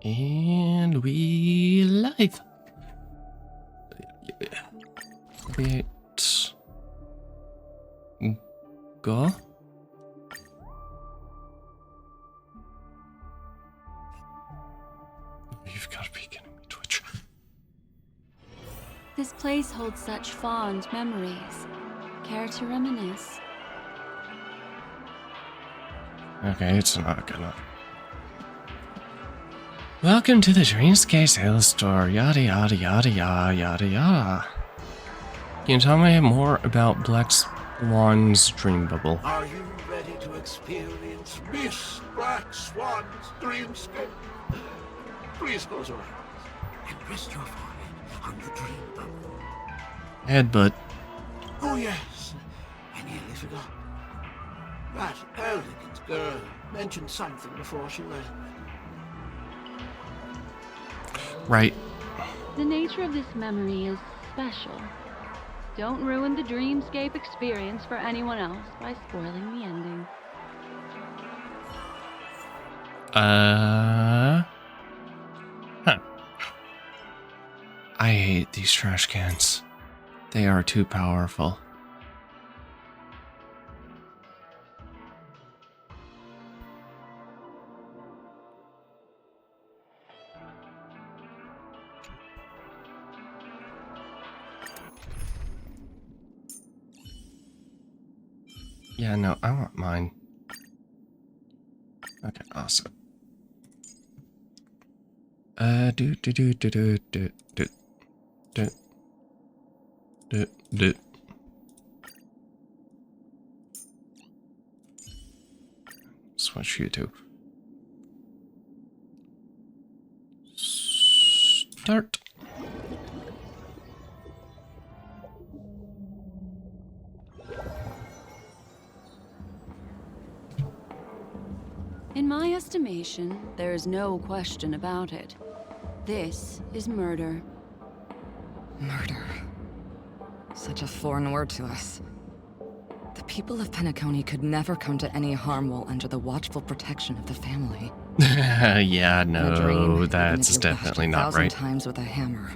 And we live. Wait. Go. You've got to be kidding me, Twitch. This place holds such fond memories. Care to reminisce? Okay, it's not gonna. Welcome to the Dreamscape sales store. Yada yada yada yada yada yada. Can you tell me more about Black Swan's dream bubble? Are you ready to experience Miss Black Swan's dreamscape? Please close your eyes and rest your forehead on the dream bubble. Headbutt. Oh yes, I nearly forgot. That elegant girl mentioned something before she left. Right. The nature of this memory is special. Don't ruin the dreamscape experience for anyone else by spoiling the ending. Huh. I hate these trash cans. They are too powerful. Yeah, no, I want mine. Okay, awesome. Do. Switch you to. Start. In my estimation, there is no question about it. This is murder. Murder. Such a foreign word to us. The people of Penacony could never come to any harm while under the watchful protection of the family. Yeah, In a no, dream, even that's if you're definitely bashed not 1,000 right. times with a hammer.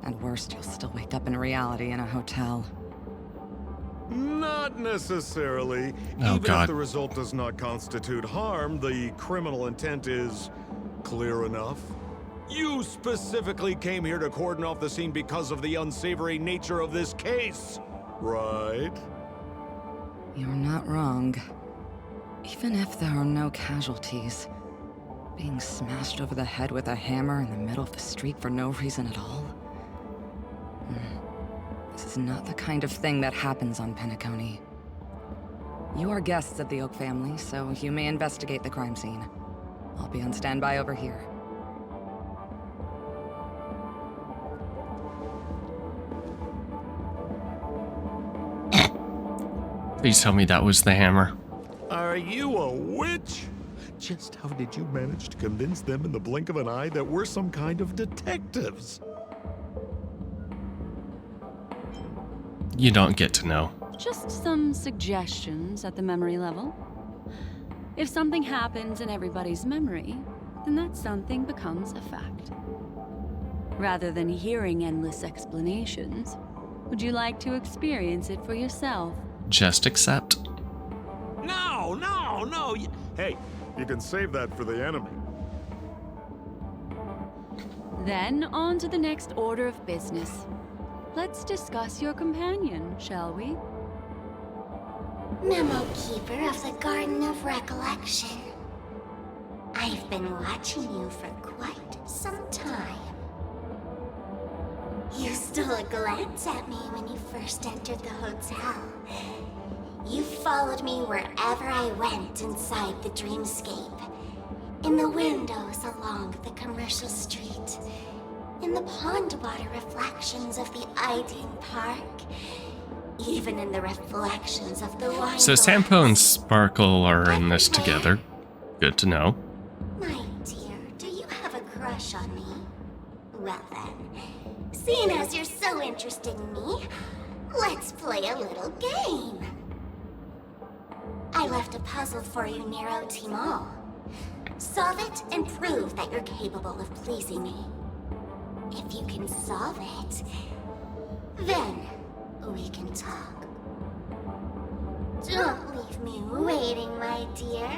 And worst, you'll still wake up in reality in a hotel. Not necessarily. Oh, Even God. if the result does not constitute harm, the criminal intent is clear enough. You specifically came here to cordon off the scene because of the unsavory nature of this case, right? You're not wrong. Even if there are no casualties, being smashed over the head with a hammer in the middle of the street for no reason at all? This is not the kind of thing that happens on Penacony. You are guests of the Oak family, so you may investigate the crime scene. I'll be on standby over here. Please tell me that was the hammer. Are you a witch? Just how did you manage to convince them in the blink of an eye that we're some kind of detectives? You don't get to know. Just some suggestions at the memory level. If something happens in everybody's memory, then that something becomes a fact. Rather than hearing endless explanations, would you like to experience it for yourself? Just accept. No, no, no. Hey, you can save that for the enemy. Then on to the next order of business. Let's discuss your companion, shall we? Memo Keeper of the Garden of Recollection. I've been watching you for quite some time. You stole a glance at me when you first entered the hotel. You followed me wherever I went inside the dreamscape. In the windows along the commercial street. In the pond water reflections of the Ideen Park. Even in the reflections of the wine. So Sampo and Sparkle are in this together. Good to know. My dear, do you have a crush on me? Well then, seeing as you're so interested in me, let's play a little game. I left a puzzle for you near OT Mall. Solve it and prove that you're capable of pleasing me. If you can solve it, then we can talk. Don't leave me waiting, my dear.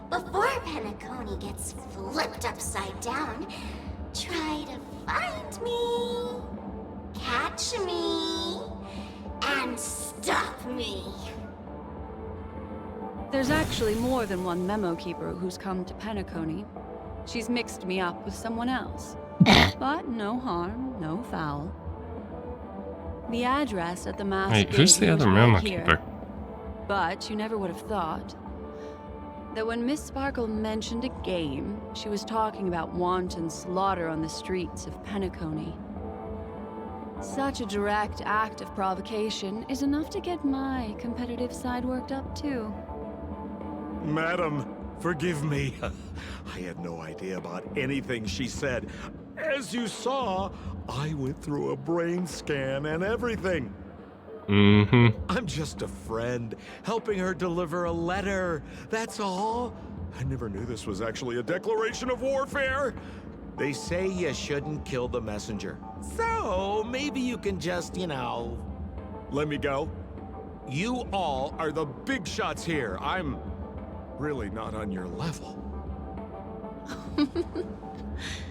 Before Penacony gets flipped upside down, try to find me, catch me, and stop me. There's actually more than one memo keeper who's come to Penacony. She's mixed me up with someone else. But no harm, no foul. The address at the mass Wait, who's the gate other was memo right here. keeper? But you never would have thought that when Miss Sparkle mentioned a game, she was talking about wanton slaughter on the streets of Penacony. Such a direct act of provocation is enough to get my competitive side worked up too. Madam, forgive me. I had no idea about anything she said. As you saw, I went through a brain scan and everything. Mm-hmm. I'm just a friend, helping her deliver a letter. That's all. I never knew this was actually a declaration of warfare. They say you shouldn't kill the messenger. So, maybe you can just, let me go. You all are the big shots here. I'm really not on your level.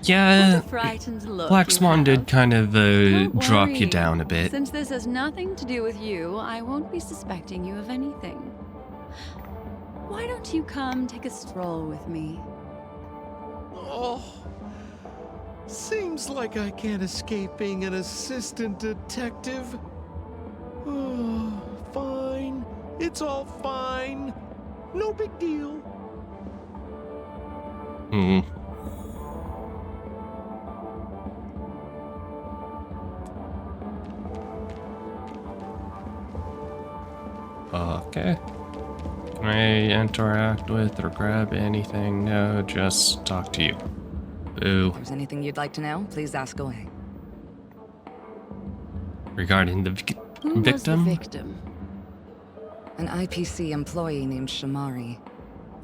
Yeah, What a frightened look Black you Swan have. did kind of Don't drop you worry. down a bit. Since this has nothing to do with you, I won't be suspecting you of anything. Why don't you come take a stroll with me? Oh, seems like I can't escape being an assistant detective. Oh, fine. It's all fine. No big deal. Hmm. Okay. Can I interact with or grab anything? No, just talk to you. Boo. If there's anything you'd like to know, please ask away. Regarding the Who was the victim? victim? An IPC employee named Shamari.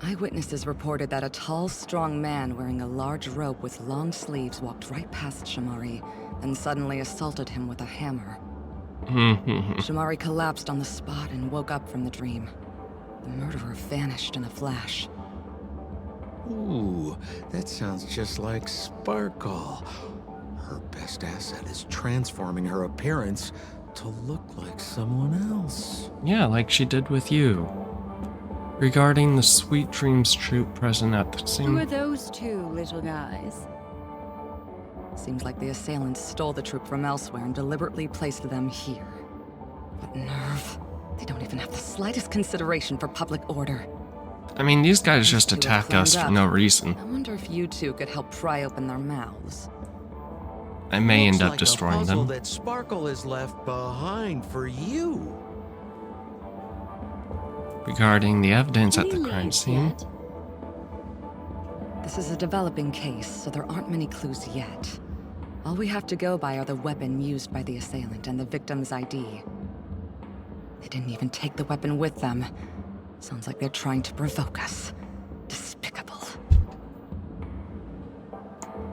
Eyewitnesses reported that a tall, strong man wearing a large robe with long sleeves walked right past Shamari, and suddenly assaulted him with a hammer. Shamari collapsed on the spot and woke up from the dream. The murderer vanished in a flash. Ooh, that sounds just like Sparkle. Her best asset is transforming her appearance to look like someone else. Yeah, like she did with you. Regarding the Sweet Dreams troop present at the Who scene. are those two little guys? Seems like the assailants stole the troop from elsewhere and deliberately placed them here. What nerve. They don't even have the slightest consideration for public order. I mean, these guys These just two have attack us climbed for up. no reason. I wonder if you two could help pry open their mouths. I may Looks end up like destroying a puzzle them. that Sparkle has left behind for you. Regarding the evidence at Any the crime leads scene. yet? This is a developing case, so there aren't many clues yet. All we have to go by are the weapon used by the assailant and the victim's ID. They didn't even take the weapon with them. Sounds like they're trying to provoke us. Despicable.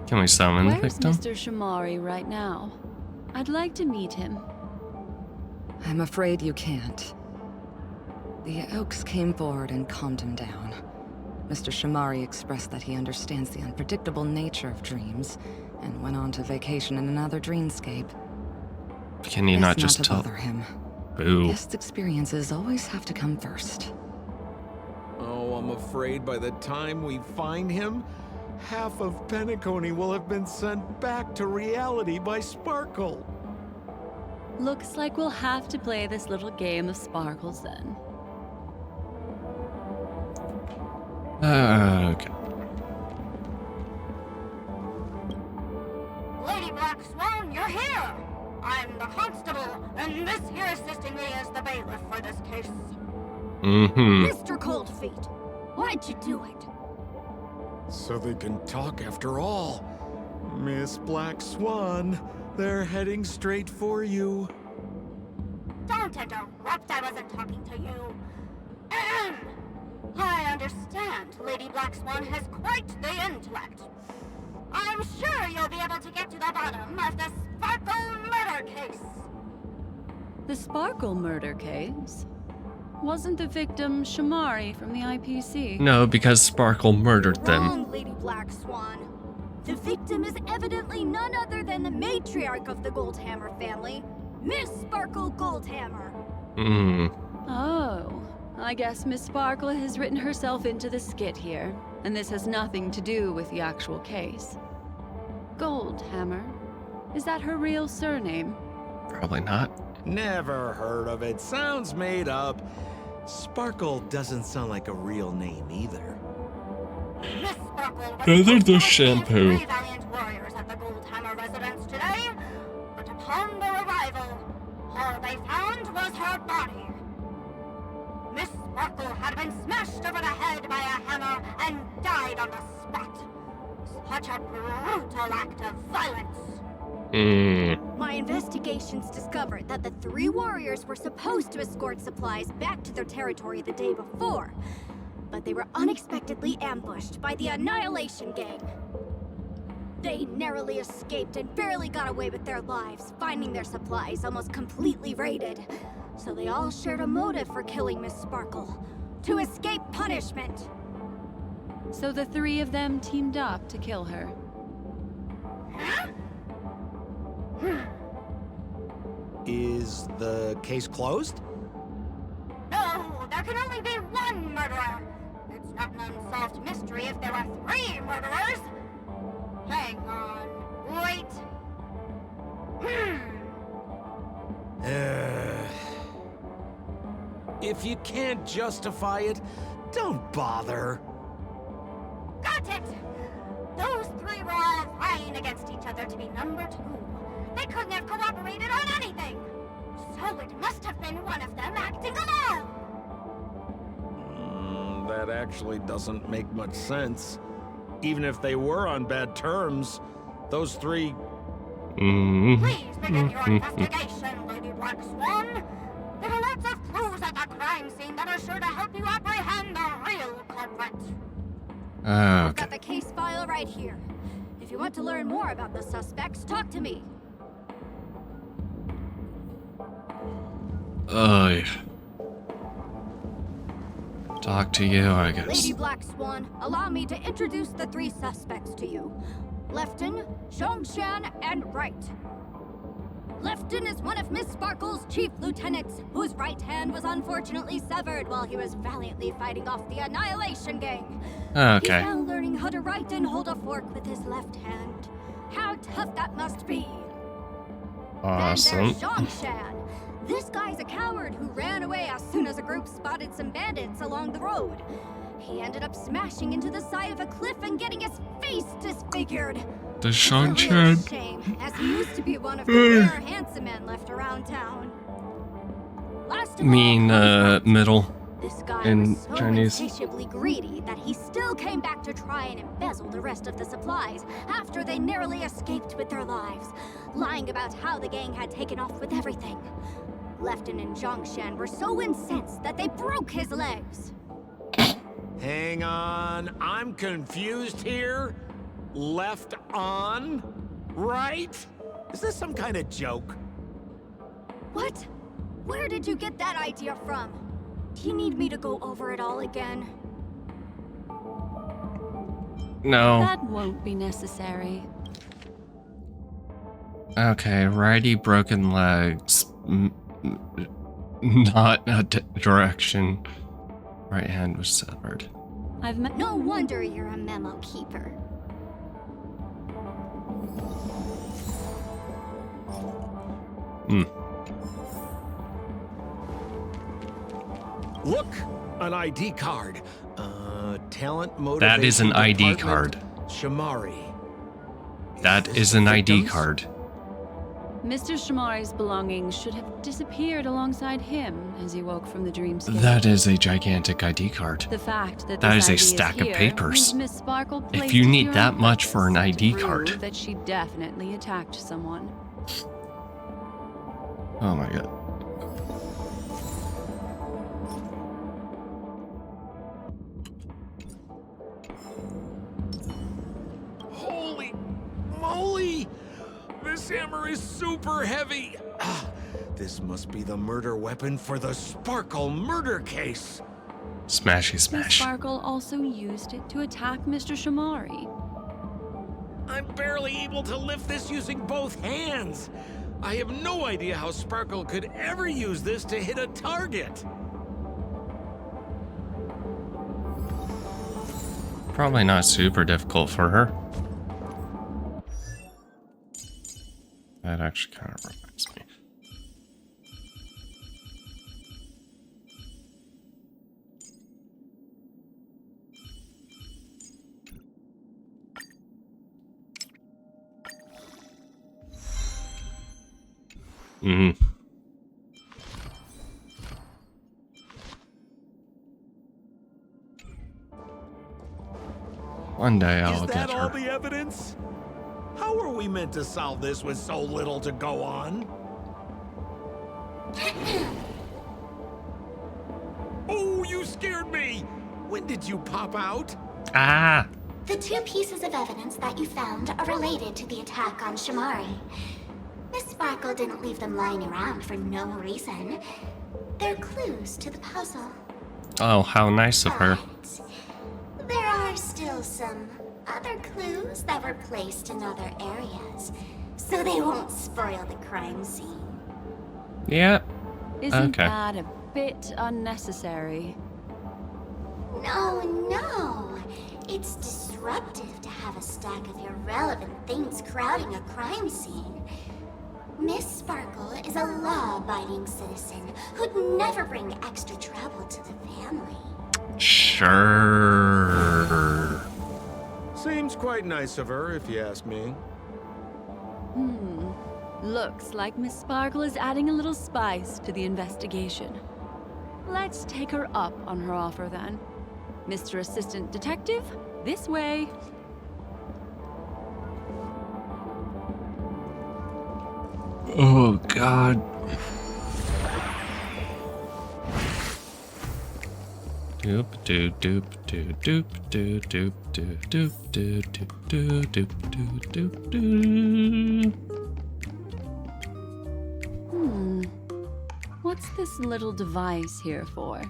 Can we summon the Where's victim? Mr. Shamari right now? I'd like to meet him. I'm afraid you can't. The Oaks came forward and calmed him down. Mr. Shamari expressed that he understands the unpredictable nature of dreams, and went on to vacation in another dreamscape. Can you Best not just to tell? bother him. Boo. Guest experiences always have to come first. Oh, I'm afraid by the time we find him, half of Penacony will have been sent back to reality by Sparkle. Looks like we'll have to play this little game of sparkles then. Okay. Lady Black Swan, you're here! I'm the constable, and this here assisting me is the bailiff for this case. Mm-hmm. Mr. Coldfeet, why'd you do it? So they can talk after all. Miss Black Swan, they're heading straight for you. Don't interrupt, I wasn't talking to you. Ahem. I understand Lady Black Swan has quite the intellect. I'm sure you'll be able to get to the bottom of the Sparkle murder case. The Sparkle murder case? Wasn't the victim Shamari from the IPC? No, because Sparkle murdered them. Wrong, Lady Black Swan. The victim is evidently none other than the matriarch of the Goldhammer family, Miss Sparkle Goldhammer. Hmm. Oh, I guess Miss Sparkle has written herself into the skit here, and this has nothing to do with the actual case. Goldhammer? Is that her real surname? Probably not. Never heard of it. Sounds made up. Sparkle doesn't sound like a real name either. Miss Sparkle was Neither supposed to does have shampoo. 3 valiant warriors at the Goldhammer residence today, but upon their arrival, all they found was her body. Miss Sparkle had been smashed over the head by a hammer and died on the spot. Such a brutal act of violence. My investigations discovered that the 3 warriors were supposed to escort supplies back to their territory the day before, but they were unexpectedly ambushed by the Annihilation Gang. They narrowly escaped and barely got away with their lives, finding their supplies almost completely raided. So they all shared a motive for killing Miss Sparkle, to escape punishment. So the 3 of them teamed up to kill her. Is the case closed? No, there can only be one murderer. It's not an unsolved mystery if there are 3 murderers. Hang on. Wait. If you can't justify it, don't bother. Got it! Those 3 were all vying against each other to be number 2. They couldn't have cooperated on anything. So it must have been one of them acting alone. That actually doesn't make much sense. Even if they were on bad terms, those 3... Please begin your investigation, Lady Black Swan. There are lots of clues at the crime scene that are sure to help you apprehend the real culprit. I've Okay. got the case file right here. If you want to learn more about the suspects, talk to me. Talk to you, I guess. Lady Black Swan, allow me to introduce the 3 suspects to you. Lefton, Zhongshan, and Wright. Lefton is one of Miss Sparkle's chief lieutenants, whose right hand was unfortunately severed while he was valiantly fighting off the Annihilation Gang. Okay. He's now learning how to write and hold a fork with his left hand. How tough that must be. Awesome. Then there's Zhongshan. This guy's a coward who ran away as soon as a group spotted some bandits along the road. He ended up smashing into the side of a cliff and getting his face disfigured. The It's a real Shanchan. shame, as he used to be one of the rare handsome men left around town. Last of Mean, all, middle. this guy in was so Chinese. insatiably greedy that he still came back to try and embezzle the rest of the supplies after they narrowly escaped with their lives, lying about how the gang had taken off with everything. Lefton and Zhongshan were so incensed that they broke his legs. Hang on, I'm confused here. Left on? Right? Is this some kind of joke? What? Where did you get that idea from? Do you need me to go over it all again? No. That won't be necessary. Okay, righty broken legs. Not a direction. Right hand was severed. I've met. No wonder you're a memo keeper. Look, an ID card. Talent motivation. That is an ID department, card. Shamari. That this is the an ID victims? card. Mr. Shamari's belongings should have disappeared alongside him as he woke from the dreamscape. That is a gigantic ID card. The fact that That this is a ID stack of here papers. means Miss Sparkle If placed you it need here that on much for an purpose ID to card. prove that she definitely attacked someone. Oh my god. Holy moly! This hammer is super heavy! This must be the murder weapon for the Sparkle murder case! Smashy Miss smash. Sparkle also used it to attack Mr. Shamari. I'm barely able to lift this using both hands! I have no idea how Sparkle could ever use this to hit a target! Probably not super difficult for her. That actually kind of reminds me. Mm-hmm. One day I'll Is get that all her. the evidence? How are we meant to solve this with so little to go on? Oh, you scared me! When did you pop out? Ah! The two pieces of evidence that you found are related to the attack on Shamari. Miss Sparkle didn't leave them lying around for no reason. They're clues to the puzzle. Oh, how nice of her. But there are still some other clues that were placed in other areas, so they won't spoil the crime scene. Yeah. Isn't Okay. that a bit unnecessary? No. It's disruptive to have a stack of irrelevant things crowding a crime scene. Miss Sparkle is a law-abiding citizen who'd never bring extra trouble to the family. Sure. Seems quite nice of her, if you ask me. Looks like Miss Sparkle is adding a little spice to the investigation. Let's take her up on her offer then. Mr. Assistant Detective, this way. Oh, God. Doop doop doop doop doop doop doop doop doop doop doop doop doop doop doop. What's this little device here for?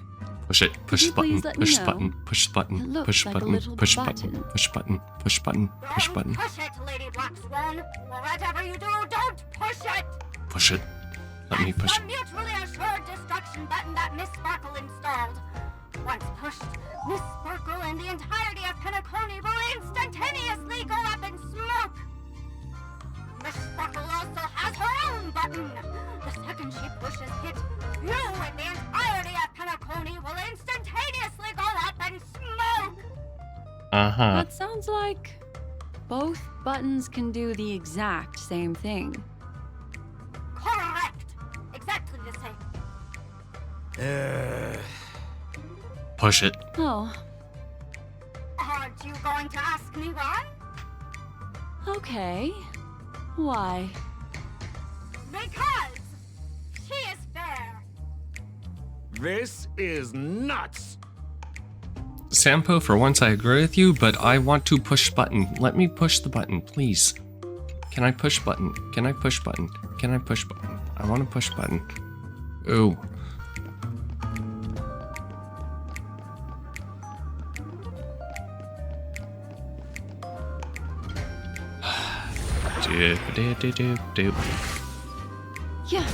Push it. Push you the button. please let me Push the know? button. Push the button. It looks Push like a button. little Push button. button. Push button. Push button. Push button. Don't push it, Lady Black Swan. Whatever you do, don't push it. Push it. Let me push The it. mutually assured destruction button that Miss Sparkle installed. Once pushed, Miss Sparkle and the entirety of Penacony will instantaneously go up in smoke. Miss Sparkle also has her own button. The second she pushes it, you and the entirety of Penacony will instantaneously go up in smoke. Uh-huh. That sounds like both buttons can do the exact same thing. Correct. Exactly the same. Push it. Oh, Aren't you going to ask me why? okay. Why? Because she is fair. This is nuts! Sampo, for once I agree with you, but I want to push button. Let me push the button, please. Can I push button? Can I push button? Can I push button? I want to push button. Ooh. Doop, doop, doop, doop, doop. Yeah.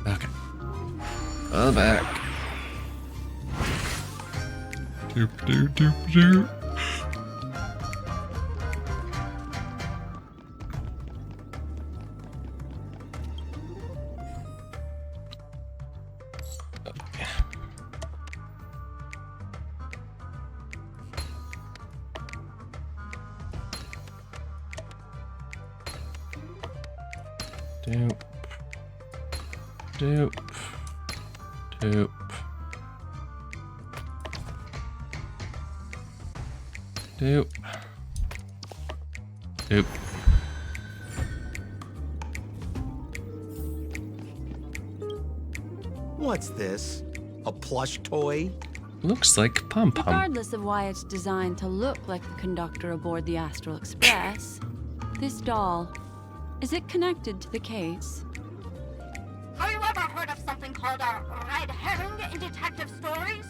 Okay. All back. Doop, doop, doop, doop. Doop. Doop. Doop. Doop. Doop. What's this? A plush toy? looks like Pom Pom. Regardless of why it's designed to look like the conductor aboard the Astral Express, this doll, is it connected to the case? Have you ever heard of something called a red herring in detective stories?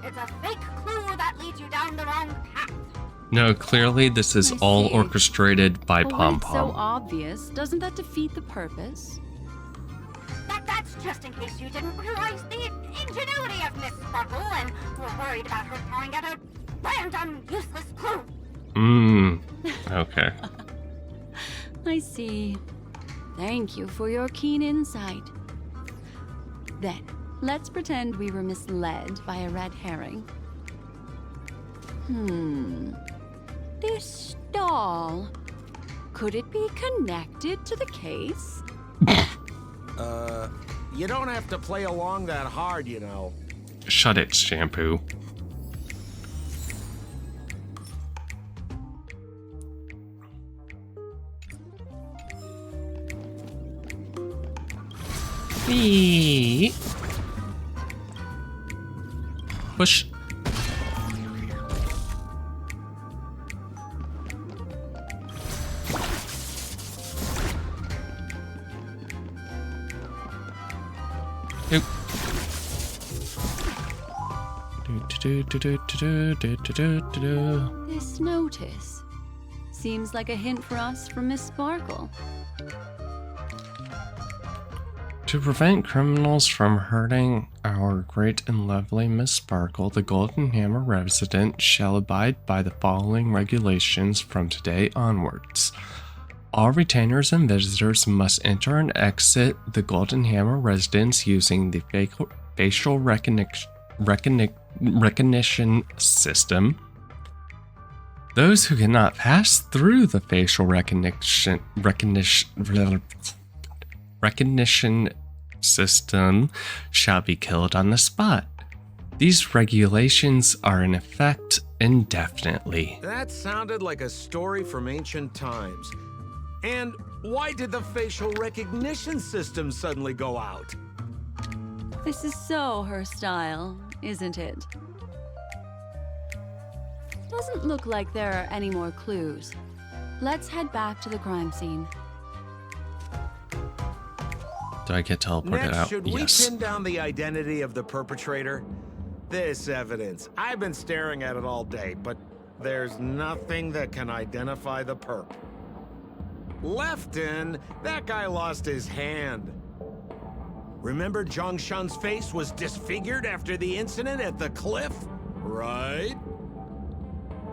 It's a fake clue that leads you down the wrong path. No, clearly this is I all see. orchestrated by But when Pom it's so Pom. obvious, doesn't that defeat the purpose? That's just in case you didn't realize the ingenuity of Miss Sparkle and were worried about her throwing out a random, useless clue. Okay. I see. Thank you for your keen insight. Then, let's pretend we were misled by a red herring. This doll, could it be connected to the case? You don't have to play along that hard, you know. Shut it, Shampoo. Eee. Push. Nope. This notice seems like a hint for us from Miss Sparkle. To prevent criminals from hurting our great and lovely Miss Sparkle, the Golden Hammer resident shall abide by the following regulations from today onwards. All retainers and visitors must enter and exit the Golden Hammer residence using the facial recognition system. Those who cannot pass through the facial recognition system shall be killed on the spot. These regulations are in effect indefinitely. That sounded like a story from ancient times. And why did the facial recognition system suddenly go out? This is so her style, isn't it? Doesn't look like there are any more clues. Let's head back to the crime scene. Do I get teleported Next, out? should we Yes. pin down the identity of the perpetrator? This evidence, I've been staring at it all day, but there's nothing that can identify the perp. Lefton, that guy lost his hand. Remember Zhongshan's face was disfigured after the incident at the cliff? Right?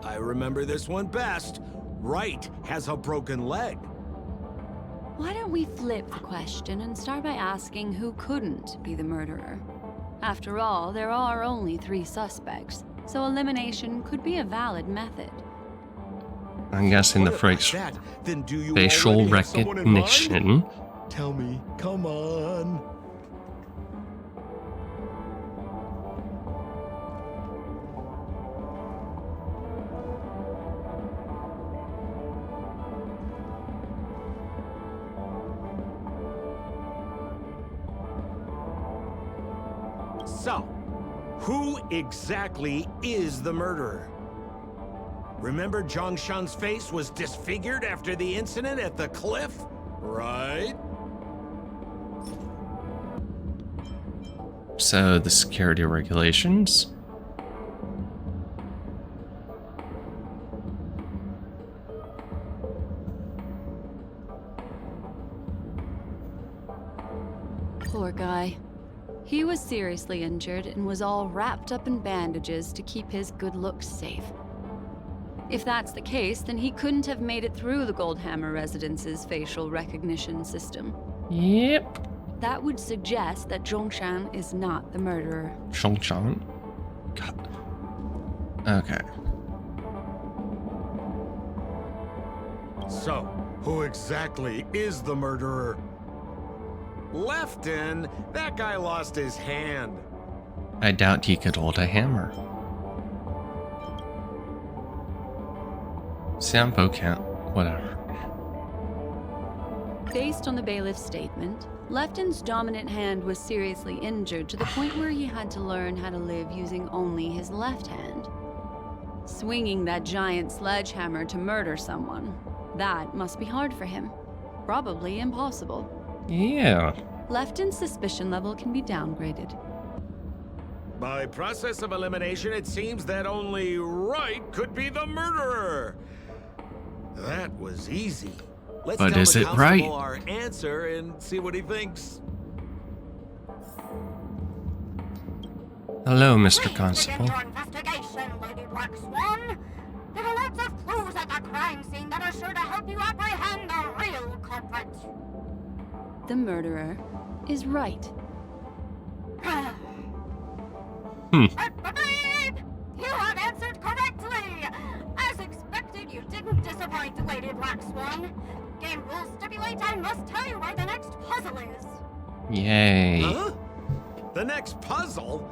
I remember this one best. Wright has a broken leg. Why don't we flip the question and start by asking who couldn't be the murderer? After all, there are only 3 suspects, so elimination could be a valid method. I'm guessing the What phrase about that? Then do you facial already have someone in mind? recognition. Tell me, come on. So, who exactly is the murderer? Remember Zhongshan's face was disfigured after the incident at the cliff? Right? So the security regulations. Poor guy. He was seriously injured and was all wrapped up in bandages to keep his good looks safe. If that's the case, then he couldn't have made it through the Goldhammer residence's facial recognition system. Yep. That would suggest that Zhongshan is not the murderer. Zhongshan. God. Okay. So, who exactly is the murderer? Lefton, that guy lost his hand. I doubt he could hold a hammer. Sampo can't. Whatever. Based on the bailiff's statement, Lefton's dominant hand was seriously injured to the point where he had to learn how to live using only his left hand. Swinging that giant sledgehammer to murder someone, that must be hard for him. Probably impossible. Yeah. Lefton's suspicion level can be downgraded. By process of elimination, it seems that only Wright could be the murderer. That was easy. Let's But tell is the it constable right? our answer and see what he thinks. Hello, Mr. Please Constable. begin your investigation, Lady Black Swan. There are lots of clues at the crime scene that are sure to help you apprehend the real culprit. The murderer is right. Beep! You have answered correctly! As expected, you didn't disappoint, Lady Black Swan. Game rules stipulate I must tell you where the next puzzle is. Yay. Huh? The next puzzle?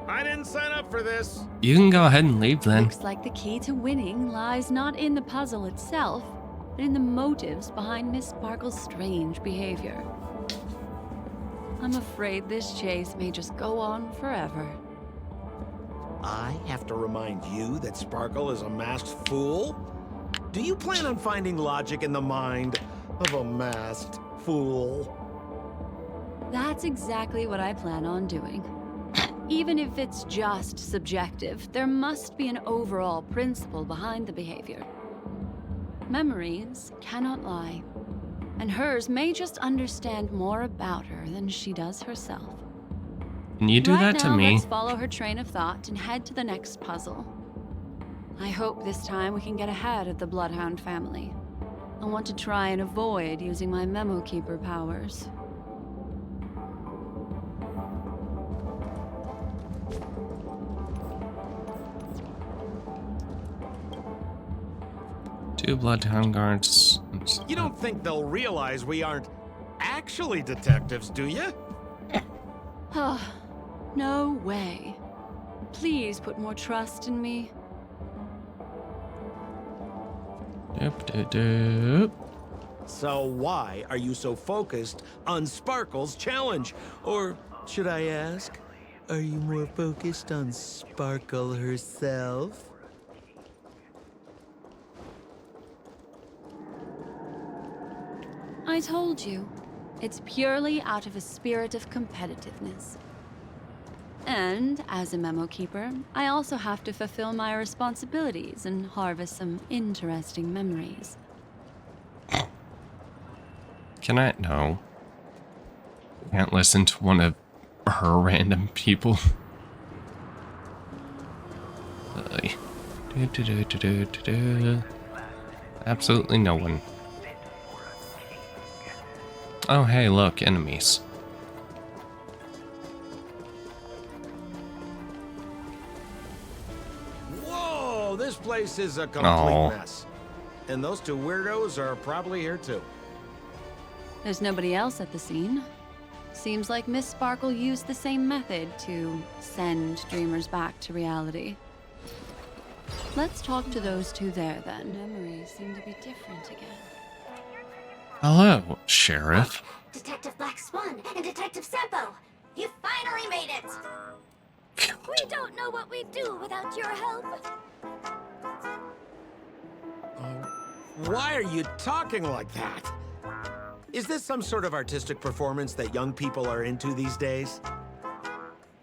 I didn't sign up for this. You can go ahead and leave then. Looks like the key to winning lies not in the puzzle itself, but in the motives behind Miss Sparkle's strange behavior. I'm afraid this chase may just go on forever. I have to remind you that Sparkle is a masked fool? Do you plan on finding logic in the mind of a masked fool? That's exactly what I plan on doing. Even if it's just subjective, there must be an overall principle behind the behavior. Memories cannot lie, and hers may just understand more about her than she does herself. Can you do Right that to now, me? let's follow her train of thought and head to the next puzzle. I hope this time we can get ahead of the Bloodhound family. I want to try and avoid using my Memo Keeper powers. Two Bloodhound guards. You don't think they'll realize we aren't actually detectives, do you? Ah, no way. Please put more trust in me. Doop, doop, doop. So why are you so focused on Sparkle's challenge? Or should I ask, are you more focused on Sparkle herself? I told you, it's purely out of a spirit of competitiveness. And as a Memo Keeper, I also have to fulfill my responsibilities and harvest some interesting memories. Can I? No. Can't listen to one of her random people. Absolutely no one. Oh, hey, look, enemies. Whoa, this place is a complete Aw. mess. And those two weirdos are probably here too. There's nobody else at the scene. Seems like Miss Sparkle used the same method to send dreamers back to reality. Let's talk to those two there then. Memories seem to be different again. Hello, Sheriff. Detective Black Swan and Detective Sampo, you finally made it! We don't know what we'd do without your help. Why are you talking like that? Is this some sort of artistic performance that young people are into these days?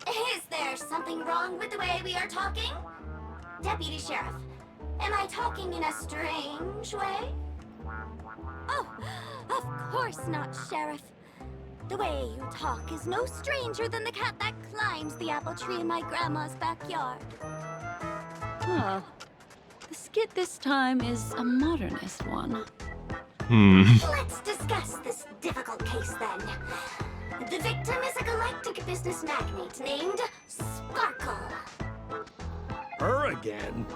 Is there something wrong with the way we are talking? Deputy Sheriff, am I talking in a strange way? Oh, of course not, Sheriff. The way you talk is no stranger than the cat that climbs the apple tree in my grandma's backyard. Huh. The skit this time is a modernist one. Let's discuss this difficult case then. The victim is a galactic business magnate named Sparkle. Her again?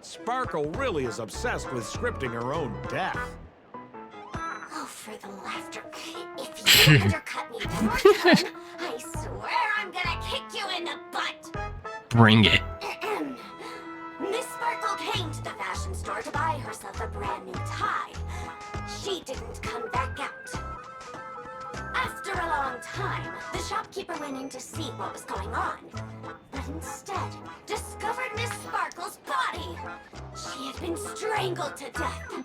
Sparkle really is obsessed with scripting her own death. Oh, for the laughter. If you undercut me one more time, I swear I'm gonna kick you in the butt. Bring it. Miss Sparkle came to the fashion store to buy herself a brand new tie. she didn't come back out. After a long time, the shopkeeper went in to see what was going on, but instead discovered Miss Sparkle's body. She had been strangled to death.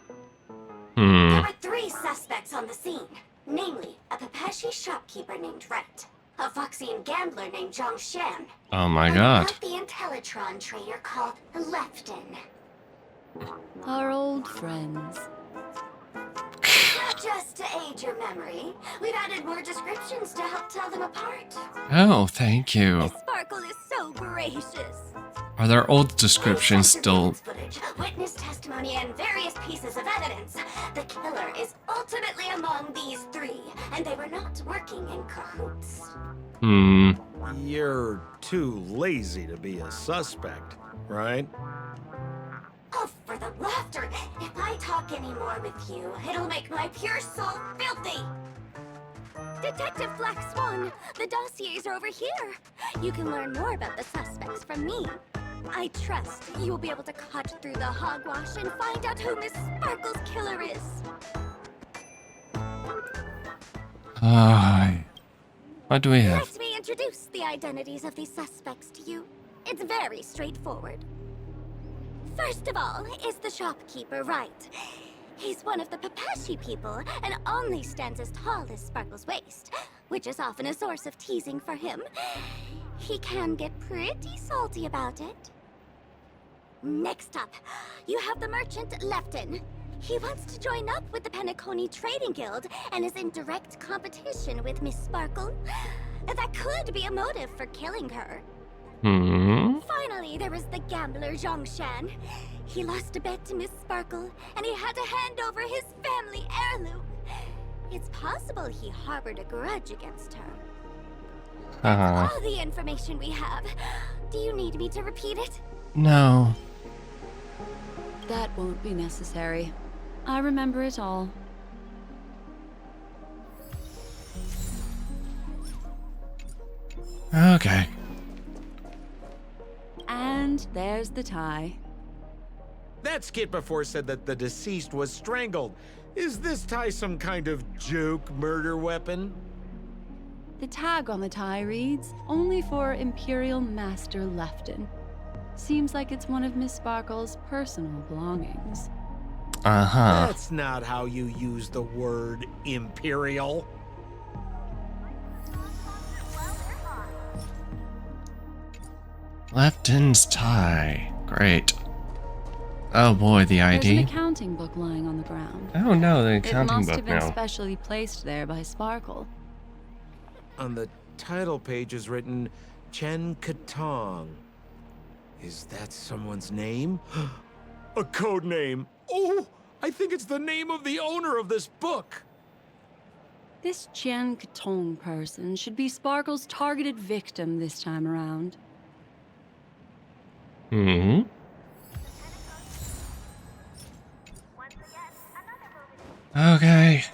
There were 3 suspects on the scene, namely a Pepeshi shopkeeper named Wright, a Foxian gambler named Zhang Shan, Oh my and god. the Intellitron trader called Lefton. Our old friends. Now, just to aid your memory, we've added more descriptions to help tell them apart. Oh, thank you. Miss Sparkle is so gracious. Are there old descriptions still? Footage, witness testimony, and various pieces of evidence. The killer is ultimately among these 3, and they were not working in cahoots. You're too lazy to be a suspect, right? Oh, for the laughter! If I talk anymore with you, it'll make my pure soul filthy! Detective Black Swan, the dossiers are over here. You can learn more about the suspects from me. I trust you'll be able to cut through the hogwash and find out who Miss Sparkle's killer is. What do we have? Let me introduce the identities of these suspects to you. It's very straightforward. First of all is the shopkeeper, Wright. He's one of the Pepeshi people and only stands as tall as Sparkle's waist, which is often a source of teasing for him. He can get pretty salty about it. Next up, you have the merchant Lefton. He wants to join up with the Penacony Trading Guild and is in direct competition with Miss Sparkle. That could be a motive for killing her. Finally, there is the gambler Zhang Shan. He lost a bet to Miss Sparkle, and he had to hand over his family heirloom. It's possible he harbored a grudge against her. All the information we have. Do you need me to repeat it? No. That won't be necessary. I remember it all. Okay. And there's the tie. That skit before said that the deceased was strangled. Is this tie some kind of joke murder weapon? The tag on the tie reads, "Only for Imperial Master Lefton." Seems like it's one of Miss Sparkle's personal belongings. That's not how you use the word imperial. Lefton's tie. Great. Oh boy, the There's an ID. accounting book lying on the ground. Oh no, the It accounting must book have been now. specially placed there by Sparkle. On the title page is written Chen Katong. Is that someone's name? A code name. Oh, I think it's the name of the owner of this book. This Chen Katong person should be Sparkle's targeted victim this time around. Okay.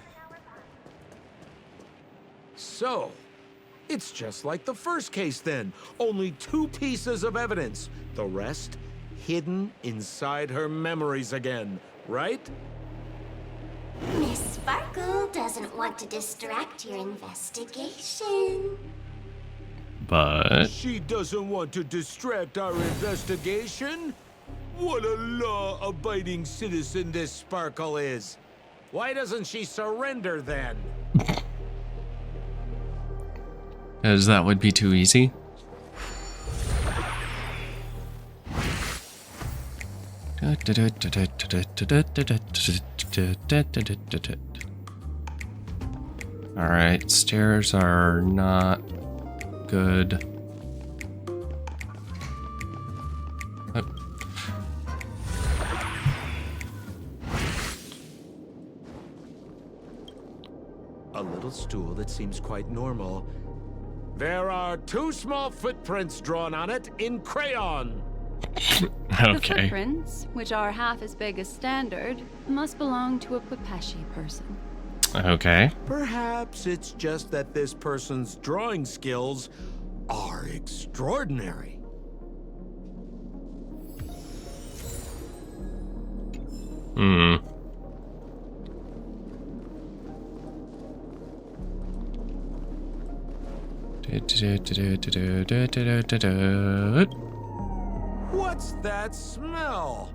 So, it's just like the first case then. Only 2 pieces of evidence. The rest hidden inside her memories again, right? Miss Sparkle doesn't want to distract your investigation. But She doesn't want to distract our investigation? What a law-abiding citizen this Sparkle is. Why doesn't she surrender then? because that would be too easy. Alright, stairs are not good. Oh. A little stool that seems quite normal. There are 2 small footprints drawn on it in crayon. The Okay. footprints, which are half as big as standard, must belong to a Pepeshi person. Okay. Perhaps it's just that this person's drawing skills are extraordinary. What's that smell?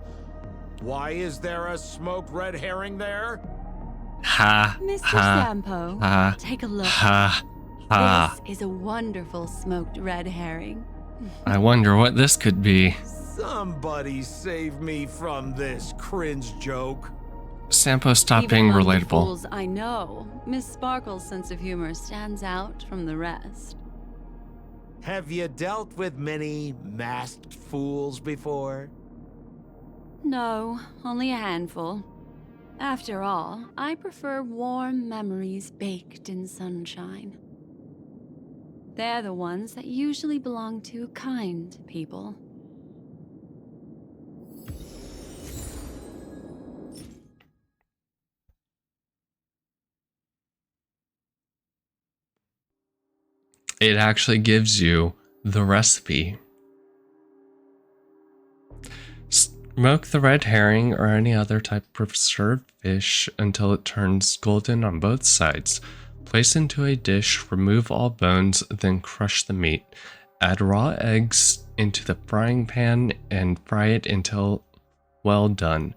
Why is there a smoked red herring there? Ha. Mr. Ha. Sampo, Ha. take a look. Ha. Ha. This is a wonderful smoked red herring. I wonder what this could be. Somebody save me from this cringe joke. Sampo, stop Even being among the relatable. fools I know, Miss Sparkle's sense of humor stands out from the rest. Have you dealt with many masked fools before? No, only a handful. After all, I prefer warm memories baked in sunshine. They're the ones that usually belong to kind people. It actually gives you the recipe. Smoke the red herring or any other type of preserved fish until it turns golden on both sides. Place into a dish, remove all bones, then crush the meat. Add raw eggs into the frying pan and fry it until well done.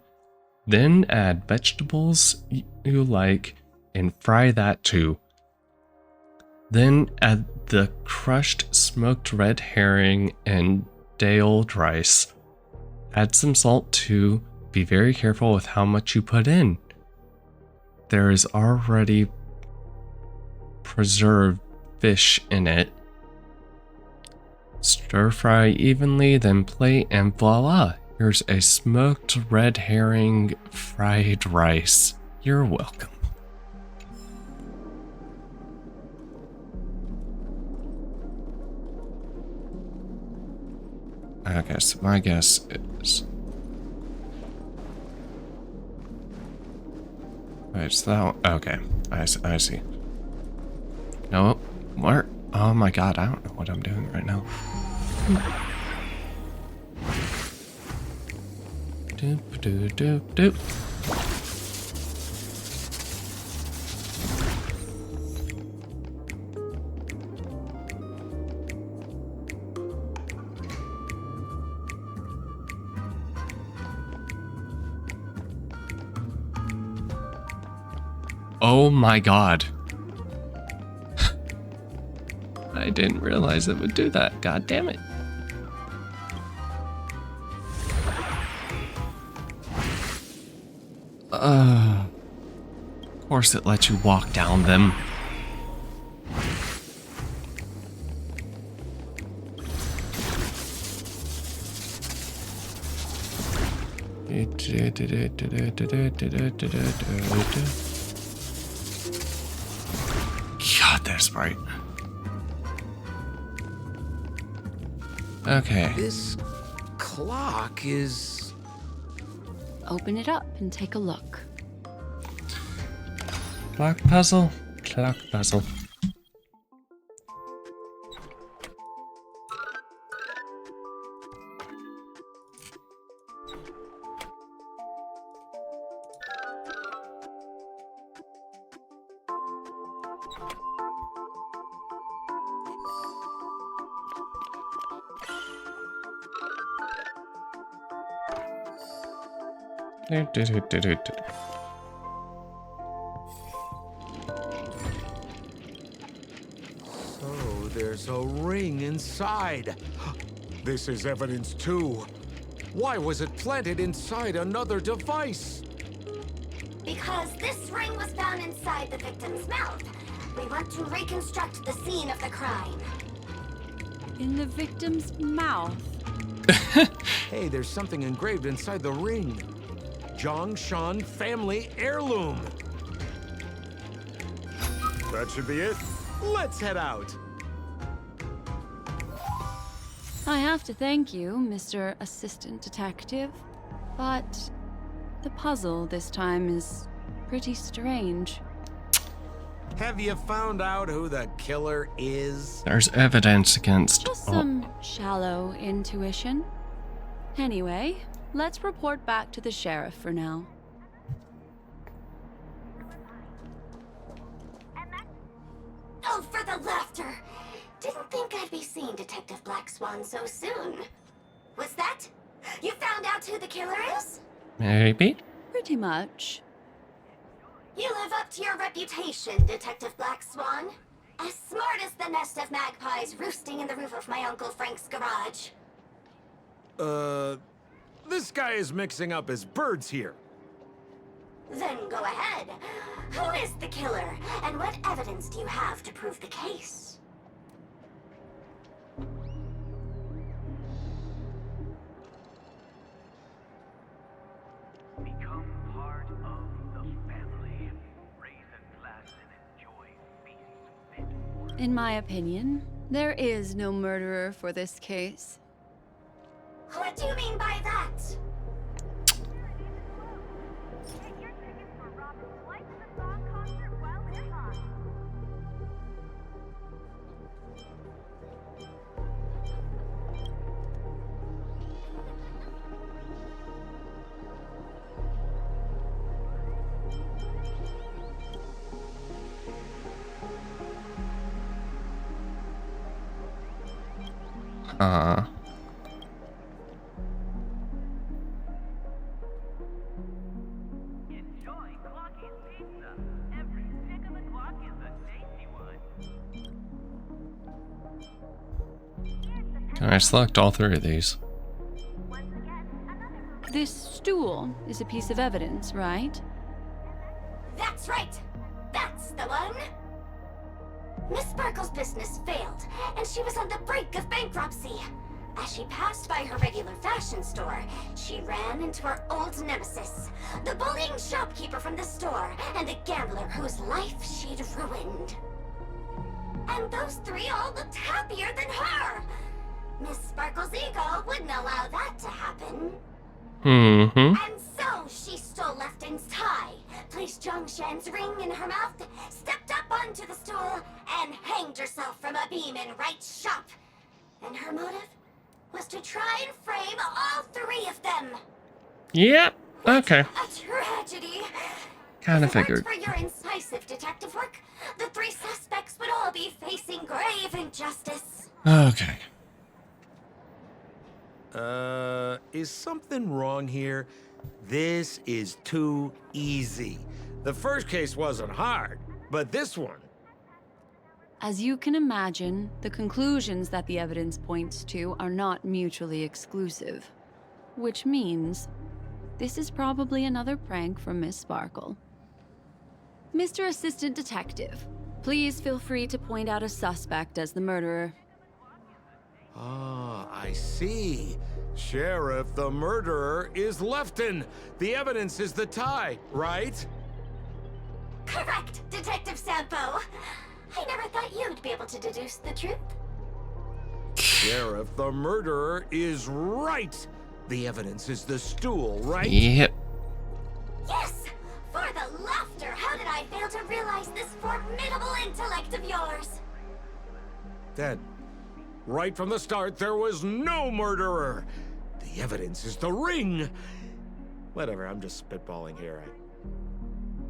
Then add vegetables you like and fry that too. Then add the crushed smoked red herring and day-old rice. Add some salt too. Be very careful with how much you put in. There is already preserved fish in it. Stir fry evenly, then plate, and voila! Here's a smoked red herring fried rice. You're welcome. I guess my guess is. Wait, so that one, okay. I see. No, where? Oh my god, I don't know what I'm doing right now. Doop doop doop doop. Oh my god. I didn't realize it would do that. God damn it. Of course it lets you walk down them. God, that's bright. Okay. This clock is... Open it up and take a look. Clock puzzle. Clock puzzle. So there's a ring inside. This is evidence too. Why was it planted inside another device? Because this ring was found inside the victim's mouth. We want to reconstruct the scene of the crime. In the victim's mouth. Hey, there's something engraved inside the ring. Zhongshan family heirloom. That should be it. Let's head out. I have to thank you, Mr. Assistant Detective, but the puzzle this time is pretty strange. Have you found out who the killer is? There's evidence against. Just some shallow intuition. Anyway, let's report back to the sheriff for now. Oh, for the laughter! Didn't Swan so soon. Was that? You found out who the killer is? Maybe? Pretty much. You live up to your reputation, Detective Black Swan. As smart as the nest of magpies roosting in the roof of my Uncle Frank's garage. This guy is mixing up his birds here. Then go ahead. Who is the killer, and what evidence do you have to prove the case? Become part of the family. Raise a glass and enjoy feast fit for In my opinion, there is no murderer for this case. What do you mean by that? Get your tickets for Robert's Life in the Song concert while it's on. enjoy Clocky's pizza. Every tick of the clock is a tasty one. Can I select all three of these? Once again, another This stool is a piece of evidence, right? That's right. That's the one. Miss Sparkle's business failed, and she was on the brink of bankruptcy. As she passed by her regular fashion store, she ran into her old nemesis, the bullying shopkeeper from the store, and the gambler whose life she'd ruined. And those three all looked happier than her. Miss Sparkle's ego wouldn't allow that to happen. Mm-hmm. And so she stole Lefton's tie, placed Zhongshan's ring in her mouth, stepped up onto the stool, and hanged herself from a beam in Wright's shop. And her motive was to try and frame all three of them. Yep. Okay. A tragedy. Kind of If it figured. weren't for your incisive detective work, the three suspects would all be facing grave injustice. Okay. Is something wrong here? This is too easy. The first case wasn't hard, but this one. As you can imagine, the conclusions that the evidence points to are not mutually exclusive. Which means, this is probably another prank from Miss Sparkle. Mr. Assistant Detective, please feel free to point out a suspect as the murderer. Ah, I see. Sheriff, the murderer is Lefton. The evidence is the tie, right? Correct, Detective Sampo. I never thought you'd be able to deduce the truth. Sheriff, the murderer is right. The evidence is the stool, right? Yep. Yes! For the laughter, how did I fail to realize this formidable intellect of yours? Then, right from the start, there was no murderer. The evidence is the ring. Whatever, I'm just spitballing here.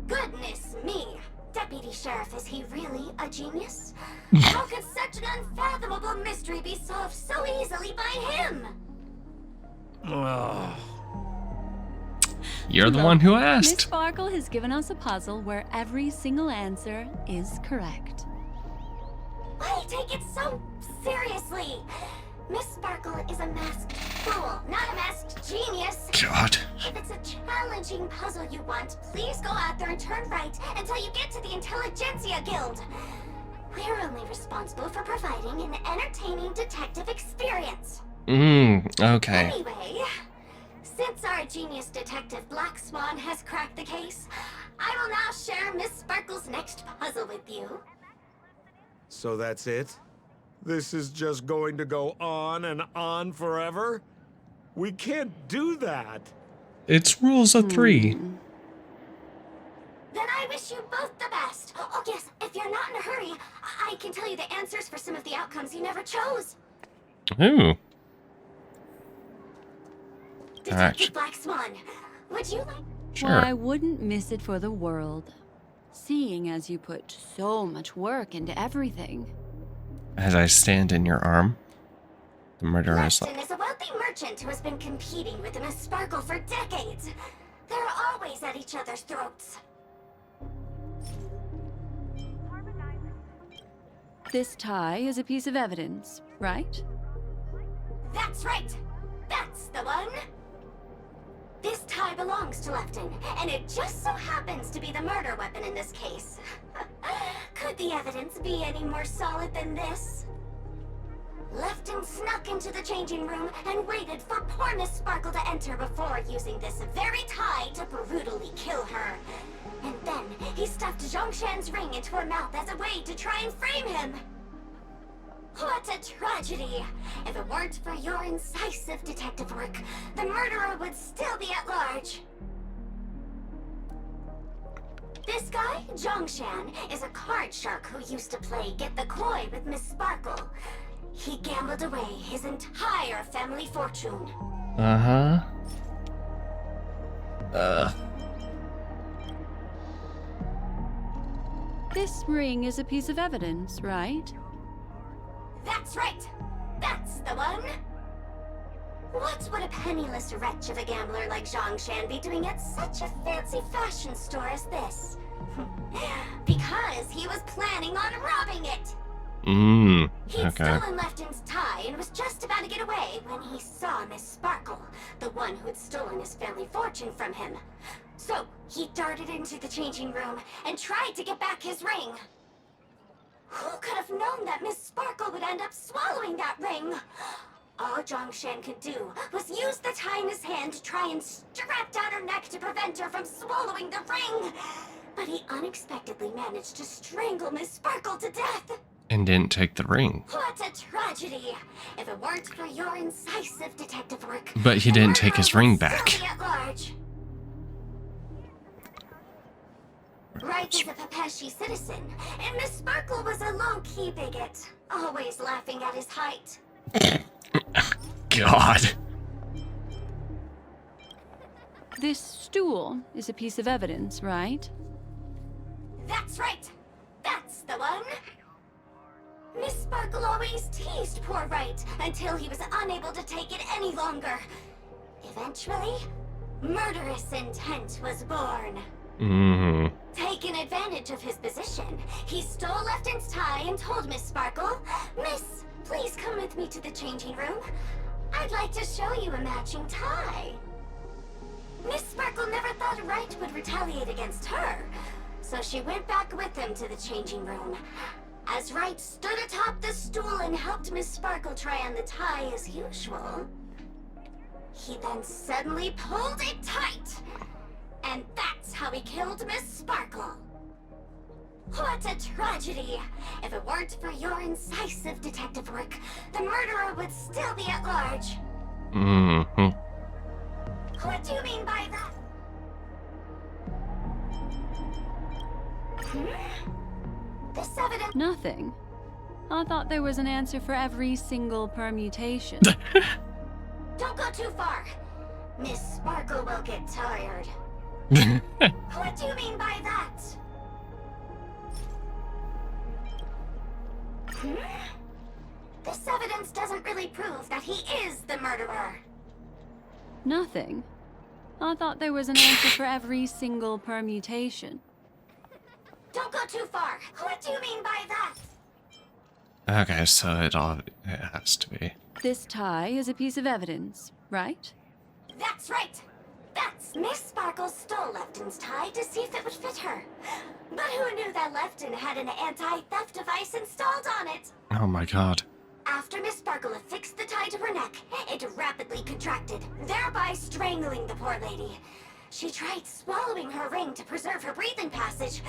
Goodness me! Deputy Sheriff, is he really a genius? How could such an unfathomable mystery be solved so easily by him? Oh. You're the one who Miss asked. Sparkle has given us a puzzle where every single answer is correct. Why take it so seriously? Miss Sparkle is a masked fool, not a masked genius. God. If it's a challenging puzzle you want, please go out there and turn right until you get to the Intelligentsia Guild. We're only responsible for providing an entertaining detective experience. Okay. Anyway, since our genius detective Black Swan has cracked the case, I will now share Miss Sparkle's next puzzle with you. So that's it? This is just going to go on and on forever? We can't do that. It's rules of three. Then I wish you both the best. Oh yes, if you're not in a hurry, I can tell you the answers for some of the outcomes you never chose. Ooh. Detective Black Swan, would you like... Sure. Well, I wouldn't miss it for the world, seeing as you put so much work into everything. As I stand in your arm. The murderers. Lefton is a wealthy merchant who has been competing with Miss Sparkle for decades. They're always at each other's throats. This tie is a piece of evidence, right? That's right! That's the one! This tie belongs to Lefton, and it just so happens to be the murder weapon in this case. Could the evidence be any more solid than this? Lefton snuck into the changing room and waited for poor Miss Sparkle to enter before using this very tie to brutally kill her. And then he stuffed Zhongshan's ring into her mouth as a way to try and frame him. What a tragedy! If it weren't for your incisive detective work, the murderer would still be at large. This guy, Zhongshan, is a card shark who used to play Get the Koi with Miss Sparkle. He gambled away his entire family fortune. Uh-huh. This ring is a piece of evidence, right? That's right! That's the one! What would a penniless wretch of a gambler like Zhongshan be doing at such a fancy fashion store as this? Because he was planning on robbing it! He'd Okay. stolen Lefton's tie and was just about to get away when he saw Miss Sparkle, the one who had stolen his family fortune from him. So, he darted into the changing room and tried to get back his ring. Who could have known that Miss Sparkle would end up swallowing that ring? All Zhongshan could do was use the tie in his hand to try and strap down her neck to prevent her from swallowing the ring. But he unexpectedly managed to strangle Miss Sparkle to death. And didn't take the ring. What a tragedy! If it weren't for your incisive detective work, But he didn't the take his murderer ring would back. still be at large. Right as a Pepeshi citizen, and Miss Sparkle was a low-key bigot, always laughing at his height. God. This stool is a piece of evidence, right? That's right! That's the one! Miss Sparkle always teased poor Wright until he was unable to take it any longer. Eventually, murderous intent was born. Taking advantage of his position, he stole Lefton's tie and told Miss Sparkle, "Miss, please come with me to the changing room. I'd like to show you a matching tie." Miss Sparkle never thought Wright would retaliate against her, so she went back with him to the changing room. As Wright stood atop the stool and helped Miss Sparkle try on the tie as usual, he then suddenly pulled it tight. And that's how he killed Miss Sparkle. What a tragedy! If it weren't for your incisive detective work, the murderer would still be at large. What do you mean by that? This evidence... Nothing. I thought there was an answer for every single permutation. Don't go too far. Miss Sparkle will get tired. What do you mean by that? This evidence doesn't really prove that he is the murderer. Nothing. I thought there was an answer for every single permutation. Don't go too far. What do you mean by that? Okay, so it has to be. This tie is a piece of evidence, right? That's right. That's Miss Sparkle stole Lefton's tie to see if it would fit her. But who knew that Lefton had an anti-theft device installed on it? Oh my god. After Miss Sparkle affixed the tie to her neck, it rapidly contracted, thereby strangling the poor lady. She tried swallowing her ring to preserve her breathing passage,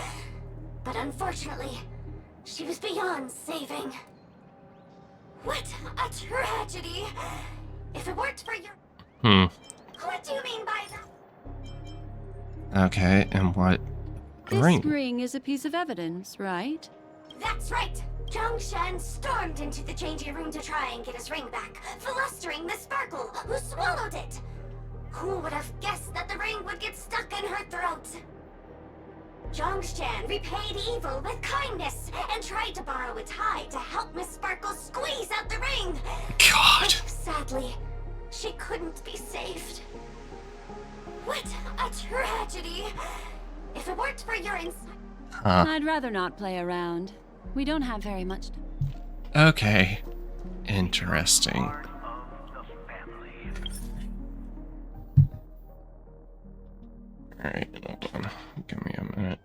but unfortunately, she was beyond saving. What a tragedy! If it weren't for your... What do you mean by that? Okay, and what? This Ring. ring is a piece of evidence, right? That's right! Zhongshan stormed into the changing room to try and get his ring back, flustering Miss Sparkle, who swallowed it. Who would have guessed that the ring would get stuck in her throat? Zhongshan repaid evil with kindness and tried to borrow a tie to help Miss Sparkle squeeze out the ring. God. But sadly, she couldn't be saved. What a tragedy! If it weren't for your insight. Huh. I'd rather not play around. We don't have very much. Okay. Interesting. Part of the family. Alright, hold on. Give me a minute.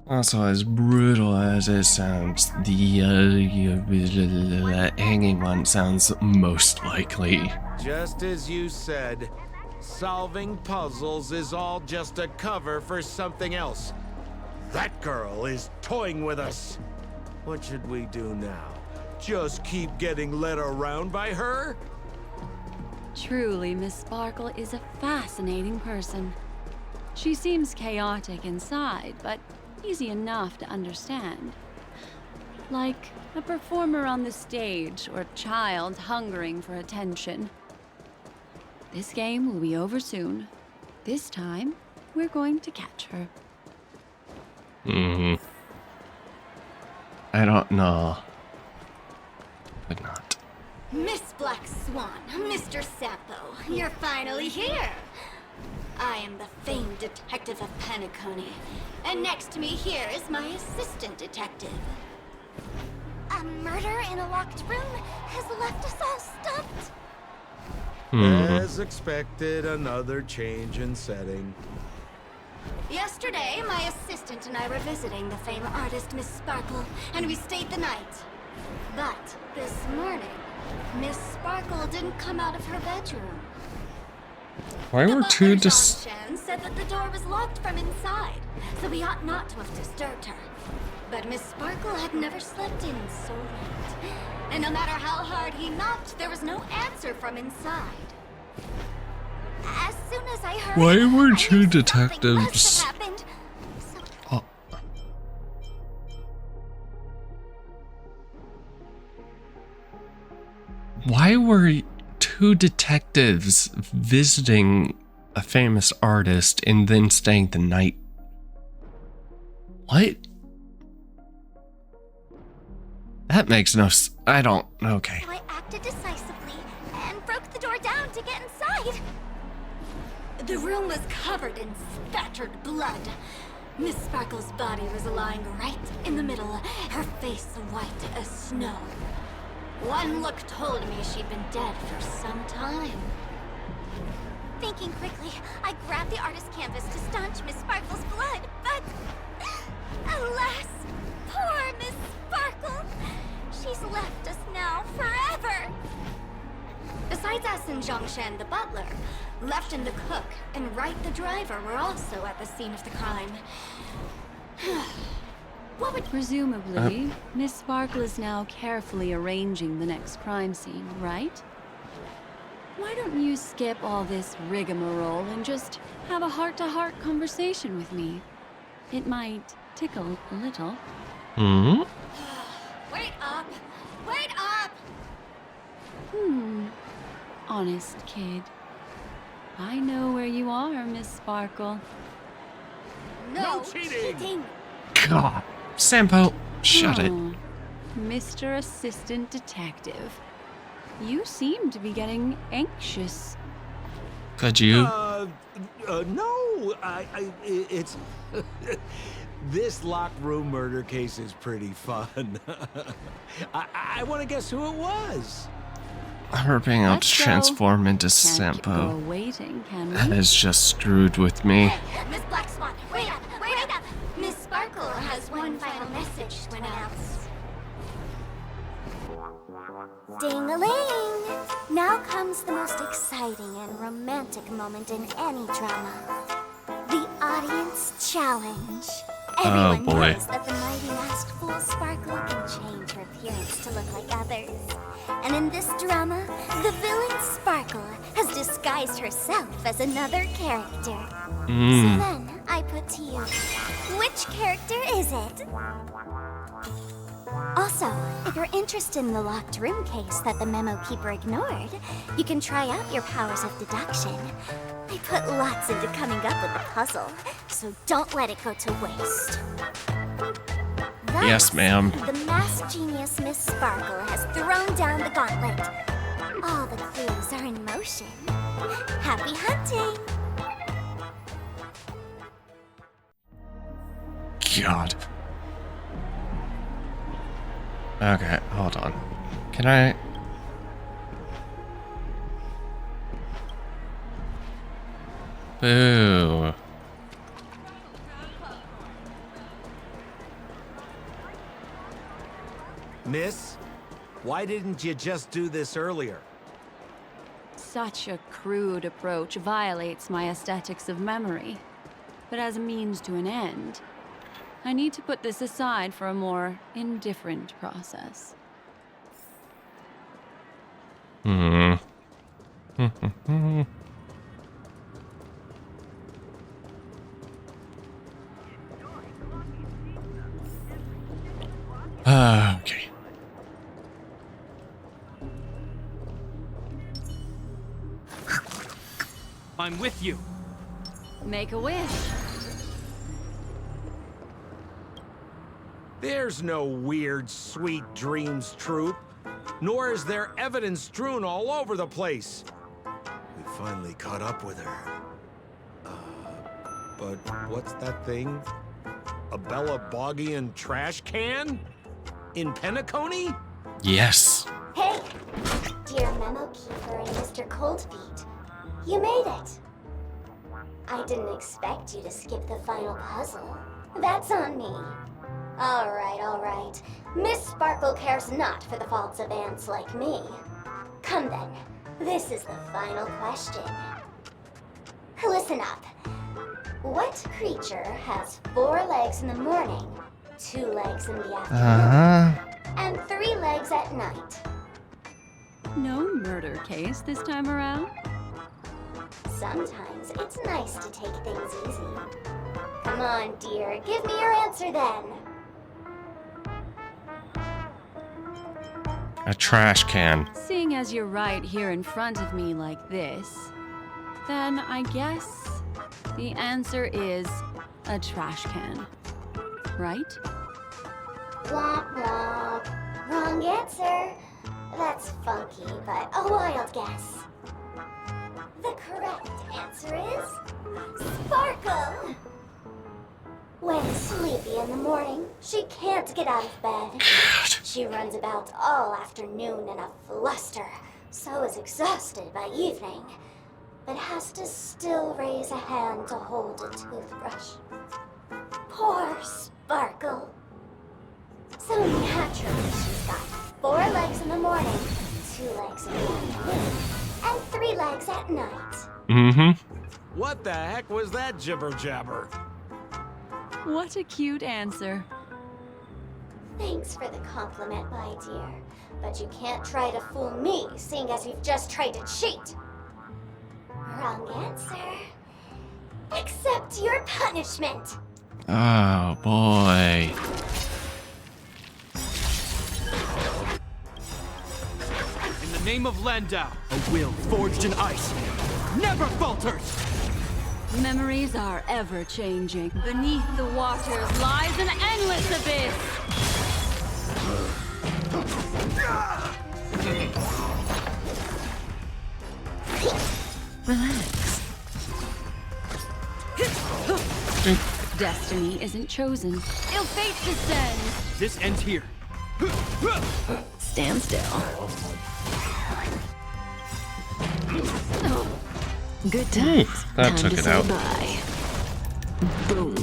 Also, as brutal as it sounds, the hanging one sounds most likely. Just as you said, solving puzzles is all just a cover for something else. That girl is toying with us. What should we do now? Just keep getting led around by her? Truly, Miss Sparkle is a fascinating person. She seems chaotic inside, but easy enough to understand. Like a performer on the stage or a child hungering for attention. This game will be over soon. This time, we're going to catch her. I don't know. But not. Miss Black Swan, Mr. Sampo, you're finally here. I am the famed detective of Penacony, and next to me here is my assistant detective. A murder in a locked room has left us all stumped. As expected, another change in setting. Yesterday, my assistant and I were visiting the famed artist Miss Sparkle, and we stayed the night. But this morning, Miss Sparkle didn't come out of her bedroom. Why were two Zhongshan said that the door was locked from inside, so we ought not to have disturbed her. But Miss Sparkle had never slept in so late, and no matter how hard he knocked, there was no answer from inside. As soon as I heard, Why were I knew two something must detectives? have happened. Oh. Why were two detectives visiting a famous artist and then staying the night? What? That makes no sense. I don't. Okay. So I acted decisively and broke the door down to get inside. The room was covered in spattered blood. Miss Sparkle's body was lying right in the middle, her face white as snow. One look told me she'd been dead for some time. Thinking quickly, I grabbed the artist canvas to staunch Miss Sparkle's blood, but... alas, poor Miss Sparkle! She's left us now forever! Besides us and Zhongshan the butler, Left and the cook and Wright the driver were also at the scene of the crime. What would... Presumably, Miss Sparkle is now carefully arranging the next crime scene, right? Why don't you skip all this rigmarole and just have a heart-to-heart conversation with me? It might tickle a little. Hmm? Wait up! Wait up! Honest kid. I know where you are, Miss Sparkle. No cheating! God. Sampo, shut it. Oh, Mr. Assistant Detective. You seem to be getting anxious. Could you? No, it's... This locked room murder case is pretty fun. I want to guess who it was. Her being able to Let's go. transform into Can't keep girl Sampo waiting, can we? is just screwed with me. Miss Black Swan, wait up! Wait up! Miss Sparkle has one final message to announce. Ding-a-ling! Now comes the most exciting and romantic moment in any drama. The audience challenge. Everyone boy. knows that the mighty masked fool Sparkle can change her appearance to look like others. And in this drama, the villain Sparkle has disguised herself as another character. So then, I put to you, which character is it? Also, if you're interested in the locked room case that the memo keeper ignored, you can try out your powers of deduction. I put lots into coming up with the puzzle, so don't let it go to waste. Thus, Yes, ma'am. The masked genius Miss Sparkle has thrown down the gauntlet. All the clues are in motion. Happy hunting! God. Okay, hold on. Can I... Boo. Miss, why didn't you just do this earlier? Such a crude approach violates my aesthetics of memory. But as a means to an end, I need to put this aside for a more indifferent process. Okay. I'm with you. Make a wish. There's no weird, sweet dreams troupe, nor is there evidence strewn all over the place. We finally caught up with her. But what's that thing? A Bella Boggian trash can? In Penacony? Yes. Hey, dear Memo Keeper and Mr. Coldfeet, you made it. I didn't expect you to skip the final puzzle. That's on me. All right. Miss Sparkle cares not for the faults of ants like me. Come then, this is the final question. Listen up. What creature has 4 legs in the morning, 2 legs in the afternoon, and 3 legs at night? No murder case this time around. Sometimes it's nice to take things easy. Come on, dear, give me your answer then. A trash can. Seeing as you're right here in front of me like this, then I guess the answer is a trash can. Right? Blah, blah. Wrong answer. That's funky, but a wild guess. The correct answer is Sparkle. When sleepy in the morning, she can't get out of bed. She runs about all afternoon in a fluster, so is exhausted by evening, but has to still raise a hand to hold a toothbrush. Poor Sparkle. So naturally, she's got 4 legs in the morning, 2 legs in the afternoon, and 3 legs at night. Mm-hmm. What the heck was that jibber jabber? What a cute answer. Thanks for the compliment, my dear. But you can't try to fool me, seeing as you've just tried to cheat. Wrong answer. Accept your punishment. Oh, boy. In the name of Landau, a will forged in ice never falters! Memories are ever changing. Beneath the waters lies an endless abyss. Relax. Destiny isn't chosen. Ill fate descends. This ends here. Stand still. Good times. That Time took to it say out. bye. Boom.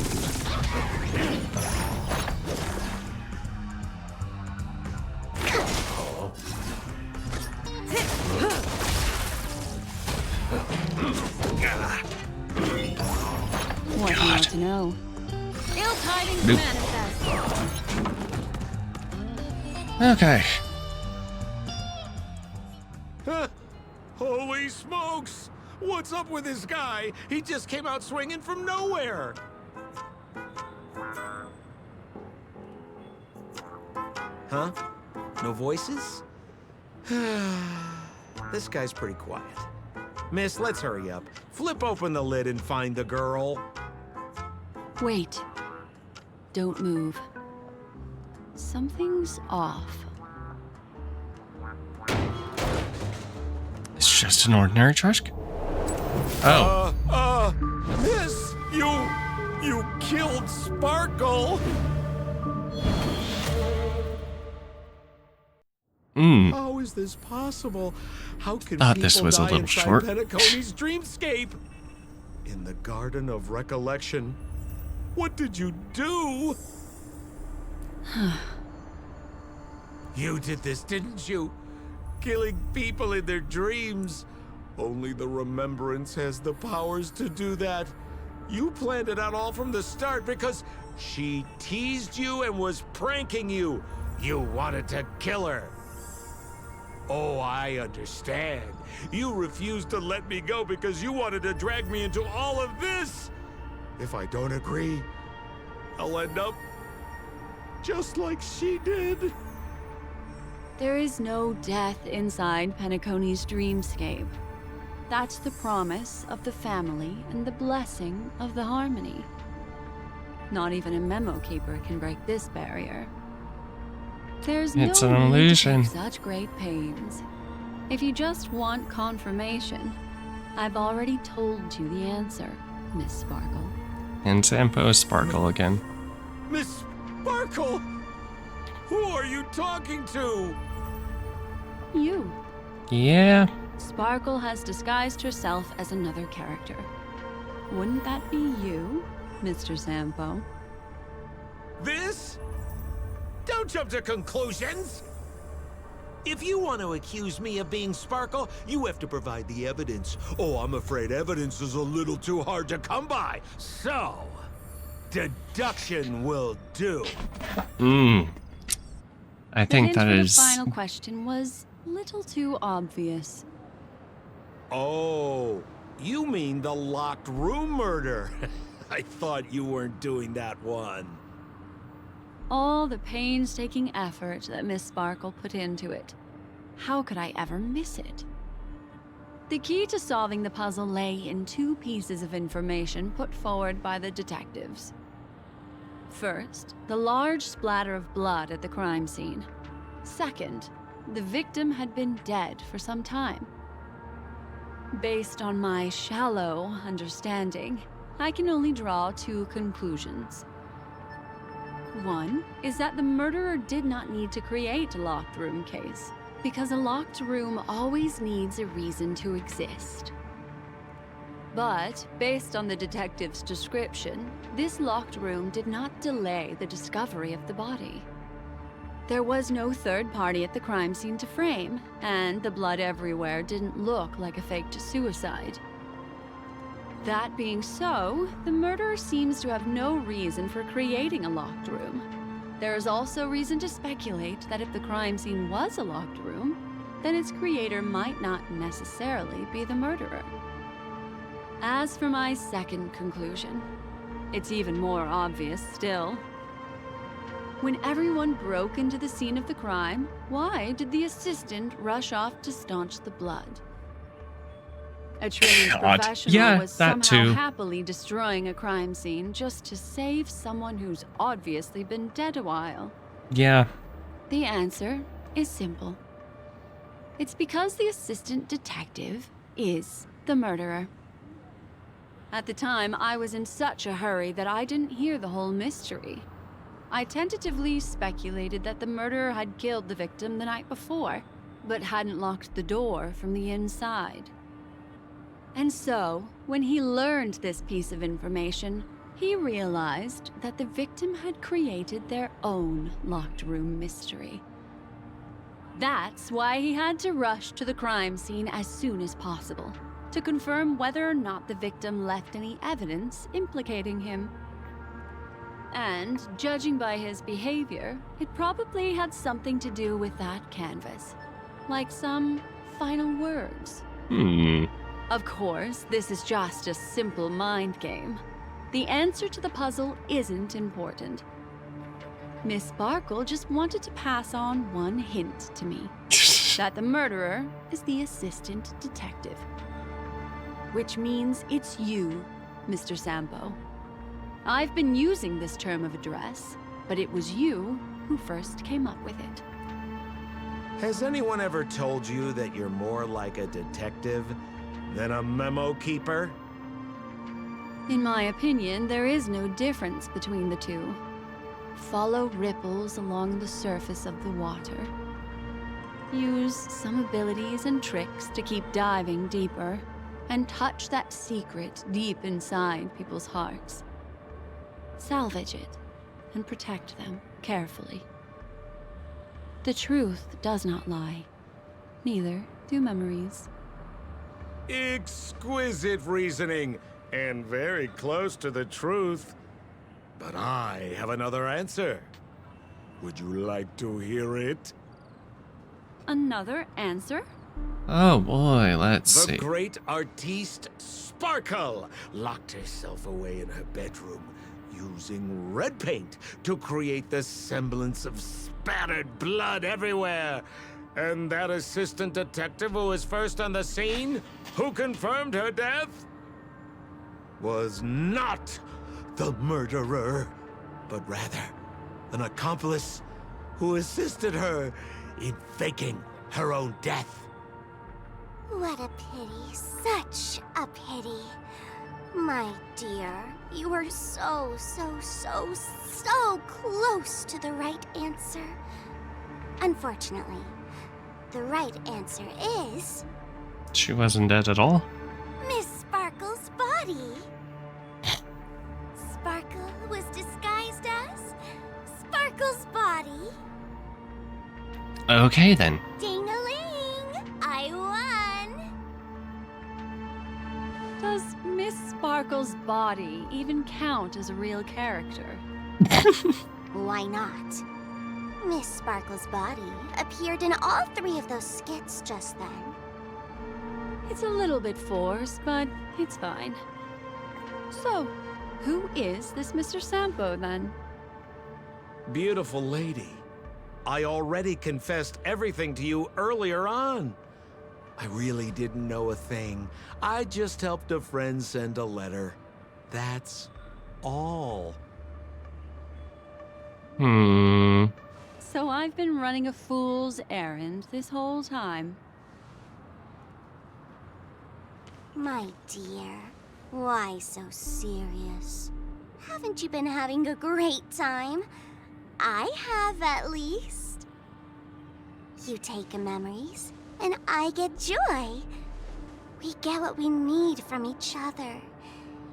What do you want to know? Ill tidings Nope. manifest. Okay. Holy smokes! What's up with this guy? He just came out swinging from nowhere. Huh? No voices? This guy's pretty quiet. Miss, let's hurry up. Flip open the lid and find the girl. Wait. Don't move. Something's off. It's just an ordinary trash can. Oh. Miss, you killed Sparkle. How is this possible? How can Thought people this was a die little inside short. Penacony's dreamscape? In the Garden of Recollection. What did you do? You did this, didn't you? Killing people in their dreams. Only the Remembrance has the powers to do that. You planned it out all from the start because she teased you and was pranking you. You wanted to kill her. Oh, I understand. You refused to let me go because you wanted to drag me into all of this. If I don't agree, I'll end up just like she did. There is no death inside Penacony's dreamscape. That's the promise of the family and the blessing of the harmony. Not even a memo keeper can break this barrier. There's It's no an need illusion. to take such great pains. If you just want confirmation, I've already told you the answer, Miss Sparkle. And Sampo is Sparkle again. Miss Sparkle! Who are you talking to? You. Yeah. Sparkle has disguised herself as another character. Wouldn't that be you, Mr. Sampo? This? Don't jump to conclusions! If you want to accuse me of being Sparkle, you have to provide the evidence. Oh, I'm afraid evidence is a little too hard to come by. So, deduction will do. I think the that hint for is. the final question was a little too obvious. Oh, you mean the locked room murder? I thought you weren't doing that one. All the painstaking effort that Miss Sparkle put into it. How could I ever miss it? The key to solving the puzzle lay in 2 pieces of information put forward by the detectives. First, the large splatter of blood at the crime scene. Second, the victim had been dead for some time. Based on my shallow understanding, I can only draw two conclusions. One is that the murderer did not need to create a locked room case, because a locked room always needs a reason to exist. But, based on the detective's description, this locked room did not delay the discovery of the body. There was no third party at the crime scene to frame, and the blood everywhere didn't look like a faked suicide. That being so, the murderer seems to have no reason for creating a locked room. There is also reason to speculate that if the crime scene was a locked room, then its creator might not necessarily be the murderer. As for my second conclusion, it's even more obvious still. When everyone broke into the scene of the crime, why did the assistant rush off to staunch the blood? A trained professional Yeah, was that somehow too. happily destroying a crime scene just to save someone who's obviously been dead a while. Yeah. The answer is simple. It's because the assistant detective is the murderer. At the time, I was in such a hurry that I didn't hear the whole mystery. I tentatively speculated that the murderer had killed the victim the night before, but hadn't locked the door from the inside. And so, when he learned this piece of information, he realized that the victim had created their own locked room mystery. That's why he had to rush to the crime scene as soon as possible, to confirm whether or not the victim left any evidence implicating him. And, judging by his behavior, it probably had something to do with that canvas. Like some final words. Of course, this is just a simple mind game. The answer to the puzzle isn't important. Miss Sparkle just wanted to pass on one hint to me. That the murderer is the assistant detective. Which means it's you, Mr. Sampo. I've been using this term of address, but it was you who first came up with it. Has anyone ever told you that you're more like a detective than a memo keeper? In my opinion, there is no difference between the two. Follow ripples along the surface of the water. Use some abilities and tricks to keep diving deeper, and touch that secret deep inside people's hearts. Salvage it, and protect them carefully. The truth does not lie. Neither do memories. Exquisite reasoning, and very close to the truth. But I have another answer. Would you like to hear it? Another answer? Oh boy, let's The see. great artiste Sparkle locked herself away in her bedroom using red paint to create the semblance of spattered blood everywhere. And that assistant detective who was first on the scene, who confirmed her death, was not the murderer, but rather an accomplice who assisted her in faking her own death. What a pity, such a pity. My dear, you were so close to the right answer. Unfortunately, the right answer is She wasn't dead at all? Miss Sparkle's body. Sparkle was disguised as Sparkle's body. Okay then. Ding-a-ling! I won! Does Miss Sparkle's body even count as a real character? Why not? Miss Sparkle's body appeared in all three of those skits just then. It's a little bit forced, but it's fine. So, who is this Mr. Sampo then? Beautiful lady, I already confessed everything to you earlier on. I really didn't know a thing. I just helped a friend send a letter. That's all. So I've been running a fool's errand this whole time. My dear, why so serious? Haven't you been having a great time? I have, at least. You take memories, and I get joy. We get what we need from each other,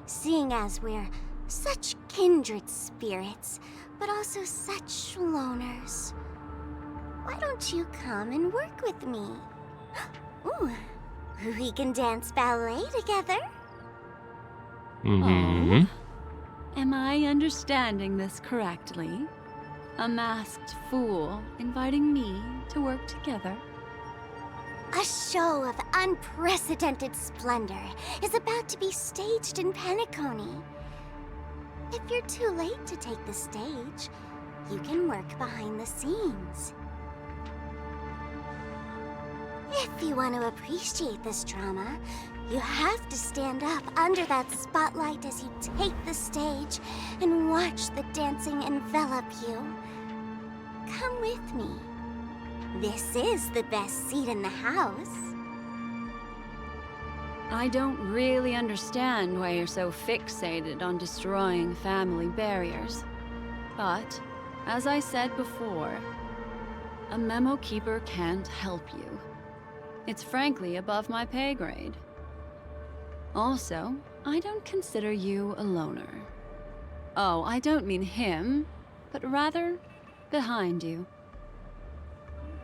seeing as we're such kindred spirits, but also such loners. Why don't you come and work with me? Ooh, we can dance ballet together. Mm-hmm. Am I understanding this correctly? A masked fool inviting me to work together? A show of unprecedented splendor is about to be staged in Penacony. If you're too late to take the stage, you can work behind the scenes. If you want to appreciate this drama, you have to stand up under that spotlight as you take the stage and watch the dancing envelop you. Come with me. This is the best seat in the house. I don't really understand why you're so fixated on destroying family barriers. But, as I said before, a memo keeper can't help you. It's frankly above my pay grade. Also, I don't consider you a loner. Oh, I don't mean him, but rather behind you.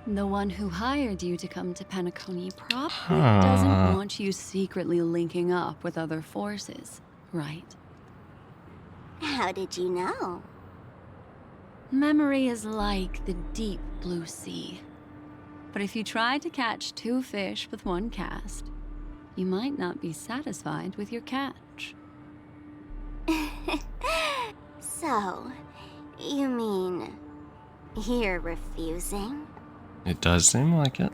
The one who hired you to come to Penacony probably doesn't want you secretly linking up with other forces, right? How did you know? Memory is like the deep blue sea. But if you try to catch 2 fish with 1 cast, you might not be satisfied with your catch. So, you mean you're refusing? It does seem like it.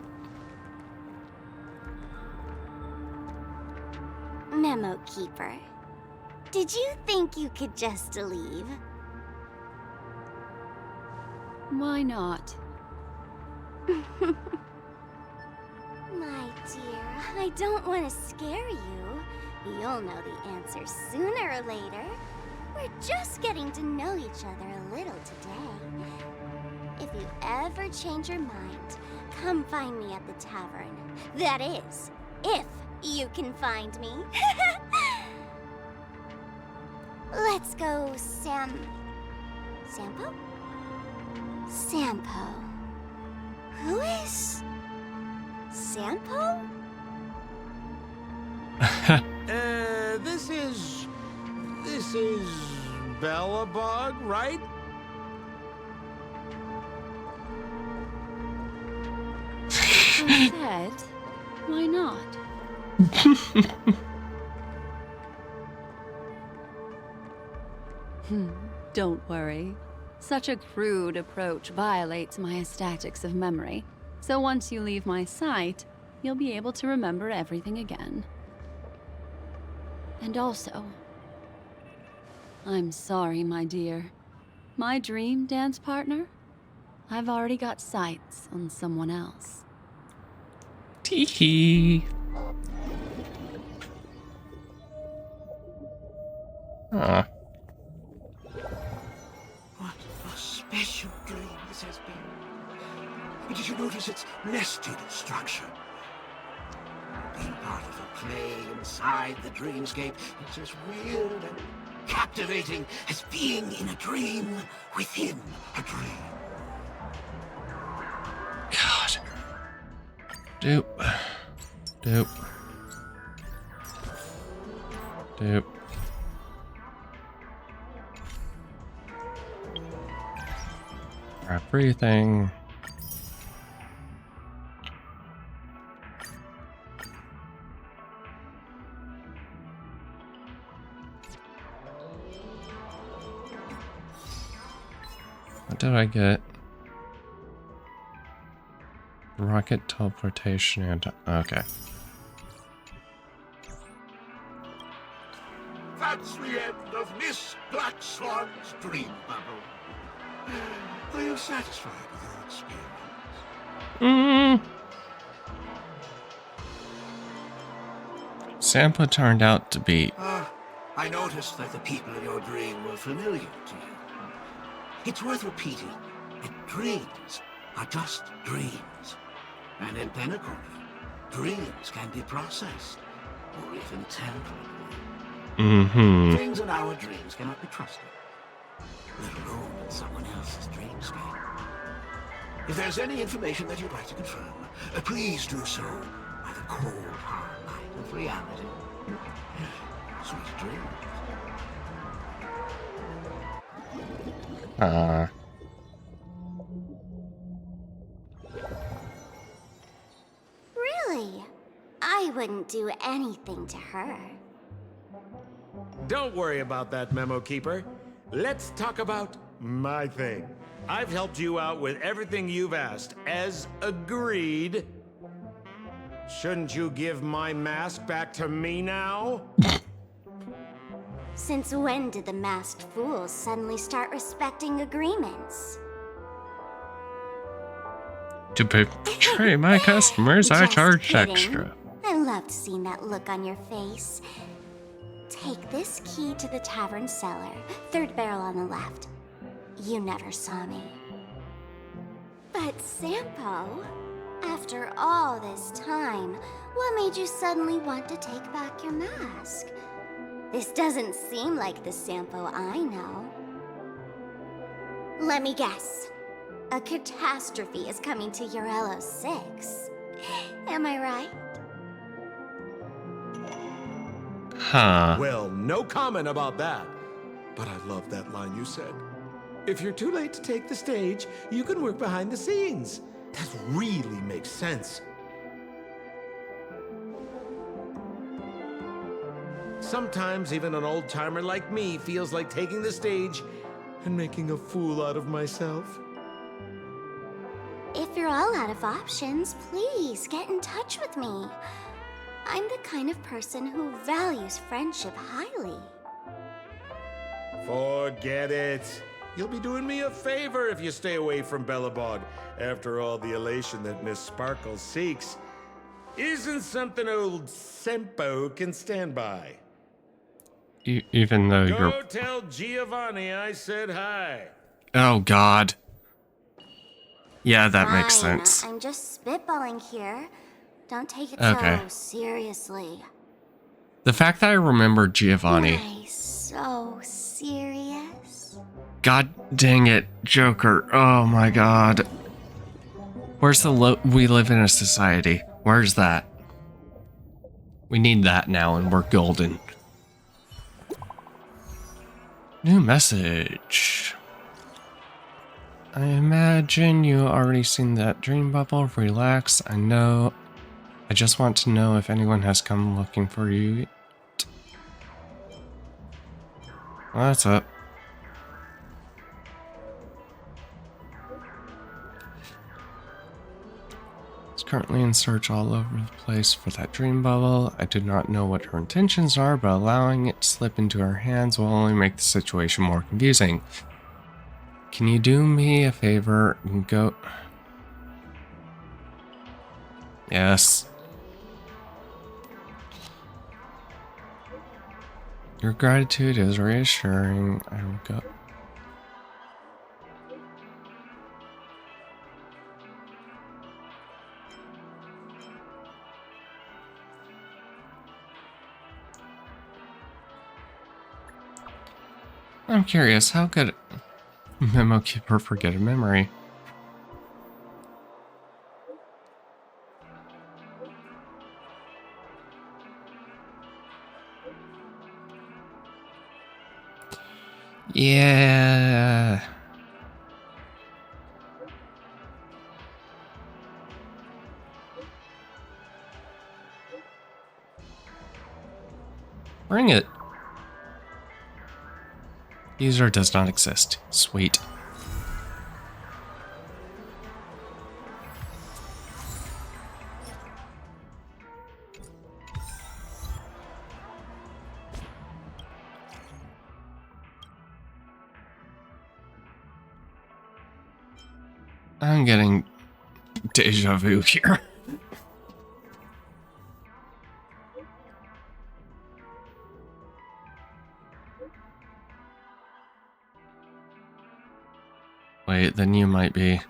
Memo Keeper, did you think you could just leave? Why not? My dear, I don't want to scare you. You'll know the answer sooner or later. We're just getting to know each other a little today. If you ever change your mind, come find me at the tavern. That is, if you can find me. Let's go, Sampo? Sampo. Who is Sampo? This is Bellabug, right? I said, why not? Don't worry. Such a crude approach violates my statics of memory. So once you leave my sight, you'll be able to remember everything again. And also, I'm sorry, my dear. My dream dance partner? I've already got sights on someone else. Tee-hee. Ah. What a special dream this has been. Did you notice its nested structure? Being part of a play inside the dreamscape is as weird and captivating as being in a dream within a dream. God. Dope. Dope. Dope. Everything. What did I get? Rocket teleportation and okay. That's the end of Miss Black Swan's dream bubble. Are you satisfied with your experience? Sampo turned out to be... I noticed that the people in your dream were familiar to you. It's worth repeating that dreams are just dreams. And in Penacony, dreams can be processed, or even tempered. Things in our dreams cannot be trusted, let alone in someone else's dreamscape. If there's any information that you'd like to confirm, please do so by the cold, hard light of reality. Sweet dreams. Really? I wouldn't do anything to her. Don't worry about that, Memo Keeper. Let's talk about my thing. I've helped you out with everything you've asked, as agreed. Shouldn't you give my mask back to me now? Since when did the masked fools suddenly start respecting agreements? To betray my customers, I Just charge kidding. extra. I loved seeing that look on your face. Take this key to the tavern cellar, third barrel on the left. You never saw me. But Sampo, after all this time, what made you suddenly want to take back your mask? This doesn't seem like the Sampo I know. Let me guess. A catastrophe is coming to Urello 6. Am I right? Huh. Well, no comment about that. But I love that line you said. If you're too late to take the stage, you can work behind the scenes. That really makes sense. Sometimes even an old-timer like me feels like taking the stage and making a fool out of myself. If you're all out of options, please get in touch with me. I'm the kind of person who values friendship highly. Forget it. You'll be doing me a favor if you stay away from Belobog. After all, the elation that Miss Sparkle seeks isn't something old Sampo can stand by. Even though Go you're... tell Giovanni I said hi. Oh, God. Yeah, that makes Fine, sense. I'm just spitballing here. Don't take it Okay. so seriously. The fact that I remember Giovanni... Why so serious? God dang it, Joker. Oh my God. Where's the we live in a society? Where's that? We need that now and we're golden. New message. I imagine you already seen that dream bubble. Relax. I know. I just want to know if anyone has come looking for you. Well, that's it. It's currently in search all over the place for that dream bubble. I do not know what her intentions are, but allowing it to slip into her hands will only make the situation more confusing. Can you do me a favor and go... Yes. Your gratitude is reassuring. I will go... I'm curious, how could Memo Keeper forget a memory? Yeah. Bring it. User does not exist. Sweet. I'm getting deja vu here. Alright, then you might be.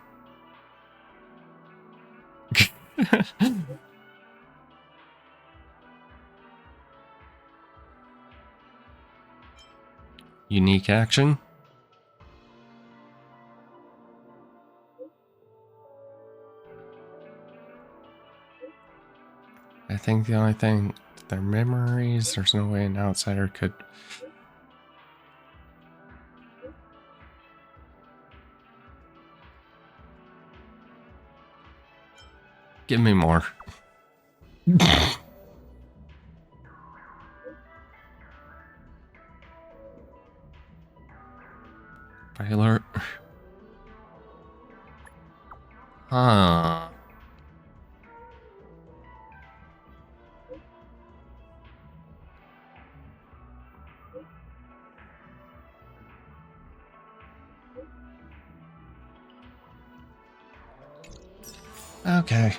Unique action. I think the only thing, their memories, there's no way an outsider could. Give me more. Alert. Huh. Okay.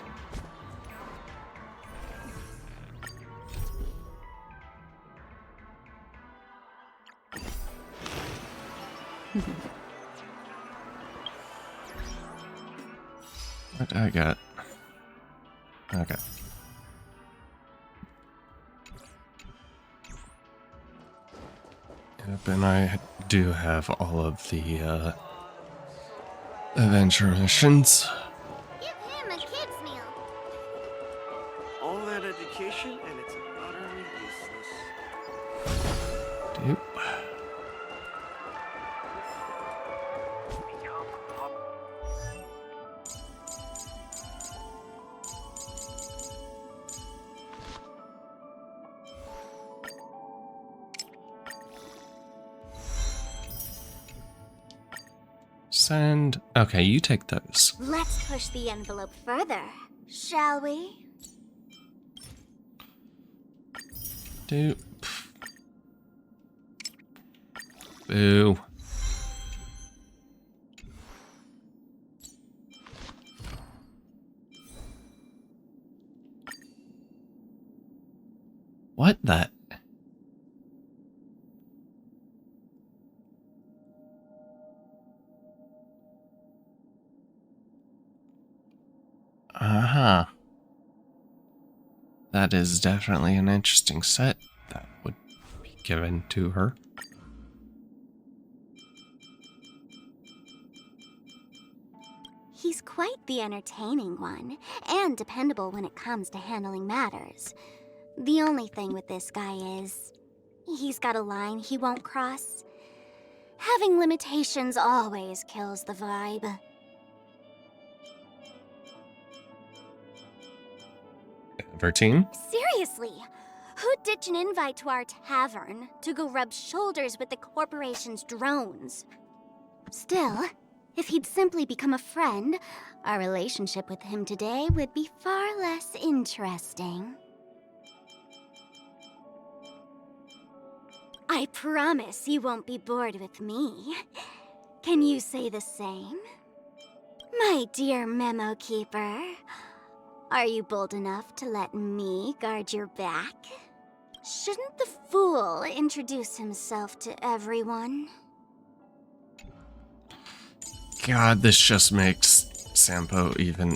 What I got? Okay. Yep, and I do have all of the adventure missions. Give him a kid's meal. All that education and it's utterly useless. Dude. Send. Okay, you take those. Let's push the envelope further, shall we? Dude. Boo. What the? Uh-huh. That is definitely an interesting set that would be given to her. He's quite the entertaining one, and dependable when it comes to handling matters. The only thing with this guy is, he's got a line he won't cross. Having limitations always kills the vibe. Vertine? Seriously, who'd ditch an invite to our tavern to go rub shoulders with the corporation's drones? Still, if he'd simply become a friend, our relationship with him today would be far less interesting. I promise you won't be bored with me. Can you say the same? My dear Memo Keeper, are you bold enough to let me guard your back? Shouldn't the fool introduce himself to everyone? God, this just makes Sampo even...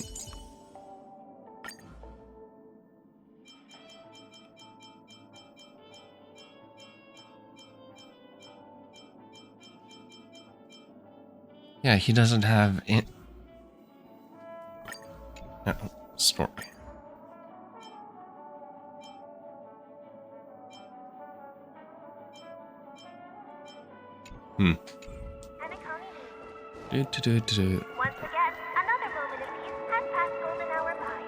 Yeah, he doesn't have... No, story. Once again, another moment of peace has passed golden hour by.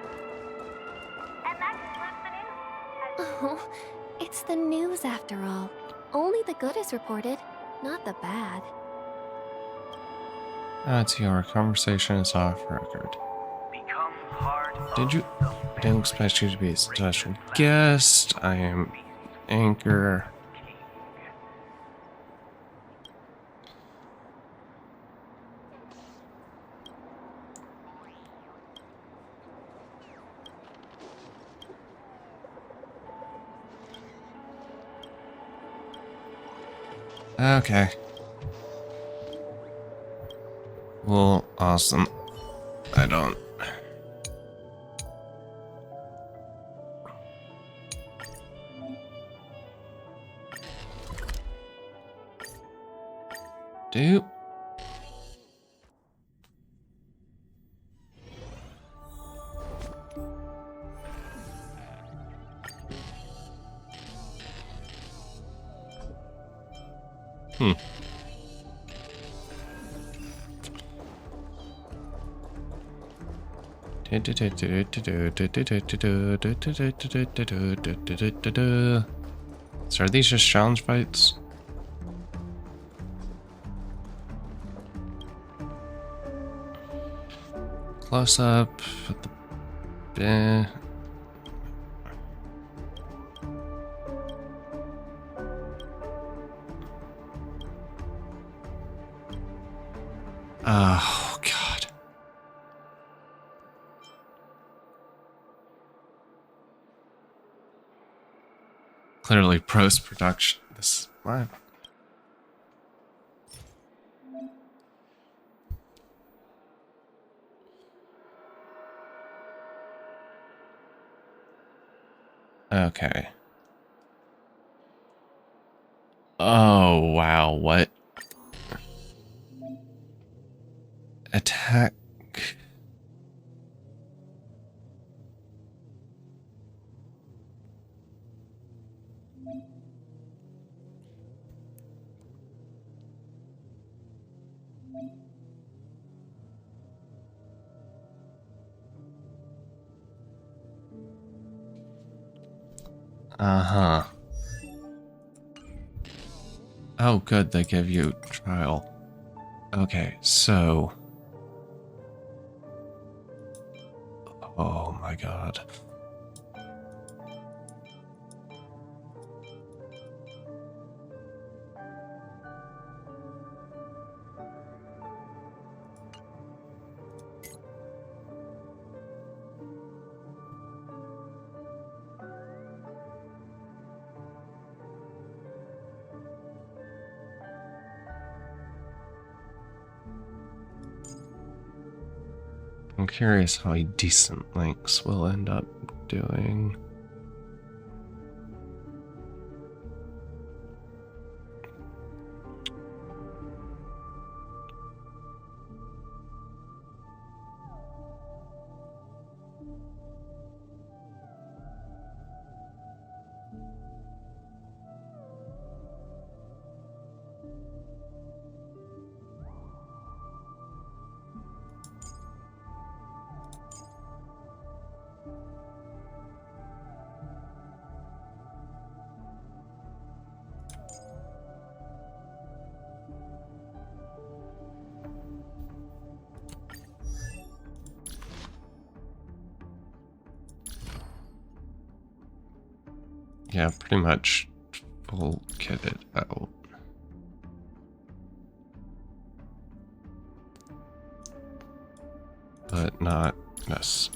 And that concludes the news. Oh, it's the news after all. Only the good is reported, not the bad. That's your conversation is off record. Did you? I didn't expect you to be a special guest. I am Anchor. Okay. Well, awesome. I don't. Do. So are these just challenge fights? Close up at the oh god. Clearly post-production. This is my okay. Oh wow, what? Attack. Uh-huh. Oh, good, they give you trial. Okay, so... oh my god. I'm curious how a decent Lynx will end up doing. Yeah, pretty much full kitted out. But not this.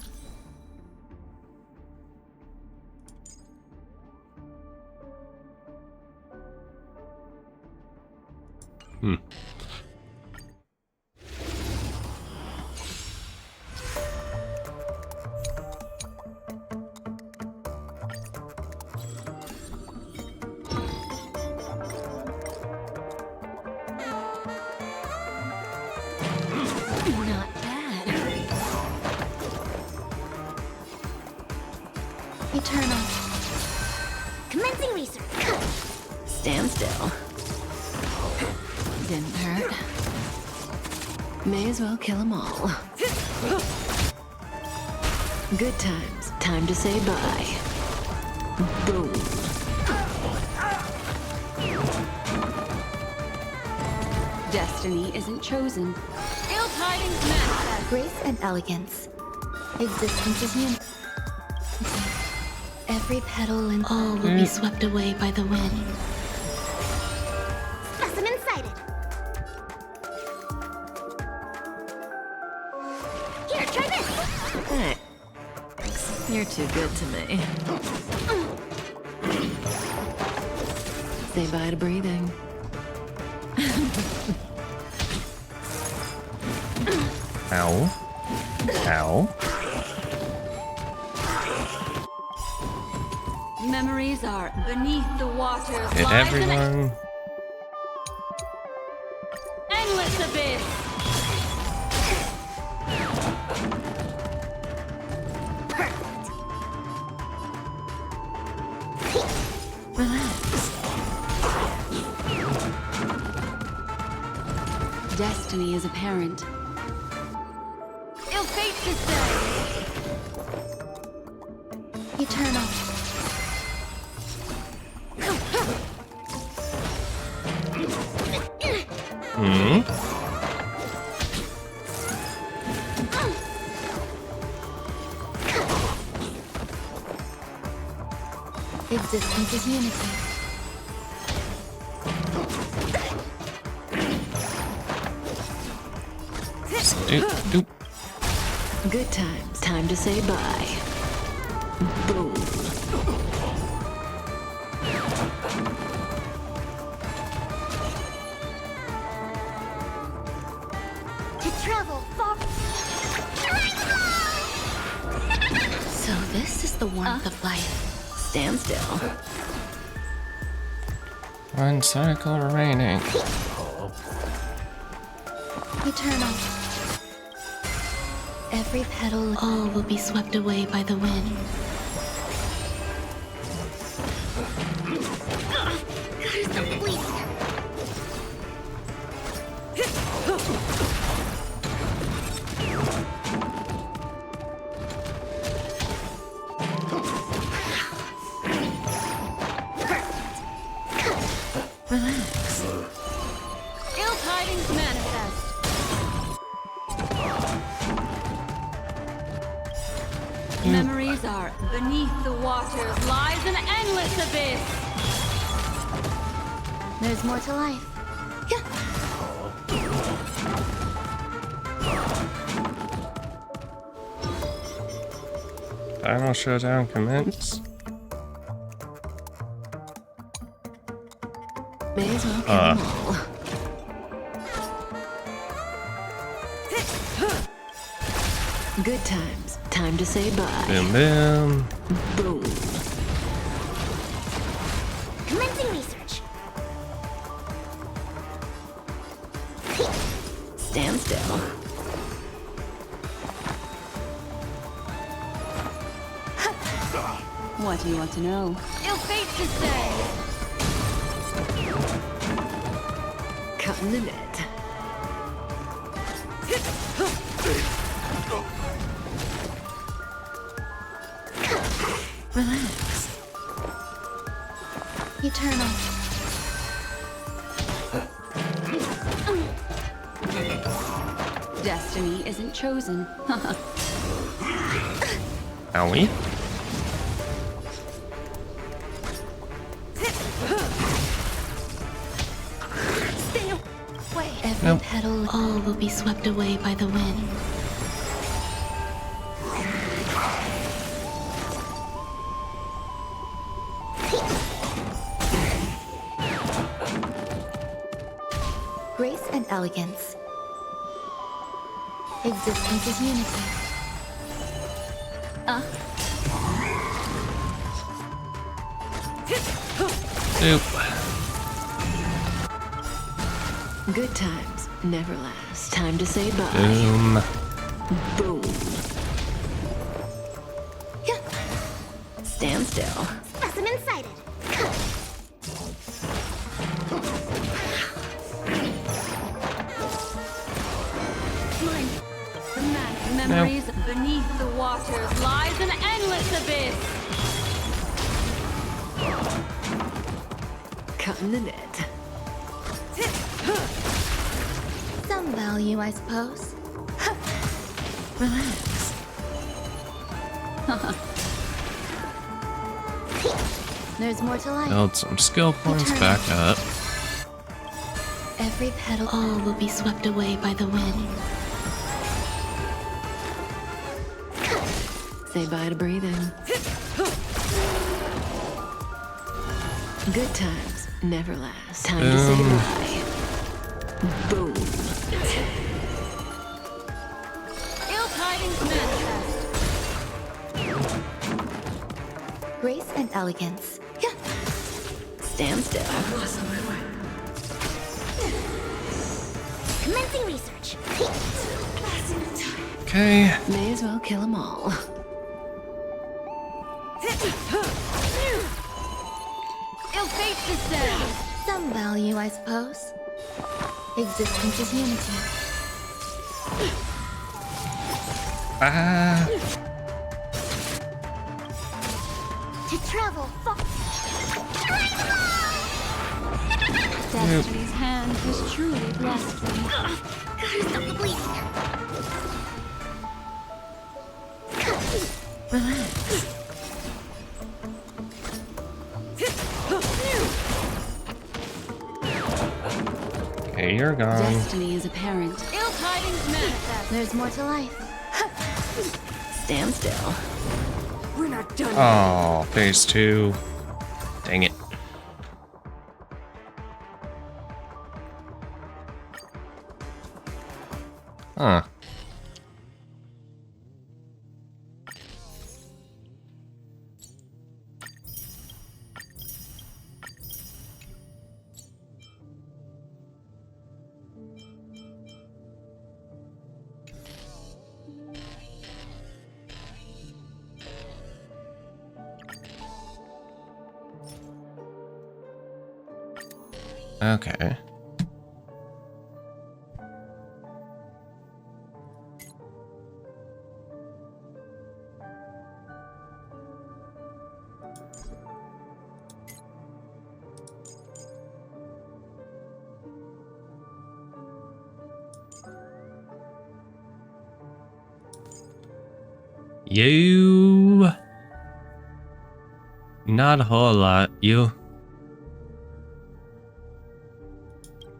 Not bad. Eternal. Commencing research. Stand still. Didn't hurt. May as well kill them all. Good times. Time to say bye. Boom. Destiny isn't chosen. Ill tidings manifest. Grace and elegance. Existence is new. Every petal and all will be swept away by the wind. Specimen sighted. Here, try this. Thanks. You're too good to me. Say bye to breathing. Ow. Ow. Memories are beneath the waters. Hit lies an everyone. endless abyss. Relax. Destiny is apparent. Ill fate to stay. Eternal. Hmm. Existence is unity. Doop. Good times. Time to say bye. Boom. To travel far. So this is the warmth of life. Stand still. One cycle remaining. Eternal. Every petal, all will be swept away by the wind. Relax. Ill tidings manifest. Memories are beneath the waters lies an endless abyss. There's more to life. Final showdown commence. May as well kill them all. Good times. Time to say bye. Boom, boom. Boom. Commencing research. Stand still. What do you want to know? Ill fate to stay. Cutting the net. Relax. Eternal. Destiny isn't chosen. Owie. Stay away. Every Nope. petal, all will be swept away by the wind. Grace and elegance. Existence is unity. Doop. Good times never last. Time to say bye. Boom. Boom. Stand still. Specimen sighted. Memories beneath the waters lies an endless abyss. Cutting the net. Some value, I suppose. Relax. There's more to life. Build some skill points back up. Every petal, all will be swept away by the wind. Say bye to breathing. Good times never last. Time to say bye. Boom. tidings manifest. Grace and elegance. Yeah. Stand still. Commencing research. Okay. May as well kill them all. Ill fate descends. Some value, I suppose. Existence is unity. Ah. To travel far. Destiny's hand has truly blessed me. Gotta stop the bleeding. Relax. Okay, you're gone. Destiny is apparent. Ill tidings manifest. There's more to life. Stand still. We're not done. Oh, phase 2. Dang it. Huh. Okay. You... Not a whole lot. You...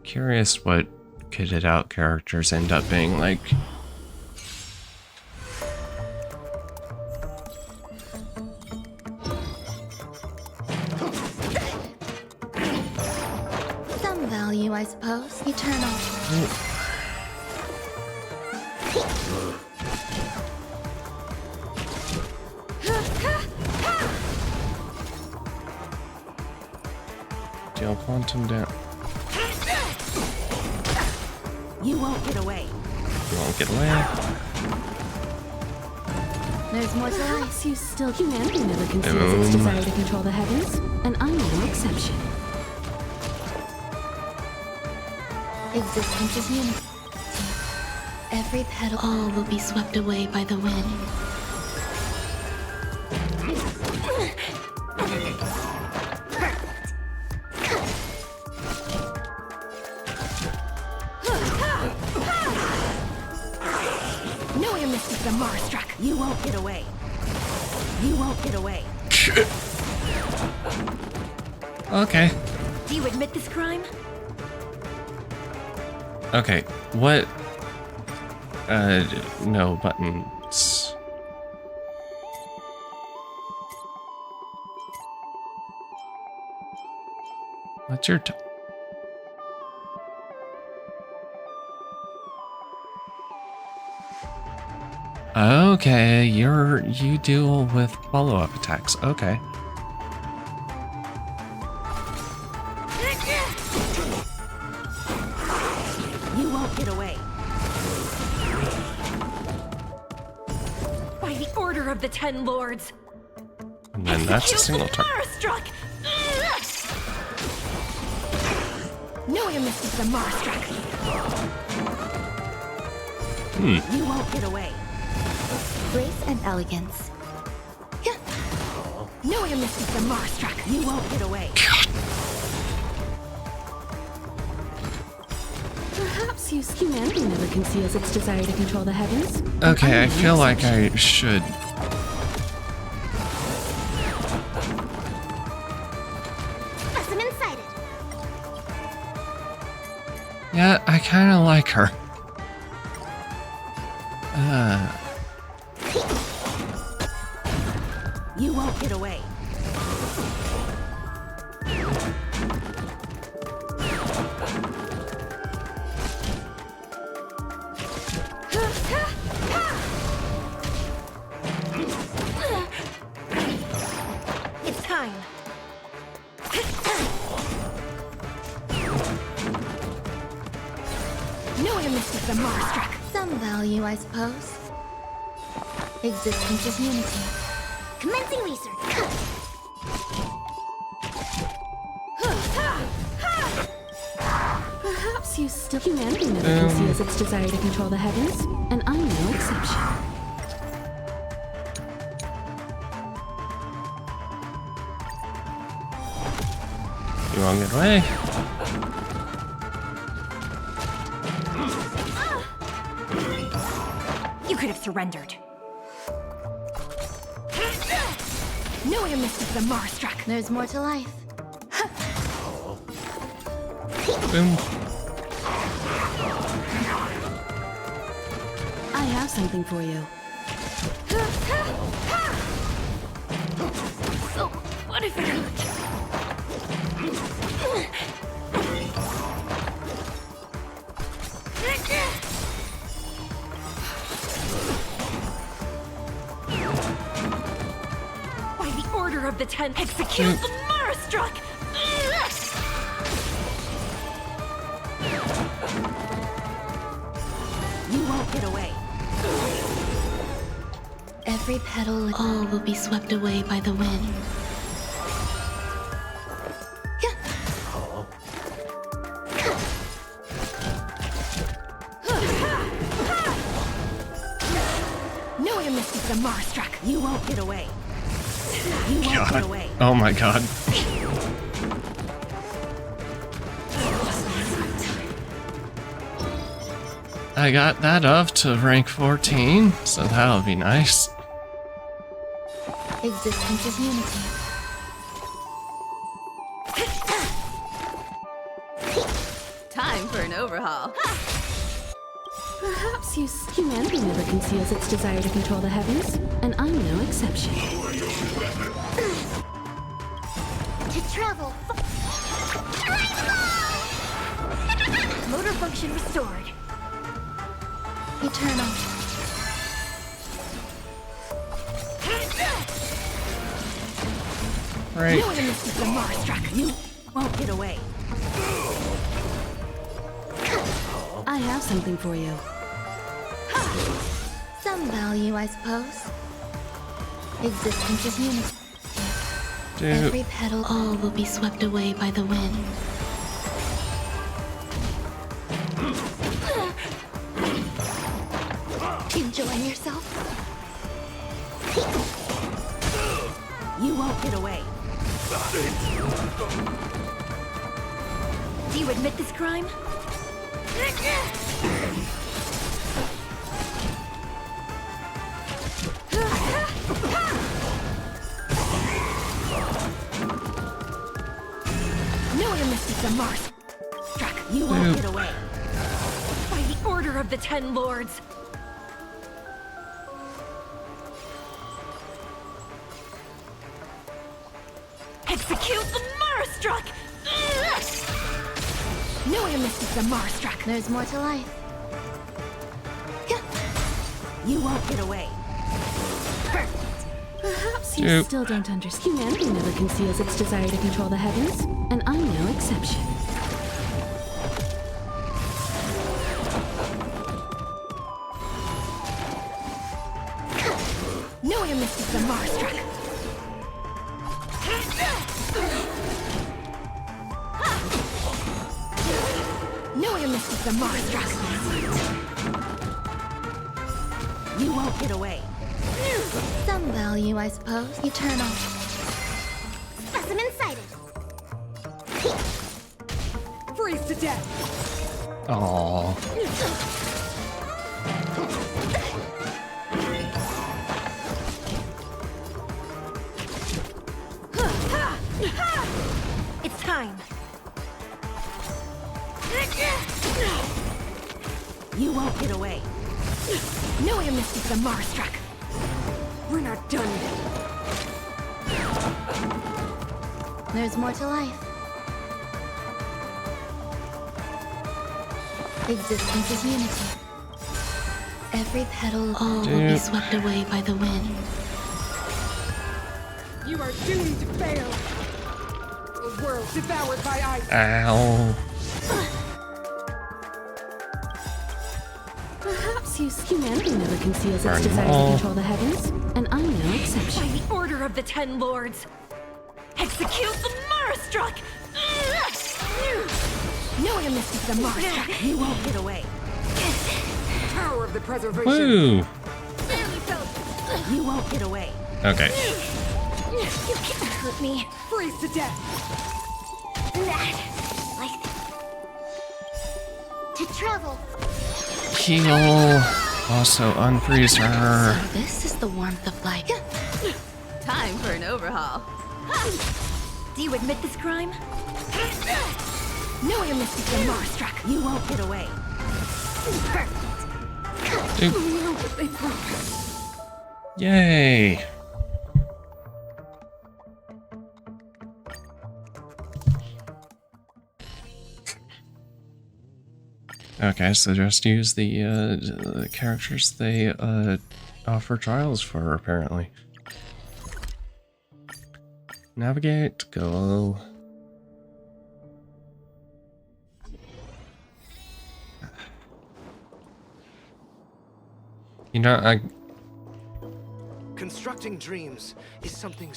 Curious what kitted out characters end up being like. Some value, I suppose. Eternal. Deal quantum down. You won't get away. You won't get away. There's more to life. Perhaps you still humanity never conceals its desire to control the heavens, and I'm no exception. Existence is unity. Every petal, all will be swept away by the wind. No air mystic the Marstruck. You won't get away. You won't get away. Okay. Do you admit this crime? Okay. What? No buttons. What's your Okay, you deal with follow-up attacks. Okay. You won't get away. By the order of the Ten Lords. And then that's a single target. Marstruck! No air mystic the Marstruck. You won't get away. Grace and elegance. No air mystic the Marstruck. You won't get away. Perhaps you humanity never conceals its desire to control the heavens. Okay, I feel like I should. Specimen sighted. Yeah, I kind of like her. You won't get away. No one misses the Marstruck. Some value, I suppose. Existence is unity. Commencing research. Perhaps you still... Humanity never conceals its desire to control the heavens, and I'm no exception. You won't get away. You could have surrendered. No one misses the Marstruck. There's more to life. Boom. I have something for you. So, what if it hurts? By the order of the 10, execute the Marstruck! You won't get away. Every petal, all will be swept away by the wind. No one misses the Marstruck. You won't get away. You won't get away. Oh my god. I got that up to rank 14, so that'll be nice. Existence is unity. Time for an overhaul. Perhaps humanity never conceals its desire to control the heavens, and I'm no exception. To travel. Motor function restored. Eternal. Right. No one misses the Marstruck. You won't get away. I have something for you. Some value, I suppose. Existence is unity. Dude. Every petal, all will be swept away by the wind. Enjoying yourself? You won't get away. Do you admit this crime? No one misses the Marstruck. You won't get away. By the order of the 10 Lords. Execute the Marstruck! No one misses the Marstruck. There's more to life. You won't get away. Perhaps you still don't understand. Humanity never conceals its desire to control the heavens, and I'm no exception. No one misses the Marstruck. No one misses the Marstruck. You won't get away. Some value, I suppose. Eternal. Specimen sighted. Freeze to death. Aww. It's time. You won't get away. No one misses the Marstruck. We're not done yet. There's more to life. Existence is unity. Every petal, all will be swept away by the wind. You are doomed to fail. A world devoured by ice. Ow. Perseus, humanity never conceals Burn its them desire to all. control the heavens, and I'm no exception. By the order of the Ten Lords, execute the Marastruck! No one missed the Marastruck. You won't get away. Power of the preservation. Woo! You won't get away. Okay. You can't hurt me. Freeze to death. Like to travel. Heal. Also unfreeze her. So this is the warmth of life. Time for an overhaul. Do you admit this crime? No one missed the Marastruck. You won't get away. Yay! Okay, so just use the characters they offer trials for, apparently. Navigate, go. You know, I... Constructing dreams is something...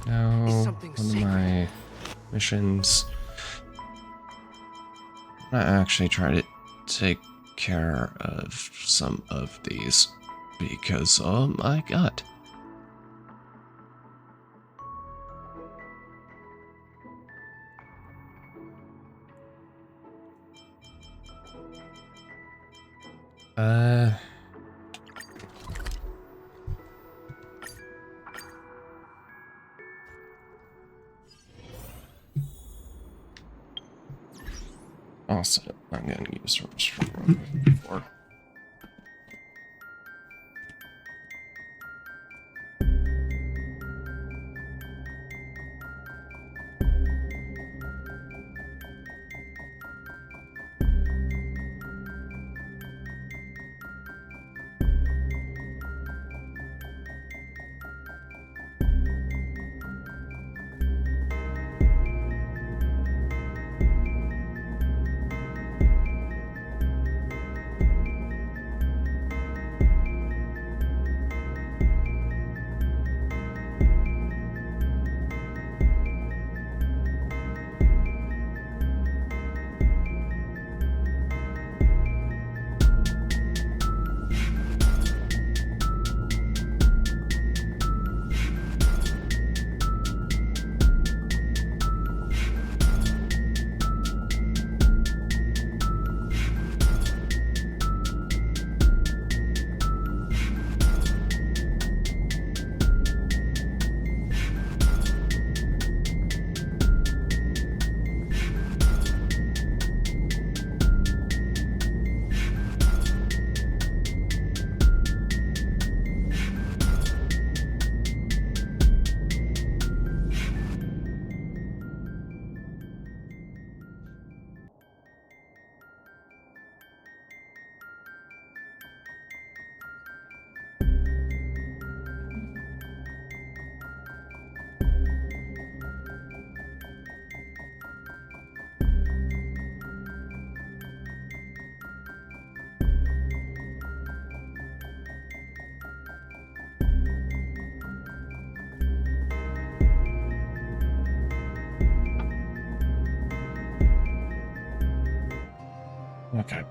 No, one of my missions. I actually try to take care of some of these because oh my god. Also, I'm gonna use her before. Okay.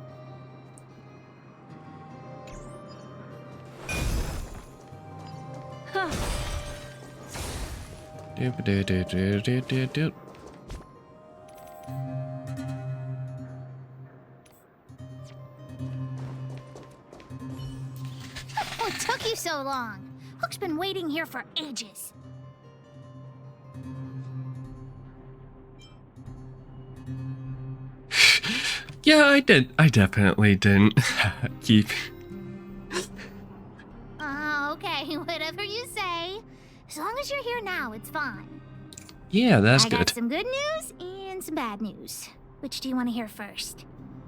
Doop-a-doo-doo-doo-doo-doo-doo. What took you so long? Hook's been waiting here for ages. Yeah, I did. I definitely didn't keep. Okay, whatever you say. As long as you're here now, it's fine. Yeah, that's I good. got some good news and some bad news. Which do you want to hear first?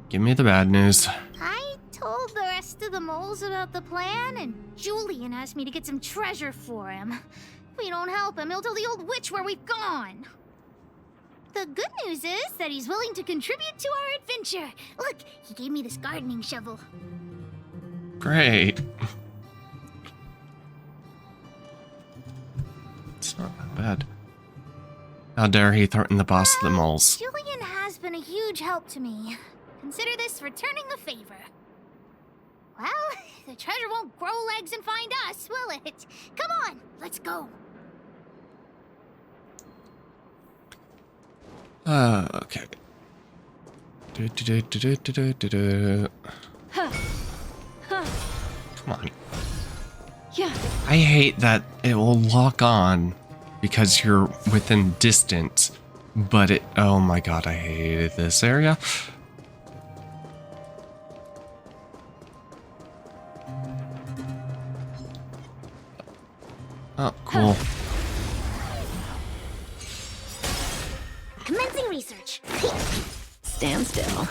Give me the bad news. I told the rest of the moles about the plan, and Julian asked me to get some treasure for him. If we don't help him, he'll tell the old witch where we've gone. The good news is that he's willing to contribute to our adventure. Look, he gave me this gardening shovel. Great. It's not that bad. How dare he threaten the boss of the moles? Julian has been a huge help to me. Consider this returning a favor. Well, the treasure won't grow legs and find us, will it? Come on, let's go. Okay. Come on. Yeah. I hate that it will lock on because you're within distance, but it. Oh my god, I hated this area. Oh, cool. Commencing research. Stand still.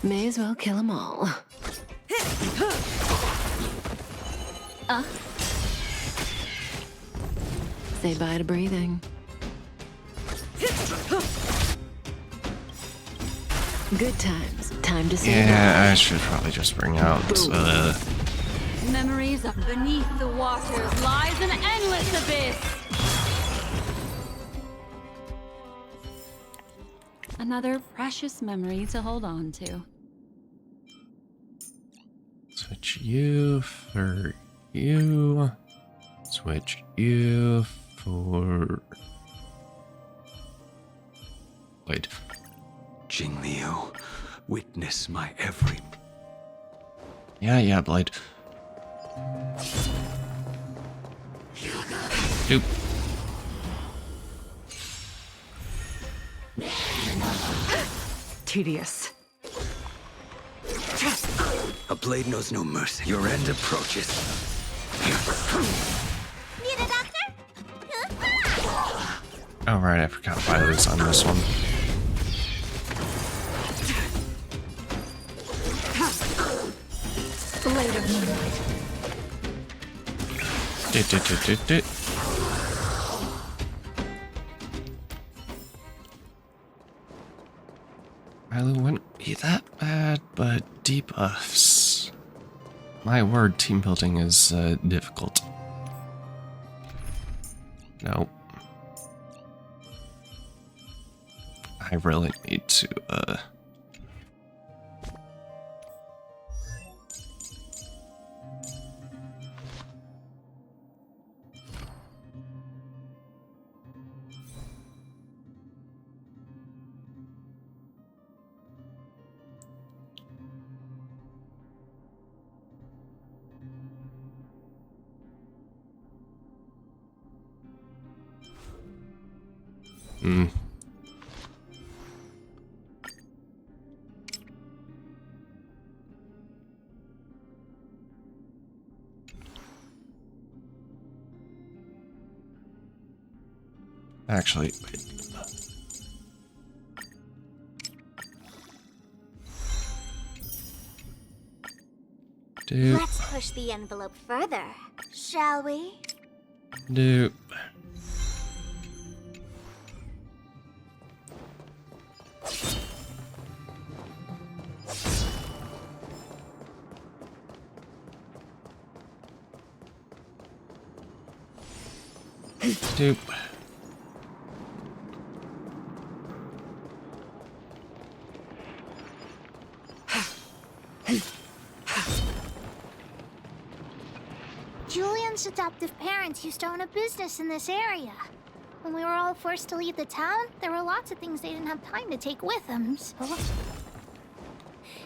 May as well kill them all. Say bye to breathing. Good times. Time to say Yeah, I should probably just bring out. Memories of beneath the waters lies an endless abyss. Another precious memory to hold on to. Switch you for you. Switch you for. Wait. Jingliu, witness my every. Yeah, Blade. Doop. Tedious. A blade knows no mercy. Your end approaches. Need a doctor? Oh right, I forgot Violet's on this one. Blade of moonlight. Violet wouldn't be that bad, but debuffs. My word, team building is difficult. No. I really need to, Actually, wait. Doop. Let's push the envelope further, shall we? Doop. Doop. Julian's adoptive parents used to own a business in this area. When we were all forced to leave the town, there were lots of things they didn't have time to take with them, so...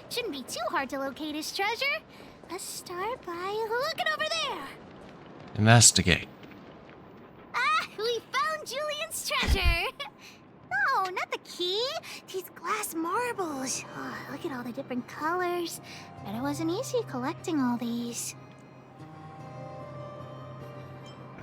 Shouldn't be too hard to locate his treasure. Let's start by looking over there. Investigate. Ah, we found Julian's treasure! No, not the key. These glass marbles. Oh, look at all the different colors. Bet it wasn't easy collecting all these.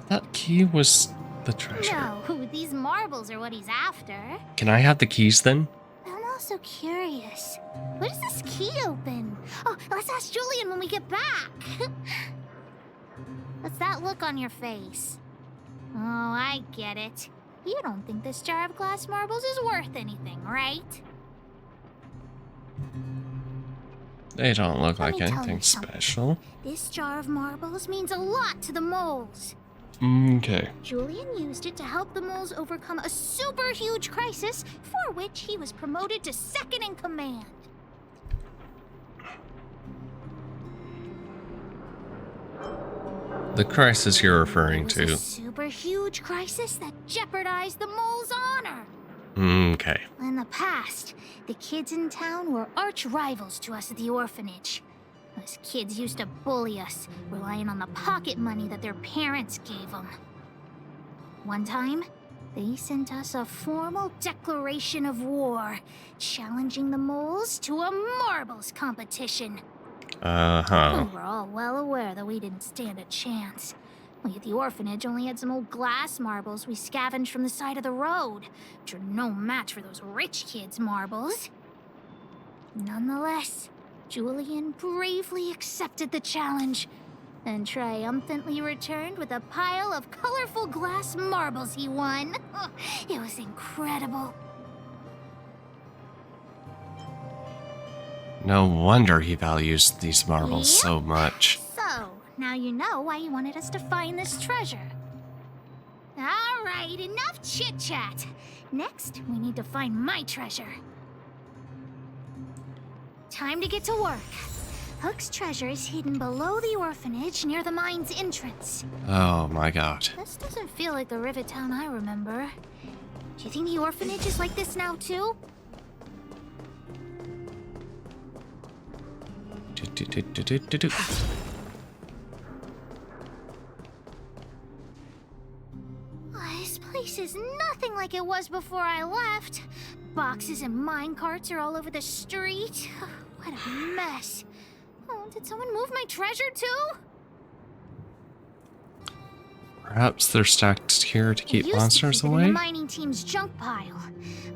That key was the treasure. No, these marbles are what he's after. Can I have the keys then? They'll also curious. What does this key open? Oh, let's ask Julian when we get back. What's that look on your face? Oh, I get it. You don't think this jar of glass marbles is worth anything, right? They don't look Let like me tell anything you something. special. This jar of marbles means a lot to the moles. Okay. Julian used it to help the moles overcome a super huge crisis, for which he was promoted to second in command. The crisis you're referring It was a to. super huge crisis that jeopardized the moles' honor. Okay. In the past, the kids in town were arch rivals to us at the orphanage. Those kids used to bully us, relying on the pocket money that their parents gave them. One time, they sent us a formal declaration of war, challenging the moles to a marbles competition. Uh-huh. We were all well aware that we didn't stand a chance. We at the orphanage only had some old glass marbles we scavenged from the side of the road, which are no match for those rich kids' marbles. Nonetheless, Julian bravely accepted the challenge and triumphantly returned with a pile of colorful glass marbles he won. It was incredible. No wonder he values these marbles so much. So, now you know why he wanted us to find this treasure. All right, enough chit-chat. Next, we need to find my treasure. Time to get to work. Hook's treasure is hidden below the orphanage near the mine's entrance. Oh my god. This doesn't feel like the Rivet Town I remember. Do you think the orphanage is like this now, too? This place is nothing like it was before I left. Boxes and minecarts are all over the street. What a mess. Oh, did someone move my treasure too? Perhaps they're stacked here to keep It used monsters to keep it in away? the mining team's junk pile.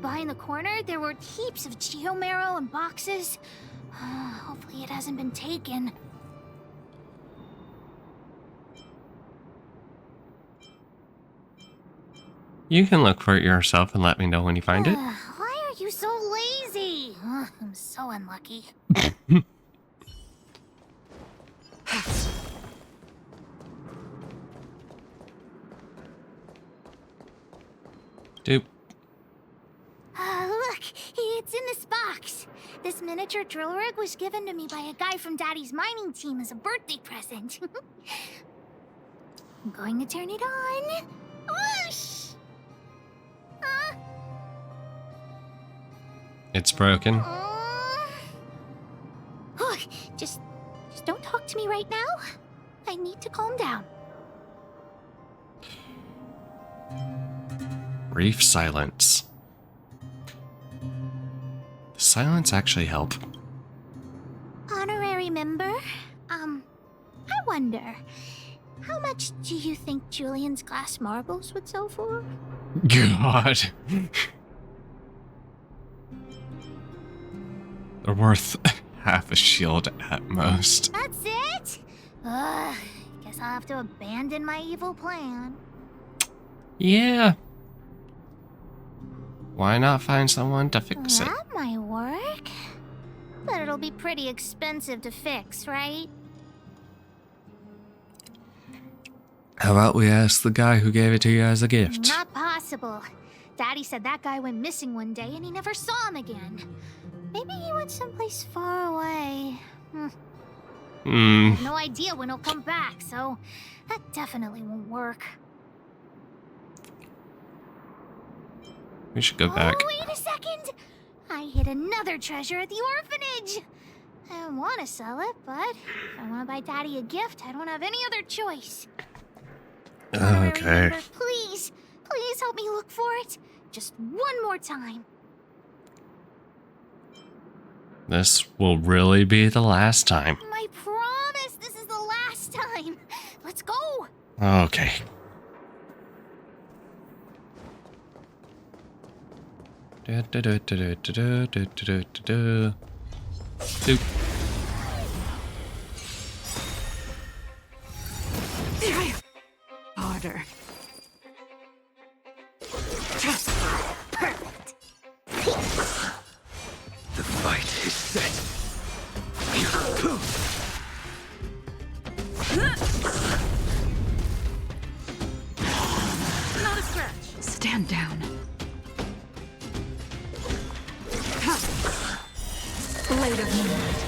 Behind the corner, there were heaps of geomarrow and boxes. Hopefully it hasn't been taken. You can look for it yourself and let me know when you find it. Why are you so lazy? I'm so unlucky. Dupe. Look, it's in this box. This miniature drill rig was given to me by a guy from Daddy's mining team as a birthday present. I'm going to turn it on. Whoosh! It's broken. Look, just don't talk to me right now. I need to calm down. Brief silence. The silence actually help. Honorary member, I wonder, how much do you think Julian's glass marbles would sell for? God. They're worth half a shield at most. That's it? Guess I'll have to abandon my evil plan. Yeah. Why not find someone to fix it? That might work. But it'll be pretty expensive to fix, right? How about we ask the guy who gave it to you as a gift? Not possible. Daddy said that guy went missing one day and he never saw him again. Maybe he went someplace far away. I have no idea when he'll come back, so that definitely won't work. We should go back. Oh, wait a second! I hid another treasure at the orphanage! I don't want to sell it, but if I want to buy Daddy a gift, I don't have any other choice. Okay. Remember, please help me look for it. Just one more time. This will really be the last time. I promise this is the last time. Let's go. Okay. Doop. Harder. The fight is set. Not a scratch. Stand down. Blade of Moonlight.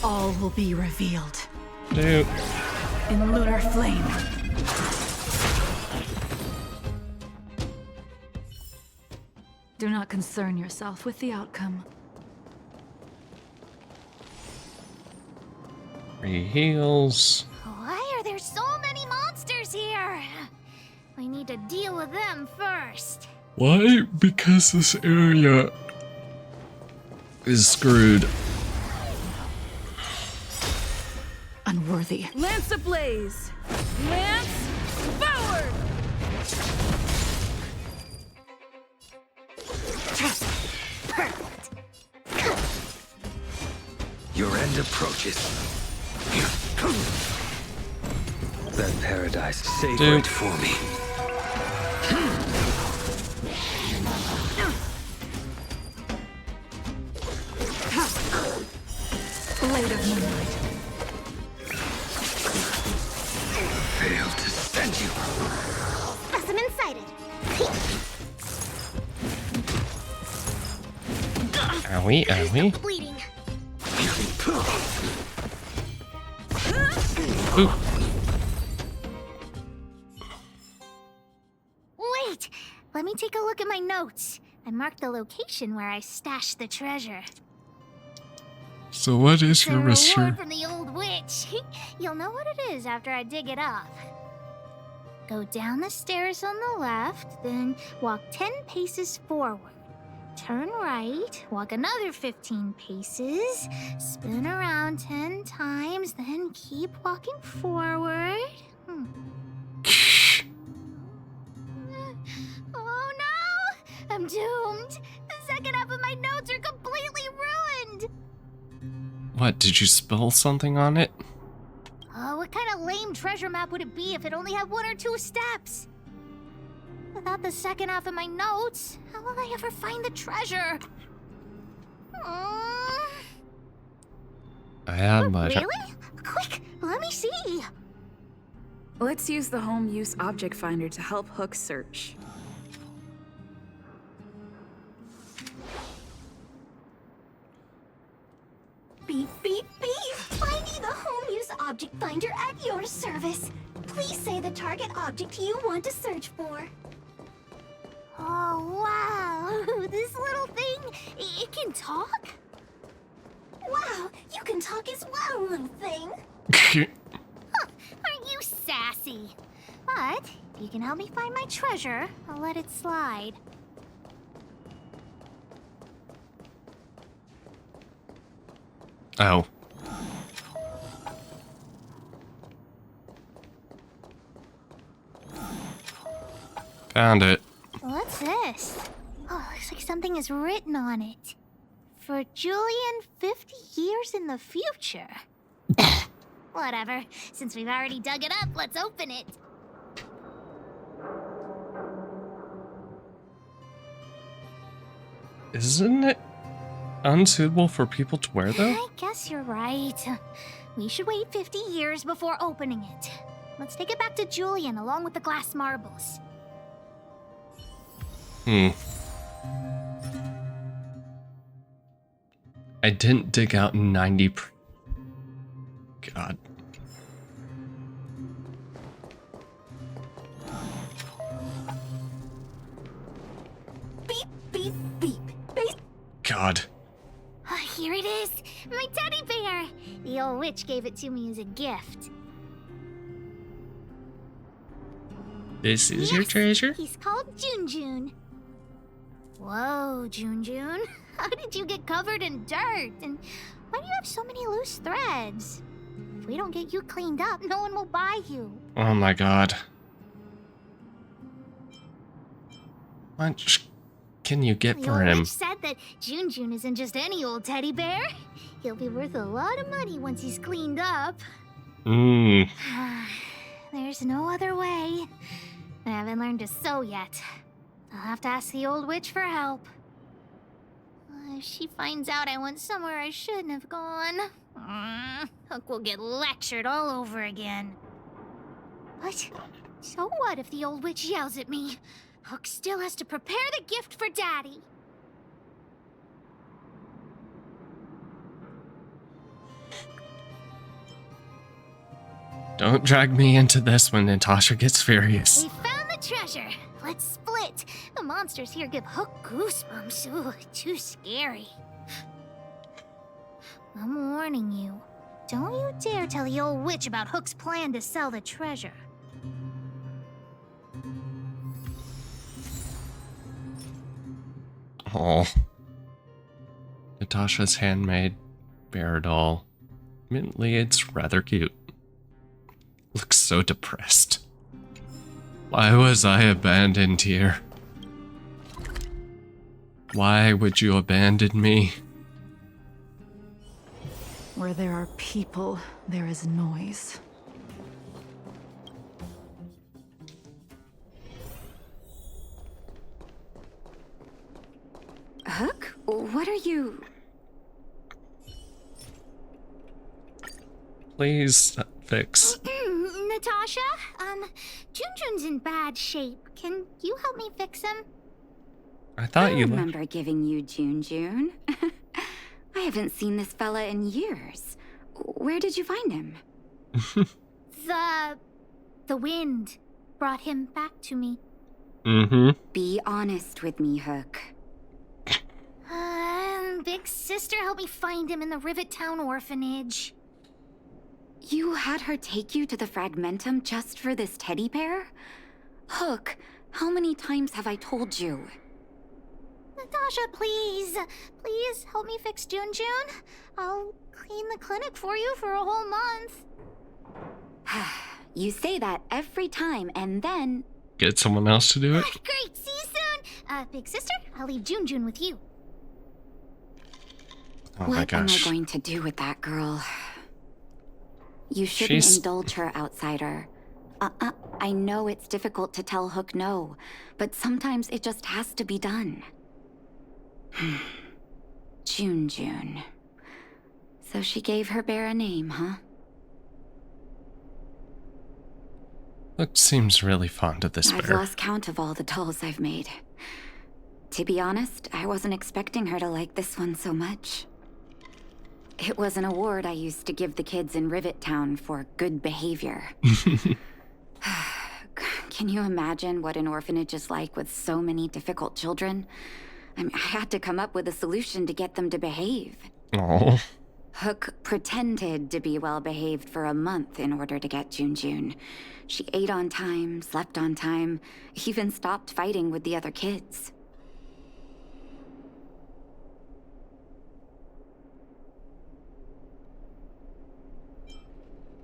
All will be revealed. Doop. In lunar flame. Do not concern yourself with the outcome. Free heals. Why are there so many monsters here? We need to deal with them first. Why? Because this area is screwed. Unworthy. Lance ablaze! Lance forward! Your end approaches. That paradise is sacred for me. Blade of Moonlight. Failed to send you. Specimen sighted. Owie, owie. Bleeding. Oop. Wait! Let me take a look at my notes. I marked the location where I stashed the treasure. So what is The your mystery? reward from the old witch. You'll know what it is after I dig it up. Go down the stairs on the left, then walk 10 paces forward. Turn right, walk another 15 paces, spin around 10 times, then keep walking forward. Oh no! I'm doomed! The second half of my notes are completely ruined! What, did you spill something on it? Oh, what kind of lame treasure map would it be if it only had 1 or 2 steps? Without the second half of my notes, how will I ever find the treasure? I have my... Really? Quick, let me see. Let's use the home use object finder to help Hook search. Beep, beep, beep! Finding the home use object finder at your service. Please say the target object you want to search for. Oh, wow. This little thing, it can talk? Wow, you can talk as well, little thing. Aren't you sassy? But if you can help me find my treasure, I'll let it slide. Oh. Found it. What's this? Oh, looks like something is written on it. For Julian, 50 years in the future. Whatever. Since we've already dug it up, let's open it. Isn't it unsuitable for people to wear, though? I guess you're right. We should wait 50 years before opening it. Let's take it back to Julian along with the glass marbles. I didn't dig out 90. God. Beep, beep, beep. Beep. God. Oh, here it is! My teddy bear! The old witch gave it to me as a gift. This is your treasure? He's called Junjun. Whoa, Junjun. How did you get covered in dirt? And why do you have so many loose threads? If we don't get you cleaned up, no one will buy you. Oh my god. How much can you get The for old him? witch said that Jun isn't just any old teddy bear. He'll be worth a lot of money once he's cleaned up. Mmm. There's no other way. I haven't learned to sew yet. I'll have to ask the old witch for help. If she finds out I went somewhere I shouldn't have gone, Hook will get lectured all over again. But so what if the old witch yells at me? Hook still has to prepare the gift for Daddy. Don't drag me into this when Natasha gets furious. We found the treasure. Let's split. The monsters here give Hook goosebumps. Ooh, too scary. I'm warning you. Don't you dare tell the old witch about Hook's plan to sell the treasure. Oh. Natasha's handmade bear doll. Admittedly, it's rather cute. Looks so depressed. Why was I abandoned here? Why would you abandon me? Where there are people, there is noise. Hook? What are you... Please fix. Natasha, Junjun's in bad shape. Can you help me fix him? I thought I you remember giving you Junjun. I haven't seen this fella in years. Where did you find him? The wind brought him back to me. Mm-hmm. Be honest with me, Hook. Big sister helped me find him in the Rivet Town orphanage. You had her take you to the Fragmentum just for this teddy bear? Hook, how many times have I told you? Natasha, please. Please help me fix Junjun. I'll clean the clinic for you for a whole month. You say that every time, and then... Get someone else to do it? Great, see you soon. Big sister, I'll leave Junjun with you. Oh my What am I gosh. going to do with that girl? You shouldn't She's- indulge her, outsider. I know it's difficult to tell Hook no, but sometimes it just has to be done. Junjun. So she gave her bear a name, huh? Hook seems really fond of this I've bear. lost count of all the dolls I've made. To be honest, I wasn't expecting her to like this one so much. It was an award I used to give the kids in Rivet Town for good behavior. Can you imagine what an orphanage is like with so many difficult children? I had to come up with a solution to get them to behave. Oh. Hook pretended to be well behaved for a month in order to get Junjun. She ate on time, slept on time, even stopped fighting with the other kids.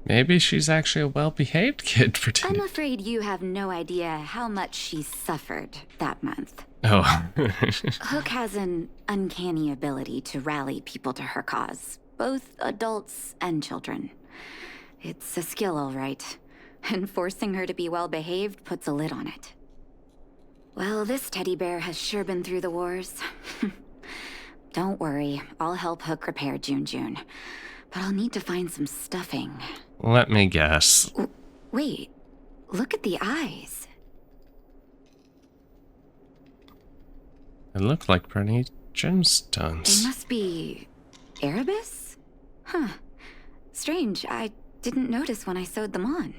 Maybe she's actually a well-behaved kid I'm pretending. afraid you have no idea how much she suffered that month. Oh. Hook has an uncanny ability to rally people to her cause, both adults and children. It's a skill, all right, and forcing her to be well-behaved puts a lid on it. Well, this teddy bear has sure been through the wars. Don't worry, I'll help Hook repair Junjun, but I'll need to find some stuffing. Let me guess. Wait, look at the eyes. They look like pretty They gemstones. must be... Erebus? Huh. Strange, I didn't notice when I sewed them on.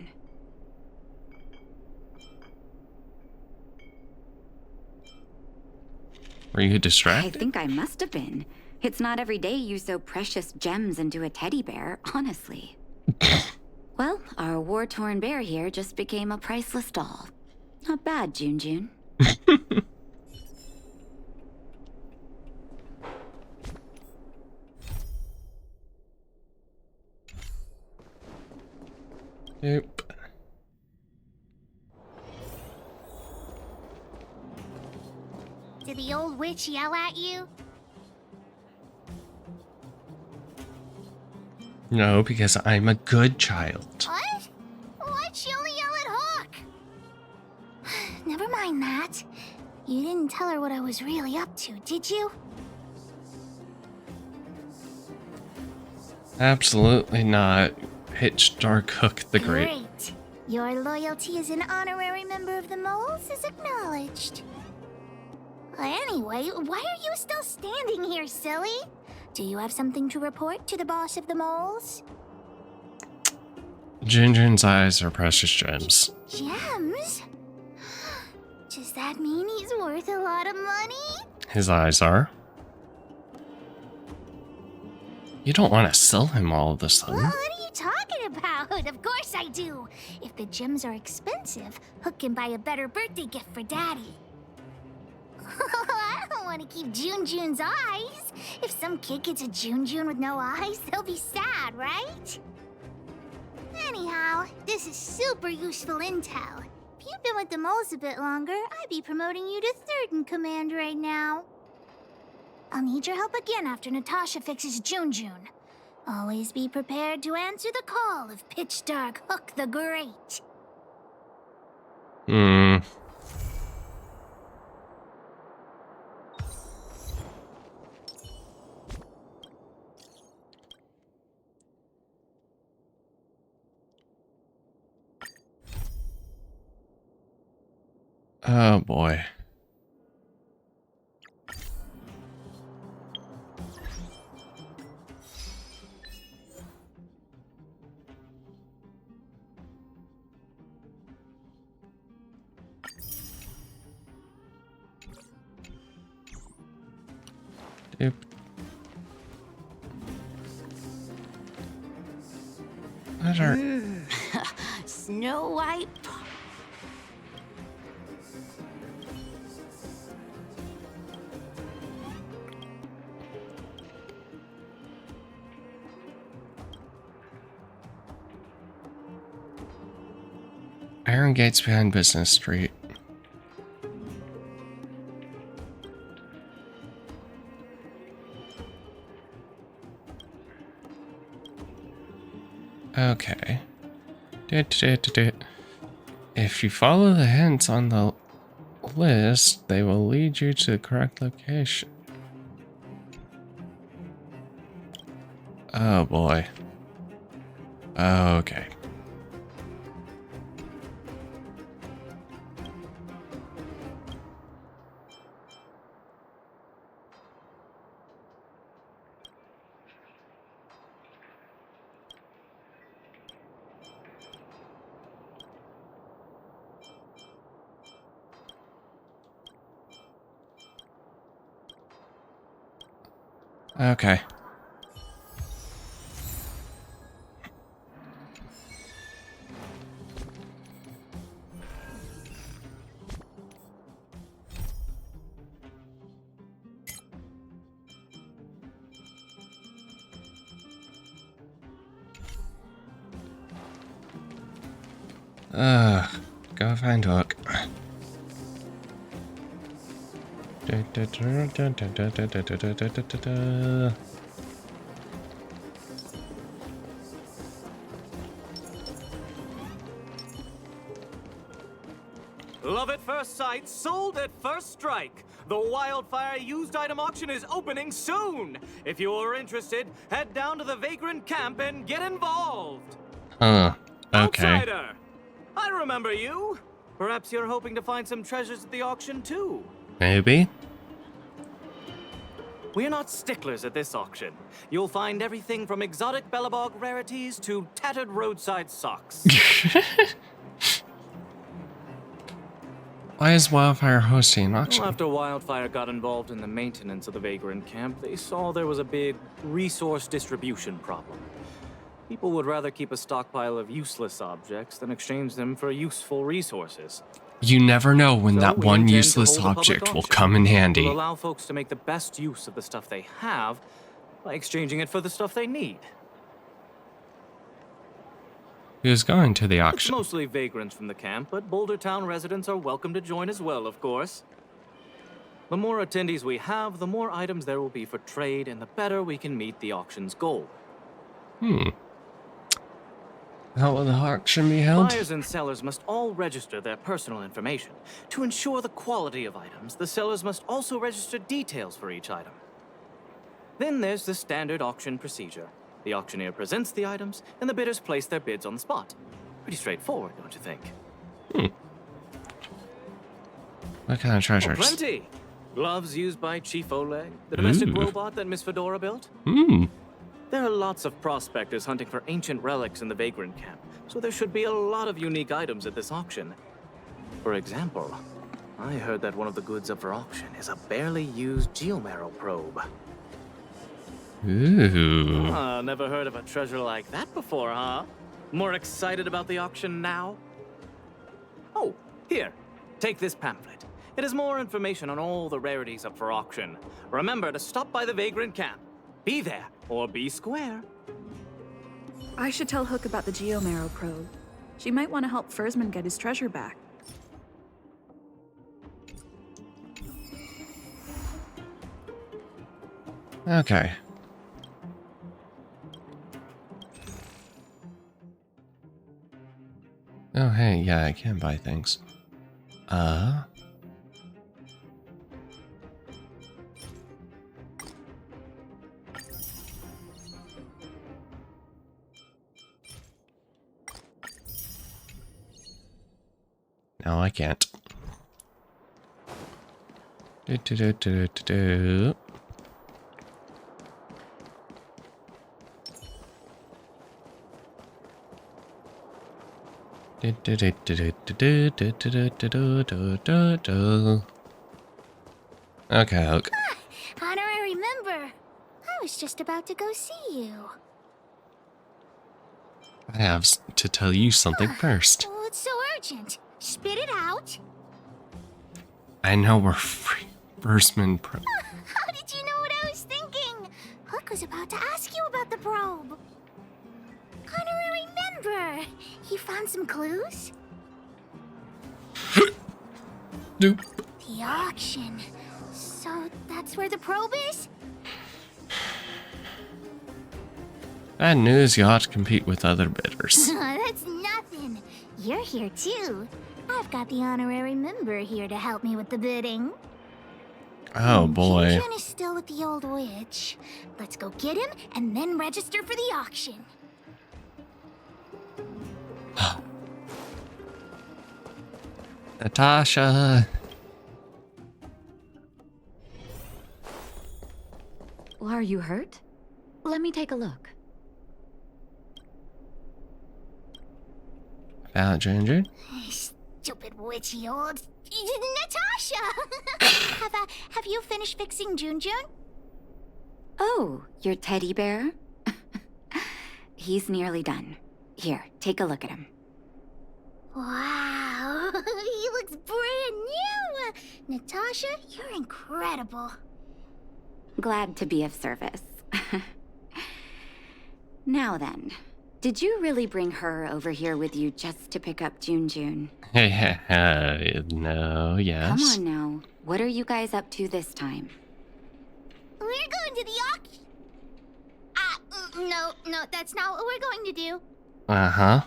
Were you I distracted? think I must have been. It's not every day you sew precious gems into a teddy bear, honestly. Well, our war-torn bear here just became a priceless doll. Not bad, Junjun. Nope. Did the old witch yell at you? No, because I'm a good child. What? Why'd she only yell at Hook? Never mind that. You didn't tell her what I was really up to, did you? Absolutely not. Pitch Dark Hook the Great. Great. Your loyalty as an honorary member of the Moles is acknowledged. Anyway, why are you still standing here, silly? Do you have something to report to the boss of the Moles? Jinjin's eyes are precious gems. Gems? Does that mean he's worth a lot of money? His eyes are. You don't want to sell him all of a sudden. What are you talking about? Of course I do. If the gems are expensive, Hook can buy a better birthday gift for Daddy. I don't want to keep Junjun's eyes. If some kid gets a Junjun with no eyes, they'll be sad, right? Anyhow, this is super useful intel. If you've been with the Moles a bit longer, I'd be promoting you to third in command right now. I'll need your help again after Natasha fixes Junjun. Always be prepared to answer the call of Pitch Dark Hook the Great. Oh boy. Yep. What are... Snow White. Iron Gates behind Business Street. Okay. If you follow the hints on the list, they will lead you to the correct location. Oh boy. Okay. Okay. Go find Hook. Love at first sight, sold at first strike. The Wildfire used item auction is opening soon. If you are interested, head down to the Vagrant camp and get involved. Okay. Outsider, I remember you. Perhaps you're hoping to find some treasures at the auction too. Maybe. We're not sticklers at this auction. You'll find everything from exotic Bellabog rarities to tattered roadside socks. Why is Wildfire hosting an auction? Well, after Wildfire got involved in the maintenance of the Vagrant camp, they saw there was a big resource distribution problem. People would rather keep a stockpile of useless objects than exchange them for useful resources. You never know when So that we one intend to useless hold a public object will auction. come in handy. We'll allow folks to make the best use of the stuff they have by exchanging it for the stuff they need. Who's going to the It's auction? mostly vagrants from the camp, but Boulder Town residents are welcome to join as well, of course. The more attendees we have, the more items there will be for trade, and the better we can meet the auction's goal. How will the auction be held? Buyers and sellers must all register their personal information. To ensure the quality of items, the sellers must also register details for each item. Then there's the standard auction procedure. The auctioneer presents the items, and the bidders place their bids on the spot. Pretty straightforward, don't you think? What kind of treasures? Oh, plenty! Gloves used by Chief Oleg, the domestic robot that Miss Fedora built. There are lots of prospectors hunting for ancient relics in the Vagrant camp, so there should be a lot of unique items at this auction. For example, I heard that one of the goods up for auction is a barely used geomarrow probe. Ooh. Never heard of a treasure like that before, huh? More excited about the auction now? Oh, here, take this pamphlet. It has more information on all the rarities up for auction. Remember to stop by the Vagrant camp. Be there, or be square. I should tell Hook about the geomarrow probe. She might want to help Fursman get his treasure back. Okay. Oh, hey, yeah, I can buy things. No, I can't. Do. Okay, Hook. Honorary member. I was just about to go see you. I have to tell you something first. Oh, it's so urgent. Spit it out. I know we're Fursman Pro. How did you know what I was thinking? Hook was about to ask you about the probe. Honorary member. You found some clues? Nope. The auction. So that's where the probe is? Bad news, you'll have to compete with other bidders. That's nothing. You're here too. I've got the honorary member here to help me with the bidding. Oh boy. Jun is still with the old witch. Let's go get him and then register for the auction. Natasha. Well, are you hurt? Let me take a look. About Ginger? Stupid witchy old... Natasha! have you finished fixing Junjun? Oh, your teddy bear? He's nearly done. Here, take a look at him. Wow, he looks brand new! Natasha, you're incredible. Glad to be of service. Now then, did you really bring her over here with you just to pick up Junjun? No, yes. Come on now. What are you guys up to this time? We're going to the auction. No, that's not what we're going to do. Uh-huh.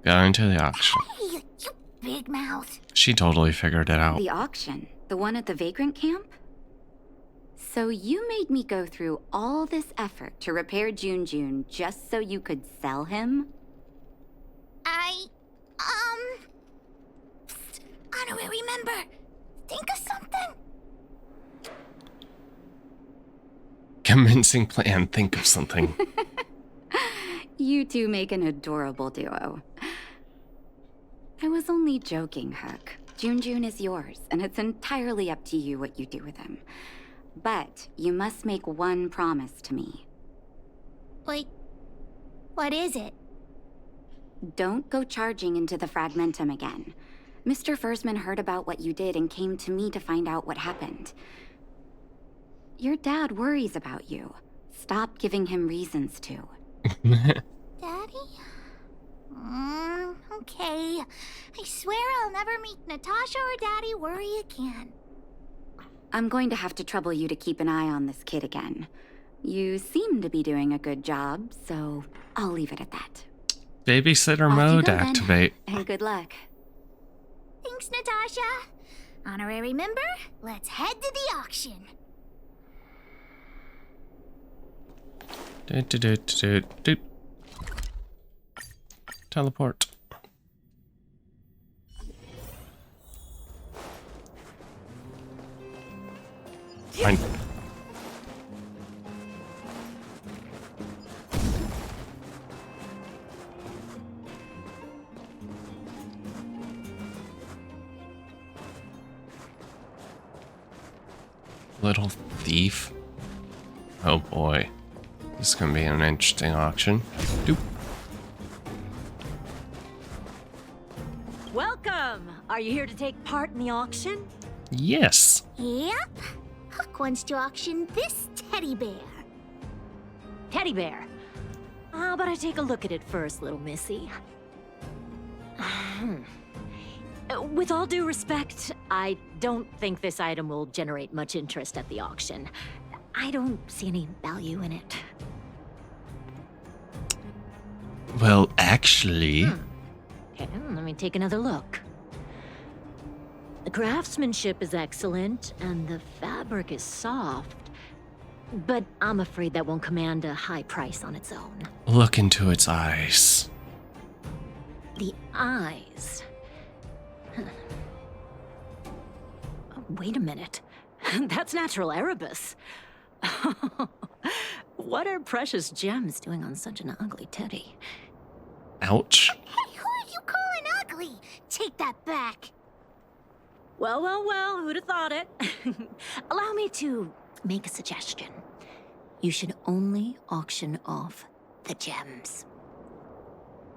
Going to the auction. Hey, you big mouth. She totally figured it out. The auction? The one at the Vagrant camp? So you made me go through all this effort to repair Junjun just so you could sell him? Psst, honorary member, think of something. Convincing plan, think of something. You two make an adorable duo. I was only joking, Hook. Junjun is yours, and it's entirely up to you what you do with him. But you must make one promise to me. Wait, what is it? Don't go charging into the Fragmentum again. Mr. Fursman heard about what you did and came to me to find out what happened. Your dad worries about you. Stop giving him reasons to. Daddy? Okay. I swear I'll never make Natasha or Daddy worry again. I'm going to have to trouble you to keep an eye on this kid again. You seem to be doing a good job, so I'll leave it at that. Babysitter Off you mode go, then. activate. And good luck. Thanks, Natasha. Honorary member, let's head to the auction. Teleport. Fine. Little thief. Oh boy. This is gonna be an interesting auction. Doop. Welcome! Are you here to take part in the auction? Yes. Yep. Hook wants to auction this teddy bear. Teddy bear. How about I take a look at it first, little missy? With all due respect, I don't think this item will generate much interest at the auction. I don't see any value in it. Well, actually... Okay, let me take another look. The craftsmanship is excellent, and the fabric is soft. But I'm afraid that won't command a high price on its own. Look into its eyes. The eyes. Huh. Oh, wait a minute. That's natural Erebus. What are precious gems doing on such an ugly teddy? Ouch. Hey, who are you calling ugly? Take that back. Well, well, well, who'd have thought it? Allow me to make a suggestion. You should only auction off the gems.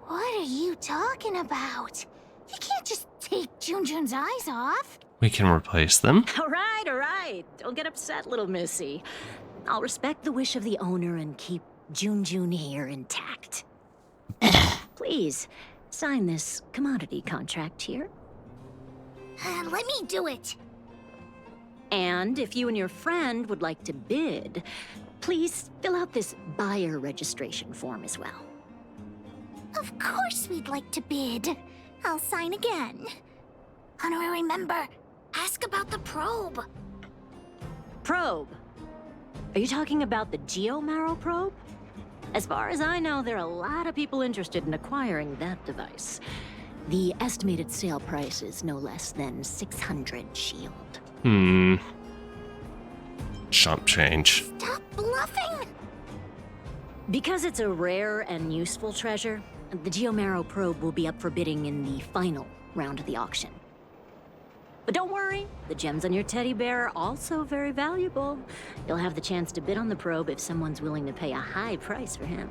What are you talking about? You can't just take Junjun's eyes off. We can replace them. All right. Don't get upset, little missy. I'll respect the wish of the owner and keep Junjun here intact. Please, sign this commodity contract here. Let me do it. And if you and your friend would like to bid, please fill out this buyer registration form as well. Of course we'd like to bid. I'll sign again. Honorary member, ask about the probe. Probe? Are you talking about the Geomarrow probe? As far as I know, there are a lot of people interested in acquiring that device. The estimated sale price is no less than 600 shield. Chump change. Stop bluffing! Because it's a rare and useful treasure, the Geomarrow probe will be up for bidding in the final round of the auction. But don't worry, the gems on your teddy bear are also very valuable. You'll have the chance to bid on the probe if someone's willing to pay a high price for him.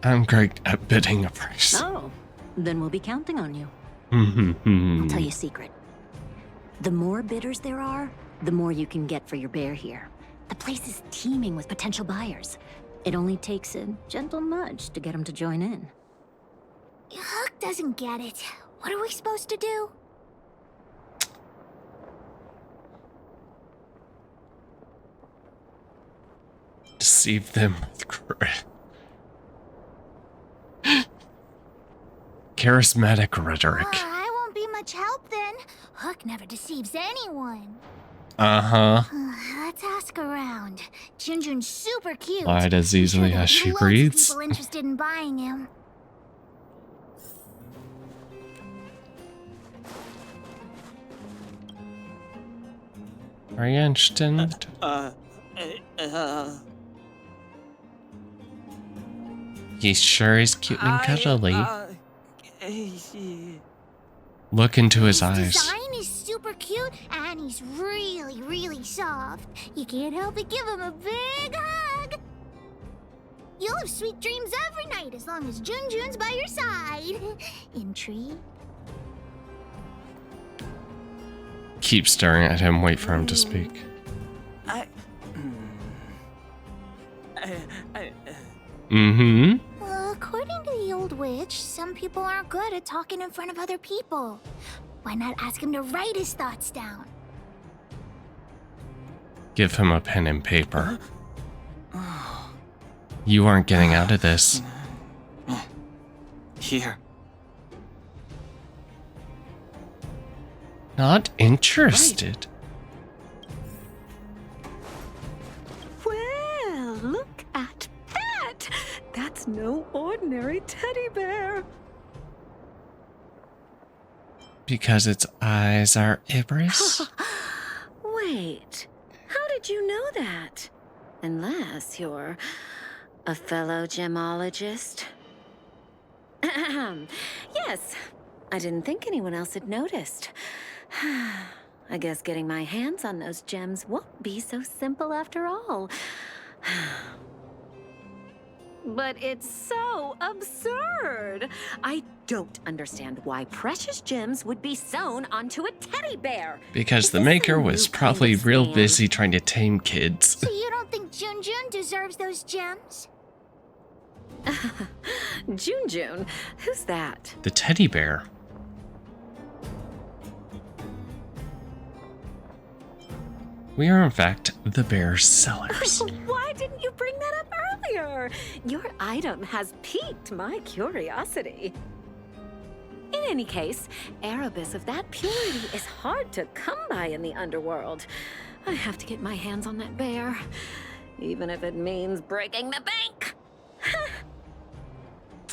I'm great at bidding a price. Oh, then we'll be counting on you. I'll I'll tell you a secret. The more bidders there are, the more you can get for your bear here. The place is teeming with potential buyers. It only takes a gentle nudge to get them to join in. Hook doesn't get it. What are we supposed to do? Deceive them with charismatic rhetoric. I won't be much help then. Hook never deceives anyone. Uh-huh. Let's ask around. Junjun's super cute. Lied as easily as she breathes. People interested in buying him. Are you interested? He sure is cute and cuddly. Look into his eyes. Design is super cute and he's really, really soft. You can't help but give him a big hug. You'll have sweet dreams every night as long as Junjun's by your side. Intrigue? Keep staring at him, wait for him to speak. Mm-hmm. According to the old witch, some people aren't good at talking in front of other people. Why not ask him to write his thoughts down? Give him a pen and paper. You aren't getting out of this. Here. Not interested. Well, look at that! That's no ordinary teddy bear. Because its eyes are Ibris? Wait, how did you know that? Unless you're a fellow gemologist. Yes, I didn't think anyone else had noticed. I guess getting my hands on those gems won't be so simple after all. But it's so absurd. I don't understand why precious gems would be sewn onto a teddy bear. Because the maker was probably real busy trying to tame kids. So you don't think Junjun deserves those gems? Junjun? Who's that? The teddy bear. We are in fact the bear's sellers. Why didn't you bring that up earlier? Your item has piqued my curiosity. In any case, Erebus of that purity is hard to come by in the underworld. I have to get my hands on that bear, even if it means breaking the bank.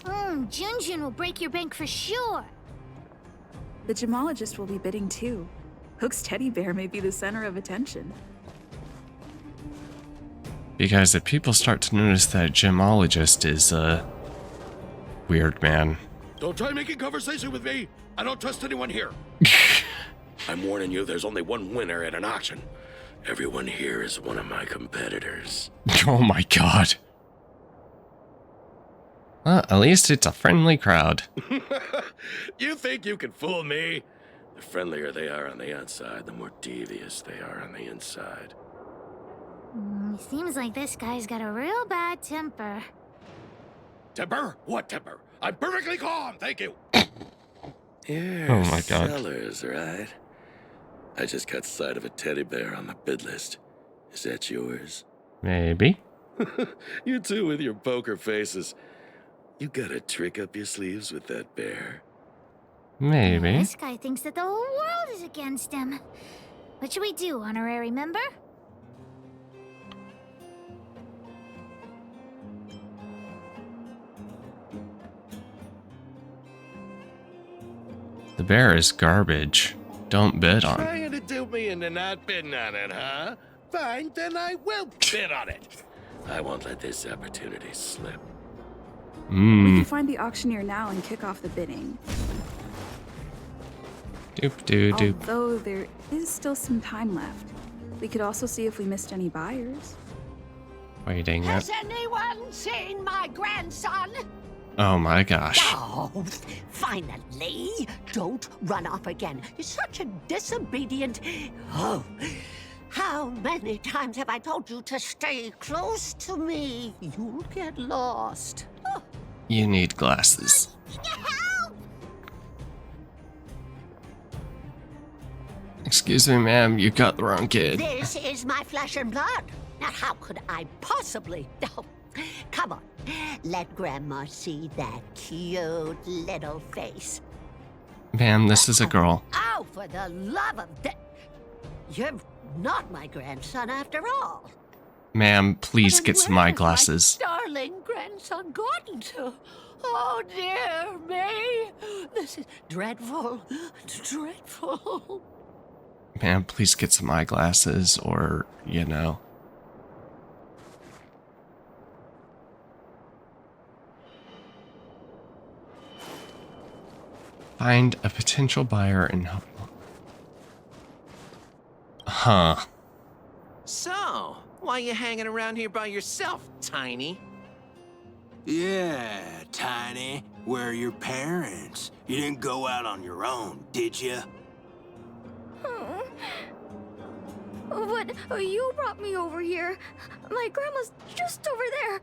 Junjun will break your bank for sure. The gemologist will be bidding too. Hook's teddy bear may be the center of attention. Because if people start to notice that gemologist is a weird man. Don't try making conversation with me. I don't trust anyone here. I'm warning you, there's only one winner at an auction. Everyone here is one of my competitors. Oh my god. Well, at least it's a friendly crowd. You think you can fool me? The friendlier they are on the outside, the more devious they are on the inside. Seems like this guy's got a real bad temper. Temper? What temper? I'm perfectly calm, thank you. Oh my god. Sellers, right? I just got sight of a teddy bear on the bid list. Is that yours? Maybe. You two with your poker faces. You got a trick up your sleeves with that bear? Maybe. This guy thinks that the whole world is against him. What should we do, honorary member? The bear is garbage. Don't bid on. Trying to dupe me into not bidding on it, huh? Fine, then I will bid on it. I won't let this opportunity slip. We can find the auctioneer now and kick off the bidding. Doop doo doop. Although there is still some time left. We could also see if we missed any buyers. Waiting. Has anyone seen my grandson? Oh my gosh. Oh, finally! Don't run off again. You're such a disobedient... Oh, how many times have I told you to stay close to me? You'll get lost. Oh. You need glasses. Excuse me, ma'am, you got the wrong kid. This is my flesh and blood. Now, how could I possibly... Oh, come on. Let Grandma see that cute little face. Ma'am, this is a girl. Oh, for the love of... You're not my grandson after all. Ma'am, please get some eyeglasses. My darling grandson gotten to? Oh, dear me. This is dreadful. Dreadful. Ma'am, please get some eyeglasses or, you know. Find a potential buyer and help. Huh. So, why you hanging around here by yourself, Tiny? Yeah, Tiny. Where are your parents? You didn't go out on your own, did you? But you brought me over here. My grandma's just over there.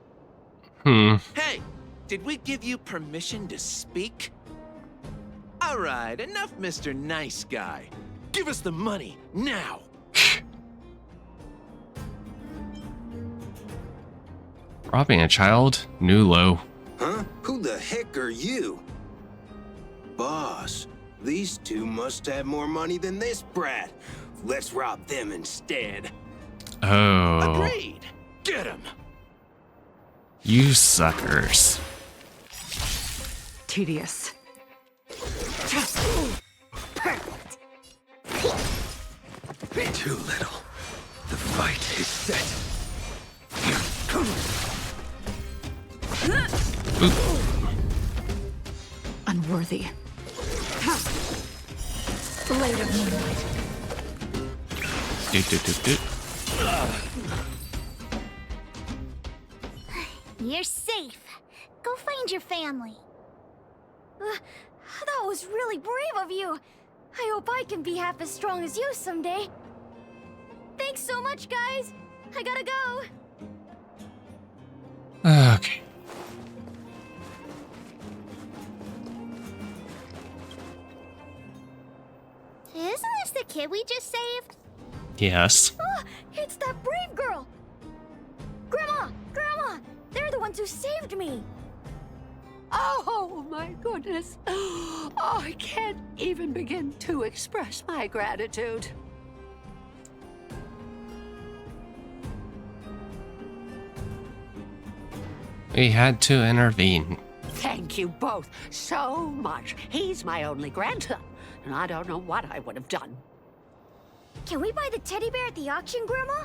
Hey, did we give you permission to speak? All right, enough Mr. Nice Guy. Give us the money, now! Robbing a child? New low. Huh? Who the heck are you? Boss, these two must have more money than this brat. Let's rob them instead. Oh. Agreed. Get him. You suckers. Tedious. Too little. The fight is set. Unworthy. Blade of moonlight. You're safe. Go find your family. That was really brave of you. I hope I can be half as strong as you someday. Thanks so much, guys. I gotta go. Okay. Isn't this the kid we just saved? Yes. Oh, it's that brave girl. Grandma! Grandma! They're the ones who saved me. Oh, my goodness. Oh, I can't even begin to express my gratitude. We had to intervene. Thank you both so much. He's my only grandson, and I don't know what I would have done. Can we buy the teddy bear at the auction, Grandma?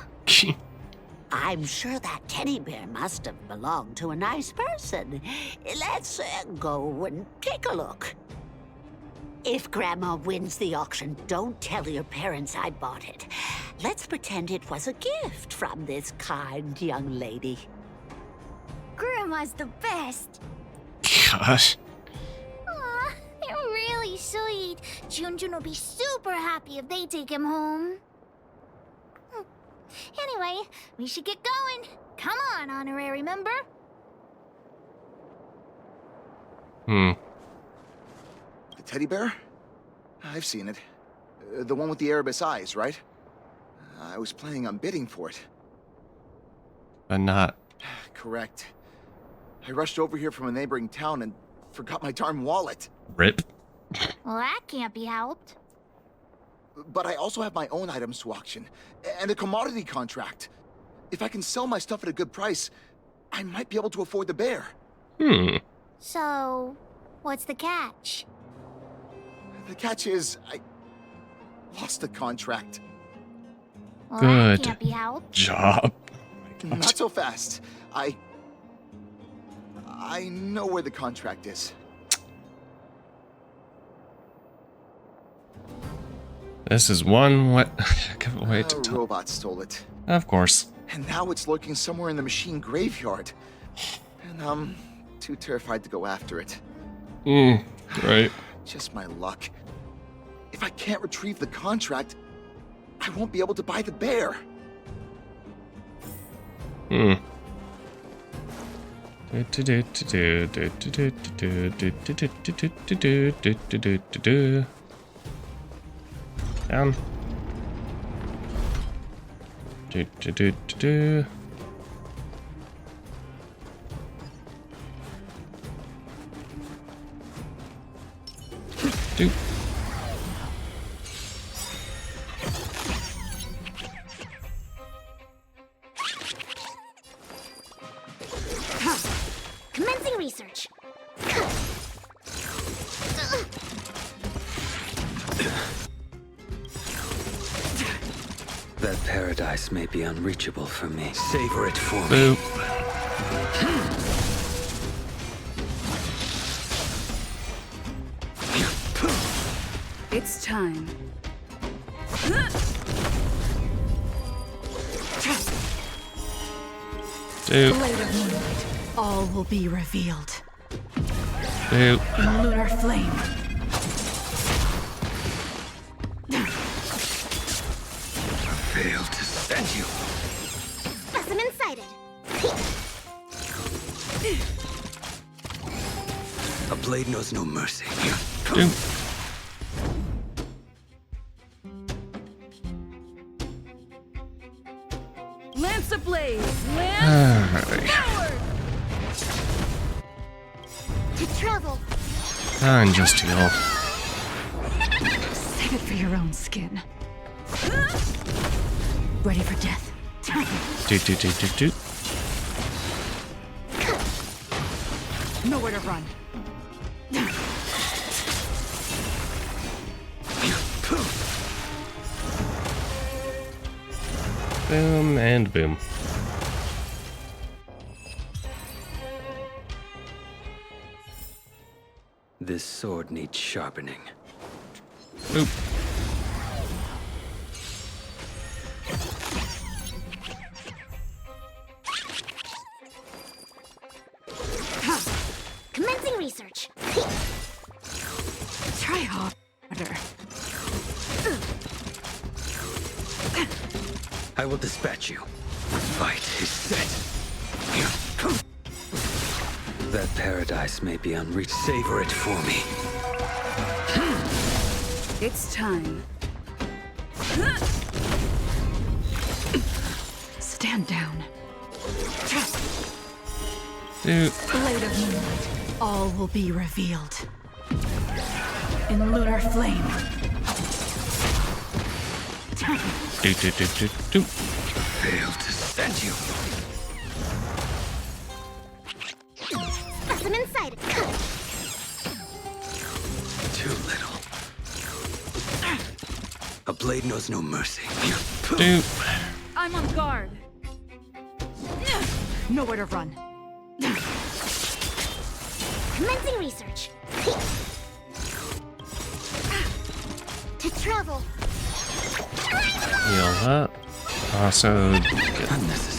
I'm sure that teddy bear must have belonged to a nice person. Let's go and take a look. If Grandma wins the auction, don't tell your parents I bought it. Let's pretend it was a gift from this kind young lady. Grandma's the best. Gosh. Aw, they're really sweet. Junjun will be super happy if they take him home. Anyway, we should get going. Come on, honorary member. The teddy bear? I've seen it. The one with the Erebus eyes, right? I was planning on bidding for it. But not. Correct. I rushed over here from a neighboring town and forgot my darn wallet. Rip. Well, that can't be helped. But I also have my own items to auction, and a commodity contract. If I can sell my stuff at a good price, I might be able to afford the bear. So, what's the catch? The catch is, I lost the contract. Well, Good that can't be helped. job. Not so fast. I know where the contract is. This is one way to tell. Robot stole it. Of course. And now it's lurking somewhere in the machine graveyard. And I'm too terrified to go after it. Right. Just my luck. If I can't retrieve the contract, I won't be able to buy the bear. Down. Commencing research. That paradise may be unreachable for me. Savor it for me. It's time. Blade of moonlight. All will be revealed. Lunar flame. Failed to send you. Specimen sighted. A blade knows no mercy. Dude. Lance ablaze! Alright. To travel. And just heal. Save it for your own skin. Ready for death. Do. Nowhere to run. Boom and boom. This sword needs sharpening. Oop. Commencing research. Try harder. I will dispatch you. Fight is set. That paradise may be unreached. Savor it for me. It's time. Stand down. Dude. Blade of Moonlight. All will be revealed. In lunar flame. Do. Failed to send you. Specimen sighted. Too little. A blade knows no mercy. Dude. I'm on guard. Nowhere to run. Commencing research. To travel. Heal up. Also,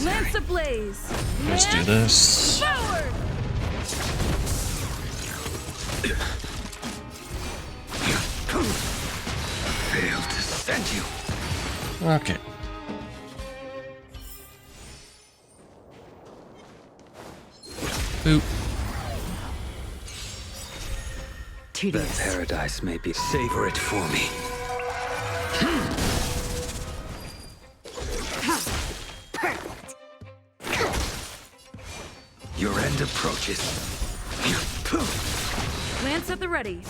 Lance ablaze! let's do this. Forward! Failed to send you. Okay. Boop. That paradise may be. Savor it for me. Your end approaches. Lance at the ready.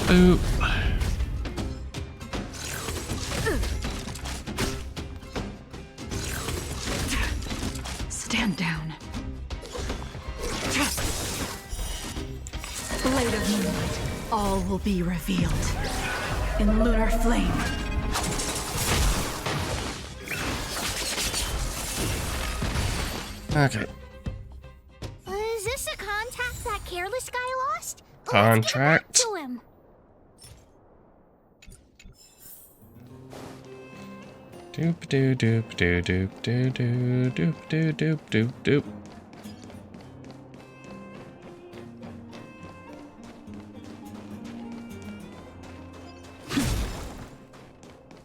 Boop. Stand down. Blade of Moonlight. All will be revealed. In lunar flame. Okay. Is this a contact that careless guy lost? Contract. To him. Doop doop doop doop doop doop doop doop doop doop doop.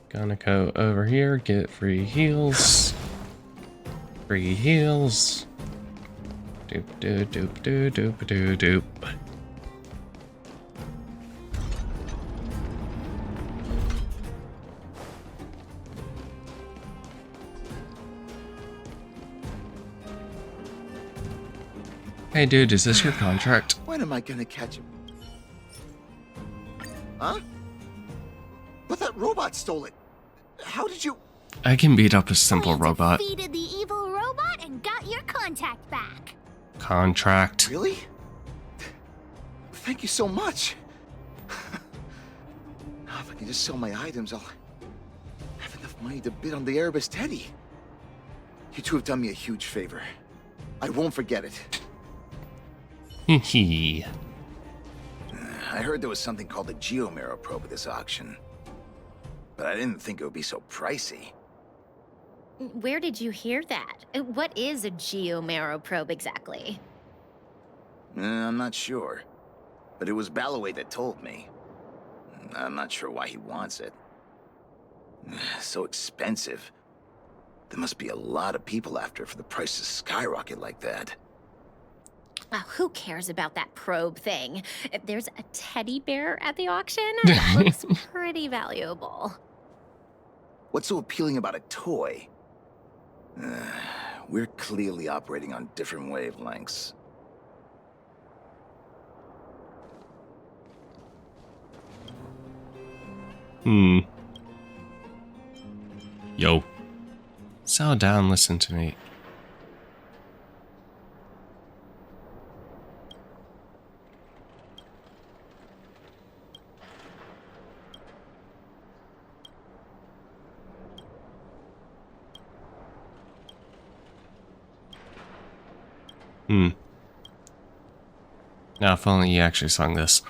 Gonna go over here, get free heals. Free heals. Doop doop doop doop doop doop doop. Hey dude, is this your contract? When am I gonna catch him? Huh? But that robot stole it. How did you... I can beat up a simple robot. Defeated the evil robot and got your contact back. Contract. Really? Thank you so much. Now, if I can just sell my items, I'll have enough money to bid on the Erebus Teddy. You two have done me a huge favor. I won't forget it. Hee. I heard there was something called the Geomarrow probe at this auction. But I didn't think it would be so pricey. Where did you hear that? What is a Geomarrow probe exactly? I'm not sure. But it was Balloway that told me. I'm not sure why he wants it. So expensive. There must be a lot of people after it for the price to skyrocket like that. Oh, who cares about that probe thing? If there's a teddy bear at the auction, that looks pretty valuable. What's so appealing about a toy? We're clearly operating on different wavelengths. Yo. Settle down, listen to me. Now, if only you actually sung this.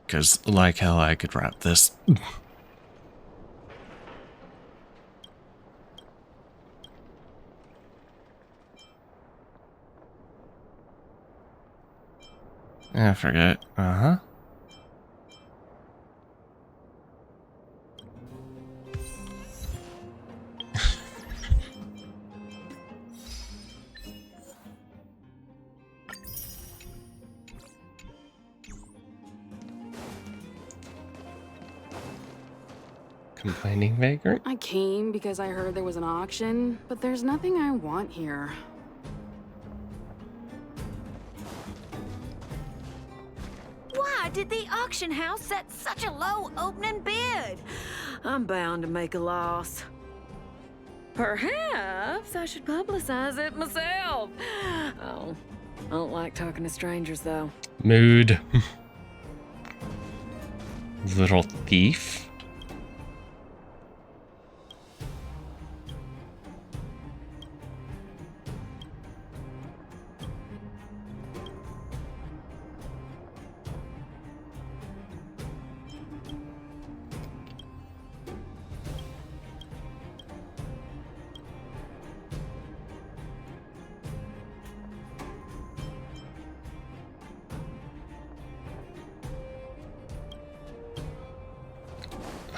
Because, like hell, I could rap this. I forget. Uh-huh. Complaining vagrant? I came because I heard there was an auction, but there's nothing I want here. Why did the auction house set such a low opening bid? I'm bound to make a loss. Perhaps I should publicize it myself. Oh, I don't like talking to strangers, though. Mood. Little thief.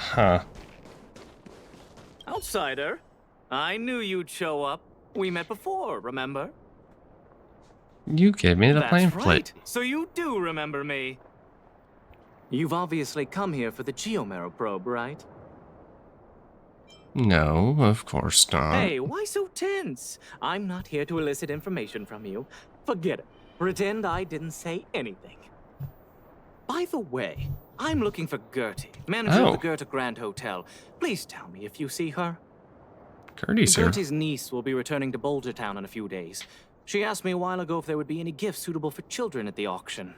Huh. Outsider, I knew you'd show up. We met before, remember? You gave me the plane That's plate. right. So you do remember me. You've obviously come here for the Geomero probe, right? No, of course not. Hey, why so tense? I'm not here to elicit information from you. Forget it. Pretend I didn't say anything. By the way, I'm looking for Gertie, manager of the Goethe Grand Hotel. Please tell me if you see her. Gertie, sir. Gertie's niece will be returning to Boulder Town in a few days. She asked me a while ago if there would be any gifts suitable for children at the auction.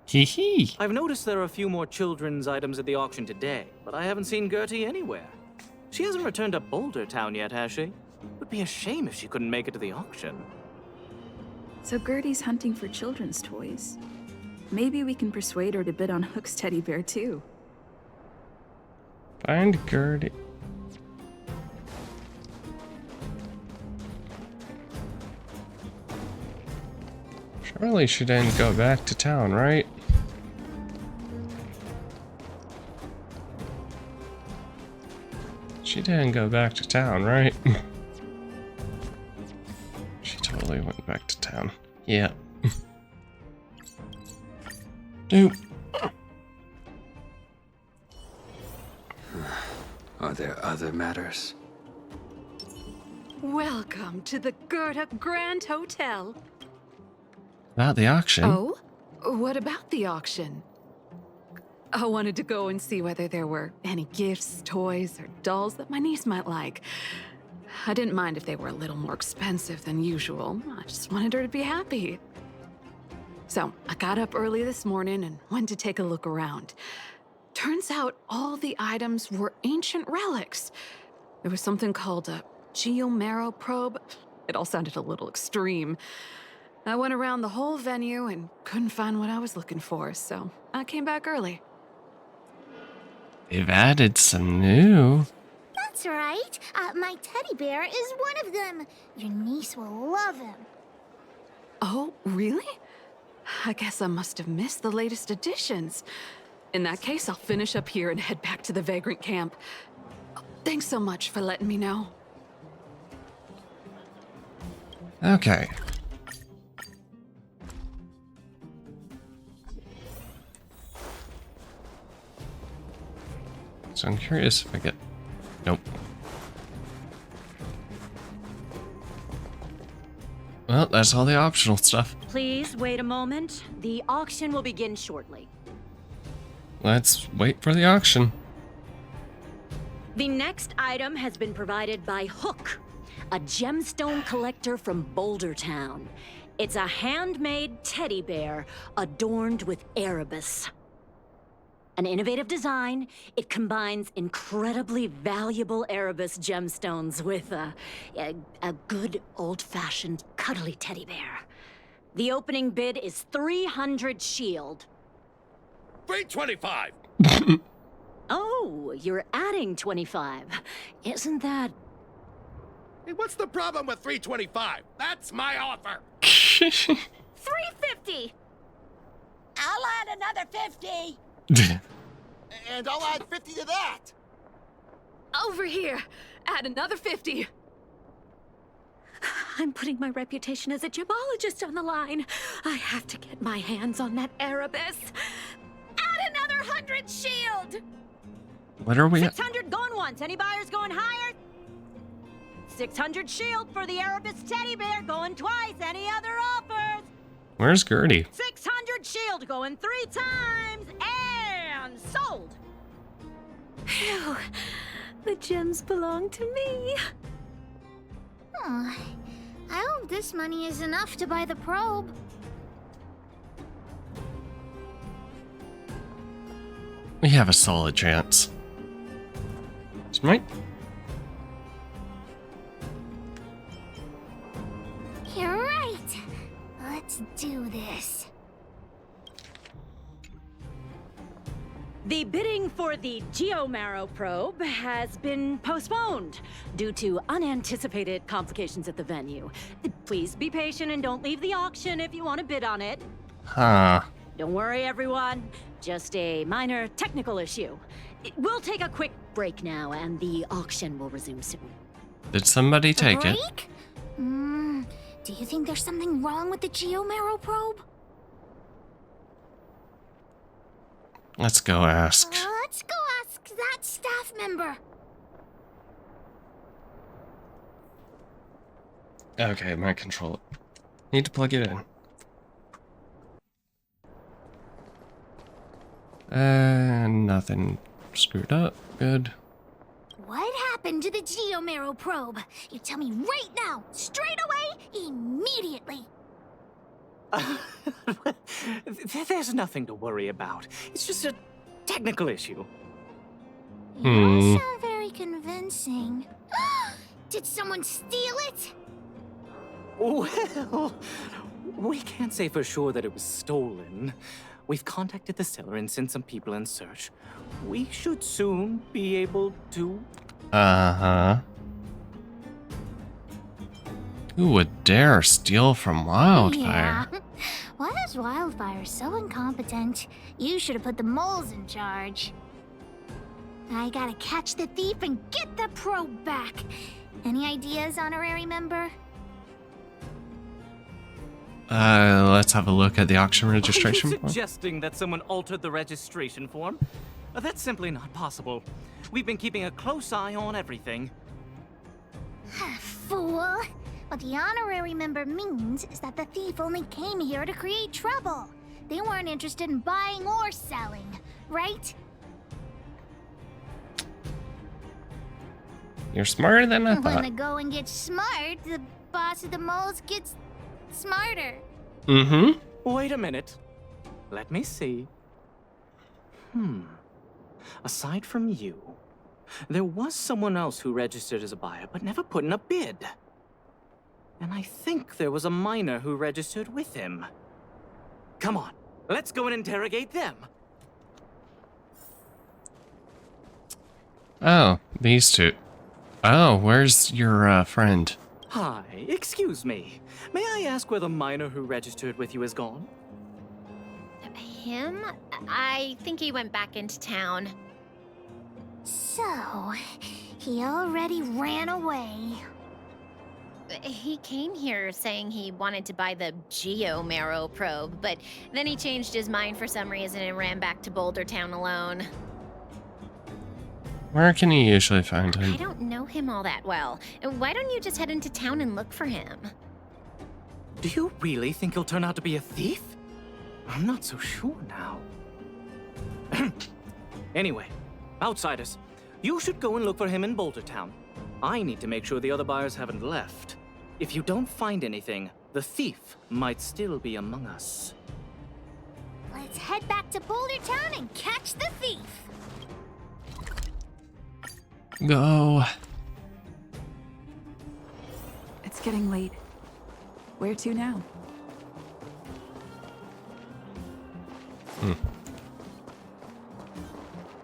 Hee hee. I've noticed there are a few more children's items at the auction today, but I haven't seen Gertie anywhere. She hasn't returned to Boulder Town yet, has she? It would be a shame if she couldn't make it to the auction. So Gertie's hunting for children's toys. Maybe we can persuade her to bid on Hook's teddy bear, too. Find Gertie. Surely she didn't go back to town, right? She didn't go back to town, right? She totally went back to town. Yeah. Dude. Are there other matters? Welcome to the Goethe Grand Hotel. About the auction? Oh? What about the auction? I wanted to go and see whether there were any gifts, toys, or dolls that my niece might like. I didn't mind if they were a little more expensive than usual. I just wanted her to be happy. So I got up early this morning and went to take a look around. Turns out all the items were ancient relics. There was something called a Geomero probe. It all sounded a little extreme. I went around the whole venue and couldn't find what I was looking for, so I came back early. They've added some new. That's right. My teddy bear is one of them. Your niece will love him. Oh, really? I guess I must have missed the latest additions. In that case, I'll finish up here and head back to the Vagrant camp. Thanks so much for letting me know. Okay. So I'm curious if I get... Nope. Well, that's all the optional stuff. Please wait a moment. The auction will begin shortly. Let's wait for the auction. The next item has been provided by Hook, a gemstone collector from Boulder Town. It's a handmade teddy bear adorned with Erebus. An innovative design, it combines incredibly valuable Erebus gemstones with a good old-fashioned cuddly teddy bear. The opening bid is 300 shield. 325. Oh, you're adding 25. Isn't that... Hey, what's the problem with 325? That's my offer. 350. I'll add another 50. And I'll add 50 to that. Over here. Add another 50. I'm putting my reputation as a gemologist on the line. I have to get my hands on that Erebus. Add another 100 shield. What are we at? 600 going once. Any buyers going higher? 600 shield for the Erebus teddy bear going twice. Any other offers? Where's Gertie? 600 shield going 3 times and sold. Phew, the gems belong to me. Oh, I hope this money is enough to buy the probe. We have a solid chance. Right? You're right. Let's do this. The bidding for the Geomarrow probe has been postponed due to unanticipated complications at the venue. Please be patient and don't leave the auction if you want to bid on it. Huh. Don't worry, everyone. Just a minor technical issue. We'll take a quick break now, and the auction will resume soon. Did somebody take it? Break? Do you think there's something wrong with the Geomarrow probe? Let's go ask. Let's go ask that staff member. Okay, my controller. Need to plug it in. Nothing screwed up. Good. What happened to the Geomarrow probe? You tell me right now, straight away, immediately. There's nothing to worry about. It's just a technical issue. You don't sound very convincing. Did someone steal it? Well, we can't say for sure that it was stolen. We've contacted the seller and sent some people in search. We should soon be able to... Uh-huh. Who would dare steal from Wildfire? Yeah. Why is Wildfire so incompetent? You should have put the moles in charge. I gotta catch the thief and get the probe back. Any ideas, honorary member? Let's have a look at the auction Are registration you form. suggesting that someone altered the registration form? That's simply not possible. We've been keeping a close eye on everything. Fool! What the honorary member means is that the thief only came here to create trouble. They weren't interested in buying or selling, right? You're smarter than I When thought. the going gets smart, the boss of the moles gets smarter. Mm-hmm. Wait a minute. Let me see. Aside from you, there was someone else who registered as a buyer but never put in a bid. And I think there was a miner who registered with him. Come on, let's go and interrogate them. Oh, these two. Oh, where's your friend? Hi, excuse me. May I ask where the miner who registered with you has gone? Him? I think he went back into town. So, He already ran away. He came here saying he wanted to buy the Geomarrow probe, but then he changed his mind for some reason and ran back to Boulder Town alone. Where can you usually find I him? don't know him all that well. Why don't you just head into town and look for him? Do you really think he'll turn out to be a thief? I'm not so sure now. Anyway, outsiders, you should go and look for him in Boulder Town. I need to make sure the other buyers haven't left. If you don't find anything, the thief might still be among us. Let's head back to Boulder Town and catch the thief. Go. It's getting late. Where to now?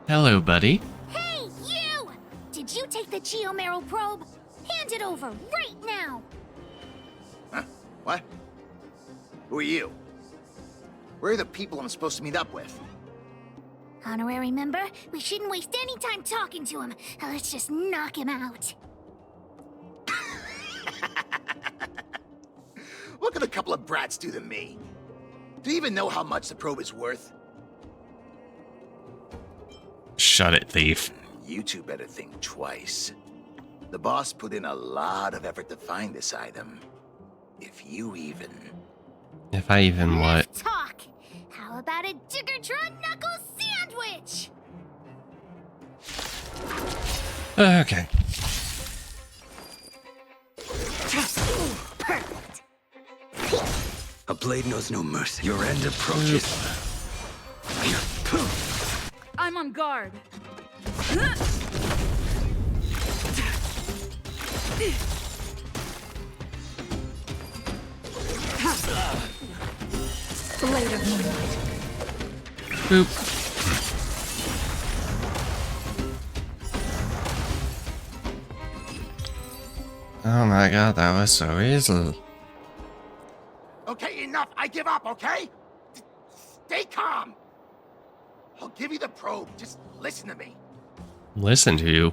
Hello, buddy. Hey, you! Did you take the Geomarrow probe? Hand it over right now! Huh? What? Who are you? Where are the people I'm supposed to meet up with? Honorary member, we shouldn't waste any time talking to him. Let's just knock him out. What could a couple of brats do to me? Do you even know how much the probe is worth? Shut it, thief. You two better think twice. The boss put in a lot of effort to find this item. If I even what? Talk! How about a Diggertron Knuckle sandwich? Okay. Perfect. A blade knows no mercy. Your end approaches. I'm on guard. Blade of moonlight. Boop. Oh my god, that was so easy. Okay, enough! I give up, okay? Stay calm! I'll give you the probe, just listen to me. Listen to you.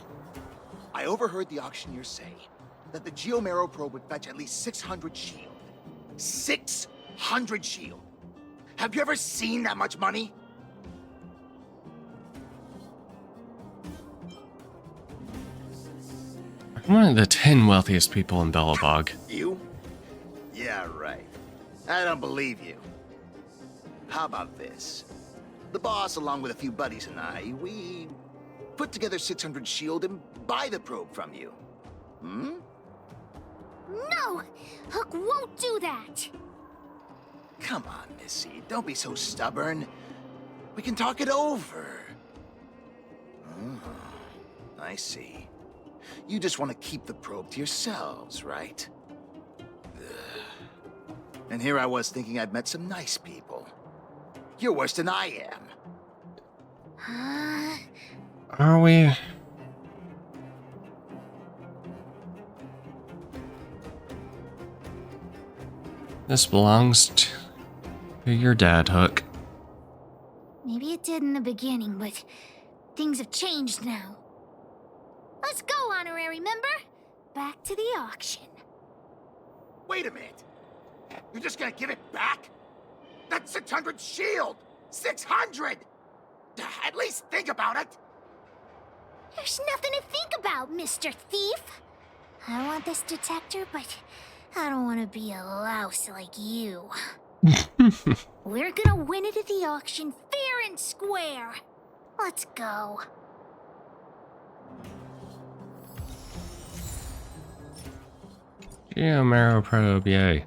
I overheard the auctioneer say that the Geomarrow probe would fetch at least 600 shield. 600 shield! Have you ever seen that much money? I'm one of the 10 wealthiest people in Belobog. You? Yeah, right. I don't believe you. How about this? The boss, along with a few buddies and I, we put together 600 shield and buy the probe from you. Hmm? No! Hook won't do that! Come on, Missy. Don't be so stubborn. We can talk it over. Oh, I see. You just want to keep the probe to yourselves, right? Ugh. And here I was thinking I'd met some nice people. You're worse than I am. Are we? This belongs to your dad, Hook. Maybe it did in the beginning, but things have changed now. Let's go, honorary member. Back to the auction. Wait a minute. You're just gonna give it back? That's 600 shield! 600! At least think about it! There's nothing to think about, Mr. Thief. I want this detector, but I don't want to be a louse like you. We're gonna win it at the auction fair and square. Let's go. Geomarrow probe, yay.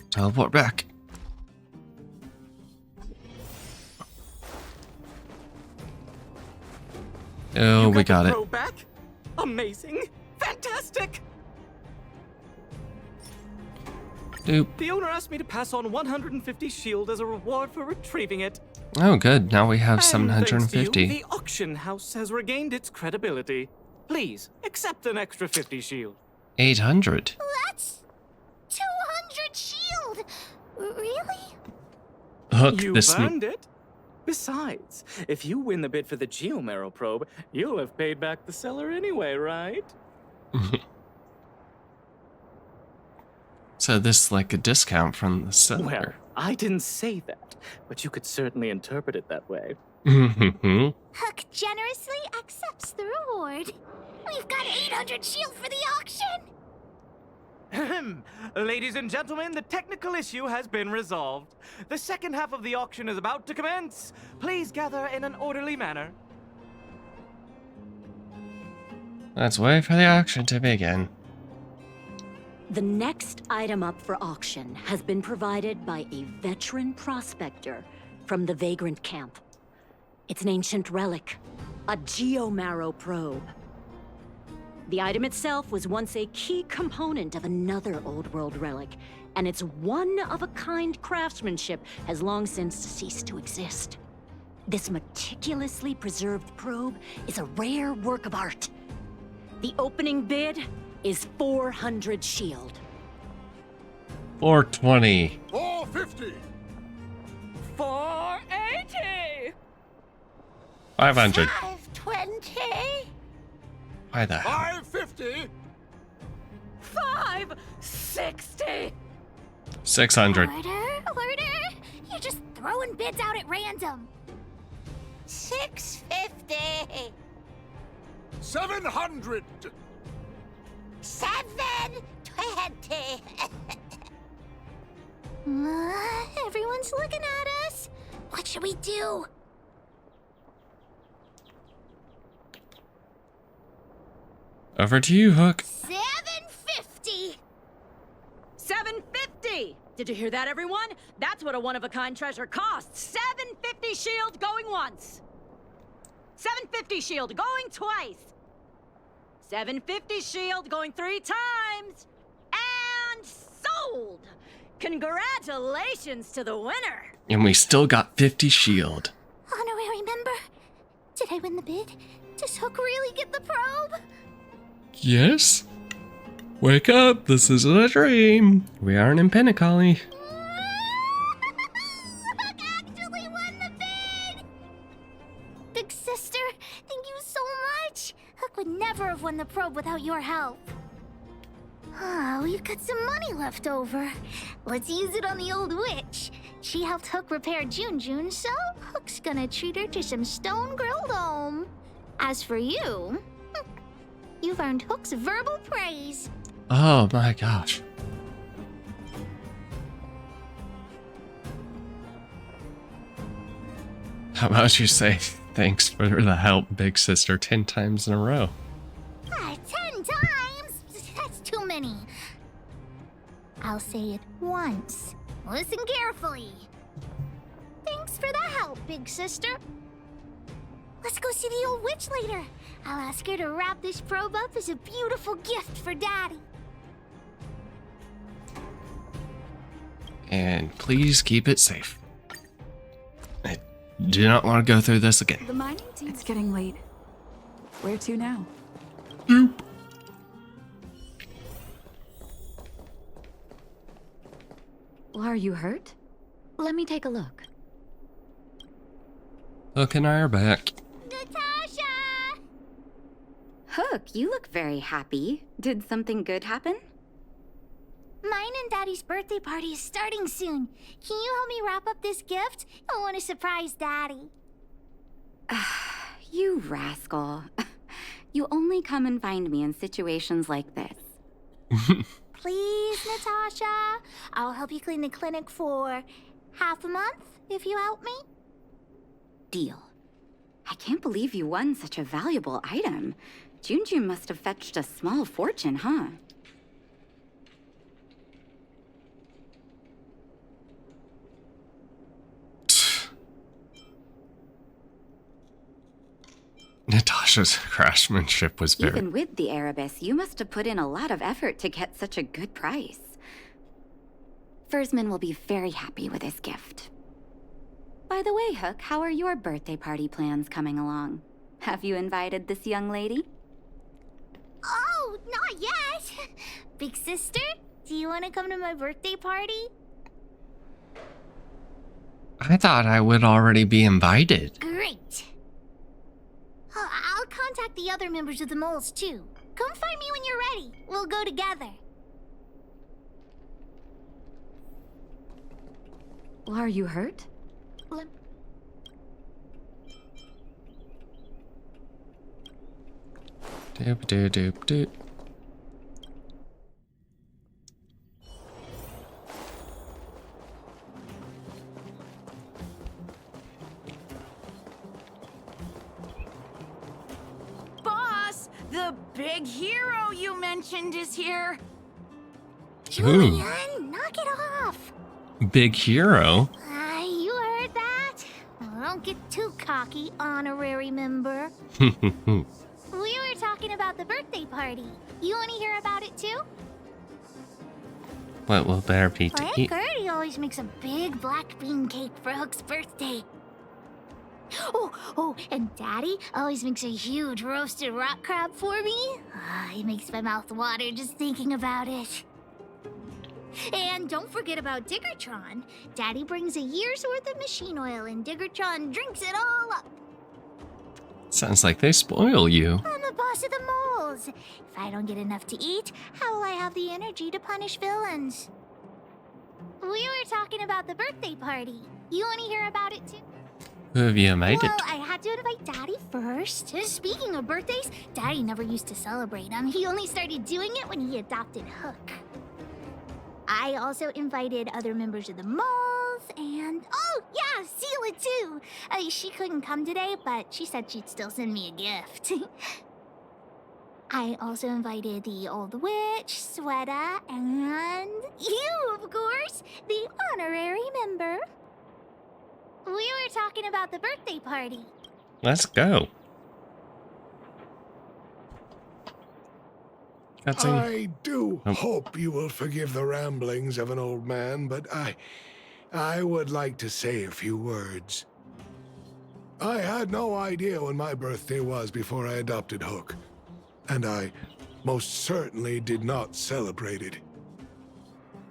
Teleport back. Oh, we got it. Probe back? Amazing! Fantastic! Doop. The owner asked me to pass on 150 shield as a reward for retrieving it. Oh, good. Now we have And thanks to you, 750. the auction house has regained its credibility. Please, accept an extra 50 shield. 800. That's 200 shield. Really? Hook, You've this. earned it. Besides, if you win the bid for the Geomarrow probe, you'll have paid back the seller anyway, right? So this is like a discount from the seller. Well, I didn't say that, but you could certainly interpret it that way. Hook generously accepts the reward. We've got 800 shield for the auction! Ladies and gentlemen, the technical issue has been resolved. The second half of the auction is about to commence. Please gather in an orderly manner. Let's wait for the auction to begin. The next item up for auction has been provided by a veteran prospector from the Vagrant Camp. It's an ancient relic, a Geomarrow probe. The item itself was once a key component of another old world relic, and its one-of-a-kind craftsmanship has long since ceased to exist. This meticulously preserved probe is a rare work of art. The opening bid is 400 shield. 420. 450. 480. 500. 520. Why the hell? 550. 560. 600. Order! You're just throwing bids out at random. 650. 700. 720. Everyone's looking at us. What should we do? Over to you, Hook. 750. 750. Did you hear that, everyone? That's what a one-of-a-kind treasure costs. 750 shield going once. 750 shield going twice. 750 shield going 3 times. And sold! Congratulations to the winner. And we still got 50 shield. Honorary member, did I win the bid? Does Hook really get the probe? Yes? Wake up, this isn't a dream. We aren't in Penacoli. Hook actually won the bid! Big sister, thank you so much. Hook would never have won the probe without your help. We've got some money left over. Let's use it on the old witch. She helped Hook repair Jun, so Hook's gonna treat her to some stone-grilled home. As for you, you've earned Hook's verbal praise. Oh my gosh. How about you say thanks for the help, big sister, 10 times in a row? 10 times? That's too many. I'll say it once. Listen carefully. Thanks for the help, big sister. Let's go see the old witch later. I'll ask her to wrap this probe up as a beautiful gift for Daddy. And please keep it safe. I do not want to go through this again. The mining team. It's getting late. Where to now? Are you hurt? Let me take a look. Hook and I are back. Natasha! Hook, you look very happy. Did something good happen? Mine and Daddy's birthday party is starting soon. Can you help me wrap up this gift? I want to surprise Daddy. You rascal. You only come and find me in situations like this. Please, Natasha. I'll help you clean the clinic for half a month if you help me. Deal. I can't believe you won such a valuable item. Jun must have fetched a small fortune, huh? Natasha's craftsmanship was very... Even with the Erebus, you must have put in a lot of effort to get such a good price. Fursman will be very happy with his gift. By the way, Hook, how are your birthday party plans coming along? Have you invited this young lady? Oh, not yet. Big sister, do you want to come to my birthday party? I thought I would already be invited. Great. I'll contact the other members of the moles too. Come find me when you're ready. We'll go together. Are you hurt? Doop doop doop doop. Boss, the big hero you mentioned is here. Ooh, Knock it off. big hero. You heard that? Well, don't get too cocky, honorary member. We were talking about the birthday party. You want to hear about it too? What will there be to Aunt eat? Gertie always makes a big black bean cake for Hook's birthday. Oh, and Daddy always makes a huge roasted rock crab for me. It makes my mouth water just thinking about it. And don't forget about Diggertron. Daddy brings a year's worth of machine oil and Diggertron drinks it all up. Sounds like they spoil you. I'm the boss of the moles. If I don't get enough to eat, how will I have the energy to punish villains? We were talking about the birthday party. You want to hear about it too? Who have you invited? Well, I had to invite Daddy first. Speaking of birthdays, Daddy never used to celebrate them. He only started doing it when he adopted Hook. I also invited other members of the moles and... Oh, yeah, Seela too. She couldn't come today, but she said she'd still send me a gift. I also invited the old witch, Sweta, and you, of course, the honorary member. We were talking about the birthday party. Let's go. I do hope you will forgive the ramblings of an old man, but I would like to say a few words. I had no idea when my birthday was before I adopted Hook, and I most certainly did not celebrate it.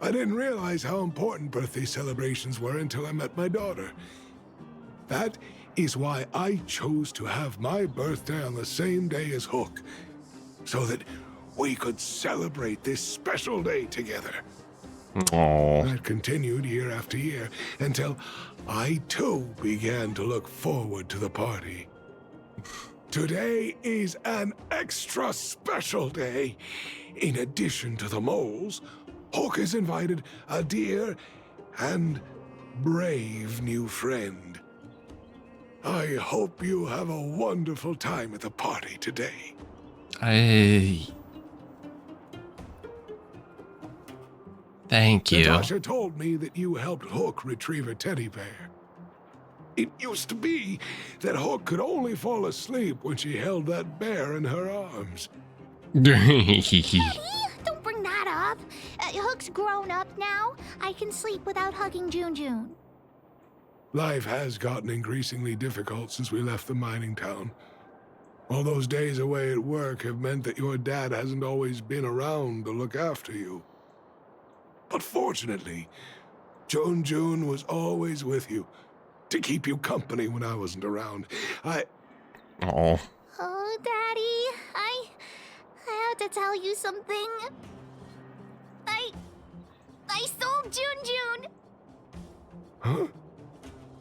I didn't realize how important birthday celebrations were until I met my daughter. That is why I chose to have my birthday on the same day as Hook, so that we could celebrate this special day together. Aww. That continued year after year until I too began to look forward to the party. Today is an extra special day. In addition to the moles, Hook has invited a dear and brave new friend. I hope you have a wonderful time at the party today. Thank you. Natasha told me that you helped Hook retrieve a teddy bear. It used to be that Hook could only fall asleep when she held that bear in her arms. Don't bring that up. Hook's grown up now. I can sleep without hugging June. Life has gotten increasingly difficult since we left the mining town. All those days away at work have meant that your dad hasn't always been around to look after you. But fortunately, June was always with you, to keep you company when I wasn't around. Oh. Oh, Daddy, I have to tell you something. I sold June. Huh?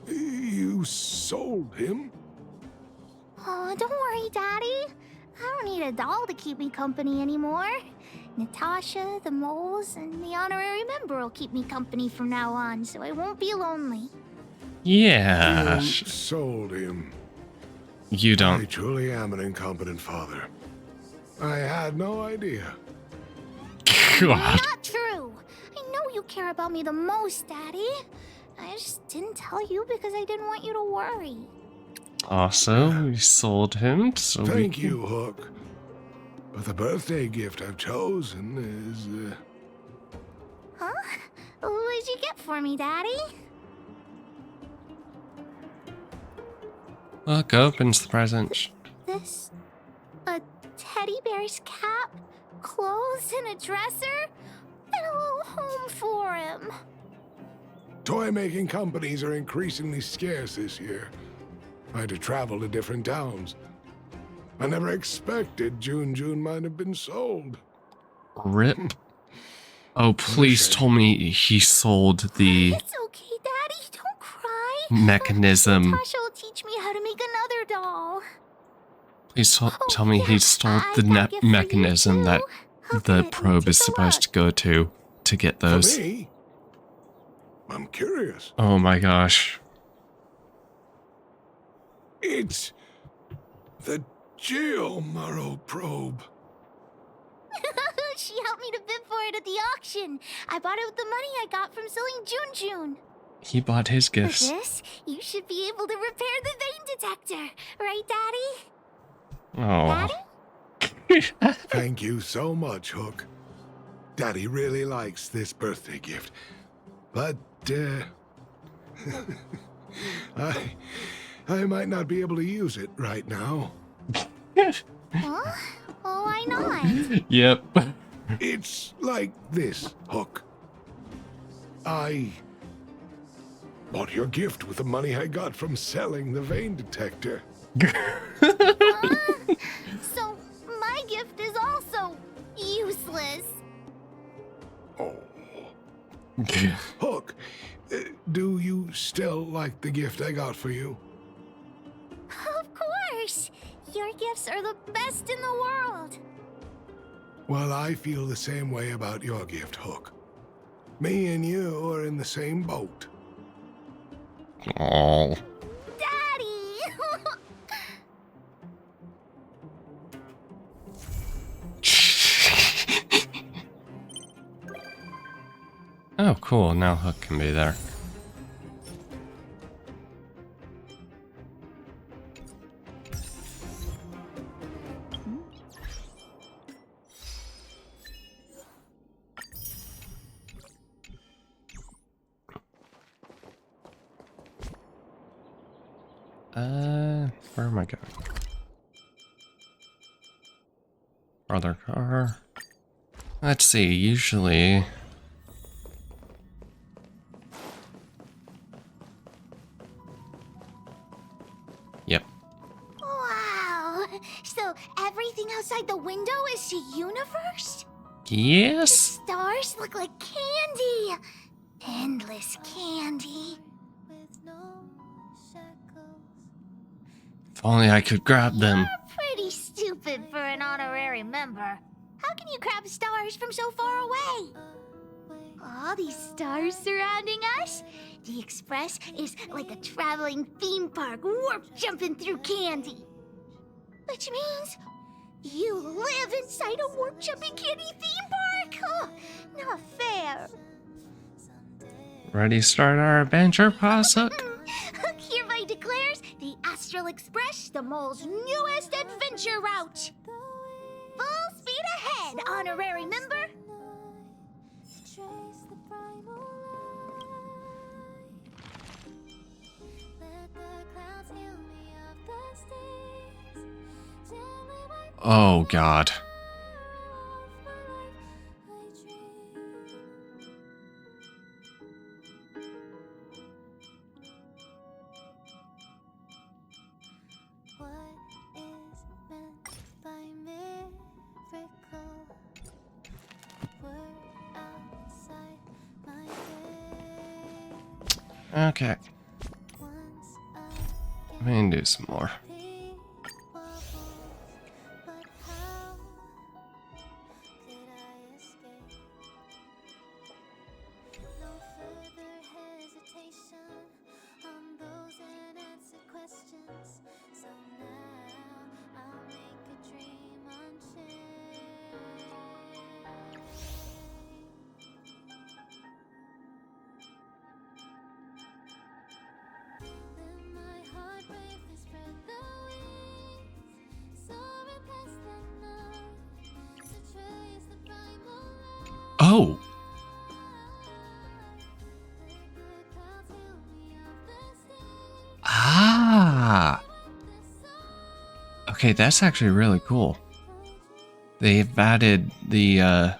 You sold him? Oh, don't worry, Daddy. I don't need a doll to keep me company anymore. Natasha, the moles, and the honorary member will keep me company from now on, so I won't be lonely. Yeah. You sold him. You don't. I truly am an incompetent father. I had no idea. God. Not true. I know you care about me the most, Daddy. I just didn't tell you because I didn't want you to worry. Also, we sold him, so Thank you, Hook. But the birthday gift I've chosen is, Huh? What'd you get for me, Daddy? Look, opens the presents. This... a teddy bear's cap, clothes, and a dresser? And a little home for him. Toy-making companies are increasingly scarce this year. I had to travel to different towns. I never expected June might have been sold. Rip. Oh, please tell me he sold the It's okay, Daddy. Don't cry. mechanism. Natasha will teach me how to make another doll. Please tell me he stole the mechanism that the probe is supposed to go to get those. For me? I'm curious. Oh my gosh. It's the Geomaro probe. She helped me to bid for it at the auction. I bought it with the money I got from selling June. He bought his gifts. With this, you should be able to repair the vein detector. Right, Daddy? Oh. Thank you so much, Hook. Daddy really likes this birthday gift. But, I might not be able to use it right now. Huh? Oh, why not? Yep. It's like this, Hook. I bought your gift with the money I got from selling the vein detector. So, my gift is also useless. Hook, do you still like the gift I got for you? Of course. Your gifts are the best in the world. Well, I feel the same way about your gift, Hook. Me and you are in the same boat. Oh. Daddy! Oh, cool. Now Hook can be there. Where am I going? Other car. Let's see, usually... Yep. Wow! So everything outside the window is the universe? Yes? Stars look like candy! Endless candy. If only I could grab them. Pretty stupid for an honorary member. How can you grab stars from so far away? All these stars surrounding us? The Express is like a traveling theme park, warp jumping through candy. Which means you live inside a warp jumping candy theme park? Oh, not fair. Ready to start our adventure, Hook? Hook hereby declares the Astral Express the mole's newest adventure route. Full speed ahead, honorary member. Oh, God. Okay. We can do some more. Oh! Ah! Okay, that's actually really cool. They've added the,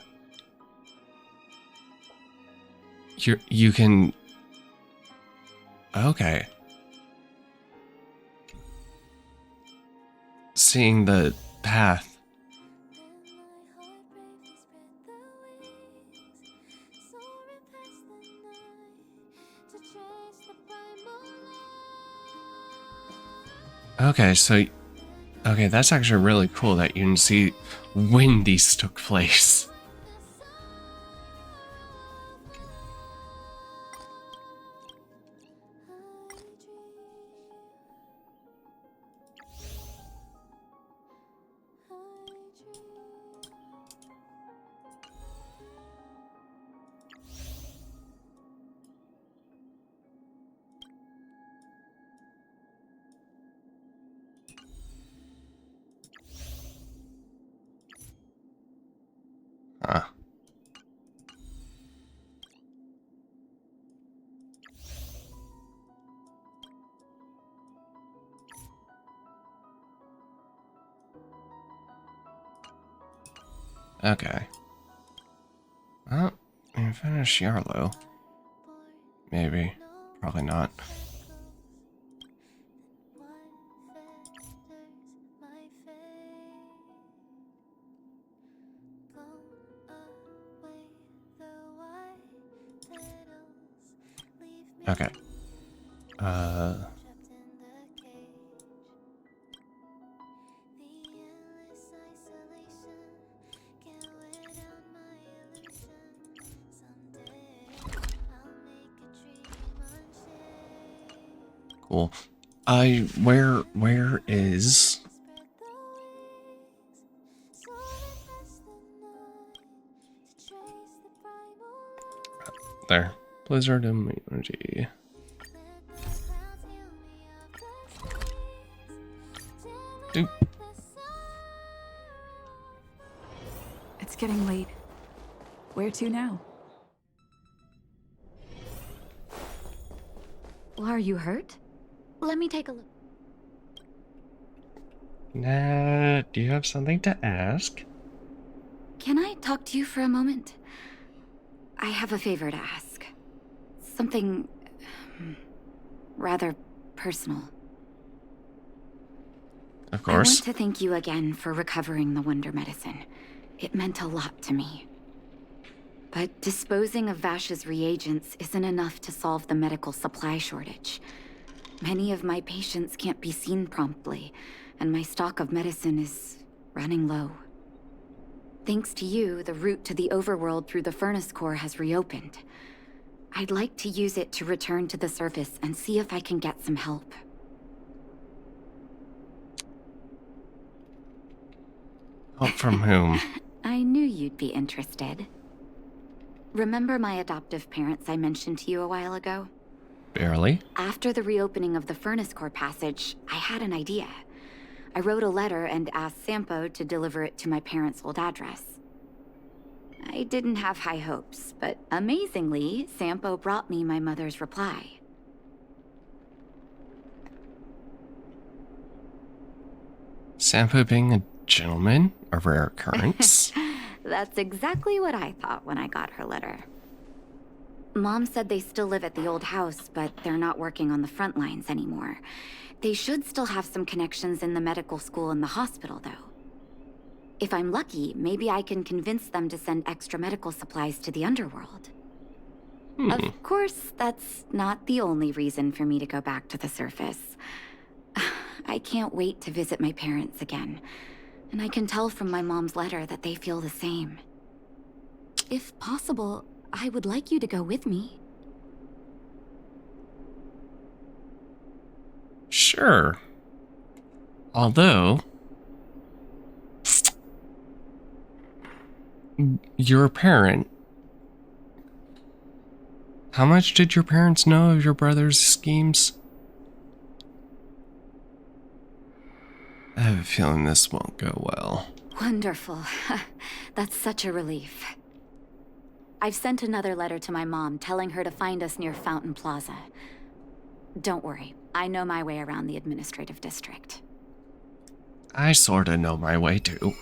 you can Okay. Seeing the path. Okay, so... Okay, that's actually really cool that you can see when these took place. Huh. Okay. Well, we can finish Yarlow. Maybe. Probably not. Okay. Cool. Where is... There. Blizzard immunity. Doop. It's getting late. Where to now? Well, are you hurt? Let me take a look. Nah, do you have something to ask? Can I talk to you for a moment? I have a favor to ask. Something... rather personal. Of course. I want to thank you again for recovering the Wonder Medicine. It meant a lot to me. But disposing of Vash's reagents isn't enough to solve the medical supply shortage. Many of my patients can't be seen promptly, and my stock of medicine is running low. Thanks to you, the route to the overworld through the Furnace Core has reopened. I'd like to use it to return to the surface and see if I can get some help. Help from whom? I knew you'd be interested. Remember my adoptive parents I mentioned to you a while ago? Barely. After the reopening of the Furnace Core passage, I had an idea. I wrote a letter and asked Sampo to deliver it to my parents' old address. I didn't have high hopes, but amazingly, Sampo brought me my mother's reply. Sampo being a gentleman? A rare occurrence? That's exactly what I thought when I got her letter. Mom said they still live at the old house, but they're not working on the front lines anymore. They should still have some connections in the medical school and the hospital, though. If I'm lucky, maybe I can convince them to send extra medical supplies to the underworld. Of course, that's not the only reason for me to go back to the surface. I can't wait to visit my parents again, and I can tell from my mom's letter that they feel the same. If possible, I would like you to go with me. Sure. Although... you're a parent. How much did your parents know of your brother's schemes? I have a feeling this won't go well. Wonderful. That's such a relief. I've sent another letter to my mom telling her to find us near Fountain Plaza. Don't worry, I know my way around the administrative district. I sorta know my way too.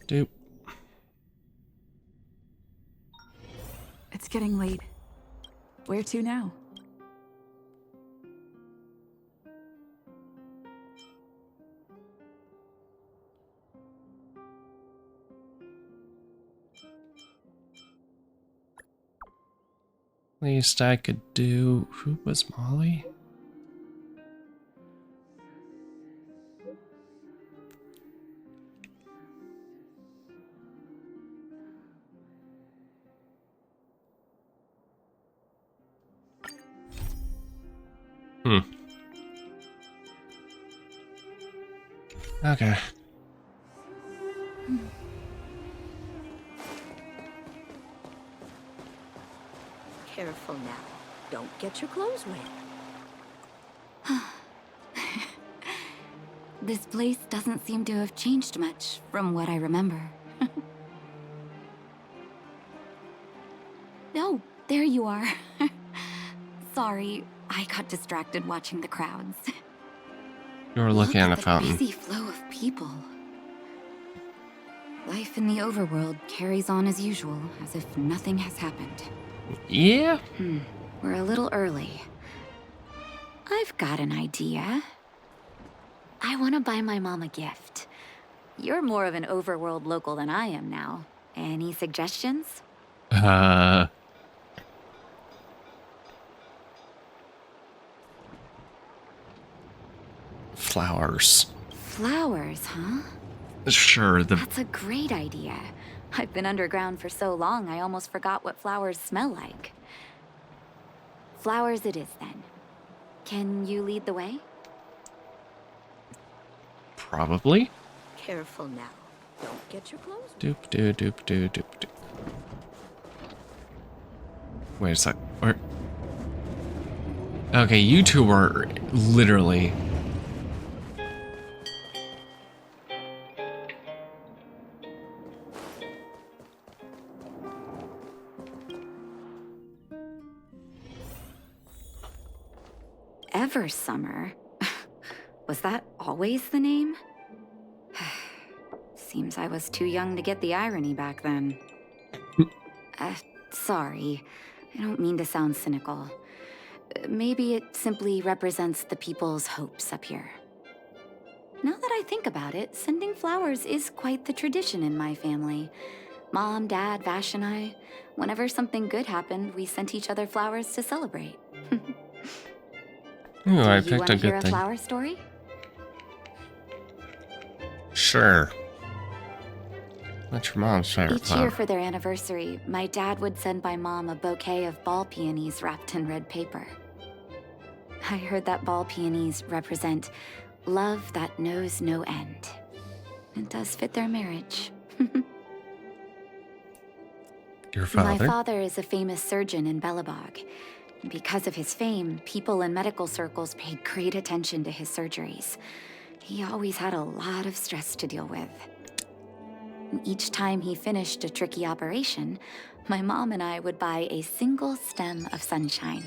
Doop. It's getting late. Where to now? Least I could do. Who was Molly? Okay. Careful now. Don't get your clothes wet. This place doesn't seem to have changed much from what I remember. Oh, there you are. Sorry, I got distracted watching the crowds. You were looking at a the fountain. busy flow of people. Life in the overworld carries on as usual, as if nothing has happened. Yeah? We're a little early. I've got an idea. I want to buy my mom a gift. You're more of an overworld local than I am now. Any suggestions? Flowers. Flowers, huh? Sure, That's a great idea. I've been underground for so long, I almost forgot what flowers smell like. Flowers it is, then. Can you lead the way? Probably. Careful now. Don't get your clothes wet. Doop doo doop doo doop doo. Wait a sec. Where? Okay, you two were literally. Eversummer? Was that always the name? Seems I was too young to get the irony back then. Sorry. I don't mean to sound cynical. Maybe it simply represents the people's hopes up here. Now that I think about it, sending flowers is quite the tradition in my family. Mom, Dad, Vash, and I, whenever something good happened, we sent each other flowers to celebrate. Ooh, I Do you picked want a to hear good a thing. flower story? Sure. What's your mom's favorite Each flower? year for their anniversary, my dad would send my mom a bouquet of ball peonies wrapped in red paper. I heard that ball peonies represent love that knows no end. It does fit their marriage. Your father? My father is a famous surgeon in Belobog. Because of his fame, people in medical circles paid great attention to his surgeries. He always had a lot of stress to deal with. Each time he finished a tricky operation, my mom and I would buy a single stem of sunshine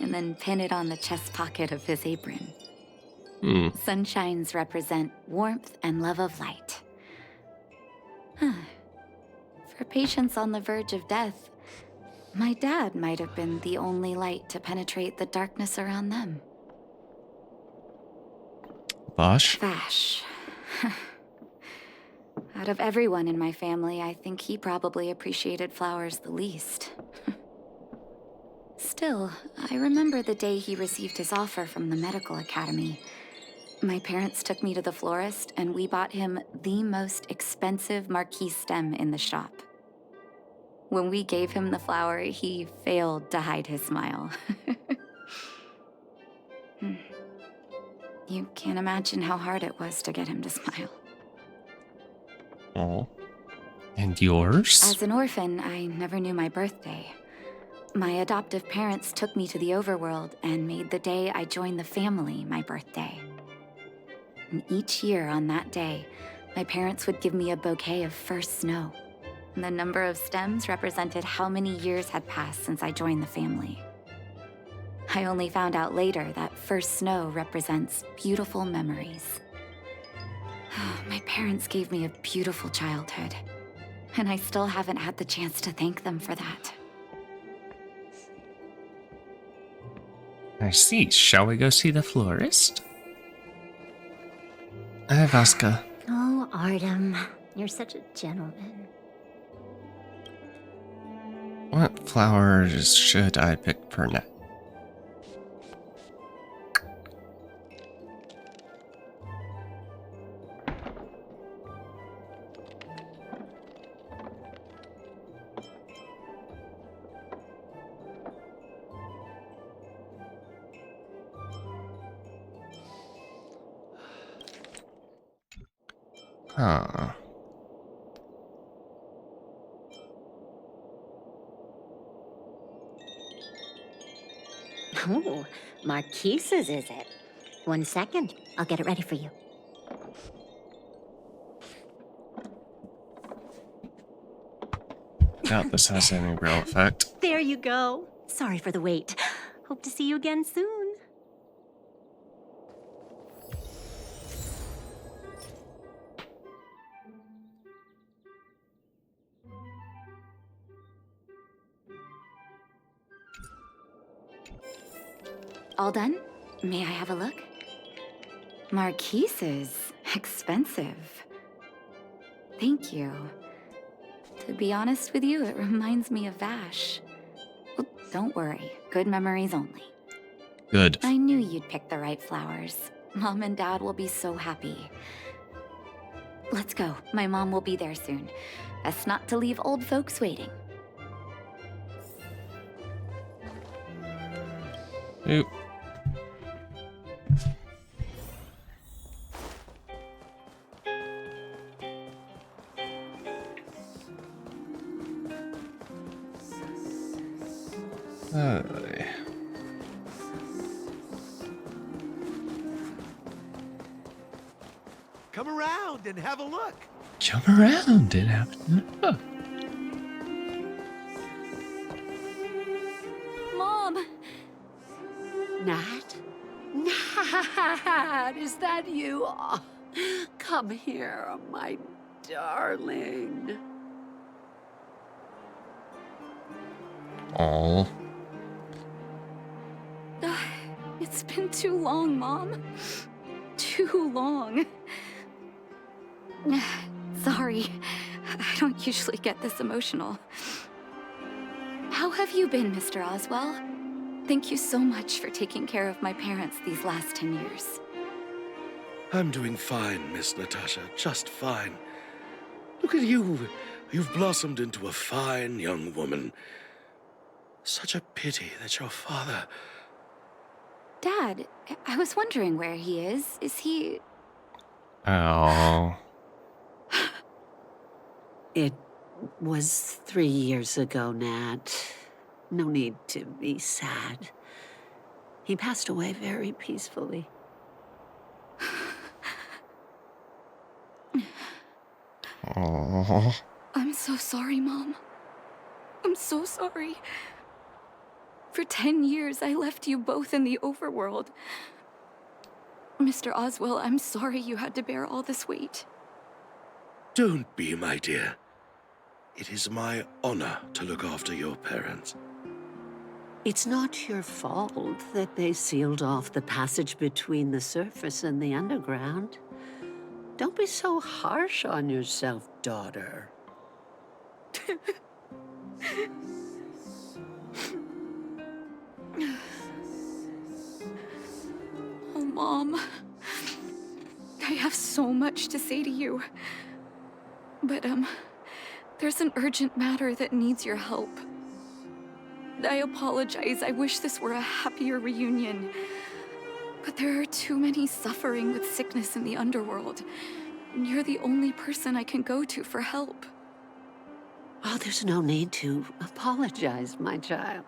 and then pin it on the chest pocket of his apron. Sunshines represent warmth and love of light. For patients on the verge of death, my dad might have been the only light to penetrate the darkness around them. Vash? Vash. Out of everyone in my family, I think he probably appreciated flowers the least. Still, I remember the day he received his offer from the medical academy. My parents took me to the florist, and we bought him the most expensive marquise stem in the shop. When we gave him the flower, he failed to hide his smile. You can't imagine how hard it was to get him to smile. Oh. And yours? As an orphan, I never knew my birthday. My adoptive parents took me to the overworld and made the day I joined the family my birthday. And each year on that day, my parents would give me a bouquet of first snow. And the number of stems represented how many years had passed since I joined the family. I only found out later that first snow represents beautiful memories. My parents gave me a beautiful childhood, and I still haven't had the chance to thank them for that. I see. Shall we go see the florist? Hi, Vasca. Oh, Artem, you're such a gentleman. What flowers should I pick for now? Huh. Oh, Marquise's, is it? 1 second. I'll get it ready for you. Doubt this has any real effect. There you go. Sorry for the wait. Hope to see you again soon. All done? May I have a look? Marquise's. Expensive. Thank you. To be honest with you, it reminds me of Vash. Well, don't worry. Good memories only. Good. I knew you'd pick the right flowers. Mom and Dad will be so happy. Let's go. My mom will be there soon. Best not to leave old folks waiting. Oop. Come around and have a look. Come around and have a look. Mom! Nat? Nat, is that you? Oh, come here, my darling. Oh. It's been too long, Mom. Too long. Sorry. I don't usually get this emotional. How have you been, Mr. Oswell? Thank you so much for taking care of my parents these last 10 years. I'm doing fine, Miss Natasha. Just fine. Look at you. You've blossomed into a fine young woman. Such a pity that your father... Dad, I was wondering where he is. Is he... Oh. It was 3 years ago, Nat. No need to be sad. He passed away very peacefully. Oh. I'm so sorry, Mom. I'm so sorry. For 10 years, I left you both in the overworld. Mr. Oswell, I'm sorry you had to bear all this weight. Don't be, my dear. It is my honor to look after your parents. It's not your fault that they sealed off the passage between the surface and the underground. Don't be so harsh on yourself, daughter. Oh, Mom. I have so much to say to you. But, there's an urgent matter that needs your help. I apologize. I wish this were a happier reunion. But there are too many suffering with sickness in the underworld. And you're the only person I can go to for help. Oh, there's no need to apologize, my child.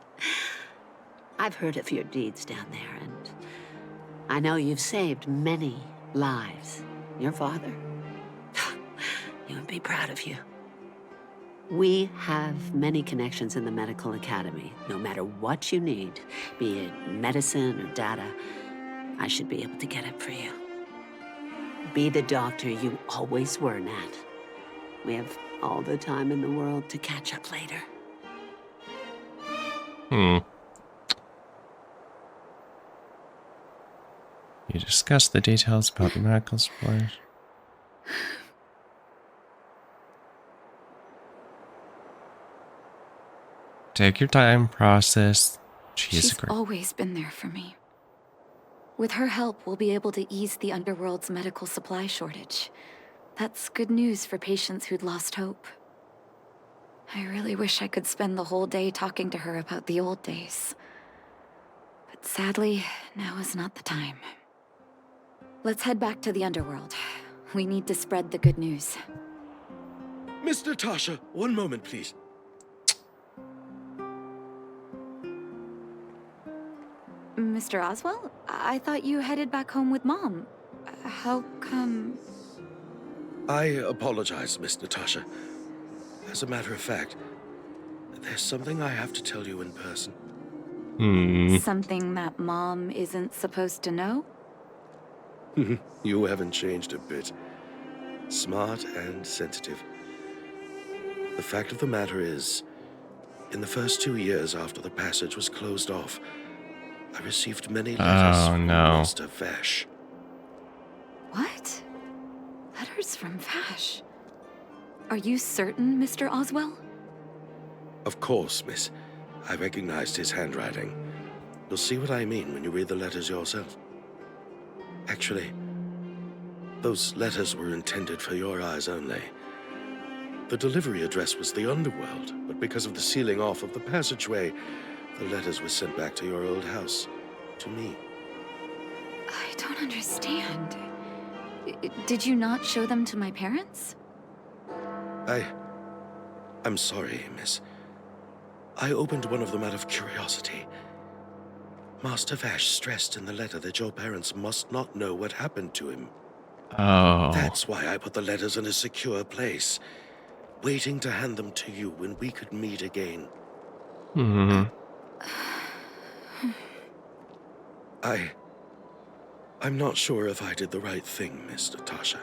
I've heard of your deeds down there, and I know you've saved many lives. Your father, he would be proud of you. We have many connections in the medical academy. No matter what you need, be it medicine or data, I should be able to get it for you. Be the doctor you always were, Nat. We have all the time in the world to catch up later. You discussed the details about the medical supplies. Take your time, process. She's always been there for me. With her help, we'll be able to ease the Underworld's medical supply shortage. That's good news for patients who'd lost hope. I really wish I could spend the whole day talking to her about the old days. But sadly, now is not the time. Let's head back to the Underworld. We need to spread the good news. Miss Natasha, one moment, please. Mr. Oswell? I thought you headed back home with Mom. How come... I apologize, Miss Natasha. As a matter of fact, there's something I have to tell you in person. Something that Mom isn't supposed to know? You haven't changed a bit. Smart and sensitive. The fact of the matter is, in the first 2 years after the passage was closed off, I received many letters from Master Vash. What? Letters from Vash? Are you certain, Mr. Oswell? Of course, miss. I recognized his handwriting. You'll see what I mean when you read the letters yourself. Actually, those letters were intended for your eyes only. The delivery address was the Underworld, but because of the sealing off of the passageway, the letters were sent back to your old house, to me. I don't understand. Did you not show them to my parents? I'm sorry, miss. I opened one of them out of curiosity. Master Vash stressed in the letter that your parents must not know what happened to him. Oh. That's why I put the letters in a secure place, waiting to hand them to you when we could meet again. I'm not sure if I did the right thing, Miss Natasha.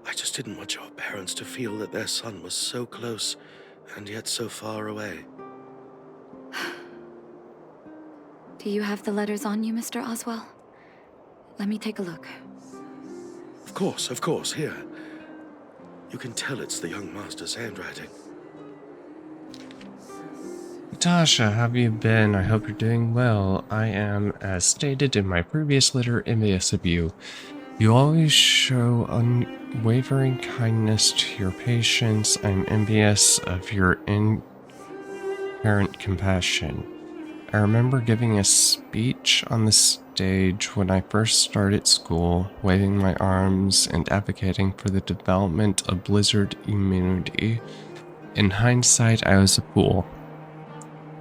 I just didn't want your parents to feel that their son was so close and yet so far away. Do you have the letters on you, Mr. Oswell? Let me take a look. Of course, here. You can tell it's the young master's handwriting. Natasha, how have you been? I hope you're doing well. I am, as stated in my previous letter, envious of you. You always show unwavering kindness to your patients. I'm envious of your inherent compassion. I remember giving a speech on the stage when I first started school, waving my arms and advocating for the development of blizzard immunity. In hindsight, I was a fool.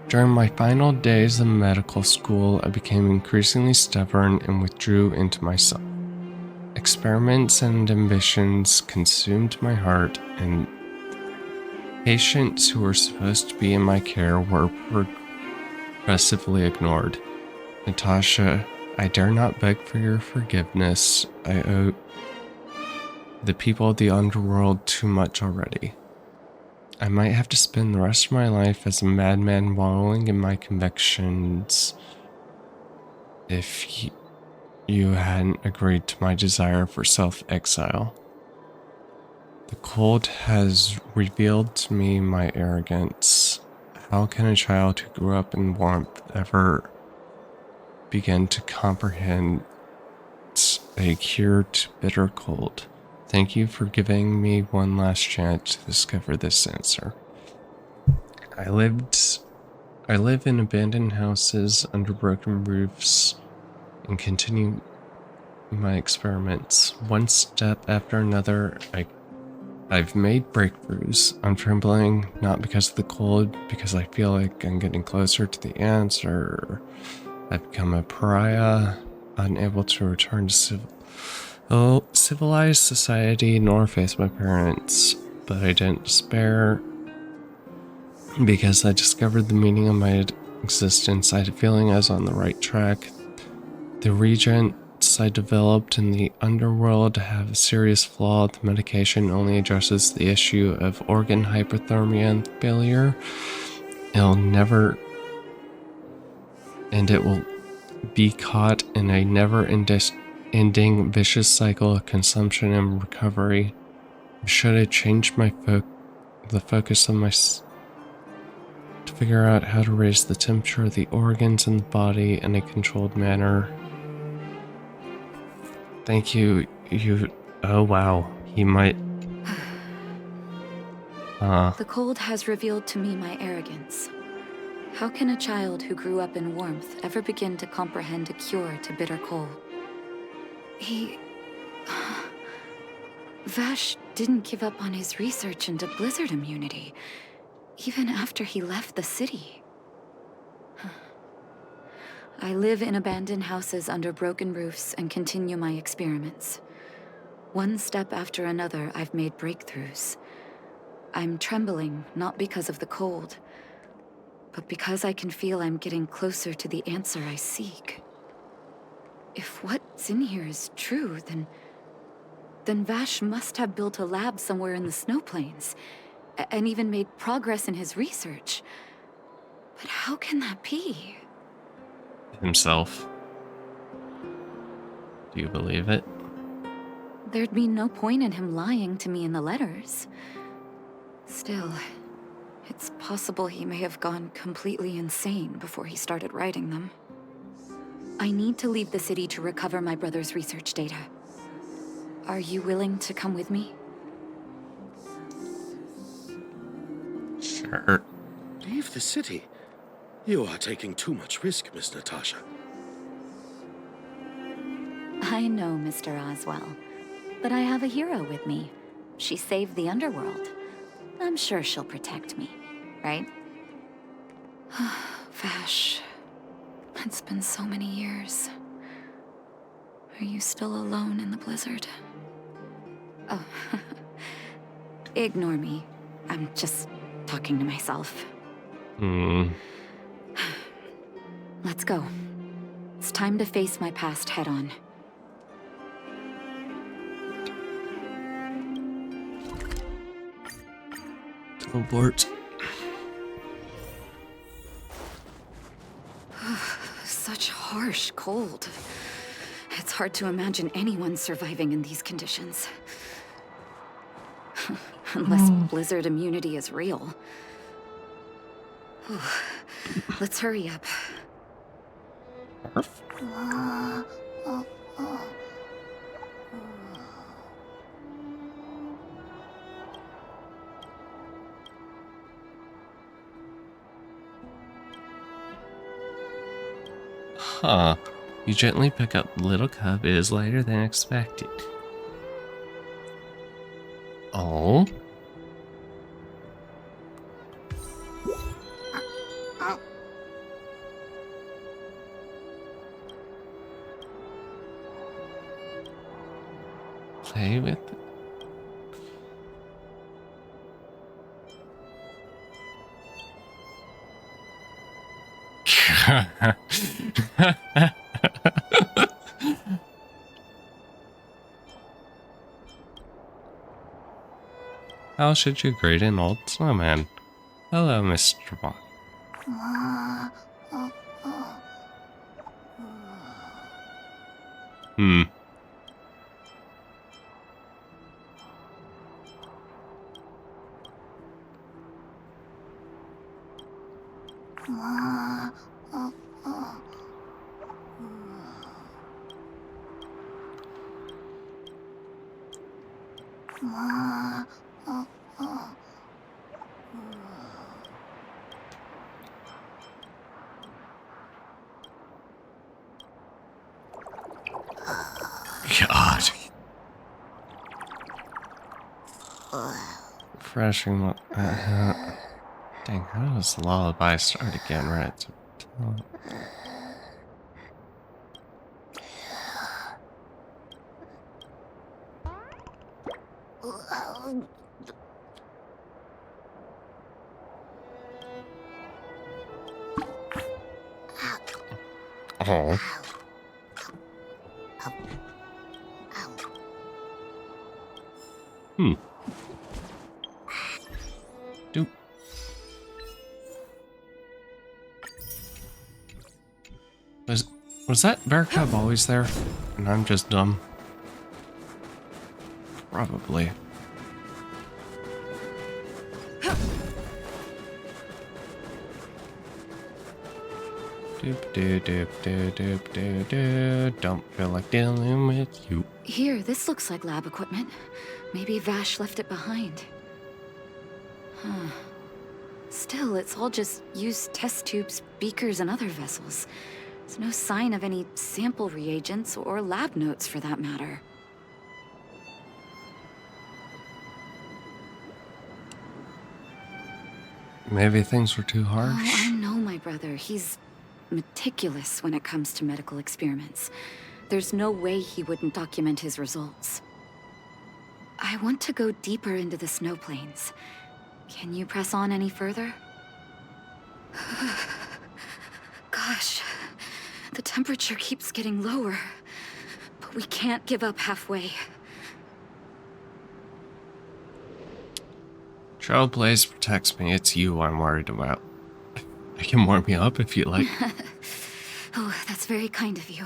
During my final days of medical school, I became increasingly stubborn and withdrew into myself. Experiments and ambitions consumed my heart, and patients who were supposed to be in my care were progressively ignored. Natasha, I dare not beg for your forgiveness. I owe the people of the Underworld too much already. I might have to spend the rest of my life as a madman wallowing in my convictions if you hadn't agreed to my desire for self-exile. The cold has revealed to me my arrogance. How can a child who grew up in warmth ever begin to comprehend a cure to bitter cold? Thank you for giving me one last chance to discover this answer. I live in abandoned houses under broken roofs and continue my experiments. One step after another, I've made breakthroughs. I'm trembling, not because of the cold, because I feel like I'm getting closer to the answer. I've become a pariah, unable to return to civilized society nor face my parents. But I didn't despair, because I discovered the meaning of my existence. I had a feeling I was on the right track. The regents I developed in the Underworld have a serious flaw. The medication only addresses the issue of organ hypothermia and failure. It will be caught in a never-ending vicious cycle of consumption and recovery? Should I change the focus of my to figure out how to raise the temperature of the organs in the body in a controlled manner? Thank you. Oh wow, he might. The cold has revealed to me my arrogance. How can a child who grew up in warmth ever begin to comprehend a cure to bitter cold? Vash didn't give up on his research into blizzard immunity, even after he left the city. I live in abandoned houses under broken roofs and continue my experiments. One step after another, I've made breakthroughs. I'm trembling, not because of the cold, but because I can feel I'm getting closer to the answer I seek. If what's in here is true, then Vash must have built a lab somewhere in the snow plains, and even made progress in his research. But how can that be? Himself. Do you believe it? There'd be no point in him lying to me in the letters. Still, it's possible he may have gone completely insane before he started writing them. I need to leave the city to recover my brother's research data. Are you willing to come with me? Sure. Leave the city? You are taking too much risk, Miss Natasha. I know, Mr. Oswell, but I have a hero with me. She saved the underworld. I'm sure she'll protect me, right? Vash, it's been so many years. Are you still alone in the blizzard? Oh, ignore me. I'm just talking to myself. Let's go. It's time to face my past head-on. Abort. Such harsh cold. It's hard to imagine anyone surviving in these conditions. Unless blizzard immunity is real. Let's hurry up. Huh. You gently pick up the little cub. It is lighter than expected. Oh. Play with it. How should you grade an old snowman? Hello, Mr. Bot. God. Refreshing. Dang, how does the lullaby start again? Right. Oh. Doop. Was that bear cub always there? And I'm just dumb? Probably. Doop doop doop doop doop doop doop. Don't feel like dealing with you. Here, this looks like lab equipment. Maybe Vash left it behind. Huh. Still, it's all just used test tubes, beakers, and other vessels. There's no sign of any sample reagents or lab notes for that matter. Maybe things were too harsh. Oh, I know my brother. He's meticulous when it comes to medical experiments. There's no way he wouldn't document his results. I want to go deeper into the snow plains. Can you press on any further? Gosh, the temperature keeps getting lower, but we can't give up halfway. Trailblaze protects me. It's you I'm worried about. I can warm you up if you like. Oh, that's very kind of you.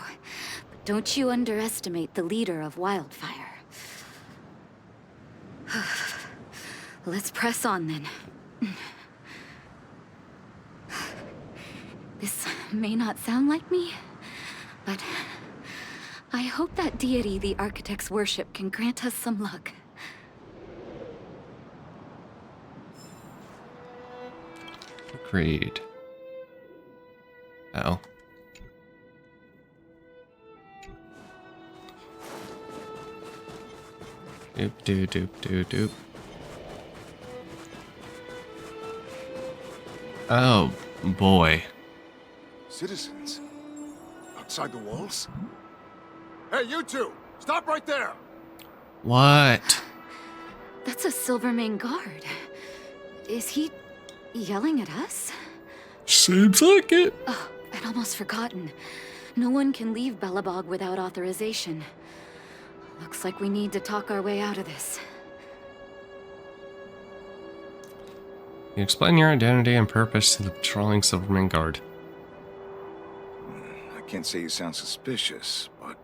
But don't you underestimate the leader of Wildfire. Let's press on then. This may not sound like me, but I hope that deity the architects worship can grant us some luck. Agreed. Oh. Doop doop doop doop doop. Oh boy. Citizens? Outside the walls? Hey, you two! Stop right there! What? That's a Silvermane guard. Is he yelling at us? Seems like it. Oh, I'd almost forgotten. No one can leave Belobog without authorization. Looks like we need to talk our way out of this. You explain your identity and purpose to the patrolling Silvermane Guard. I can't say you sound suspicious, but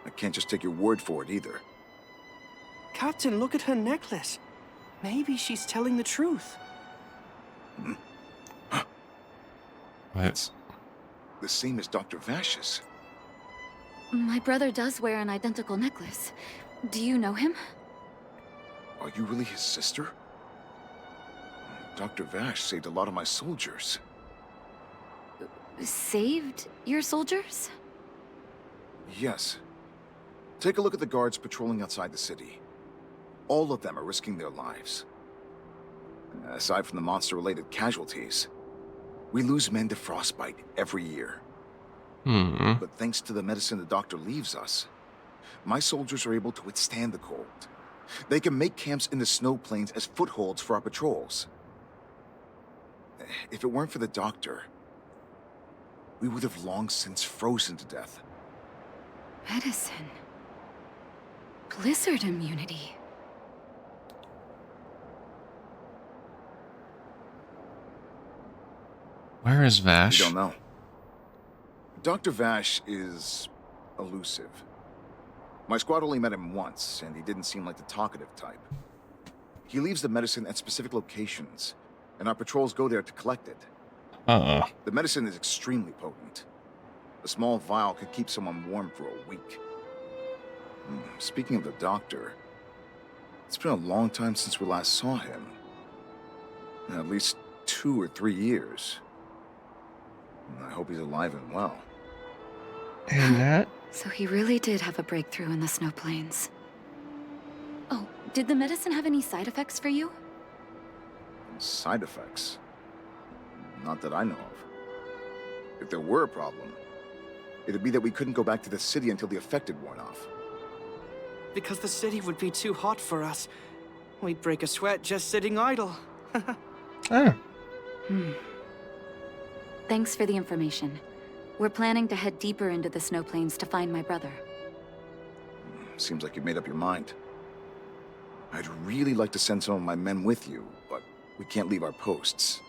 I can't just take your word for it either. Captain, look at her necklace. Maybe she's telling the truth. What? The same as Dr. Vash's. My brother does wear an identical necklace. Do you know him? Are you really his sister? Dr. Vash saved a lot of my soldiers. Saved your soldiers? Yes. Take a look at the guards patrolling outside the city. All of them are risking their lives. Aside from the monster-related casualties, we lose men to frostbite every year. But thanks to the medicine the doctor leaves us, my soldiers are able to withstand the cold. They can make camps in the snow plains as footholds for our patrols. If it weren't for the doctor, we would have long since frozen to death. Medicine. Blizzard immunity. Where is Vash? We don't know. Dr. Vash is elusive. My squad only met him once, and he didn't seem like the talkative type. He leaves the medicine at specific locations, and our patrols go there to collect it. The medicine is extremely potent. A small vial could keep someone warm for a week. Speaking of the doctor, it's been a long time since we last saw him. At least 2 or 3 years. I hope he's alive and well. And that? So he really did have a breakthrough in the snow plains. Oh, did the medicine have any side effects for you? Side effects? Not that I know of. If there were a problem, it'd be that we couldn't go back to the city until the effect had worn off. Because the city would be too hot for us. We'd break a sweat just sitting idle. Thanks for the information. We're planning to head deeper into the snow plains to find my brother. Seems like you've made up your mind. I'd really like to send some of my men with you, but we can't leave our posts.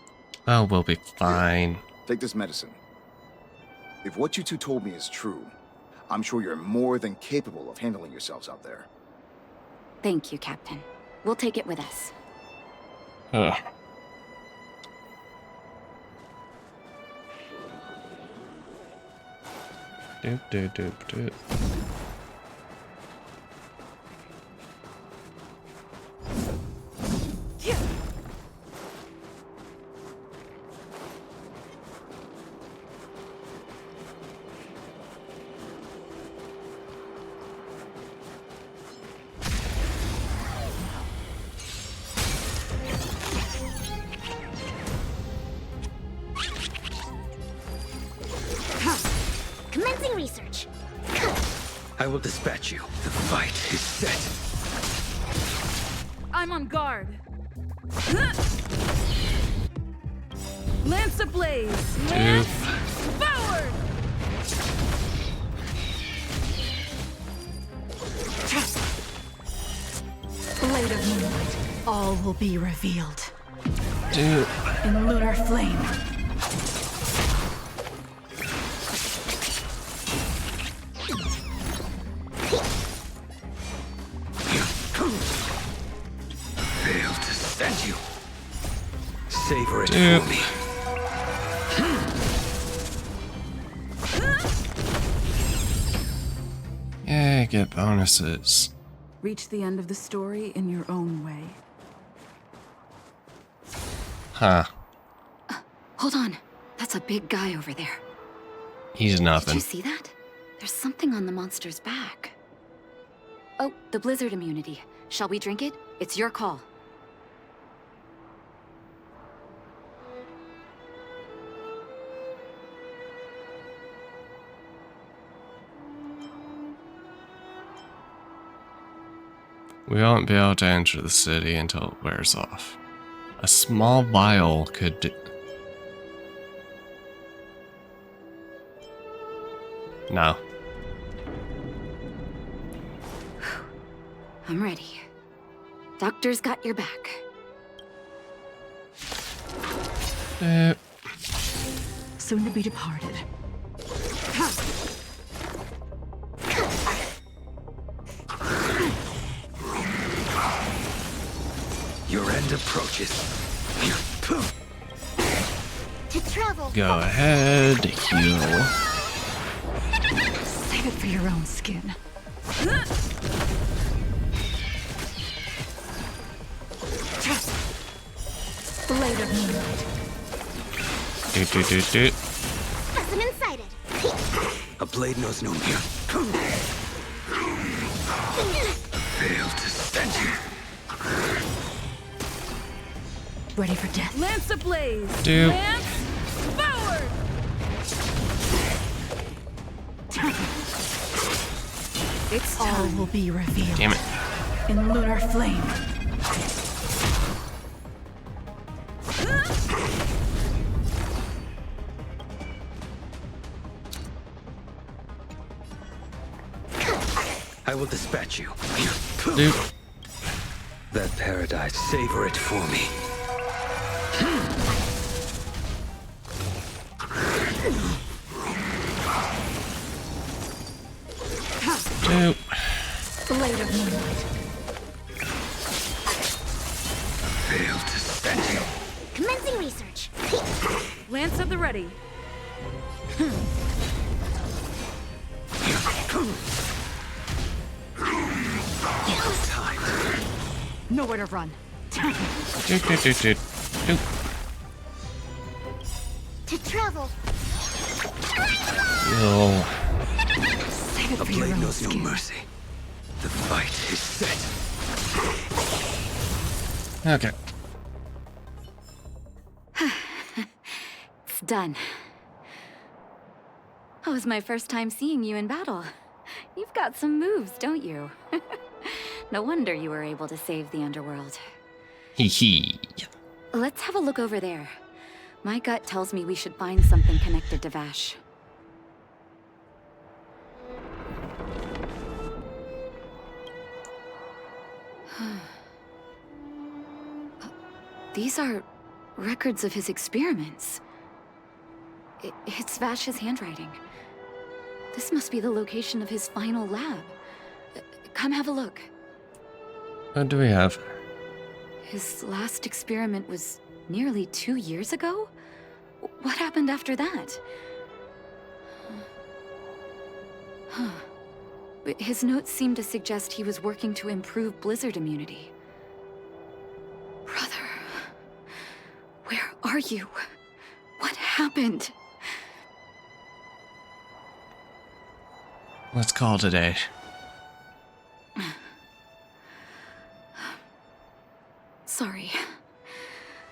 Oh, we'll be fine. Take this medicine. If what you two told me is true, I'm sure you're more than capable of handling yourselves out there. Thank you, Captain. We'll take it with us. Ugh. Doop, doop, doop, doop. Commencing research. I will dispatch you. The fight is set. I'm on guard. Lance ablaze. Lance forward. Blade of moonlight. All will be revealed. Dude. In lunar flame. Failed to stand you. Savor it Dude. for me. Yeah, get bonuses. Reach the end of the story in your own way. Huh. Hold on. That's a big guy over there. He's Did nothing. you see that? There's something on the monster's back. Oh, the blizzard immunity. Shall we drink it? It's your call. We won't be able to enter the city until it wears off. A small vial could do... No. I'm ready. Doctor's got your back. Soon to be departed. Your end approaches. To travel. Go ahead, heal. Save it for your own skin. Blade of moonlight. Do. Specimen sighted. A blade knows no fear. Failed to stand you. Ready for death. Lance ablaze. Dude. Lance forward. It's all will be revealed. Damn it. In lunar flame. I will dispatch you. Dude. That paradise, savor it for me. Dude. Blade of moonlight. Failed to stand you. Commencing research. Lance at the ready. Nowhere to run. Do. To travel. Heal. Save it A for your blade own knows no skin. mercy. The fight is set. Okay. It's done. Oh, it was my first time seeing you in battle. You've got some moves, don't you? No wonder you were able to save the underworld. Hee hee. Let's have a look over there. My gut tells me we should find something connected to Vash. These are records of his experiments. It's Vash's handwriting. This must be the location of his final lab. Come have a look. What do we have? His last experiment was nearly 2 years ago? What happened after that? Huh. His notes seem to suggest he was working to improve blizzard immunity. Brother, where are you? What happened? Let's call it a day. Sorry.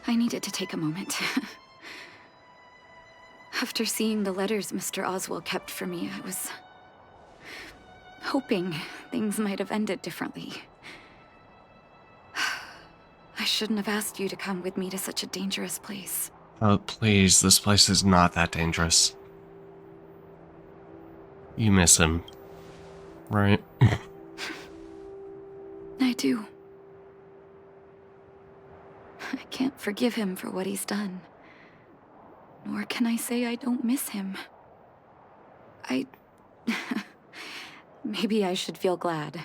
I needed to take a moment. After seeing the letters Mr. Oswald kept for me, I was hoping things might have ended differently. I shouldn't have asked you to come with me to such a dangerous place. Oh, please, this place is not that dangerous. You miss him, right? I do. I can't forgive him for what he's done. Nor can I say I don't miss him. Maybe I should feel glad.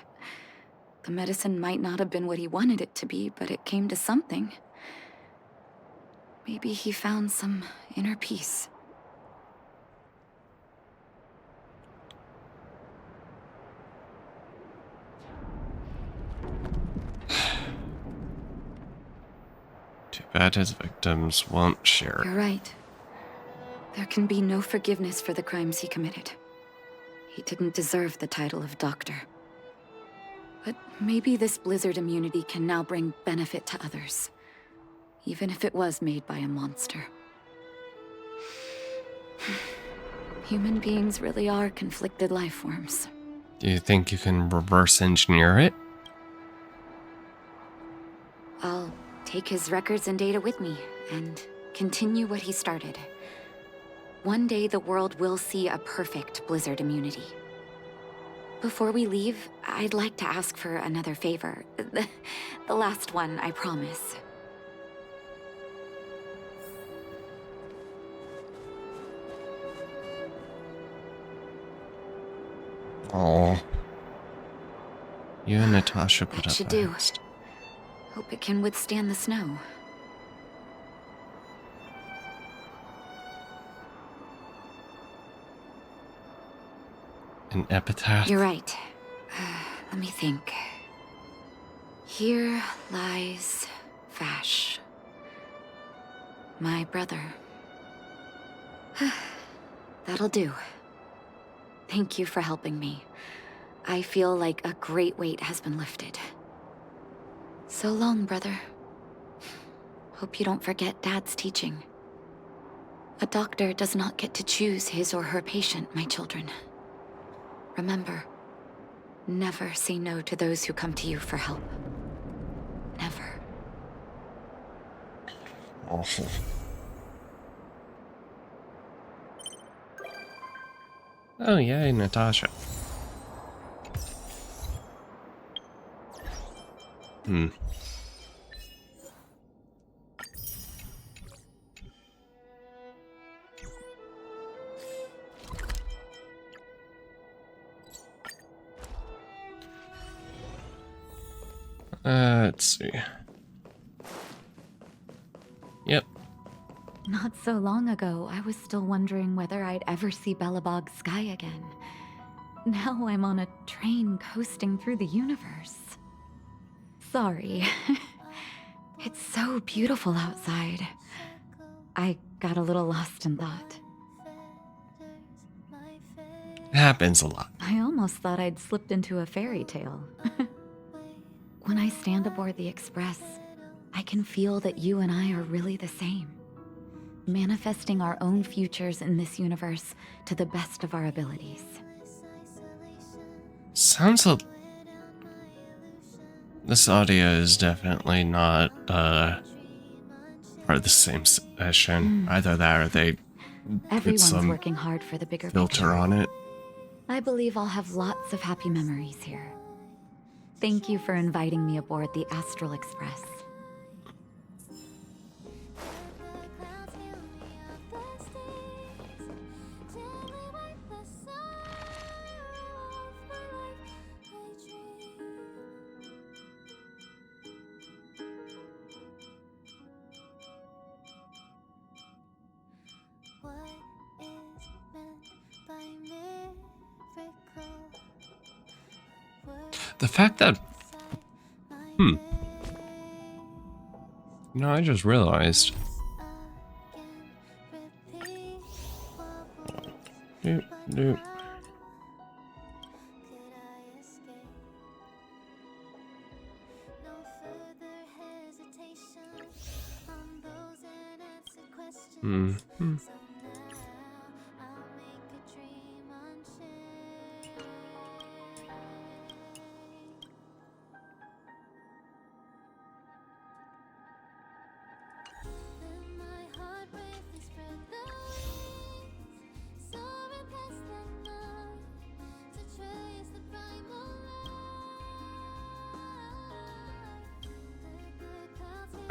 The medicine might not have been what he wanted it to be, but it came to something. Maybe he found some inner peace. Too bad his victims won't share. You're right. There can be no forgiveness for the crimes he committed. He didn't deserve the title of doctor. But maybe this blizzard immunity can now bring benefit to others. Even if it was made by a monster. Human beings really are conflicted life forms. Do you think you can reverse engineer it? I'll take his records and data with me, and continue what he started. One day the world will see a perfect blizzard immunity. Before we leave, I'd like to ask for another favor. The last one, I promise. Oh. You and Natasha put That up should a do. nest. Hope it can withstand the snow. An epitaph? You're right. Let me think. Here lies Vash. My brother. That'll do. Thank you for helping me. I feel like a great weight has been lifted. So long, brother. Hope you don't forget Dad's teaching. A doctor does not get to choose his or her patient, my children. Remember, never say no to those who come to you for help. Never. Awful. Oh, yay, Natasha. Let's see. Yep. Not so long ago, I was still wondering whether I'd ever see Belobog's sky again. Now I'm on a train coasting through the universe. Sorry. It's so beautiful outside. I got a little lost in thought. It happens a lot. I almost thought I'd slipped into a fairy tale. When I stand aboard the Express, I can feel that you and I are really the same. Manifesting our own futures in this universe to the best of our abilities. Sounds a... This audio is definitely not part of the same session. Either that or they put Everyone's some working hard for the bigger filter picture. on it. I believe I'll have lots of happy memories here. Thank you for inviting me aboard the Astral Express. The fact that... You know, I just realized... Doop.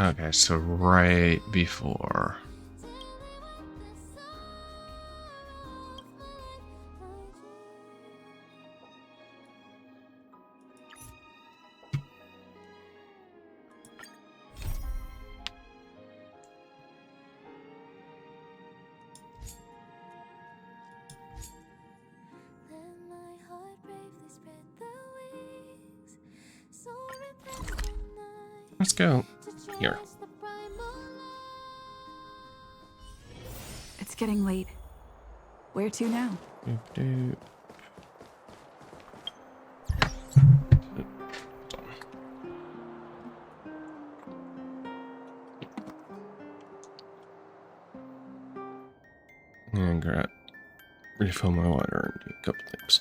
Okay, so right before. Let's go here. It's getting late. Where to now? Doop. And refill my water and do a couple things.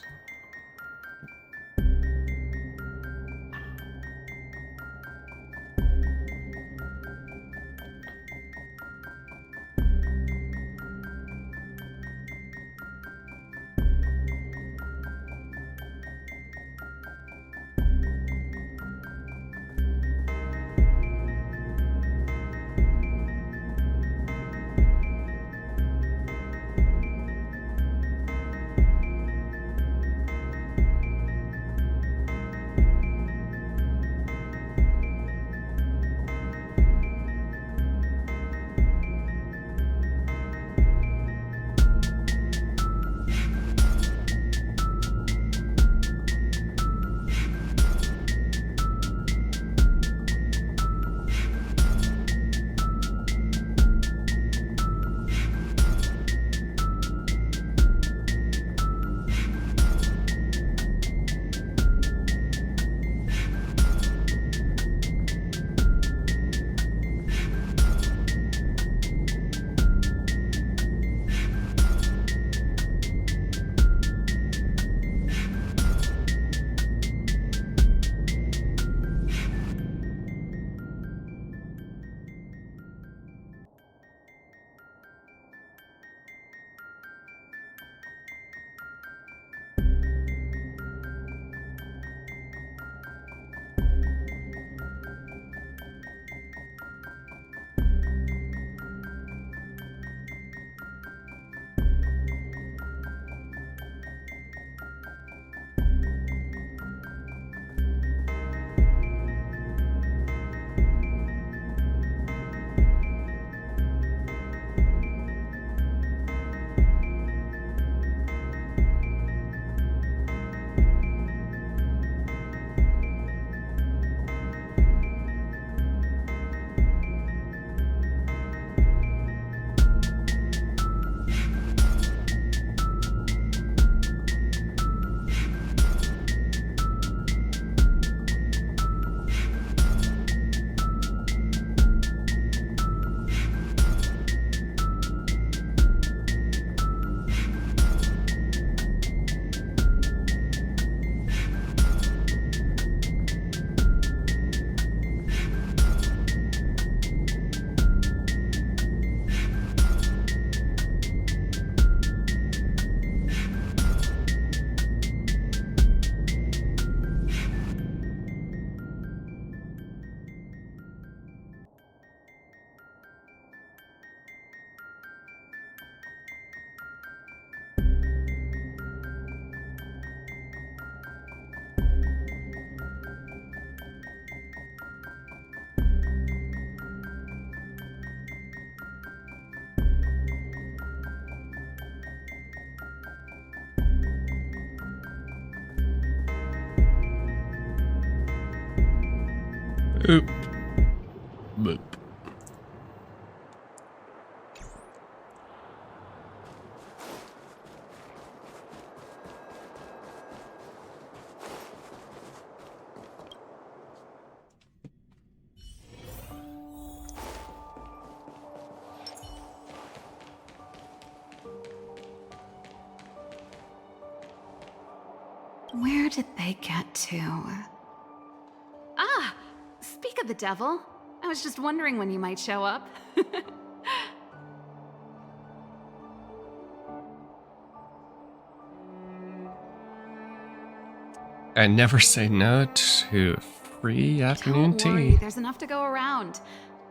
Boop. Boop. Where did they get to? Ah! Speak of the devil. I was just wondering when you might show up. I never say no to free afternoon Don't worry, tea. there's enough to go around.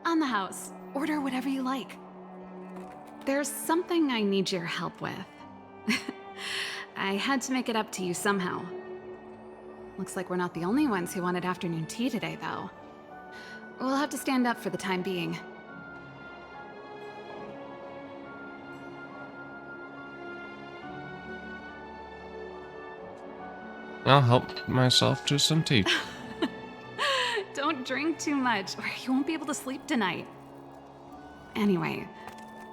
On the house. Order whatever you like. There's something I need your help with. I had to make it up to you somehow. Looks like we're not the only ones who wanted afternoon tea today, though. We'll have to stand up for the time being. I'll help myself to some tea. Don't drink too much, or you won't be able to sleep tonight. Anyway,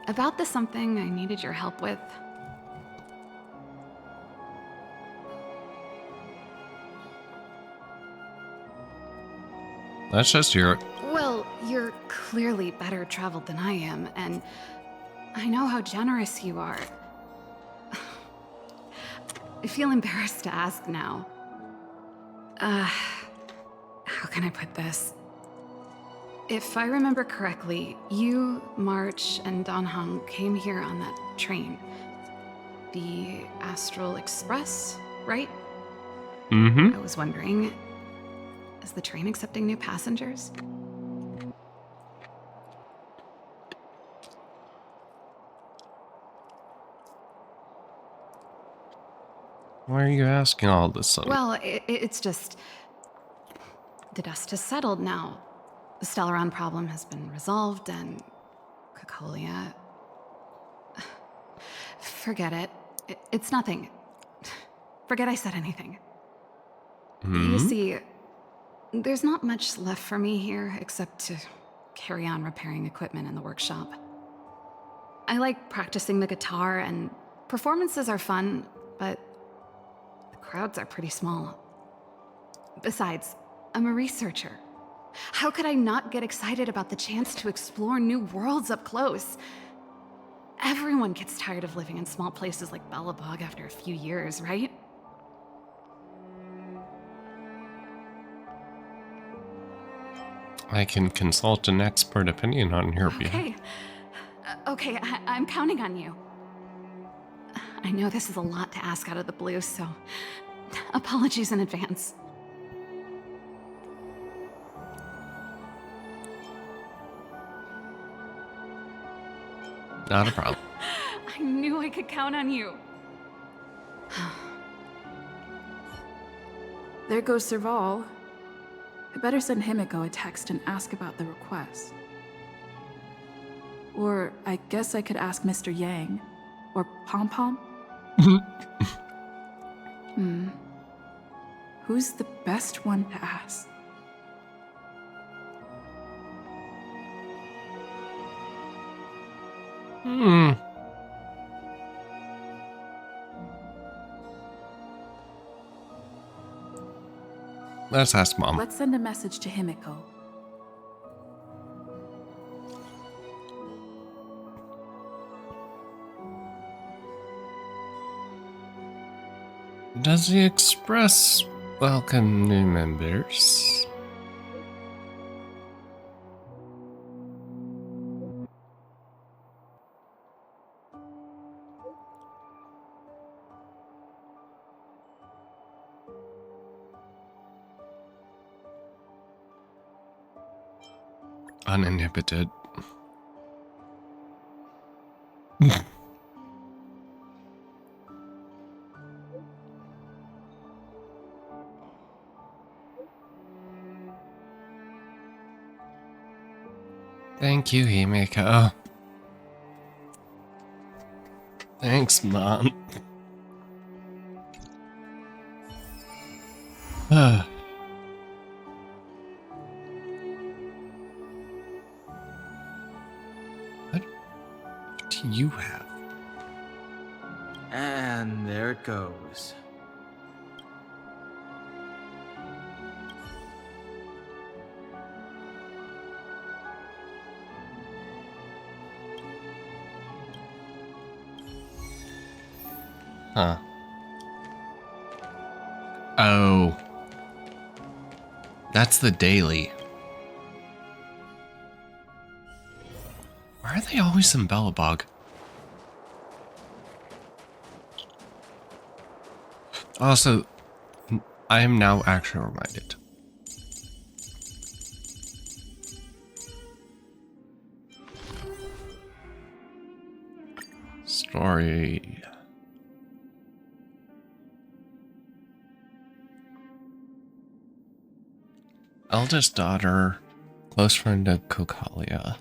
about the something I needed your help with. Let's just hear it. Well, you're clearly better traveled than I am, and I know how generous you are. I feel embarrassed to ask now. How can I put this? If I remember correctly, you, March, and Dan Heng came here on that train. The Astral Express, right? Mm-hmm. I was wondering, is the train accepting new passengers? Why are you asking all this? Well, it's just... the dust has settled now. The Stellaron problem has been resolved, and Cocolia... Forget it. It's nothing. Forget I said anything. You see, there's not much left for me here except to carry on repairing equipment in the workshop. I like practicing the guitar, and performances are fun, but the crowds are pretty small. Besides, I'm a researcher. How could I not get excited about the chance to explore new worlds up close? Everyone gets tired of living in small places like Belobog after a few years, right? I can consult an expert opinion on your behalf. Okay, I'm counting on you. I know this is a lot to ask out of the blue, so apologies in advance. Not a problem. I knew I could count on you. There goes Serval. I better send Himiko a text and ask about the request. Or I guess I could ask Mr. Yang. Or Pom Pom. Who's the best one to ask? Let's ask Mom. Let's send a message to Himiko. Does the Express welcome new members? Uninhibited. Thank you, Himiko. Thanks, Mom. And there it goes. Huh. Oh. That's the daily. Why are they always in Belobog? Also, I am now actually reminded. Story. Eldest daughter, close friend of Cocalia.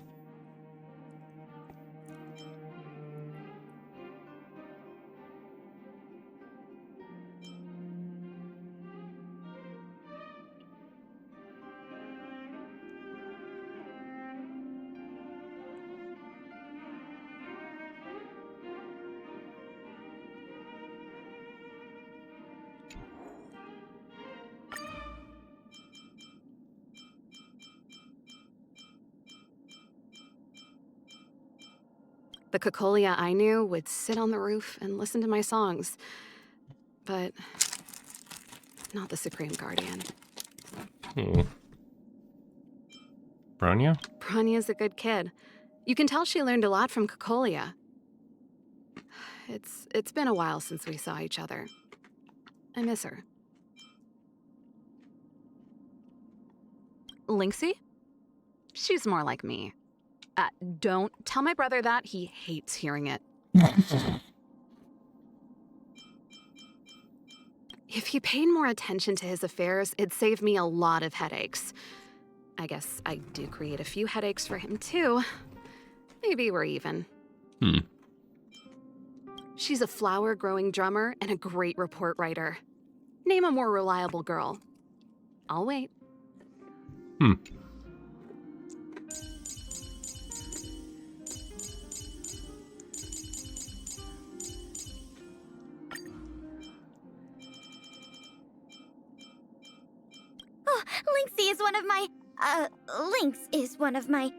The Cocolia I knew would sit on the roof and listen to my songs. But not the Supreme Guardian. Bronya? Bronya's a good kid. You can tell she learned a lot from Cocolia. It's been a while since we saw each other. I miss her. Lynxie? She's more like me. Don't tell my brother that. He hates hearing it. If he paid more attention to his affairs, it'd save me a lot of headaches. I guess I do create a few headaches for him, too. Maybe we're even. She's a flower-growing drummer and a great report writer. Name a more reliable girl. I'll wait. Oh, Lynxie is one of my, Lynx is one of my,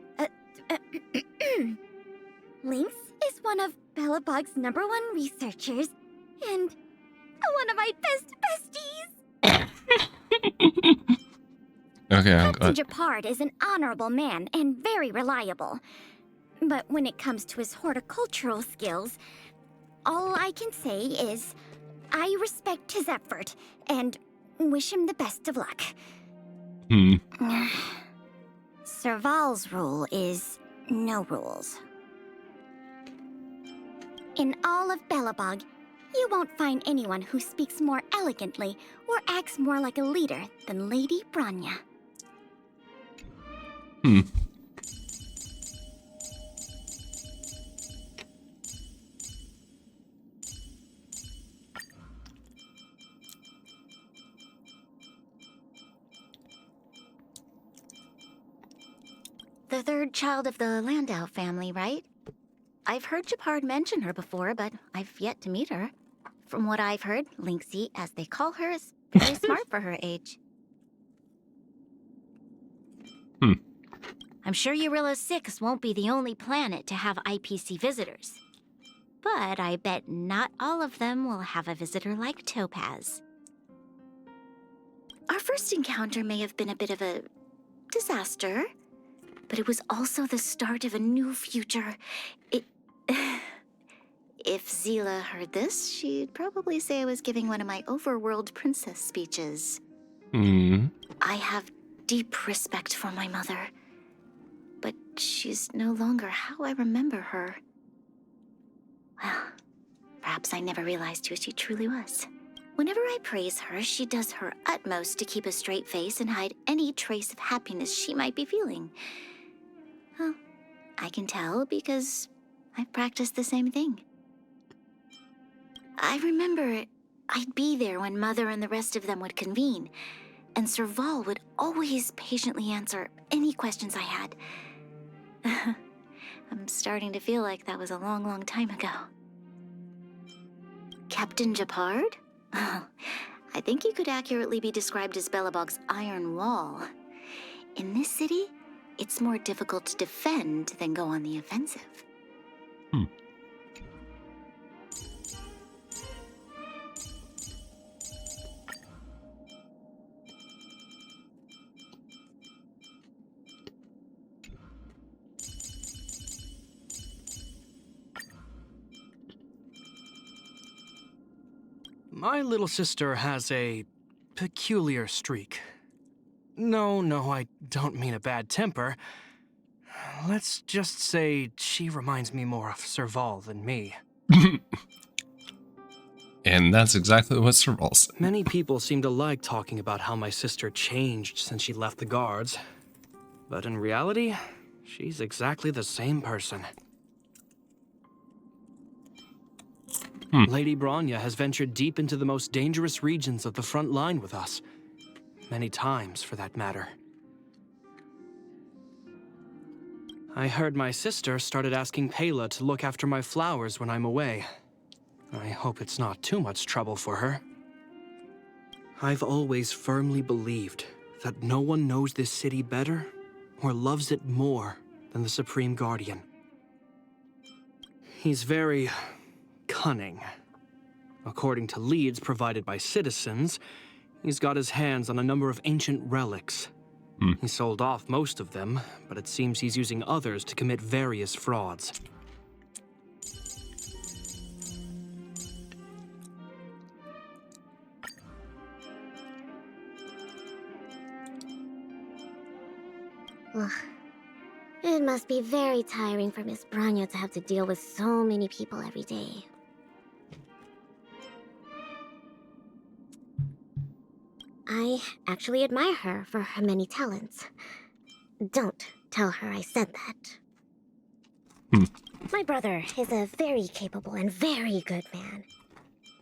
Lynx is one of Belobog's #1 researchers, and one of my best besties. Okay, Captain Japard is an honorable man and very reliable. But when it comes to his horticultural skills, all I can say is I respect his effort and wish him the best of luck. Serval's rule is no rules. In all of Belobog, you won't find anyone who speaks more elegantly or acts more like a leader than Lady Bronya. The third child of the Landau family, right? I've heard Japard mention her before, but I've yet to meet her. From what I've heard, Lynxie, as they call her, is very smart for her age. I'm sure Eurilla 6 won't be the only planet to have IPC visitors. But I bet not all of them will have a visitor like Topaz. Our first encounter may have been a bit of a disaster, but it was also the start of a new future. If Zila heard this, she'd probably say I was giving one of my overworld princess speeches. I have deep respect for my mother, but she's no longer how I remember her. Well, perhaps I never realized who she truly was. Whenever I praise her, she does her utmost to keep a straight face and hide any trace of happiness she might be feeling. Well, I can tell because I've practiced the same thing. I remember I'd be there when Mother and the rest of them would convene, and Serval would always patiently answer any questions I had. I'm starting to feel like that was a long, long time ago. Captain Japard? I think you could accurately be described as Belobog's iron wall. In this city, it's more difficult to defend than go on the offensive. My little sister has a peculiar streak. No, I don't mean a bad temper. Let's just say she reminds me more of Serval than me. And that's exactly what Serval said. Many people seem to like talking about how my sister changed since she left the guards. But in reality, she's exactly the same person. Lady Bronya has ventured deep into the most dangerous regions of the front line with us. Many times, for that matter. I heard my sister started asking Pela to look after my flowers when I'm away. I hope it's not too much trouble for her. I've always firmly believed that no one knows this city better or loves it more than the Supreme Guardian. He's very cunning. According to leads provided by citizens, he's got his hands on a number of ancient relics. He sold off most of them, but it seems he's using others to commit various frauds. Ugh. It must be very tiring for Miss Bronya to have to deal with so many people every day. I actually admire her for her many talents. Don't tell her I said that. My brother is a very capable and very good man.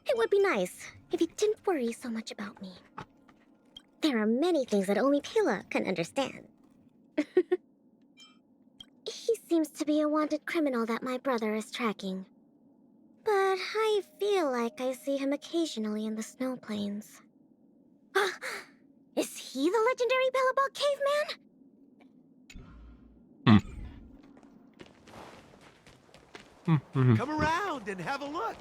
It would be nice if he didn't worry so much about me. There are many things that only Pela can understand. He seems to be a wanted criminal that my brother is tracking. But I feel like I see him occasionally in the snow plains. Is he the legendary Belobog caveman? Come around and have a look.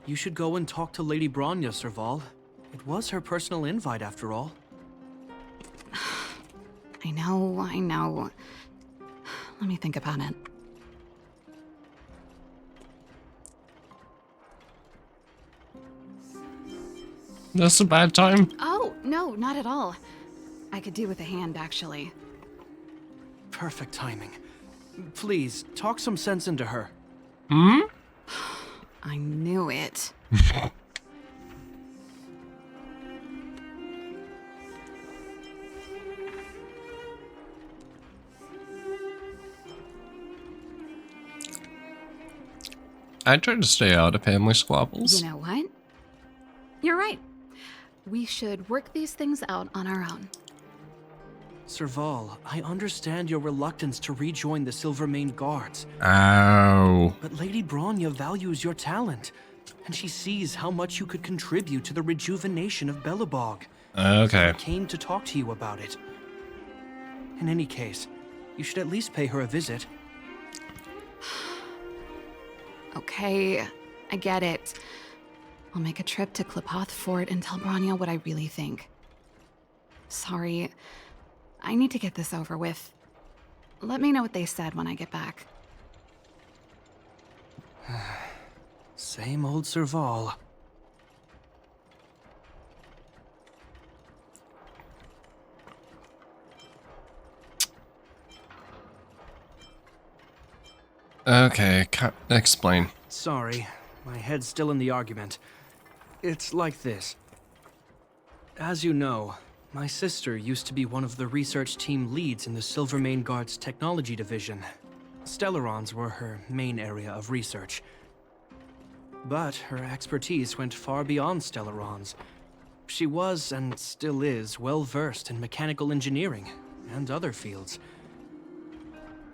You should go and talk to Lady Bronya, Serval. It was her personal invite, after all. I know. Let me think about it. That's a bad time. Oh, no, not at all. I could do with a hand, actually. Perfect timing. Please, talk some sense into her. I knew it. I try to stay out of family squabbles. You know what? You're right. We should work these things out on our own. Serval, I understand your reluctance to rejoin the Silvermane Guards. Ow. But Lady Bronya values your talent, and she sees how much you could contribute to the rejuvenation of Belobog. Okay. I came to talk to you about it. In any case, you should at least pay her a visit. Okay, I get it. I'll make a trip to Klipoth Fort and tell Bronya what I really think. Sorry, I need to get this over with. Let me know what they said when I get back. Same old Serval. Okay, explain. Sorry, my head's still in the argument. It's like this. As you know, my sister used to be one of the research team leads in the Silvermane Guard's technology division. Stellarons were her main area of research. but her expertise went far beyond Stellarons. She was, and still is, well-versed in mechanical engineering and other fields.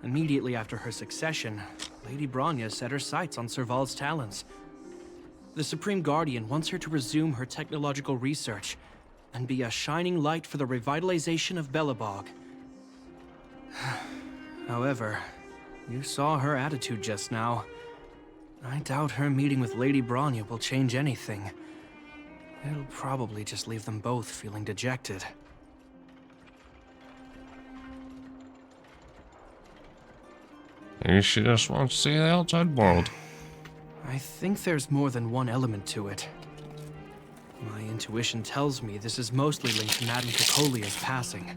Immediately after her succession, Lady Bronya set her sights on Serval's talents. The Supreme Guardian wants her to resume her technological research and be a shining light for the revitalization of Belobog. However, you saw her attitude just now. I doubt her meeting with Lady Bronya will change anything. It'll probably just leave them both feeling dejected. Maybe she just wants to see the outside world. I think there's more than one element to it. My intuition tells me this is mostly linked to Madame Cocolia's passing.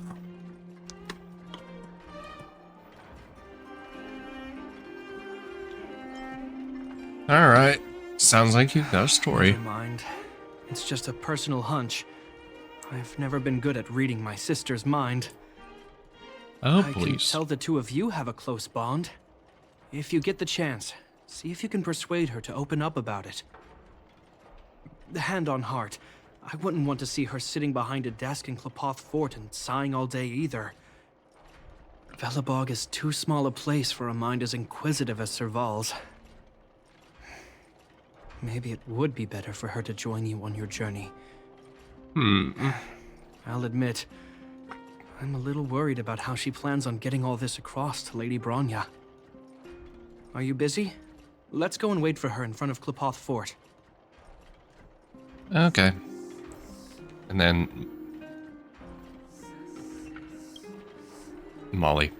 Alright. Sounds like you've got a story. Never mind. It's just a personal hunch. I've never been good at reading my sister's mind. Oh, I can please. tell the two of you have a close bond. If you get the chance, see if you can persuade her to open up about it. Hand on heart, I wouldn't want to see her sitting behind a desk in Qlipoth Fort and sighing all day either. Belobog is too small a place for a mind as inquisitive as Serval's. Maybe it would be better for her to join you on your journey. I'll admit, I'm a little worried about how she plans on getting all this across to Lady Bronya. Are you busy? Let's go and wait for her in front of Qlipoth Fort. Okay. And then... Molly.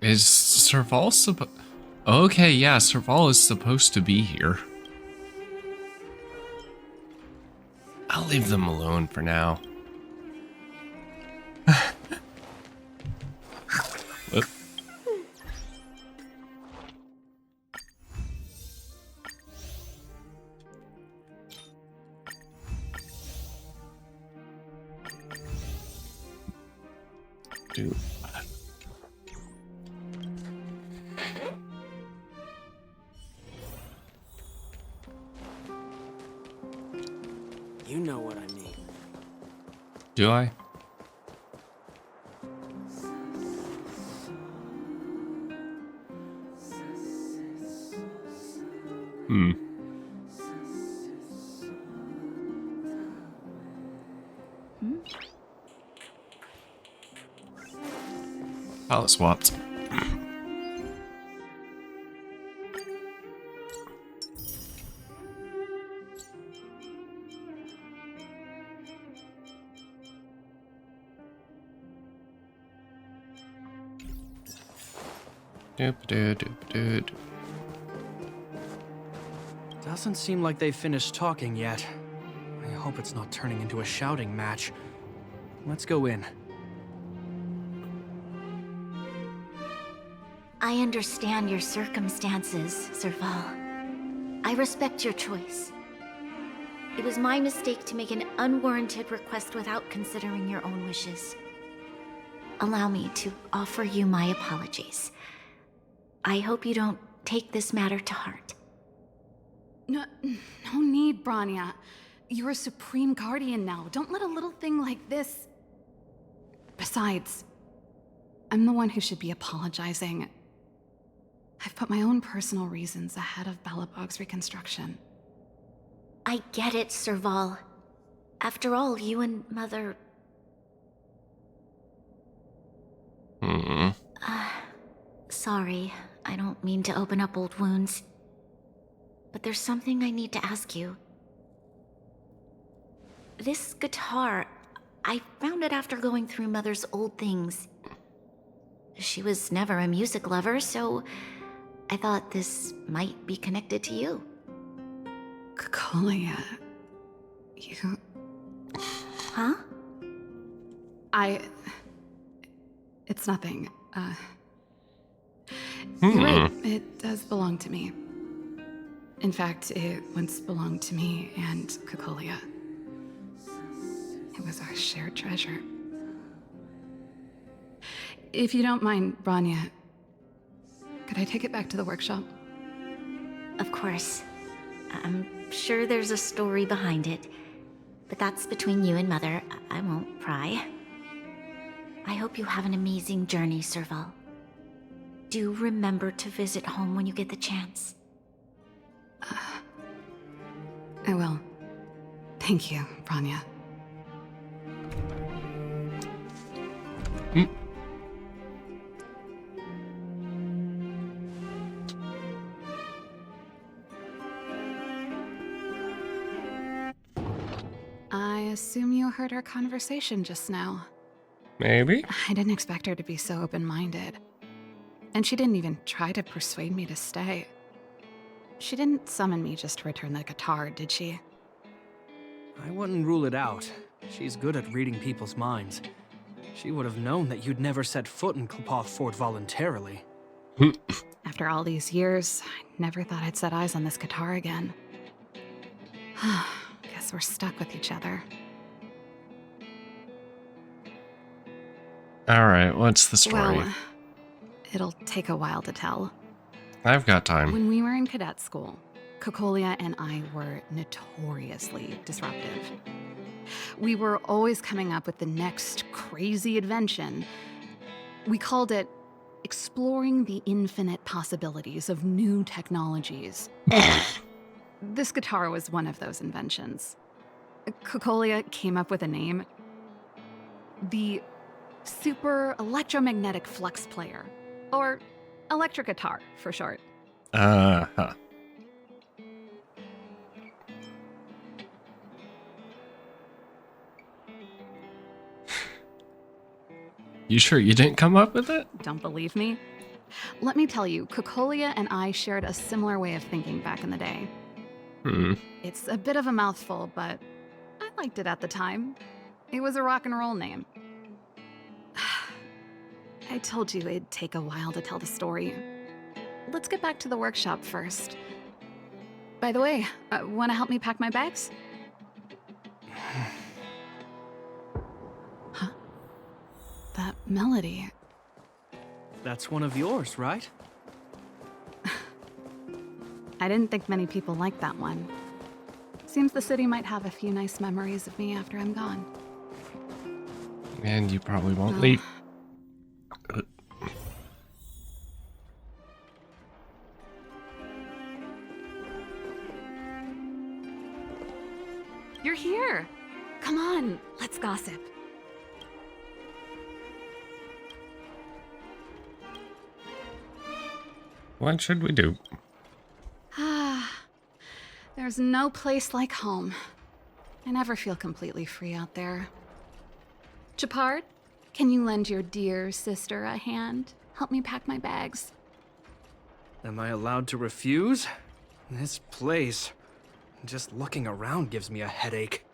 Is Serval Okay, yeah, Serval is supposed to be here. I'll leave them alone for now. Whoop. Dude. You know what I mean. Do I? Palette swapped. Doesn't seem like they've finished talking yet. I hope it's not turning into a shouting match. Let's go in. I understand your circumstances, Serval. I respect your choice. It was my mistake to make an unwarranted request without considering your own wishes. Allow me to offer you my apologies. I hope you don't take this matter to heart. No need, Bronya. You're a Supreme Guardian now. Don't let a little thing like this... Besides, I'm the one who should be apologizing. I've put my own personal reasons ahead of Belobog's reconstruction. I get it, Serval. After all, you and Mother... Sorry, I don't mean to open up old wounds. But there's something I need to ask you. This guitar, I found it after going through Mother's old things. She was never a music lover, so I thought this might be connected to you. Cocolia... You... Huh? It's nothing. You're right, it does belong to me. In fact, it once belonged to me and Cocolia. It was our shared treasure. If you don't mind, Branya, could I take it back to the workshop? Of course. I'm sure there's a story behind it. But that's between you and Mother. I won't pry. I hope you have an amazing journey, Serval. Do remember to visit home when you get the chance. I will. Thank you, Branya. I assume you heard our conversation just now. Maybe? I didn't expect her to be so open-minded. And she didn't even try to persuade me to stay. She didn't summon me just to return the guitar, did she? I wouldn't rule it out. She's good at reading people's minds. She would have known that you'd never set foot in Clopoth Fort voluntarily. After all these years, I never thought I'd set eyes on this guitar again. Guess we're stuck with each other. Alright, what's the story? Well, it'll take a while to tell. I've got time. When we were in cadet school, Cocolia and I were notoriously disruptive. We were always coming up with the next crazy invention. We called it exploring the infinite possibilities of new technologies. This guitar was one of those inventions. Cocolia came up with a name. The Super Electromagnetic Flux Player, or electric guitar for short. Uh-huh. You sure you didn't come up with it? Don't believe me? Let me tell you, Cocolia and I shared a similar way of thinking back in the day. It's a bit of a mouthful, but I liked it at the time. It was a rock and roll name. I told you it'd take a while to tell the story. Let's get back to the workshop first. By the way, want to help me pack my bags? Huh? That melody. That's one of yours, right? I didn't think many people liked that one. Seems the city might have a few nice memories of me after I'm gone. And you probably won't leave. You're here! Come on, let's gossip. What should we do? There's no place like home. I never feel completely free out there. Chapard, can you lend your dear sister a hand? Help me pack my bags. Am I allowed to refuse? This place, just looking around gives me a headache.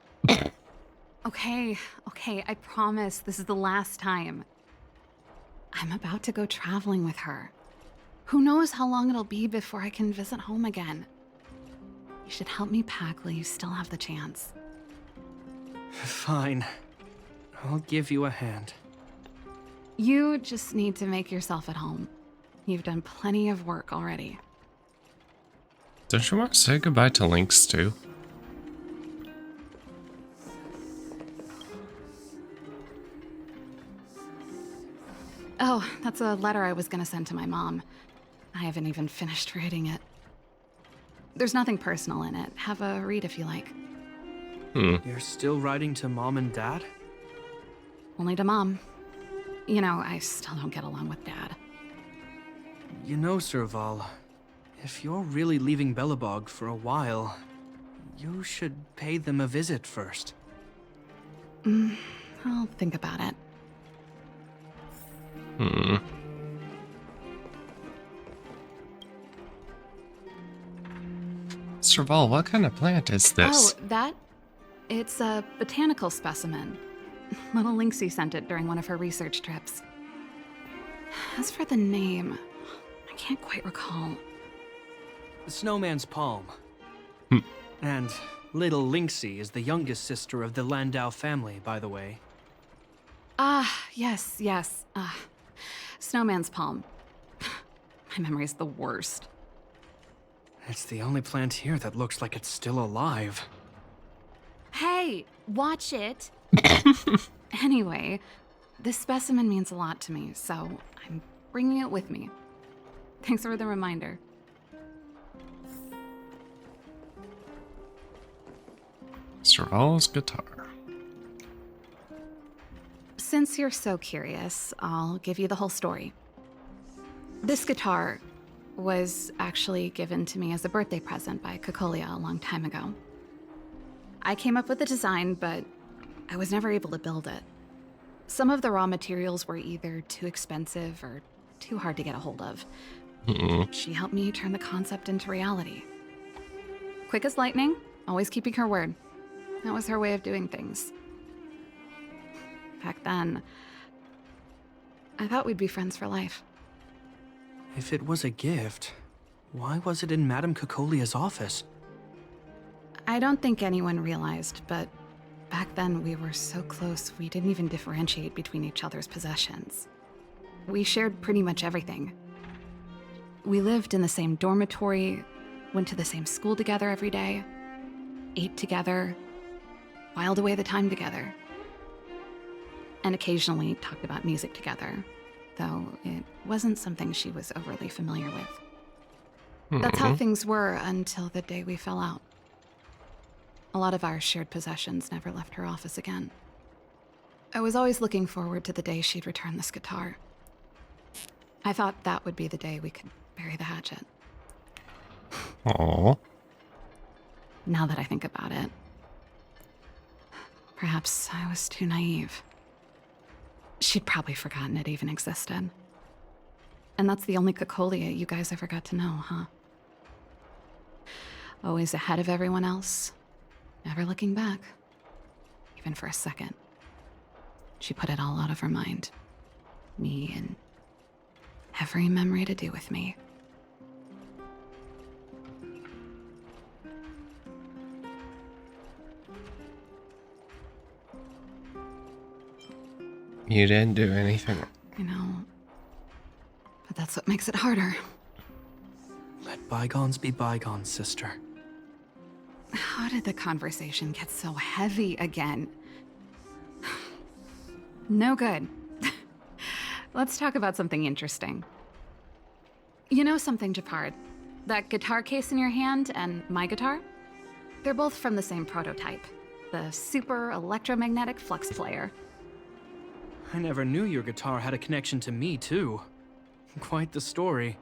Okay, I promise this is the last time. I'm about to go traveling with her. Who knows how long it'll be before I can visit home again. You should help me pack while you still have the chance. Fine. I'll give you a hand. You just need to make yourself at home. You've done plenty of work already. Don't you want to say goodbye to Lynx too? Oh, that's a letter I was gonna send to my mom. I haven't even finished writing it. There's nothing personal in it. Have a read if you like. You're still writing to Mom and Dad? Only to Mom. You know, I still don't get along with Dad. You know, Serval, if you're really leaving Belobog for a while, you should pay them a visit first. I'll think about it. Serval, what kind of plant is this? Oh, that? It's a botanical specimen. Little Lynxie sent it during one of her research trips. As for the name, I can't quite recall. Snowman's Palm. And little Lynxie is the youngest sister of the Landau family, by the way. Yes. Snowman's palm. My memory's the worst. It's the only plant here that looks like it's still alive. Hey, watch it. Anyway, this specimen means a lot to me, so I'm bringing it with me. Thanks for the reminder. Serval's guitar. Since you're so curious, I'll give you the whole story. This guitar was actually given to me as a birthday present by Cocolia a long time ago. I came up with the design, but I was never able to build it. Some of the raw materials were either too expensive or too hard to get a hold of. She helped me turn the concept into reality. Quick as lightning, always keeping her word. That was her way of doing things. Back then, I thought we'd be friends for life. If it was a gift, why was it in Madame Cocolia's office? I don't think anyone realized, but back then we were so close we didn't even differentiate between each other's possessions. We shared pretty much everything. We lived in the same dormitory, went to the same school together every day, ate together, whiled away the time together, and occasionally talked about music together, though it wasn't something she was overly familiar with. That's how things were until the day we fell out. A lot of our shared possessions never left her office again. I was always looking forward to the day she'd return this guitar. I thought that would be the day we could bury the hatchet. Aww. Now that I think about it, perhaps I was too naive. She'd probably forgotten it even existed. And that's the only Cocolia you guys ever got to know, huh? Always ahead of everyone else, never looking back, even for a second. She put it all out of her mind. Me and every memory to do with me. You didn't do anything. I know. But that's what makes it harder. Let bygones be bygones, sister. How did the conversation get so heavy again? No good. Let's talk about something interesting. You know something, Gepard? That guitar case in your hand and my guitar? They're both from the same prototype. The Super Electromagnetic Flux Player. I never knew your guitar had a connection to me, too. Quite the story.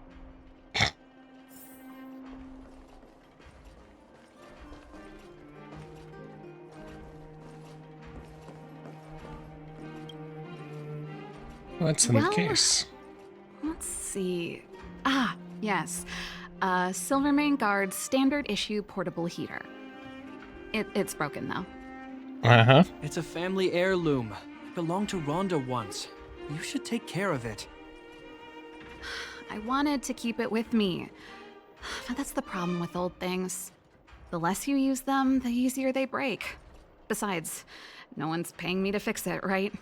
What's in the case? Let's see. Ah, yes. Silvermane Guard standard issue portable heater. It's broken, though. Uh-huh. It's a family heirloom. It belonged to Rhonda once. You should take care of it. I wanted to keep it with me. But that's the problem with old things. The less you use them, the easier they break. Besides, no one's paying me to fix it, right?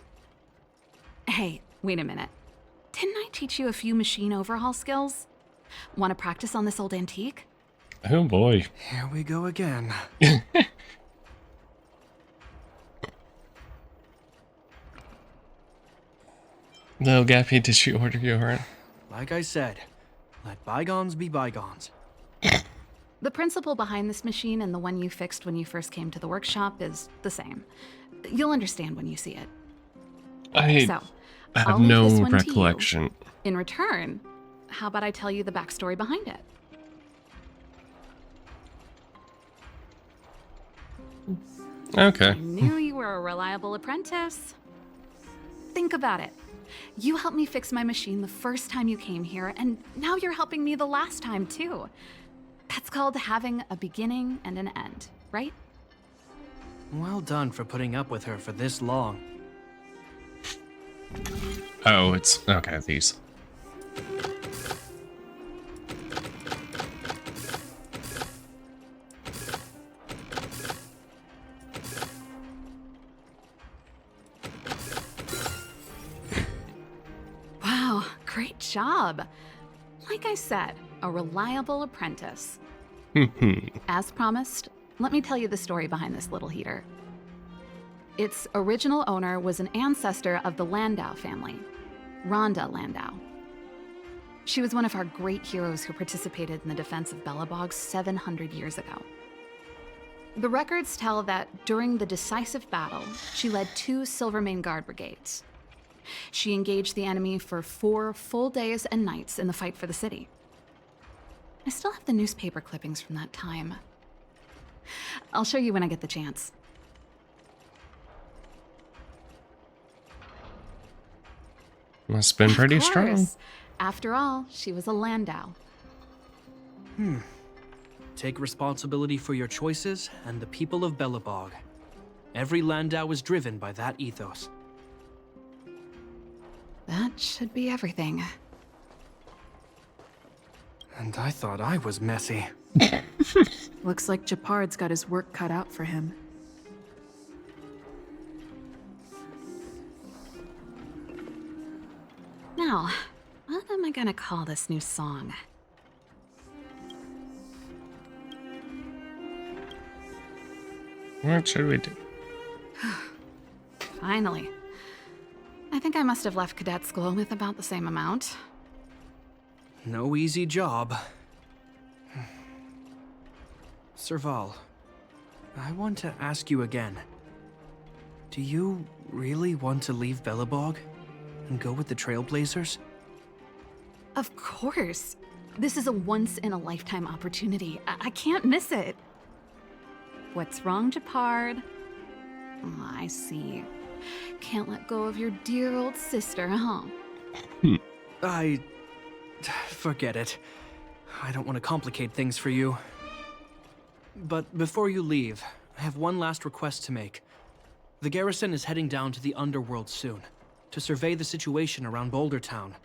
Hey, wait a minute. Didn't I teach you a few machine overhaul skills? Want to practice on this old antique? Oh boy. Here we go again. No, Gappy, did she order you around? Like I said, let bygones be bygones. The principle behind this machine and the one you fixed when you first came to the workshop is the same. You'll understand when you see it. I have I'll leave this no one to you. recollection. In return, how about I tell you the backstory behind it? Okay. I knew you were a reliable apprentice. Think about it. You helped me fix my machine the first time you came here, and now you're helping me the last time, too. That's called having a beginning and an end, right? Well done for putting up with her for this long. Oh, it's... Okay, these. Wow. job. Like I said, a reliable apprentice. As promised, let me tell you the story behind this little heater. Its original owner was an ancestor of the Landau family, Rhonda Landau. She was one of our great heroes who participated in the defense of Belobog 700 years ago. The records tell that during the decisive battle, she led 2 Silvermane Guard brigades. She engaged the enemy for 4 full days and nights in the fight for the city. I still have the newspaper clippings from that time. I'll show you when I get the chance. Must have been pretty strong. After all, she was a Landau. Take responsibility for your choices and the people of Belobog. Every Landau is driven by that ethos. That should be everything. And I thought I was messy. Looks like Gepard's got his work cut out for him. Now, what am I gonna call this new song? What should we do? Finally. I think I must have left cadet school with about the same amount. No easy job. Serval, I want to ask you again. Do you really want to leave Belobog and go with the Trailblazers? Of course. This is a once-in-a-lifetime opportunity. I can't miss it. What's wrong, Gepard? Oh, I see. Can't let go of your dear old sister, huh? Forget it. I don't want to complicate things for you. But before you leave, I have one last request to make. The garrison is heading down to the underworld soon, to survey the situation around Boulder Town.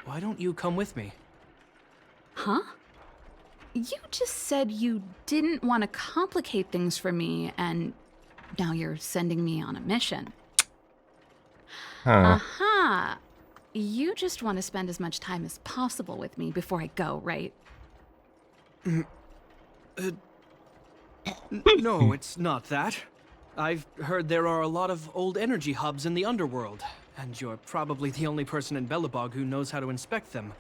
Why don't you come with me? Huh? You just said you didn't want to complicate things for me, and now you're sending me on a mission. Aha! You just want to spend as much time as possible with me before I go, right? No, it's not that. I've heard there are a lot of old energy hubs in the underworld, and you're probably the only person in Belobog who knows how to inspect them.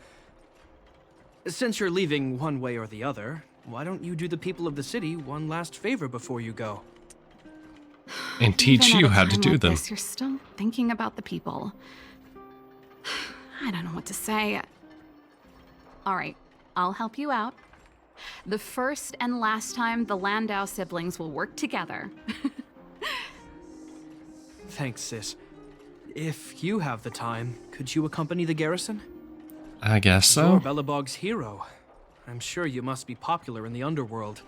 Since you're leaving one way or the other, why don't you do the people of the city one last favor before you go? And teach Even you at a how to time do like them. This, you're still thinking about the people. I don't know what to say. All right, I'll help you out. The first and last time the Landau siblings will work together. Thanks, sis. If you have the time, could you accompany the garrison? I guess so. You're Belobog's hero. I'm sure you must be popular in the underworld.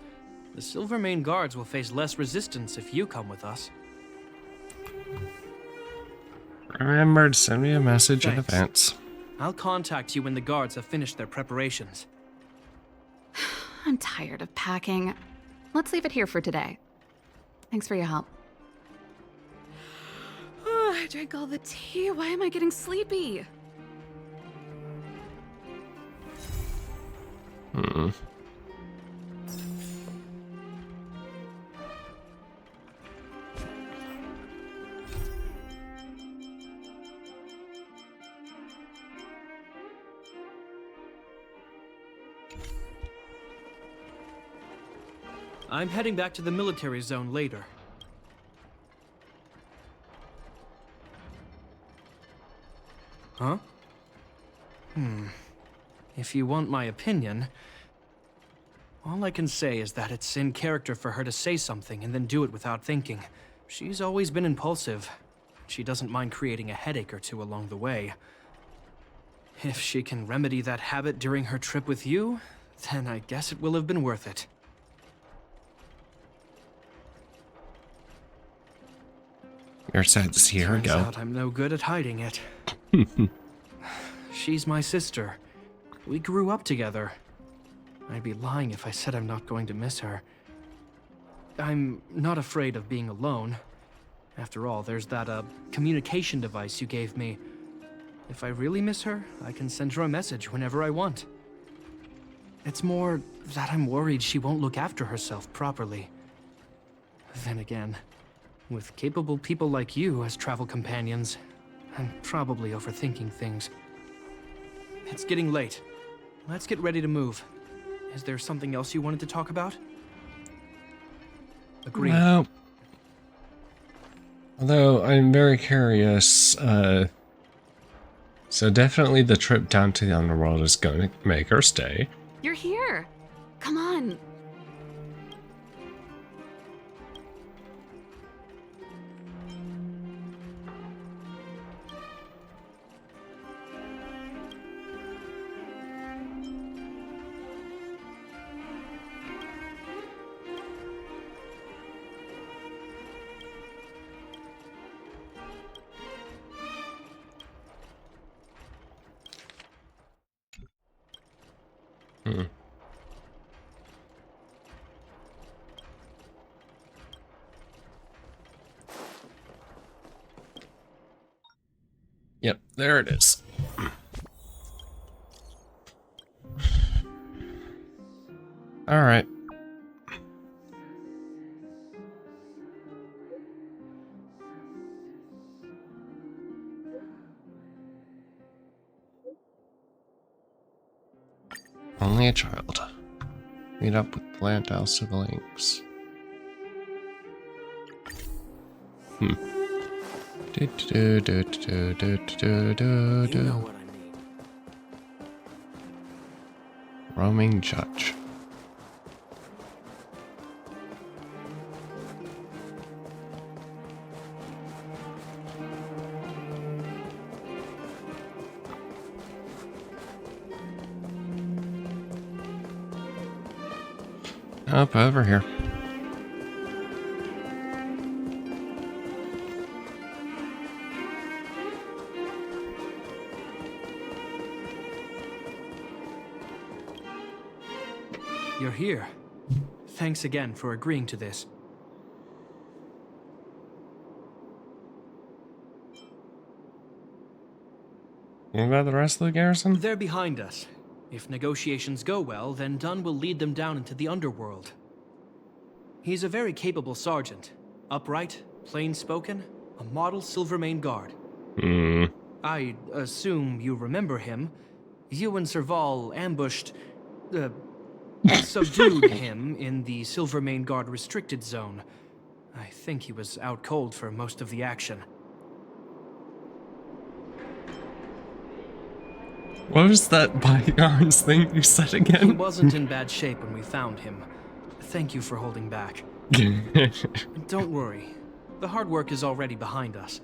The Silvermane Guards will face less resistance if you come with us. Remember to send me a message in Thanks. advance. I'll contact you when the guards have finished their preparations. I'm tired of packing. Let's leave it here for today. Thanks for your help. Oh, I drank all the tea. Why am I getting sleepy? I'm heading back to the military zone later. Huh? If you want my opinion, all I can say is that it's in character for her to say something and then do it without thinking. She's always been impulsive. She doesn't mind creating a headache or two along the way. If she can remedy that habit during her trip with you, then I guess it will have been worth it. You're sad to see her Turns go. out I'm no good at hiding it. She's my sister. We grew up together. I'd be lying if I said I'm not going to miss her. I'm not afraid of being alone. After all, there's that, communication device you gave me. If I really miss her, I can send her a message whenever I want. It's more that I'm worried she won't look after herself properly. Then again, with capable people like you as travel companions, I'm probably overthinking things. It's getting late. Let's get ready to move. Is there something else you wanted to talk about? Agreed. No. Although I'm very curious, so definitely the trip down to the underworld is going to make her stay. You're here. Come on. Yep, there it is. All right. Only a child. Meet up with Landau siblings. You know what I mean. Roaming judge. Up over here. You're here. Thanks again for agreeing to this. What about the rest of the garrison? They're behind us. If negotiations go well, then Dunn will lead them down into the underworld. He's a very capable sergeant. Upright, plain-spoken, a model Silvermane Guard. I assume you remember him. You and Serval ambushed... subdued him in the Silvermane Guard restricted zone. I think he was out cold for most of the action. What was that bygones thing you said again? He wasn't in bad shape when we found him. Thank you for holding back. Don't worry. The hard work is already behind us.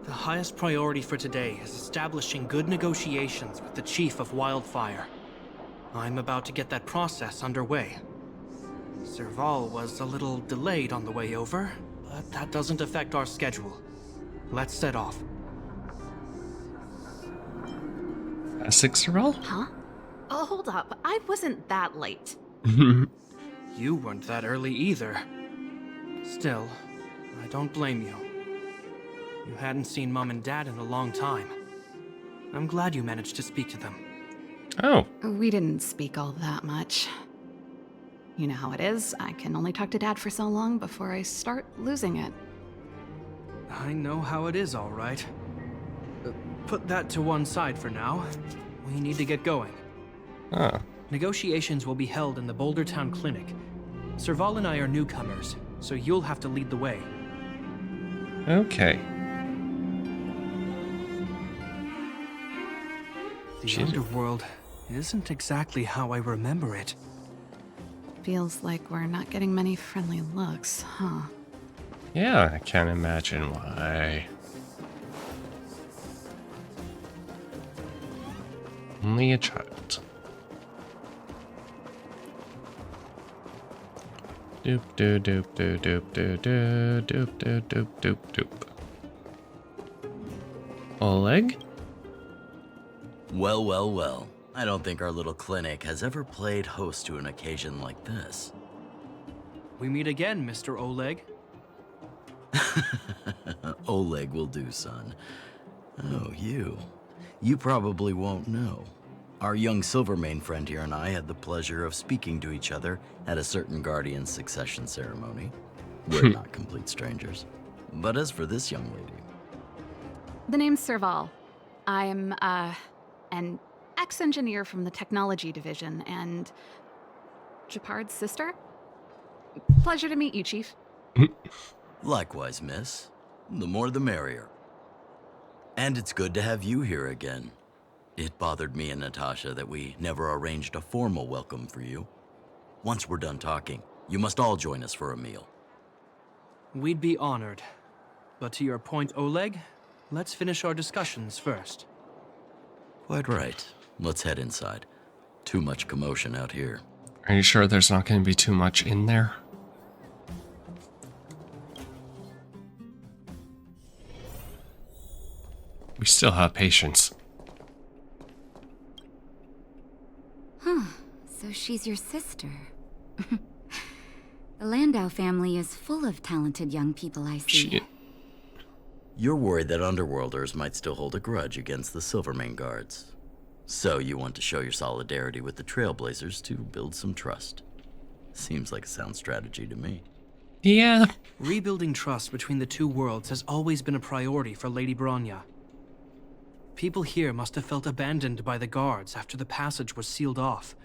The highest priority for today is establishing good negotiations with the Chief of Wildfire. I'm about to get that process underway. Serval was a little delayed on the way over, but that doesn't affect our schedule. Let's set off. Essex Serval? Huh? Oh, hold up. I wasn't that late. You weren't that early either. Still, I don't blame you. You hadn't seen Mom and Dad in a long time. I'm glad you managed to speak to them. Oh. We didn't speak all that much. You know how it is. I can only talk to Dad for so long before I start losing it. I know how it is, all right. Put that to one side for now. We need to get going. Ah. Negotiations will be held in the Bouldertown Clinic. Serval and I are newcomers, so you'll have to lead the way. Okay. The underworld isn't exactly how I remember it. Feels like we're not getting many friendly looks, huh? Yeah, I can't imagine why. Only a child. Doop doop doop doop doop doop doop doop doop doop doop. Oleg? Well, well, well. I don't think our little clinic has ever played host to an occasion like this. We meet again, Mr. Oleg. Oleg will do, son. Oh, you. You probably won't know. Our young Silvermane friend here and I had the pleasure of speaking to each other at a certain Guardian succession ceremony. We're not complete strangers. But as for this young lady... The name's Serval. I'm, an ex-engineer from the technology division, and Gepard's sister? Pleasure to meet you, Chief. Likewise, miss. The more the merrier. And it's good to have you here again. It bothered me and Natasha that we never arranged a formal welcome for you. Once we're done talking, you must all join us for a meal. We'd be honored. But to your point, Oleg, let's finish our discussions first. Quite right. Let's head inside. Too much commotion out here. Are you sure there's not going to be too much in there? We still have patience. Huh. So she's your sister. The Landau family is full of talented young people, I see. You're worried that Underworlders might still hold a grudge against the Silvermane guards. So you want to show your solidarity with the Trailblazers to build some trust. Seems like a sound strategy to me. Yeah. Rebuilding trust between the two worlds has always been a priority for Lady Bronya. People here must have felt abandoned by the guards after the passage was sealed off.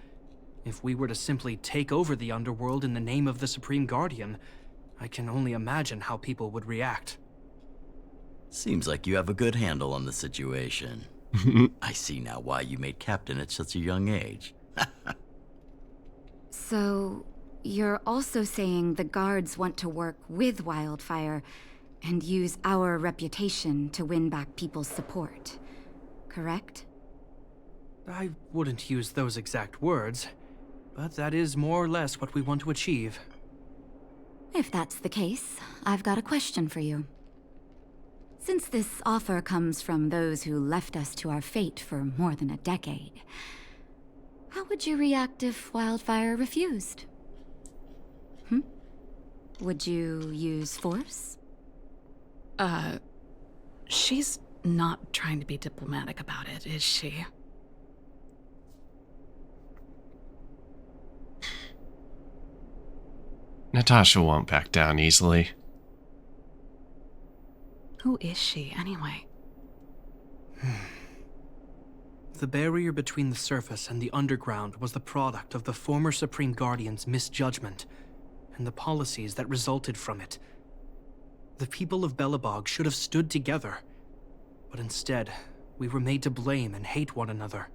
If we were to simply take over the Underworld in the name of the Supreme Guardian, I can only imagine how people would react. Seems like you have a good handle on the situation. I see now why you made captain at such a young age. So, you're also saying the guards want to work with Wildfire and use our reputation to win back people's support, correct? I wouldn't use those exact words, but that is more or less what we want to achieve. If that's the case, I've got a question for you. Since this offer comes from those who left us to our fate for more than a decade, how would you react if Wildfire refused? Would you use force? She's not trying to be diplomatic about it, is she? Natasha won't back down easily. Who is she, anyway? The barrier between the surface and the underground was the product of the former Supreme Guardian's misjudgment and the policies that resulted from it. The people of Belobog should have stood together, but instead, we were made to blame and hate one another.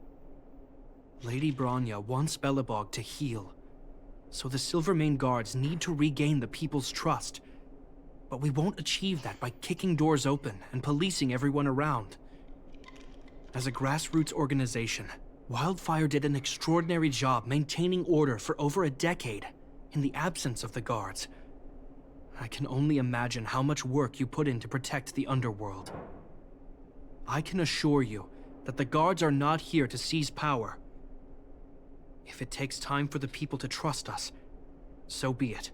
Lady Bronya wants Belobog to heal, so the Silvermane guards need to regain the people's trust. But we won't achieve that by kicking doors open and policing everyone around. As a grassroots organization, Wildfire did an extraordinary job maintaining order for over a decade in the absence of the guards. I can only imagine how much work you put in to protect the underworld. I can assure you that the guards are not here to seize power. If it takes time for the people to trust us, so be it.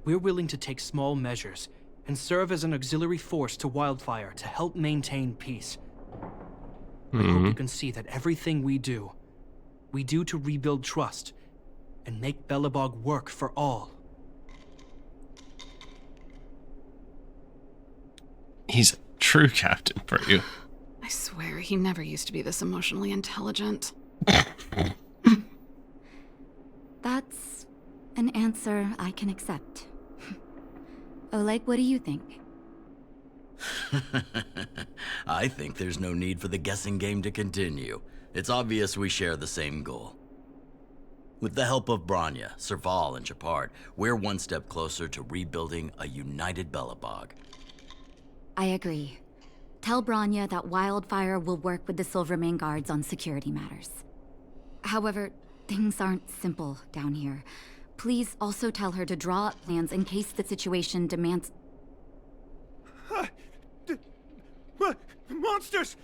We're willing to take small measures and serve as an auxiliary force to Wildfire to help maintain peace. I hope you can see that everything we do to rebuild trust and make Belobog work for all. He's a true captain for you. I swear, he never used to be this emotionally intelligent. That's an answer I can accept. Oleg, what do you think? I think there's no need for the guessing game to continue. It's obvious we share the same goal. With the help of Bronya, Serval, and Gepard, we're one step closer to rebuilding a united Belobog. I agree. Tell Bronya that Wildfire will work with the Silvermane guards on security matters. However, things aren't simple down here. Please also tell her to draw up plans in case the situation demands... Monsters!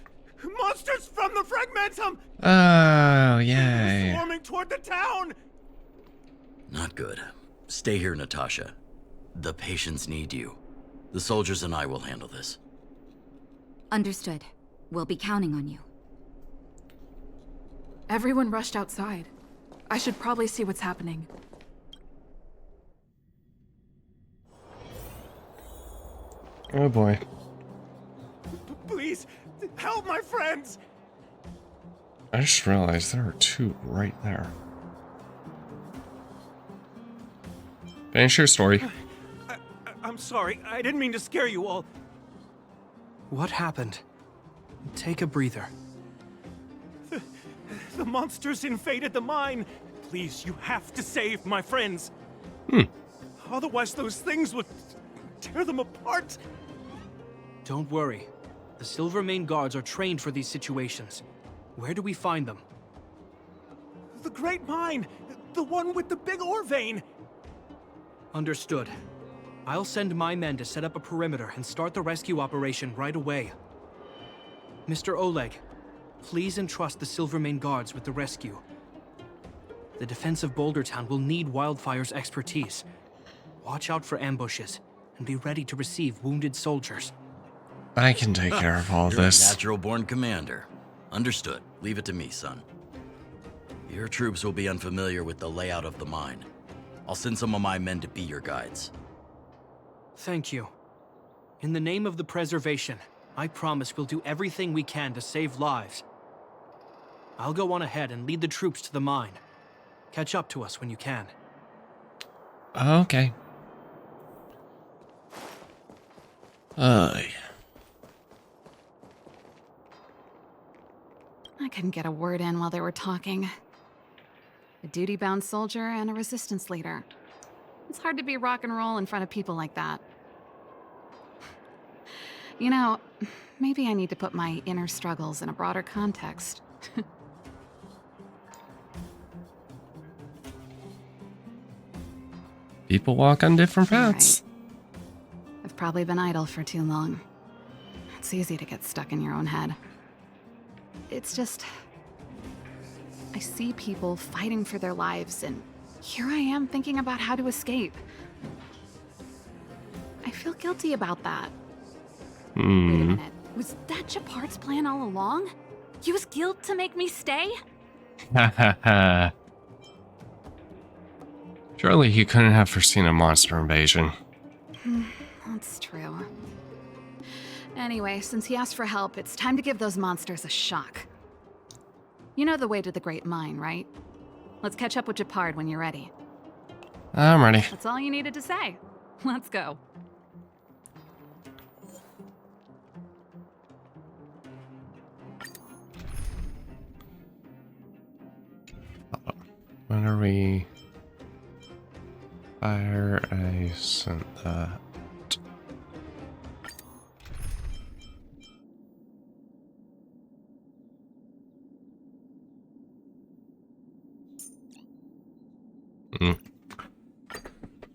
Monsters from the Fragmentum! Oh, yay. Swarming toward the town! Not good. Stay here, Natasha. The patients need you. The soldiers and I will handle this. Understood. We'll be counting on you. Everyone rushed outside. I should probably see what's happening. Oh boy. Please, help my friends! I just realized there are two right there. Finish your story. I'm sorry, I didn't mean to scare you all. What happened? Take a breather. The monsters invaded the mine. Please, you have to save my friends. Otherwise, those things would tear them apart. Don't worry. The Silvermane guards are trained for these situations. Where do we find them? The Great Mine! The one with the big ore vein! Understood. I'll send my men to set up a perimeter and start the rescue operation right away. Mr. Oleg, please entrust the Silvermane guards with the rescue. The defense of Boulder Town will need Wildfire's expertise. Watch out for ambushes and be ready to receive wounded soldiers. I can take care of all You're this. a natural-born commander. Understood. Leave it to me, son. Your troops will be unfamiliar with the layout of the mine. I'll send some of my men to be your guides. Thank you. In the name of the preservation, I promise we'll do everything we can to save lives. I'll go on ahead and lead the troops to the mine. Catch up to us when you can. Okay. I couldn't get a word in while they were talking. A duty-bound soldier and a resistance leader. It's hard to be rock and roll in front of people like that. You know, maybe I need to put my inner struggles in a broader context. People walk on different paths. I've probably been idle for too long. It's easy to get stuck in your own head. It's just... I see people fighting for their lives, and here I am thinking about how to escape. I feel guilty about that. Wait a minute. Was that Gepard's plan all along? Use guilt to make me stay? Ha ha ha. Surely he couldn't have foreseen a monster invasion. That's true. Anyway, since he asked for help, it's time to give those monsters a shock. You know the way to the Great Mine, right? Let's catch up with Gepard when you're ready. I'm ready. That's all you needed to say. Let's go. When are we... Fire, I sent that.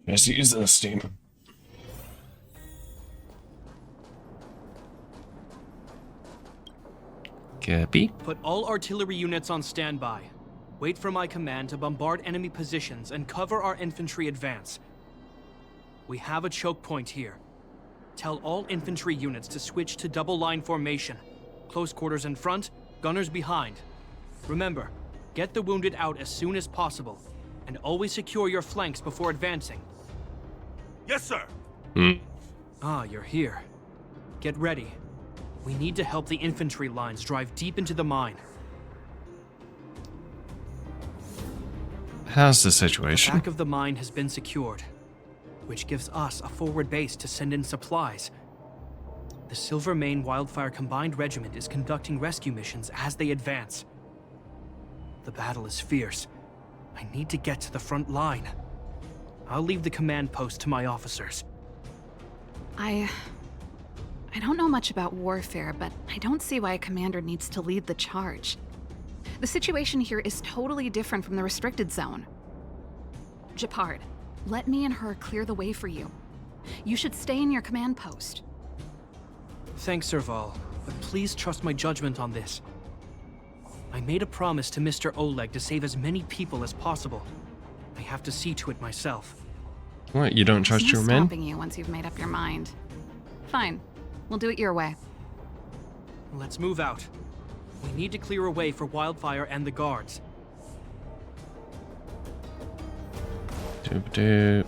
Just use the steam. Copy. Put all artillery units on standby. Wait for my command to bombard enemy positions and cover our infantry advance. We have a choke point here. Tell all infantry units to switch to double line formation. Close quarters in front, gunners behind. Remember, get the wounded out as soon as possible, and always secure your flanks before advancing. Yes, sir. Ah, you're here. Get ready. We need to help the infantry lines drive deep into the mine. How's the The situation? back of the mine has been secured, which gives us a forward base to send in supplies. The Silvermane Wildfire Combined Regiment is conducting rescue missions as they advance. The battle is fierce. I need to get to the front line. I'll leave the command post to my officers. I don't know much about warfare, but I don't see why a commander needs to lead the charge. The situation here is totally different from the restricted zone. Gepard, let me and her clear the way for you. You should stay in your command post. Thanks, Serval, but please trust my judgment on this. I made a promise to Mr. Oleg to save as many people as possible. I have to see to it myself. What, you don't trust There's no your men? stopping you once you've made up your mind. Fine, we'll do it your way. Let's move out. We need to clear a way for Wildfire and the guards. Doop doop.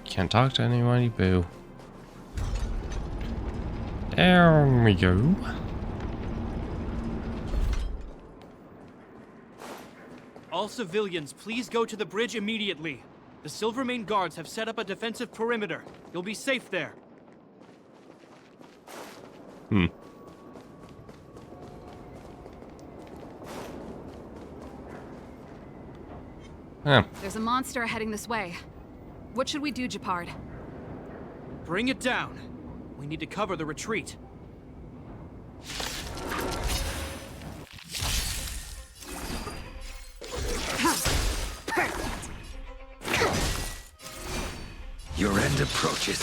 Can't talk to anybody, boo. There we go. All civilians, please go to the bridge immediately. The Silvermane guards have set up a defensive perimeter. You'll be safe there. There's a monster heading this way. What should we do, Gepard? Bring it down. We need to cover the retreat. Your end approaches.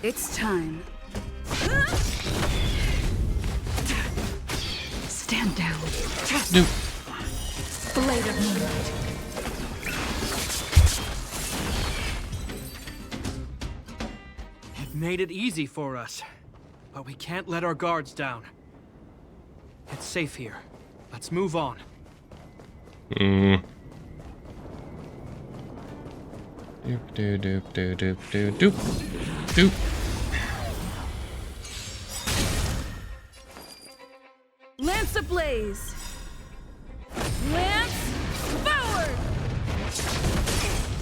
It's time. Stand down. Blade of Moonlight. It made it easy for us, but we can't let our guards down. It's safe here. Let's move on. Doop doop doop doop doop doop doop doop. Lance ablaze. Lance forward.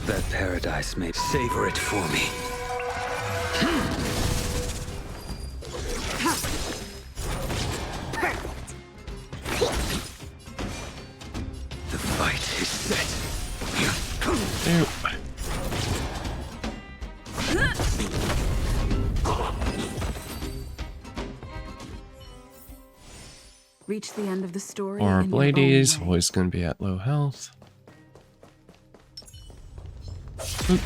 That paradise may savor it for me. The fight is set. Reach the end of the story. Our in your own Bladies, way. always gonna be at low health. Oop.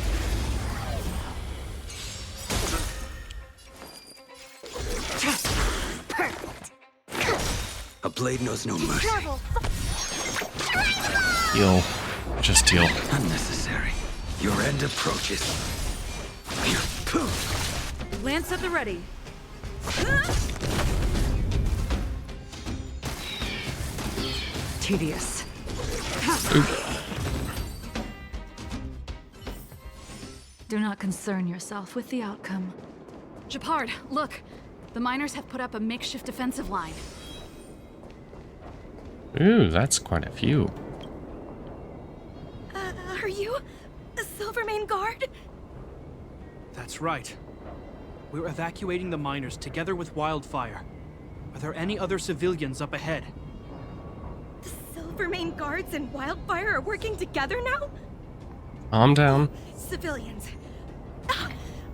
A blade knows no mercy. Heal. Just heal. Unnecessary. Your end approaches. Lance at the ready. Tedious. Do not concern yourself with the outcome. Gepard, look! The miners have put up a makeshift defensive line. Ooh, that's quite a few. Are you a Silvermane guard? That's right. We're evacuating the miners together with Wildfire. Are there any other civilians up ahead? Silvermane guards and Wildfire are working together now? Calm down. Civilians.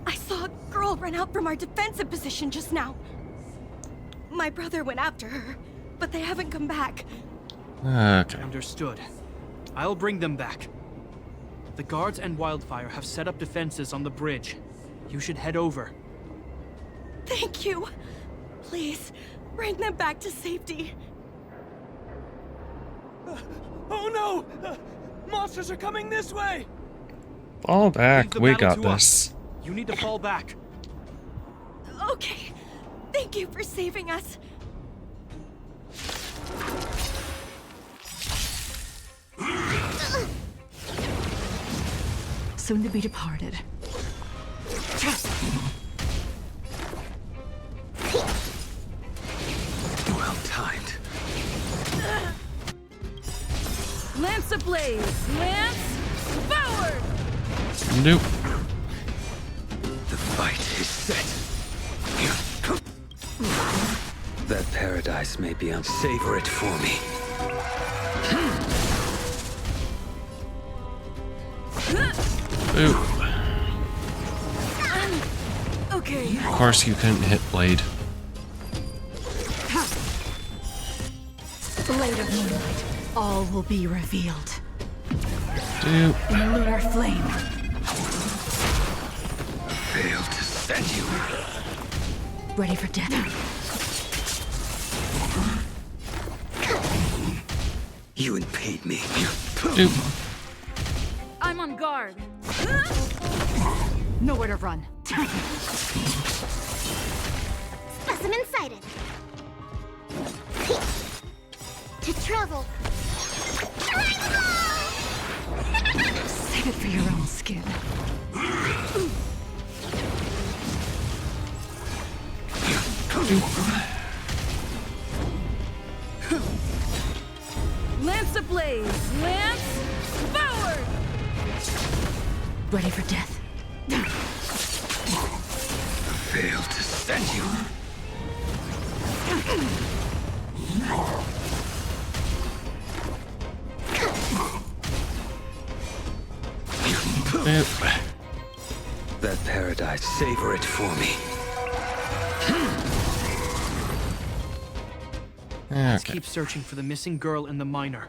I saw a girl run out from our defensive position just now. My brother went after her, but they haven't come back. Okay. Understood. I'll bring them back. The guards and Wildfire have set up defenses on the bridge. You should head over. Thank you. Please, bring them back to safety. Oh no! Monsters are coming this way! Fall back. Leave the We battle got to this. us. You need to fall back. Okay. Thank you for saving us. Soon to be departed. Well timed. Lance ablaze! Lance forward! Nope. The fight is set. That paradise may be on. Savor it for me. Ooh. Okay. Of course you couldn't hit Blade. Blade of Moonlight. All will be revealed. Dude. In a lunar flame. Failed to send you. Ready for death. You impede me. Dude. I'm on guard. Nowhere to run. Specimen sighted. To travel. Save it for your own skin. Lance ablaze! Lance forward! Ready for death. Failed to send you. That paradise, savor it for me. Let's keep searching for the missing girl and the miner.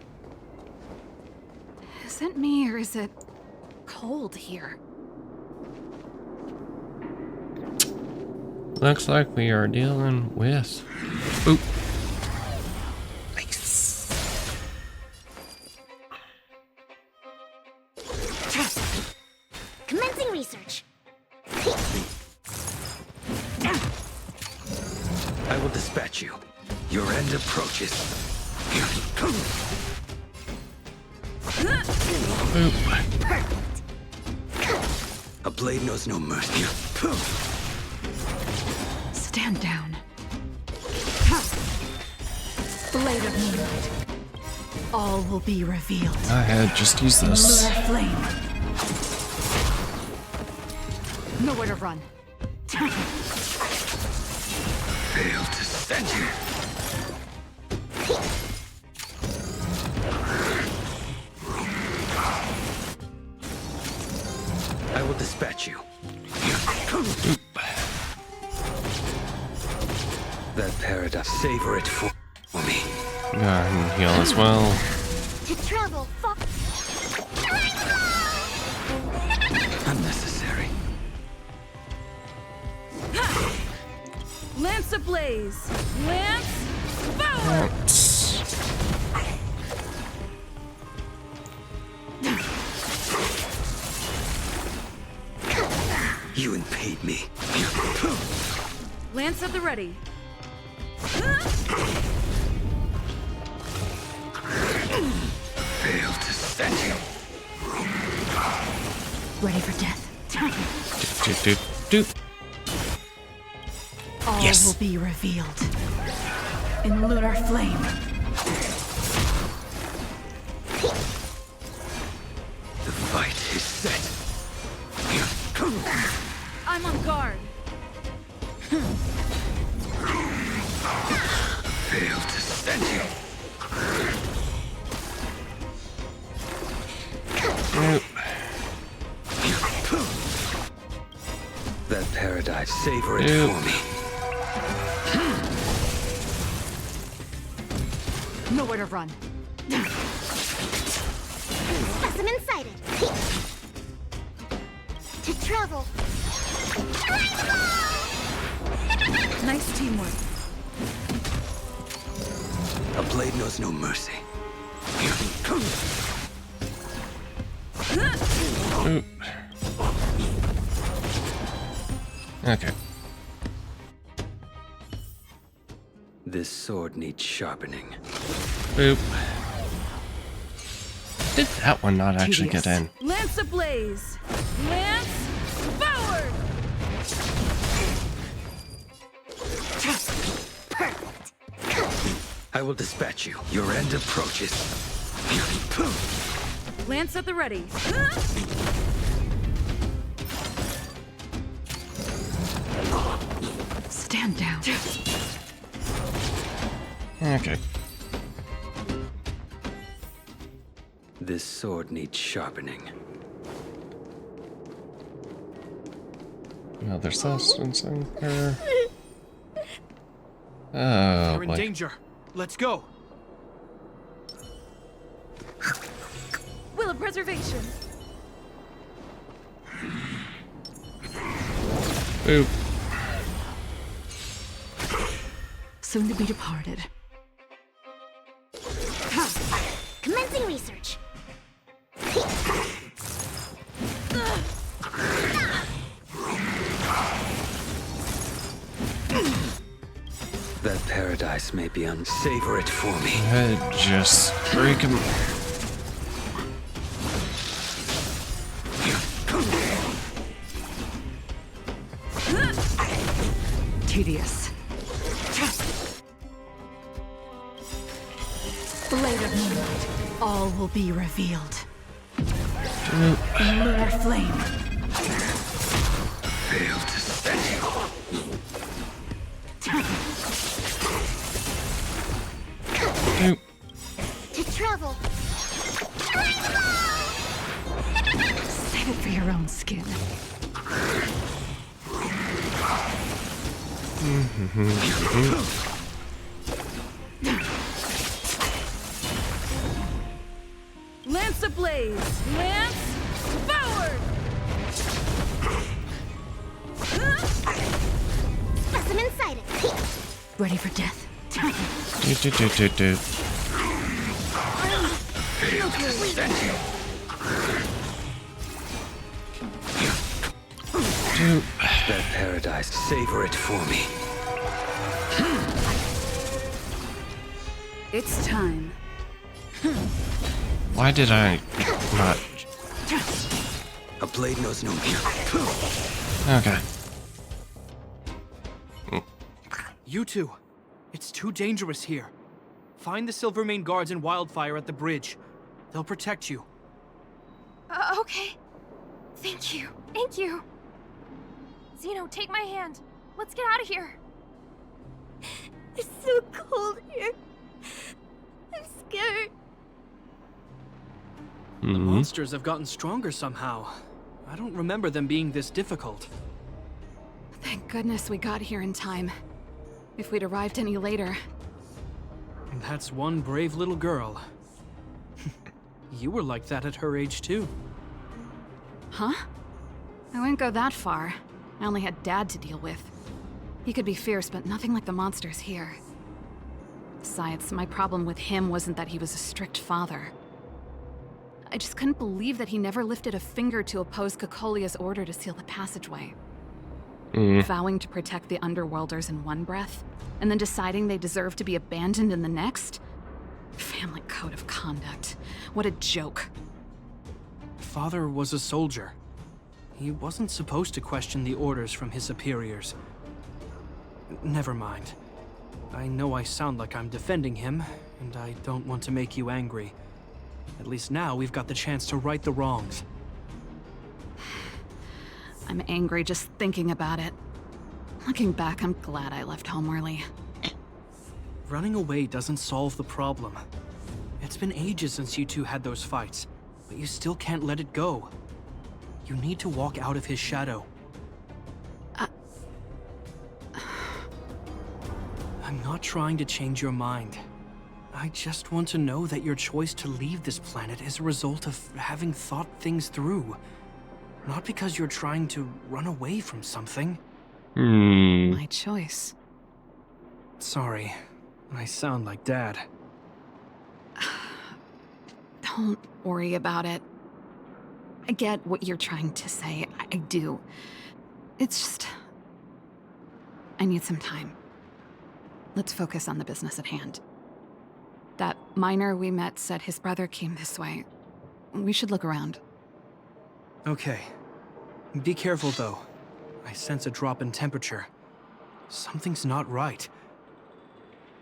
Is it me or is it cold here? Looks like we are dealing with. Oop. Commencing research. I will dispatch you. Your end approaches. A blade knows no mercy. Stand down. Blade of moonlight. All will be revealed. Go ahead, just use this. Lunar flame. Nowhere to run. Failed to send you. I will dispatch you. That paradise, savor it for me. Yeah, heal as well. To travel far. Unnecessary. Lance ablaze! Lance forward! You impede me. Lance at the ready. Failed to send you. Ready for death. All Yes. will be revealed. In lunar flame. The fight is set. I'm on guard. Failed to send you. That paradise, savor it for me. Nowhere to run. Specimen sighted. To travel. Nice teamwork. A blade knows no mercy. Oop. Okay. This sword needs sharpening. Boop. Did that one not actually get in? Lance ablaze! Lance forward! I will dispatch you. Your end approaches. Lance at the ready. Stand down. Okay. This sword needs sharpening. No, there's substance in here. Oh, You're in boy. danger. Let's go. Will of preservation. Boop. Soon to be departed. Commencing research. That paradise may be savor it for me. Just break him. Tedious. Blade of moonlight. All will be revealed. Lunar flame. Fail to stand you. To travel. Save it for your own skin. Lance ablaze! Lance forward! Specimen sighted. Ready for death. Do. Fail to stand you. That paradise, savor it for me. It's time. Why did I not? A blade knows no fear. Okay. You two, it's too dangerous here. Find the Silvermane guards and Wildfire at the bridge. They'll protect you. Okay. Thank you. Thank you. Zeno, take my hand. Let's get out of here. It's so cold here. I'm scared. The monsters have gotten stronger somehow. I don't remember them being this difficult. Thank goodness we got here in time. If we'd arrived any later... And that's one brave little girl. You were like that at her age, too. Huh? I wouldn't go that far. I only had Dad to deal with. He could be fierce, but nothing like the monsters here. Besides, my problem with him wasn't that he was a strict father. I just couldn't believe that he never lifted a finger to oppose Cocolia's order to seal the passageway. Vowing to protect the Underworlders in one breath, and then deciding they deserve to be abandoned in the next? Family code of conduct. What a joke. Father was a soldier. He wasn't supposed to question the orders from his superiors. Never mind. I know I sound like I'm defending him, and I don't want to make you angry. At least now we've got the chance to right the wrongs. I'm angry just thinking about it. Looking back, I'm glad I left home early. Running away doesn't solve the problem. It's been ages since you two had those fights, but you still can't let it go. You need to walk out of his shadow. I'm not trying to change your mind. I just want to know that your choice to leave this planet is a result of having thought things through. Not because you're trying to run away from something. My choice. Sorry, I sound like Dad. Don't worry about it. I get what you're trying to say. I do. It's just... I need some time. Let's focus on the business at hand. That miner we met said his brother came this way. We should look around. Okay. Be careful, though. I sense a drop in temperature. Something's not right.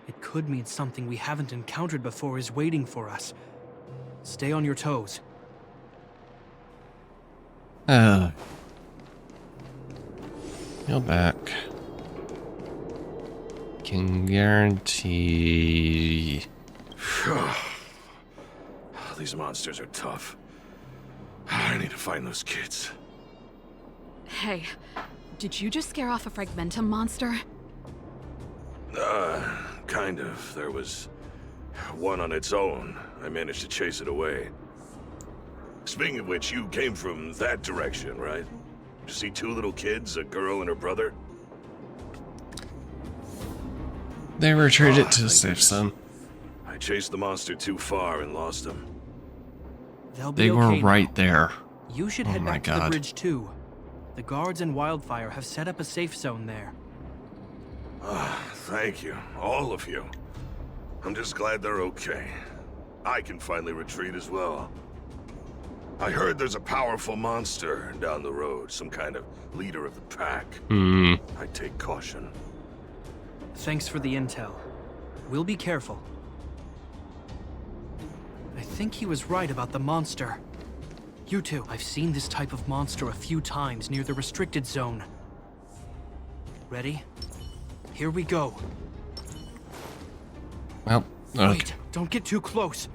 It could mean something we haven't encountered before is waiting for us. Stay on your toes. You're back. Can guarantee... These monsters are tough. I need to find those kids. Hey, did you just scare off a Fragmentum monster? Kind of. There was one on its own. I managed to chase it away. Speaking of which, you came from that direction, right? You see two little kids, a girl and her brother? They retreated to save some. I chased the monster too far and lost him. They were right there. You should head back to the bridge too. The guards and Wildfire have set up a safe zone there. thank you, all of you. I'm just glad they're okay. I can finally retreat as well. I heard there's a powerful monster down the road, some kind of leader of the pack. I take caution. Thanks for the intel. We'll be careful. I think he was right about the monster. You two, I've seen this type of monster a few times near the restricted zone. Ready? Here we go. Well, okay. Wait, don't get too close.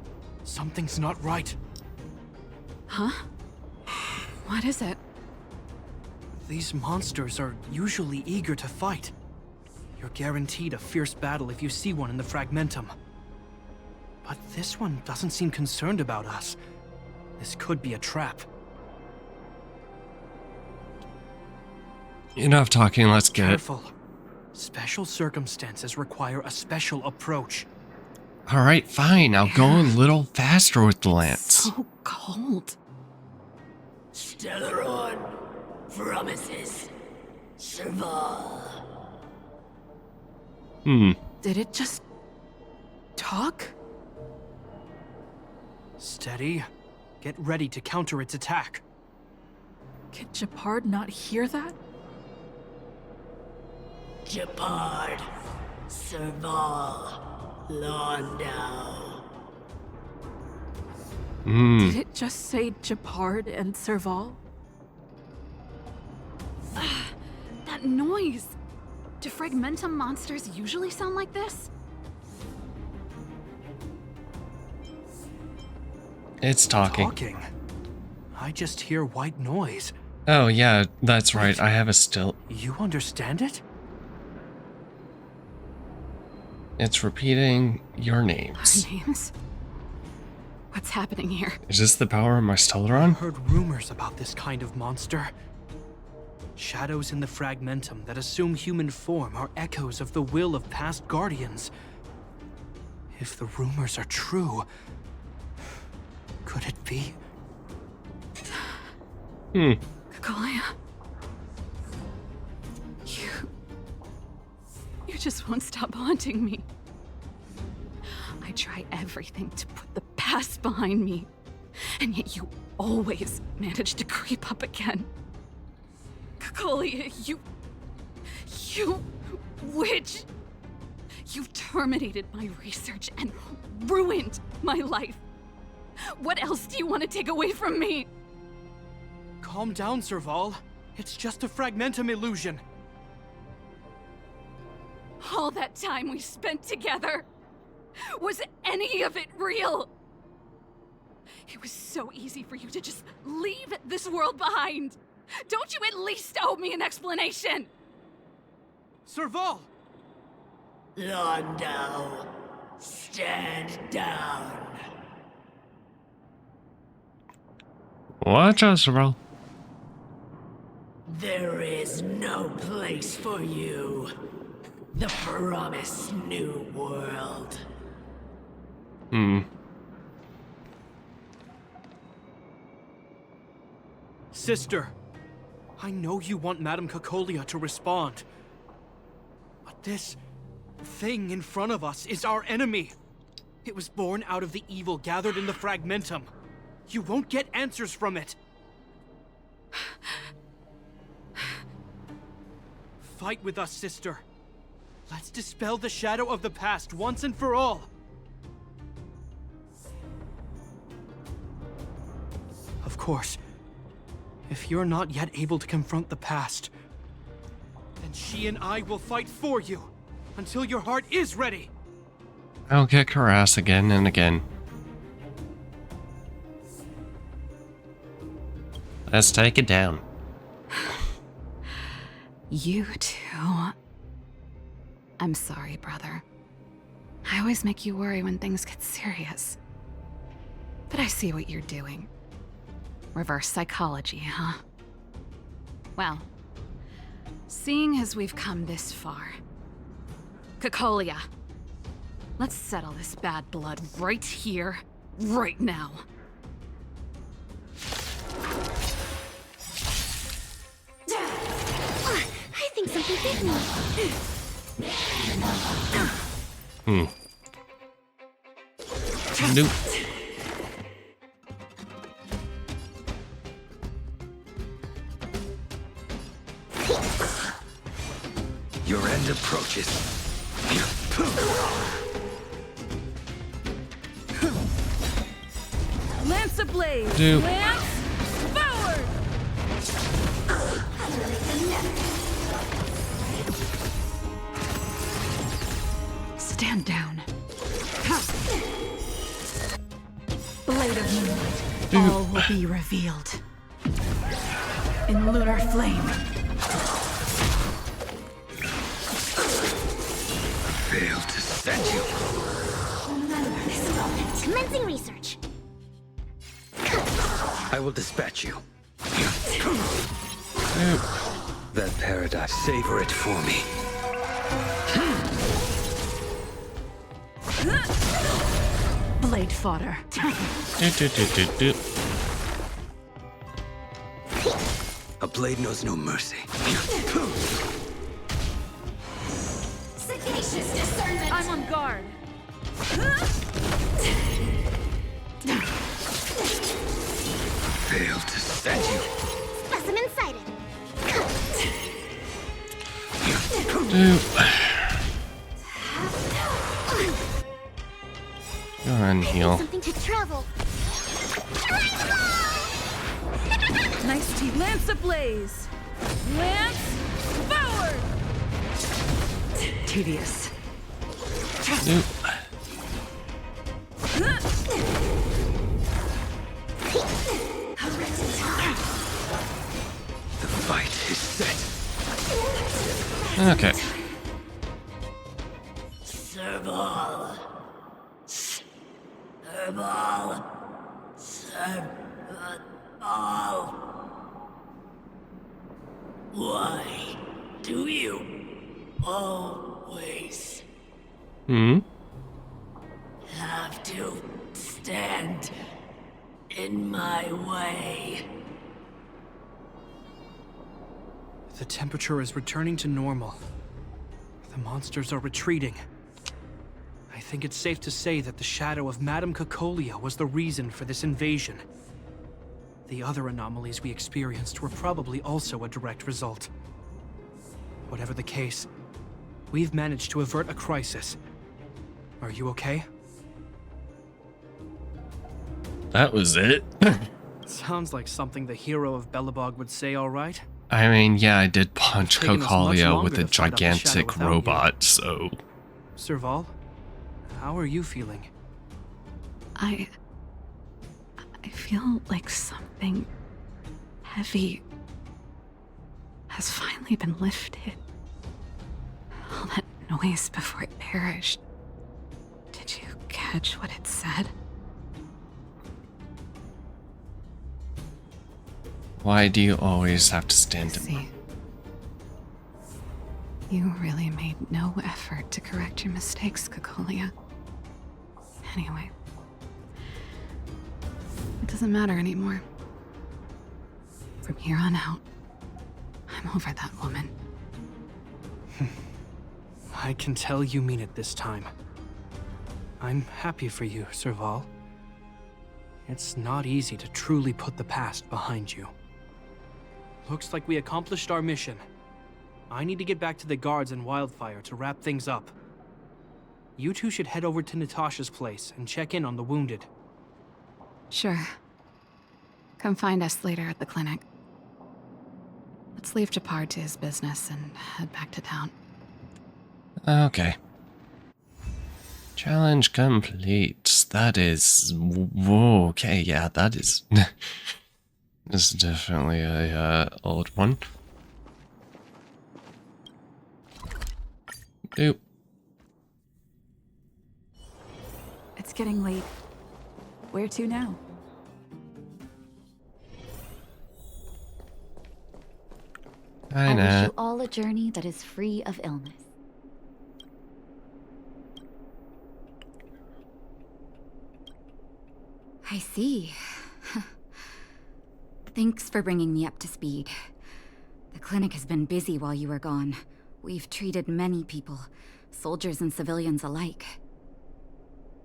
Something's not right. Huh? What is it? These monsters are usually eager to fight. You're guaranteed a fierce battle if you see one in the Fragmentum. But this one doesn't seem concerned about us. This could be a trap. Enough talking, let's get Careful. Special circumstances require a special approach. it. Alright, fine. I'll go a little faster with the lance. So cold. Stellaron promises Serval. Did it just talk? Steady. Get ready to counter its attack. Could Gepard not hear that? Gepard, Serval, Londau. Did it just say Gepard and Serval? That noise! Do Fragmentum monsters usually sound like this? It's talking. I just hear white noise. Oh yeah, that's right. I have a still. You understand it? It's repeating your names. Our names? What's happening here? Is this the power of my Stellaron? I've heard rumors about this kind of monster. Shadows in the Fragmentum that assume human form are echoes of the will of past guardians. If the rumors are true, could it be? Cocolia? You just won't stop haunting me. I try everything to put the past behind me, and yet you always manage to creep up again. Cocolia, you witch! You've terminated my research and ruined my life. What else do you want to take away from me? Calm down, Serval. It's just a Fragmentum illusion. All that time we spent together, was any of it real? It was so easy for you to just leave this world behind. Don't you at least owe me an explanation? Serval! Londau, stand down. Watch us, bro. There is no place for you. The promised new world. Sister, I know you want Madame Cocolia to respond. But this thing in front of us is our enemy. It was born out of the evil gathered in the Fragmentum. You won't get answers from it. Fight with us, sister. Let's dispel the shadow of the past once and for all. Of course, if you're not yet able to confront the past, then she and I will fight for you until your heart is ready. I'll kick her ass again and again. Let's take it down. You two. I'm sorry, brother. I always make you worry when things get serious. But I see what you're doing. Reverse psychology, huh? Well, seeing as we've come this far, Cocolia, let's settle this bad blood right here, right now. I think something bit me. Nope. Your end approaches. Lance ablaze! Dude. Lance forward! Stand down. Blade of Moonlight. Dude. All will be revealed. In lunar flame. Failed to send you. Commencing research. I will dispatch you. That paradise. Savor it for me. Blade fodder. A blade knows no mercy. Sagacious discernment. I'm on guard. Failed to send you. Specimen sighted. Dude. Go on, heal. Something to travel. Nice tea. Lance ablaze. Lance forward. Tedious. Dude. The fight is set. Okay. Serval. Serval. Serval. Why do you always have to stand in my way? The temperature is returning to normal. The monsters are retreating. I think it's safe to say that the shadow of Madame Cocolia was the reason for this invasion. The other anomalies we experienced were probably also a direct result. Whatever the case, we've managed to avert a crisis. Are you okay? That was it. Sounds like something the hero of Belobog would say, all right? I mean, yeah, I did punch Taken us much Cocolia longer with a to fight off the shadow gigantic without you. robot, so... Serval, how are you feeling? I feel like something heavy has finally been lifted. All that noise before it perished. Did you catch what it said? Why do you always have to stand in See, you really made no effort to correct your mistakes, Cocolia. Anyway, it doesn't matter anymore. From here on out, I'm over that woman. I can tell you mean it this time. I'm happy for you, Serval. It's not easy to truly put the past behind you. Looks like we accomplished our mission. I need to get back to the guards and Wildfire to wrap things up. You two should head over to Natasha's place and check in on the wounded. Sure. Come find us later at the clinic. Let's leave Japar to his business and head back to town. Okay. Challenge complete. That is... Whoa, okay, yeah, that is... This is definitely a old one. Oop. It's getting late. Where to now? Hi, I wish Nat. you all a journey that is free of illness. I see. Thanks for bringing me up to speed. The clinic has been busy while you were gone. We've treated many people, soldiers and civilians alike.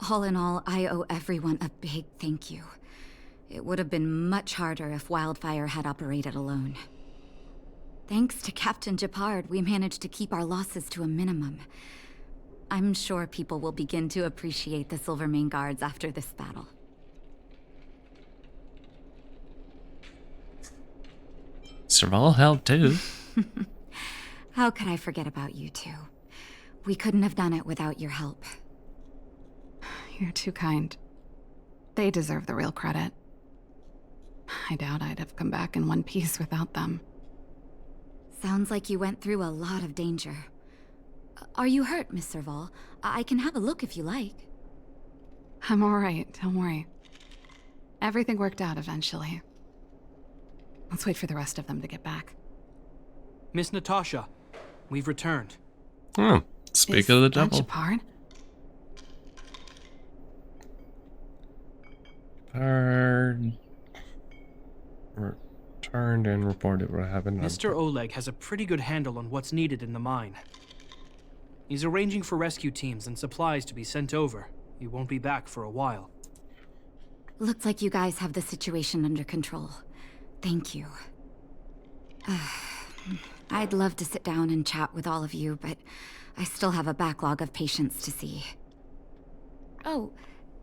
All in all, I owe everyone a big thank you. It would have been much harder if Wildfire had operated alone. Thanks to Captain Gepard, we managed to keep our losses to a minimum. I'm sure people will begin to appreciate the Silvermane Guards after this battle. Serval helped too. How could I forget about you two? We couldn't have done it without your help. You're too kind. They deserve the real credit. I doubt I'd have come back in one piece without them. Sounds like you went through a lot of danger. Are you hurt, Miss Serval? I can have a look if you like. I'm alright, don't worry. Everything worked out eventually. Let's wait for the rest of them to get back. Miss Natasha, we've returned. Oh, speak of the devil. Gepard? Returned and reported what happened. Mr. Oleg has a pretty good handle on what's needed in the mine. He's arranging for rescue teams and supplies to be sent over. He won't be back for a while. Looks like you guys have the situation under control. Thank you. I'd love to sit down and chat with all of you, but I still have a backlog of patients to see. Oh,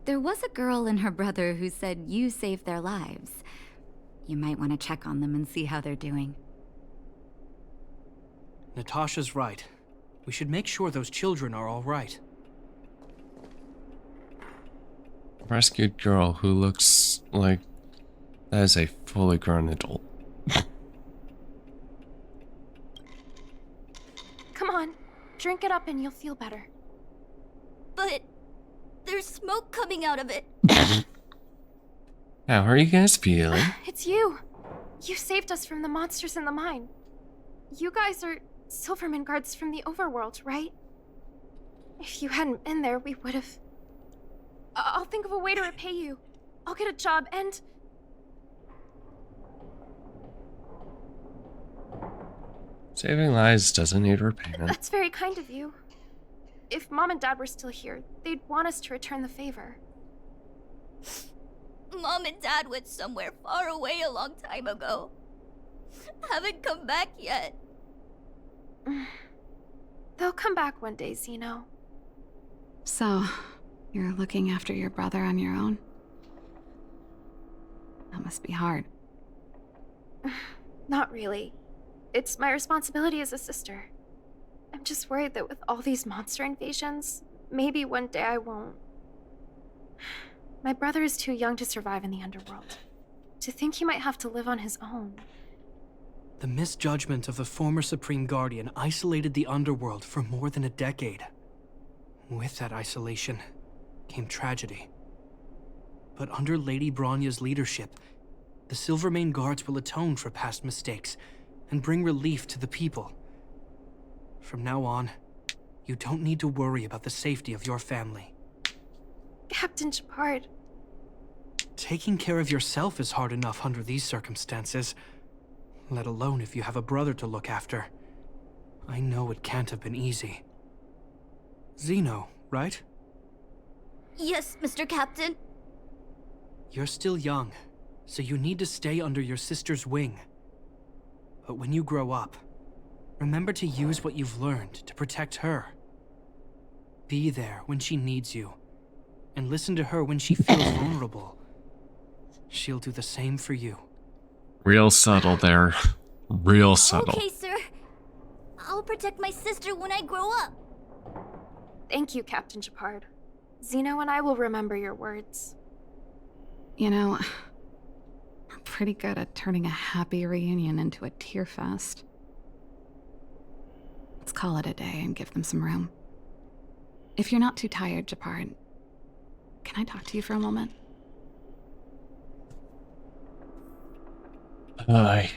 there was a girl and her brother who said you saved their lives. You might want to check on them and see how they're doing. Natasha's right. We should make sure those children are all right. Rescued girl who looks like that is a fully grown adult. Come on, drink it up and you'll feel better. But there's smoke coming out of it. How are you guys feeling? It's you. You saved us from the monsters in the mine. You guys are Silvermane Guards from the overworld, right? If you hadn't been there, we would have... I'll think of a way to repay you. I'll get a job and... Saving lives doesn't need repayment. That's very kind of you. If Mom and Dad were still here, they'd want us to return the favor. Mom and Dad went somewhere far away a long time ago. Haven't come back yet. They'll come back one day, Zeno. So, you're looking after your brother on your own? That must be hard. Not really. It's my responsibility as a sister. I'm just worried that with all these monster invasions, maybe one day I won't. My brother is too young to survive in the underworld. To think he might have to live on his own. The misjudgment of the former Supreme Guardian isolated the underworld for more than a decade. With that isolation came tragedy. But under Lady Bronya's leadership, the Silvermane Guards will atone for past mistakes and bring relief to the people. From now on, you don't need to worry about the safety of your family. Captain Gepard. Taking care of yourself is hard enough under these circumstances, let alone if you have a brother to look after. I know it can't have been easy. Zeno, right? Yes, Mr. Captain. You're still young, so you need to stay under your sister's wing. But when you grow up, remember to use what you've learned to protect her. Be there when she needs you, and listen to her when she feels vulnerable. She'll do the same for you. Real subtle there. Real subtle. Okay, sir. I'll protect my sister when I grow up. Thank you, Captain Gepard. Zeno and I will remember your words. You know, we're pretty good at turning a happy reunion into a tear fest. Let's call it a day and give them some room. If you're not too tired, Gepard, can I talk to you for a moment? Aye.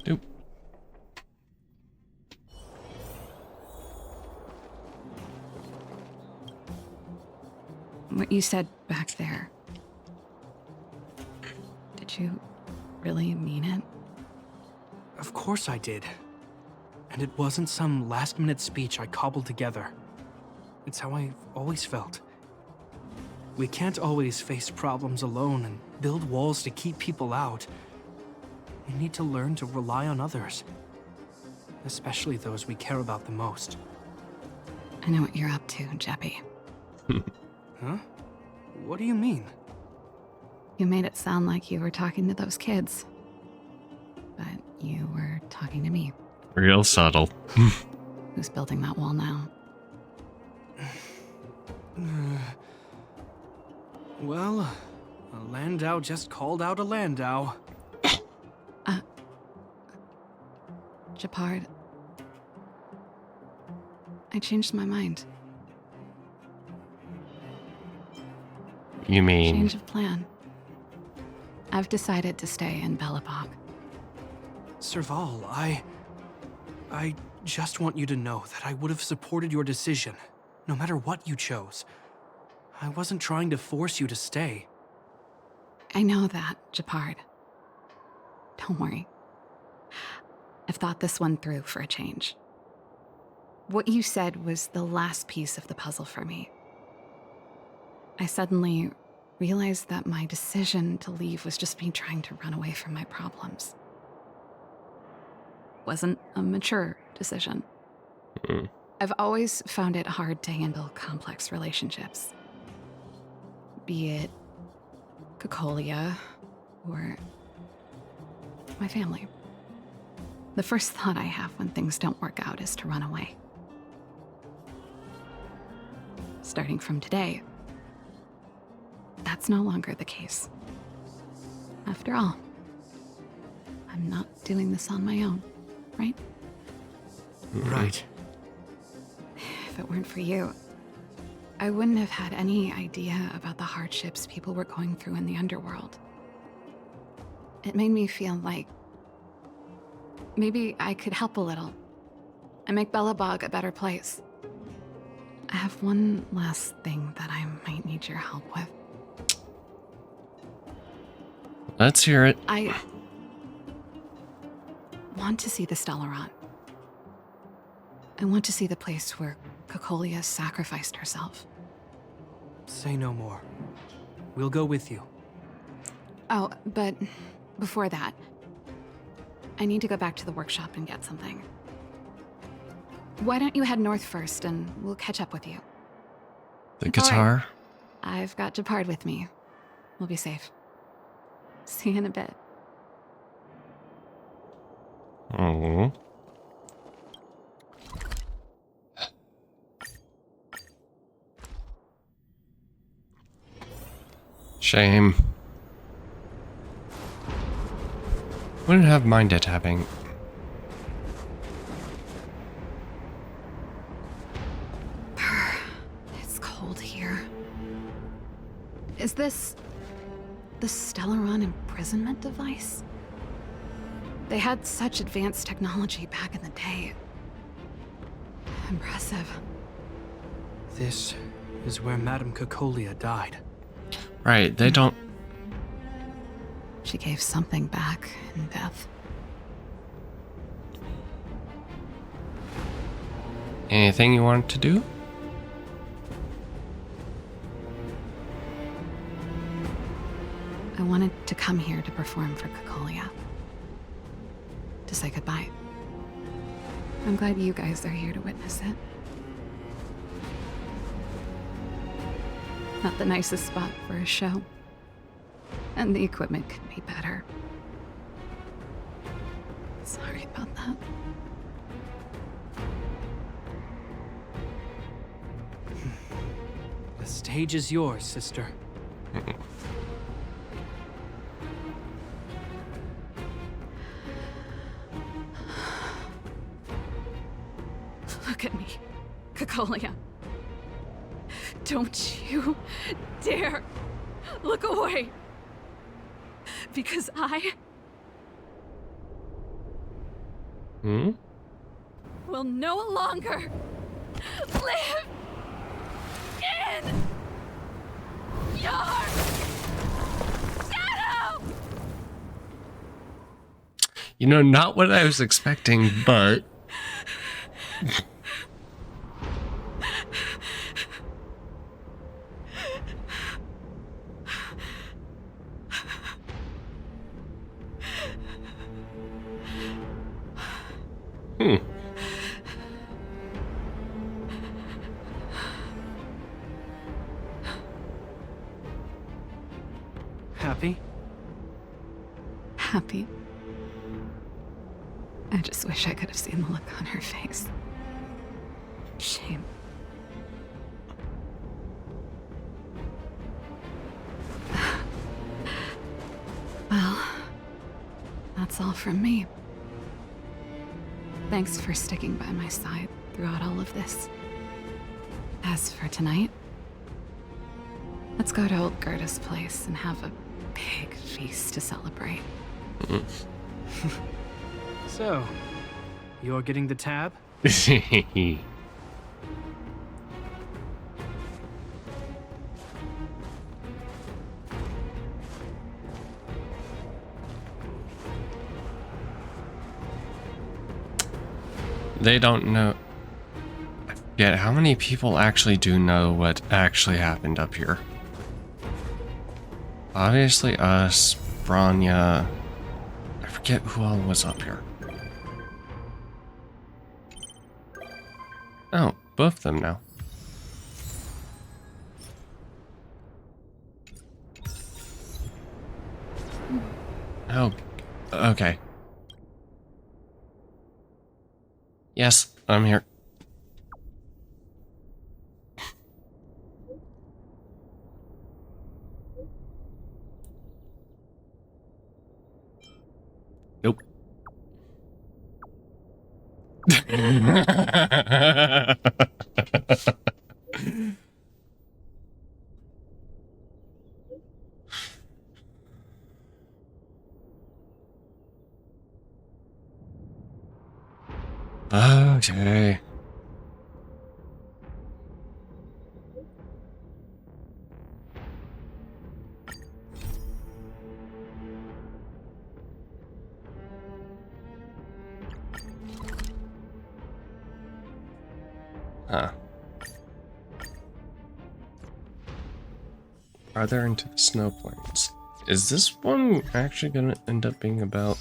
Nope. What you said back there, did you really mean it? Of course I did. And it wasn't some last-minute speech I cobbled together. It's how I've always felt. We can't always face problems alone and build walls to keep people out. We need to learn to rely on others, especially those we care about the most. I know what you're up to, Jeppy. Huh? What do you mean? You made it sound like you were talking to those kids. But you were talking to me. Real subtle. Who's building that wall now? Well, a Landau just called out a Landau. Gepard. I changed my mind. You mean... Change of plan. I've decided to stay in Belobog. Serval, I just want you to know that I would have supported your decision, no matter what you chose. I wasn't trying to force you to stay. I know that, Gepard. Don't worry. I've thought this one through for a change. What you said was the last piece of the puzzle for me. I suddenly realized that my decision to leave was just me trying to run away from my problems. Wasn't a mature decision. I've always found it hard to handle complex relationships. Be it Cocolia or my family. The first thought I have when things don't work out is to run away. Starting from today, that's no longer the case. After all, I'm not doing this on my own, right? Right. If it weren't for you, I wouldn't have had any idea about the hardships people were going through in the underworld. It made me feel like maybe I could help a little and make Belobog a better place. I have one last thing that I might need your help with. Let's hear it. I want to see the Stellaron. I want to see the place where Cocolia sacrificed herself. Say no more. We'll go with you. Oh, but before that, I need to go back to the workshop and get something. Why don't you head north first and we'll catch up with you? The guitar? Right. I've got Gepard with me. We'll be safe. See you in a bit. Oh. Shame. Wouldn't have minded having... It's cold here. Is this the Stellaron imprisonment device? They had such advanced technology back in the day. Impressive. This is where Madame Cocolia died. Right, they don't... She gave something back in death. Anything you want to do? I wanted to come here to perform for Cocolia. To say goodbye. I'm glad you guys are here to witness it. Not the nicest spot for a show. And the equipment could be better. Sorry about that. The stage is yours, sister. Look at me, Cocolia. Don't you dare look away. Because I will no longer live in your shadow! You know, not what I was expecting, but Happy? Happy. I just wish I could have seen the look on her face. Shame. Well, that's all from me. Thanks for sticking by my side throughout all of this. As for tonight, let's go to old Gerda's place and have a big feast to celebrate. So, you're getting the tab? They don't know. Yet, how many people actually do know what actually happened up here? Obviously us, Branya. I forget who all was up here. Oh, both of them now. Oh, okay. Yes, I'm here. Nope. Okay. Huh. Farther into the snow plains. Is this one actually gonna end up being about...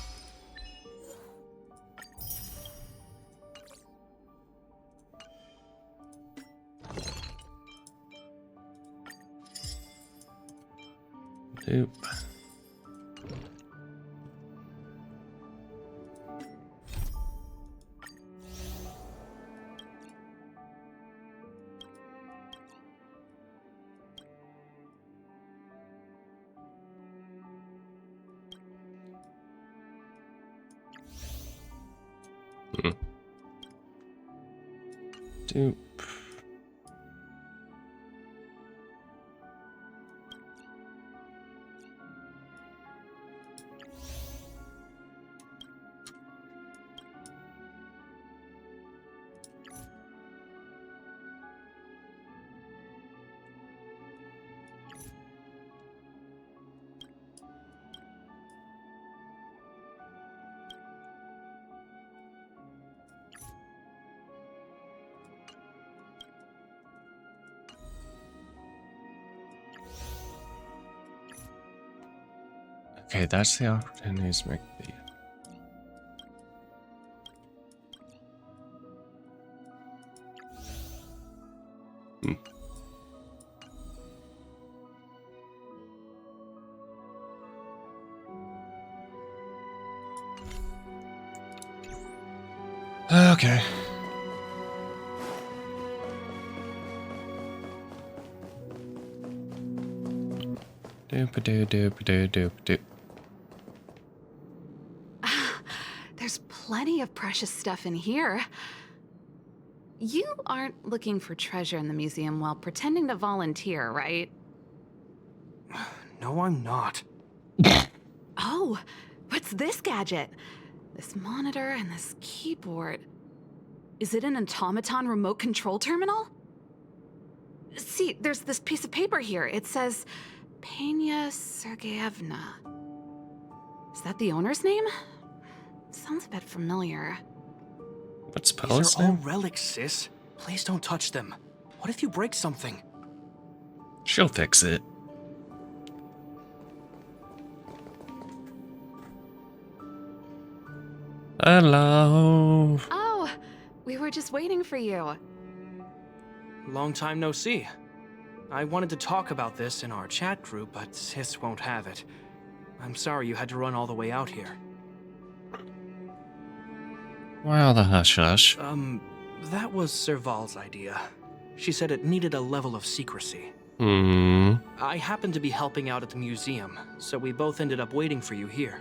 Doop. Doop. Okay, that's the opportunities make the... Okay. Doop-a-doo-doop-a-doo-doop-a-doo. There's plenty of precious stuff in here. You aren't looking for treasure in the museum while pretending to volunteer, right? No, I'm not. Oh, what's this gadget? This monitor and this keyboard. Is it an automaton remote control terminal? See, there's this piece of paper here. It says Pena Sergeyevna. Is that the owner's name? Sounds a bit familiar. What's These Pella's are all name? relics, sis. Please don't touch them. What if you break something? She'll fix it. Hello. Oh, we were just waiting for you. Long time no see. I wanted to talk about this in our chat group, but sis won't have it. I'm sorry you had to run all the way out here. Wow, the hush hush. That was Serval's idea. She said it needed a level of secrecy. I happened to be helping out at the museum, so we both ended up waiting for you here.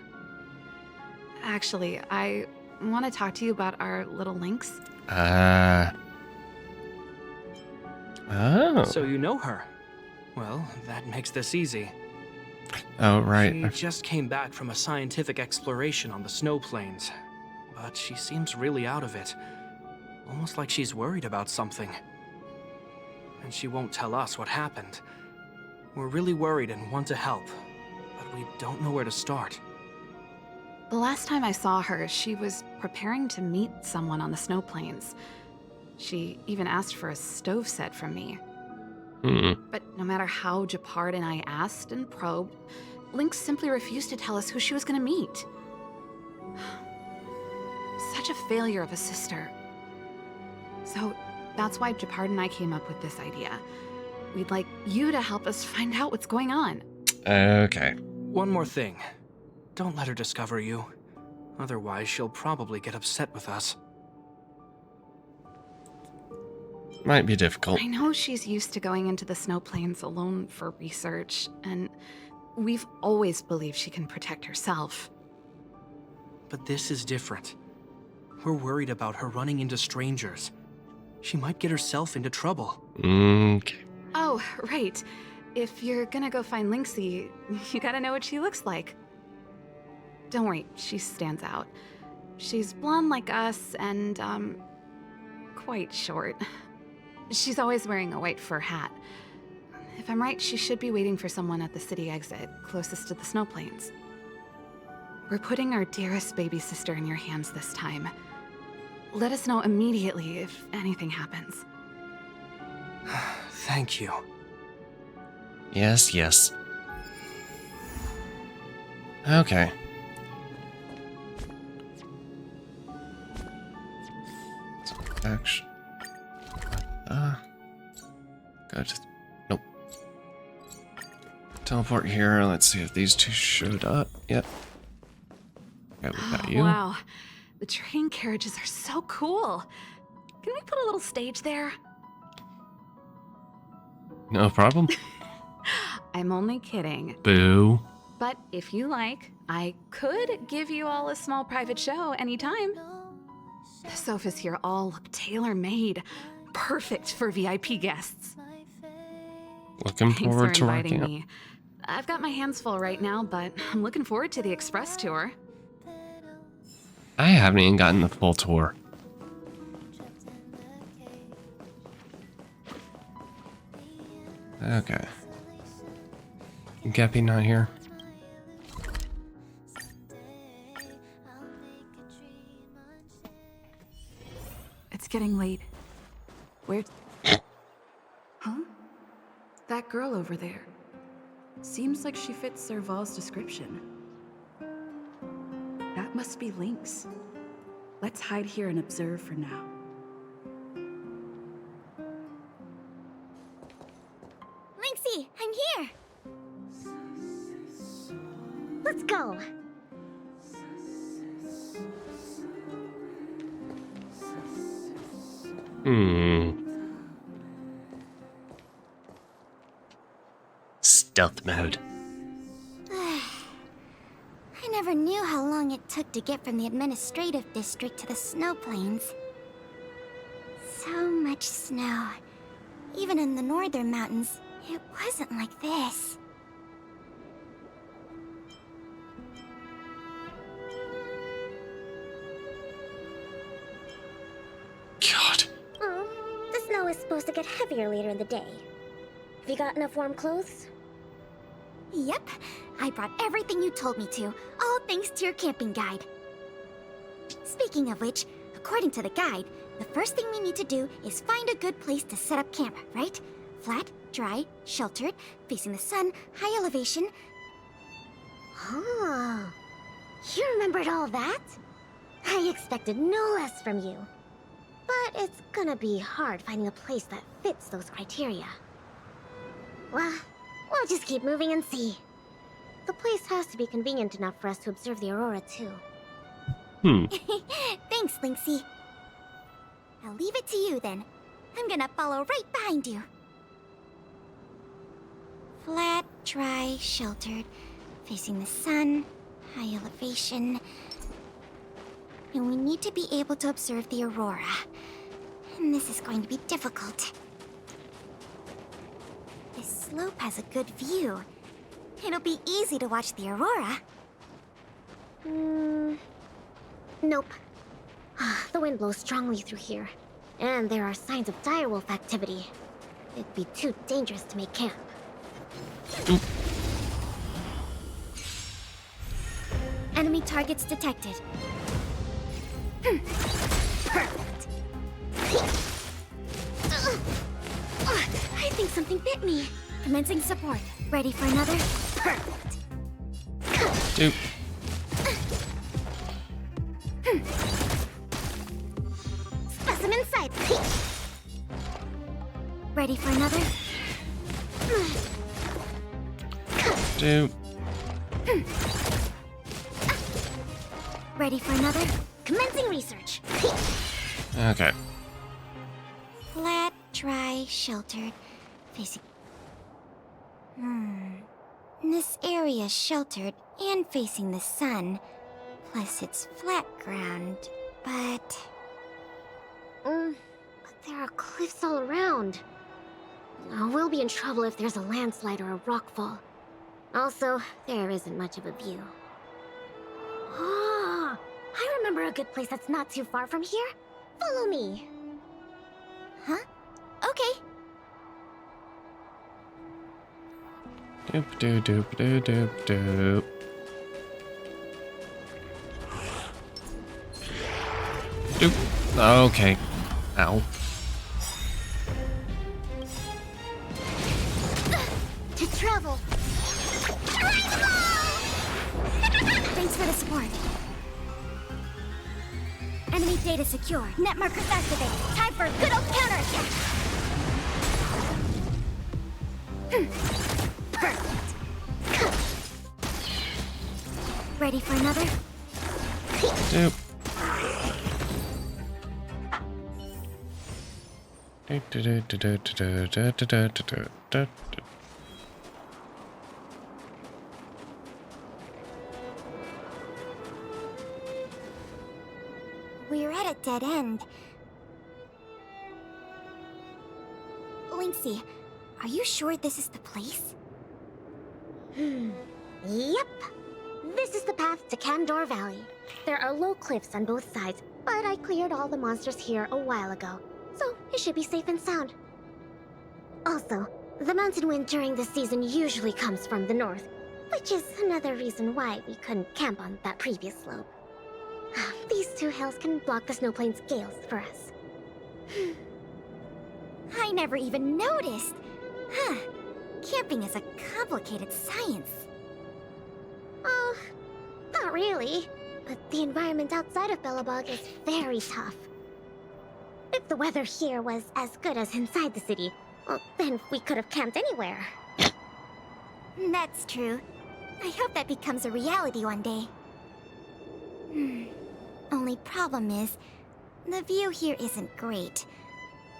Actually, I want to talk to you about our little lynx. Oh. So you know her. Well, that makes this easy. Oh, right. She just came back from a scientific exploration on the snow plains. But she seems really out of it. Almost like she's worried about something. And she won't tell us what happened. We're really worried and want to help, but we don't know where to start. The last time I saw her, she was preparing to meet someone on the snow plains. She even asked for a stove set from me. But no matter how Gepard and I asked and probed, Lynx simply refused to tell us who she was going to meet. Such a failure of a sister. So that's why Gepard and I came up with this idea. We'd like you to help us find out what's going on. Okay. One more thing. Don't let her discover you. Otherwise, she'll probably get upset with us. Might be difficult. I know she's used to going into the snow plains alone for research, and we've always believed she can protect herself. But this is different. We're worried about her running into strangers. She might get herself into trouble. Okay. Oh, right. If you're gonna go find Lynxie, you gotta know what she looks like. Don't worry, she stands out. She's blonde like us and, quite short. She's always wearing a white fur hat. If I'm right, she should be waiting for someone at the city exit, closest to the snow plains. We're putting our dearest baby sister in your hands this time. Let us know immediately if anything happens. Thank you. Yes, yes. Okay. So, action. Good. Nope. Teleport here. Let's see if these two showed up. Yep. Okay, we got you. Wow. The train carriages are so cool. Can we put a little stage there? No problem. I'm only kidding. Boo. But if you like, I could give you all a small private show anytime. The sofas here all look tailor-made. Perfect for VIP guests. Looking Thanks forward for to inviting rocking me. I've got my hands full right now, but I'm looking forward to the express tour. I haven't even gotten the full tour. Okay. Gappy not here. It's getting late. Where? Huh? That girl over there. Seems like she fits Serval's description. That must be Lynx. Let's hide here and observe for now. Lynxie, I'm here! Let's go! Stealth mode. I never knew how long it took to get from the administrative district to the snow plains. So much snow. Even in the northern mountains, it wasn't like this. God. The snow is supposed to get heavier later in the day. Have you got enough warm clothes? Yep. I brought everything you told me to, all thanks to your camping guide. Speaking of which, According to the guide, the first thing we need to do is find a good place to set up camp, right? Flat, dry, sheltered, facing the sun, high elevation. Oh, you remembered all that? I expected no less from you. But it's gonna be hard finding a place that fits those criteria. Well, we'll just keep moving and see. The place has to be convenient enough for us to observe the aurora, too. Thanks, Lynxie. I'll leave it to you, then. I'm gonna follow right behind you. Flat, dry, sheltered, facing the sun, high elevation. And we need to be able to observe the aurora. And this is going to be difficult. This slope has a good view. It'll be easy to watch the aurora. Nope. The wind blows strongly through here. And there are signs of direwolf activity. It'd be too dangerous to make camp. Enemy targets detected. Perfect. I think something bit me. Commencing support. Ready for another? Perfect. Dude. Specimen sight. Ready for another? Dude. Ready for another? Commencing research. Okay. Flat, dry, sheltered, facing... This area is sheltered and facing the sun. Plus it's flat ground, but there are cliffs all around. We'll be in trouble if there's a landslide or a rockfall. Also, there isn't much of a view. Ah, I remember a good place that's not too far from here. Follow me. Huh? Okay. Doop doop doop doop doop doop. Doop. Okay. Ow. To travel. Thanks for the support. Enemy data secure. Net markers activate. Time for a good old counterattack. Perfect. Ready for another? Doop. We're at a dead end. Lynxie, are you sure this is the place? Yep. This is the path to Kandor Valley. There are low cliffs on both sides, but I cleared all the monsters here a while ago, so it should be safe and sound. Also, the mountain wind during this season usually comes from the north, which is another reason why we couldn't camp on that previous slope. These two hills can block the snowplain's gales for us. I never even noticed. Huh. Camping is a complicated science. Oh, not really. But the environment outside of Belobog is very tough. If the weather here was as good as inside the city, well, then we could have camped anywhere. That's true. I hope that becomes a reality one day. Only problem is, the view here isn't great.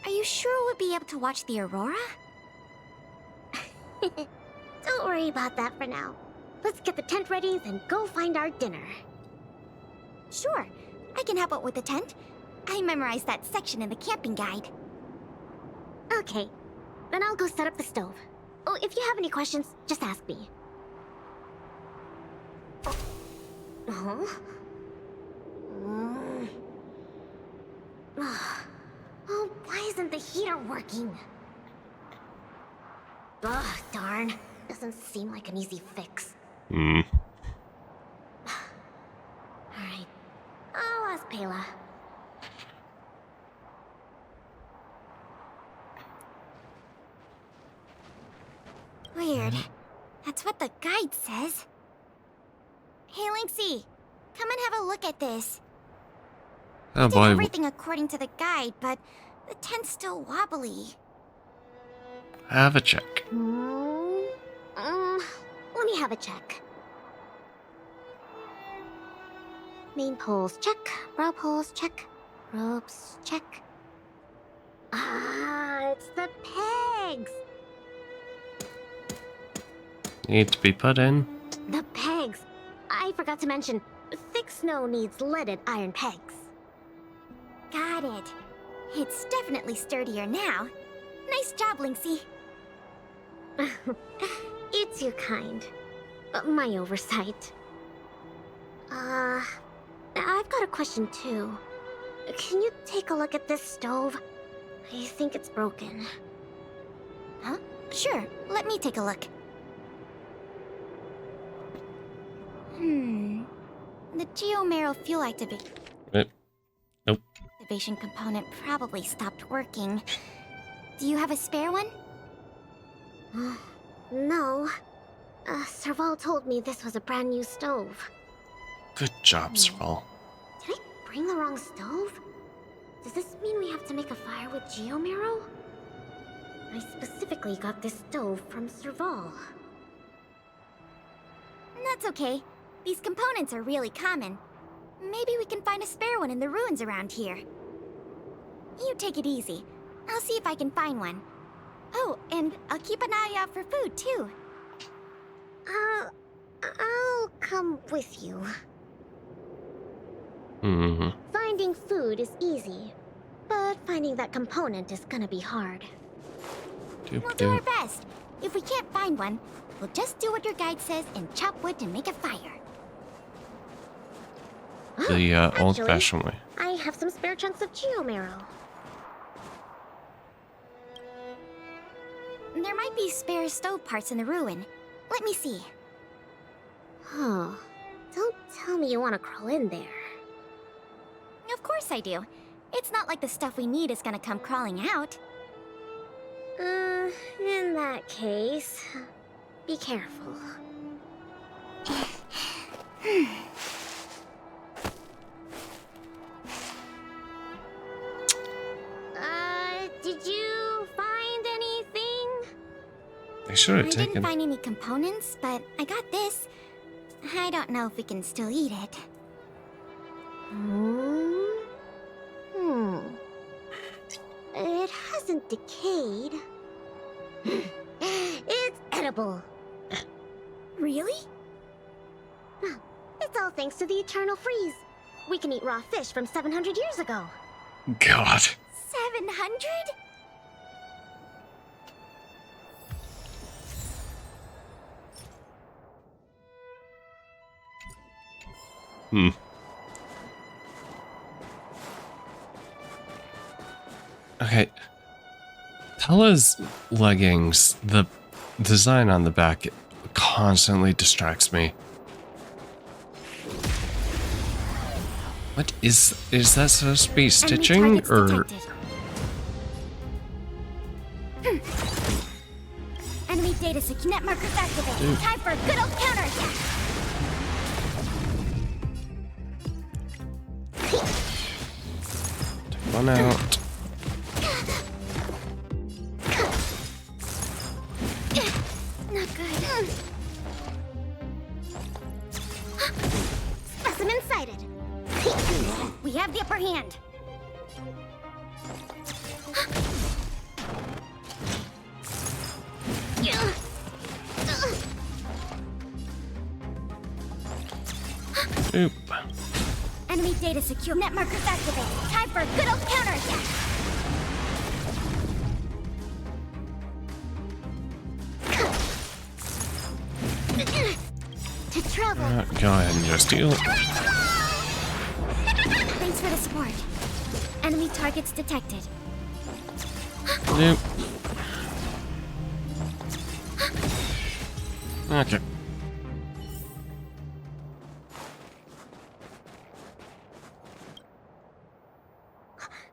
Are you sure we'll be able to watch the aurora? Don't worry about that for now. Let's get the tent ready, then go find our dinner. Sure, I can help out with the tent. I memorized that section in the camping guide. Okay, then I'll go set up the stove. Oh, if you have any questions, just ask me. Huh? Oh, why isn't the heater working? Ugh, darn. Doesn't seem like an easy fix. Alright. I'll ask Pela. Weird. That's what the guide says. Hey, Lynxie, come and have a look at this. Oh Did boy. everything according to the guide, but the tent's still wobbly. Have a check. Let me have a check. Main poles, check. Rope holes, check. Ropes, check. Ah, it's the pegs. Need to be put in. The pegs. I forgot to mention, thick snow needs leaded iron pegs. Got it. It's definitely sturdier now. Nice job, Lynxie. It's your kind. My oversight. I've got a question too. Can you take a look at this stove? I think it's broken. Huh? Sure, let me take a look. The Geomero fuel Nope. activation component probably stopped working. Do you have a spare one? No. Serval told me this was a brand new stove. Good job, Serval. Did I bring the wrong stove? Does this mean we have to make a fire with Geomero? I specifically got this stove from Serval. That's okay. These components are really common. Maybe we can find a spare one in the ruins around here. You take it easy. I'll see if I can find one. Oh, and I'll keep an eye out for food, too. I'll come with you. Finding food is easy, but finding that component is gonna be hard. We'll do our best. If we can't find one, we'll just do what your guide says and chop wood to make a fire. The old-fashioned way. I have some spare chunks of Geomero. There might be spare stove parts in the ruin. Let me see. Huh. Don't tell me you want to crawl in there. Of course I do. It's not like the stuff we need is gonna come crawling out. In that case, be careful. Did you find anything? They should have I taken. didn't find any components, but I got this. I don't know if we can still eat it. It hasn't decayed. It's edible. Really? It's all thanks to the Eternal Freeze. We can eat raw fish from 700 years ago. God. 700? Okay. Tella's leggings, the design on the back constantly distracts me. What is that supposed to be stitching or? Enemy data net markers activated. Time for a good old counterattack. Take one out. Not good. Specimen sighted. We have the upper hand. Oop. Enemy data secure. Net markers activated. Time for a good old counterattack. To travel. Go ahead and just deal. Thanks for the support. Enemy targets detected. Nope. Okay.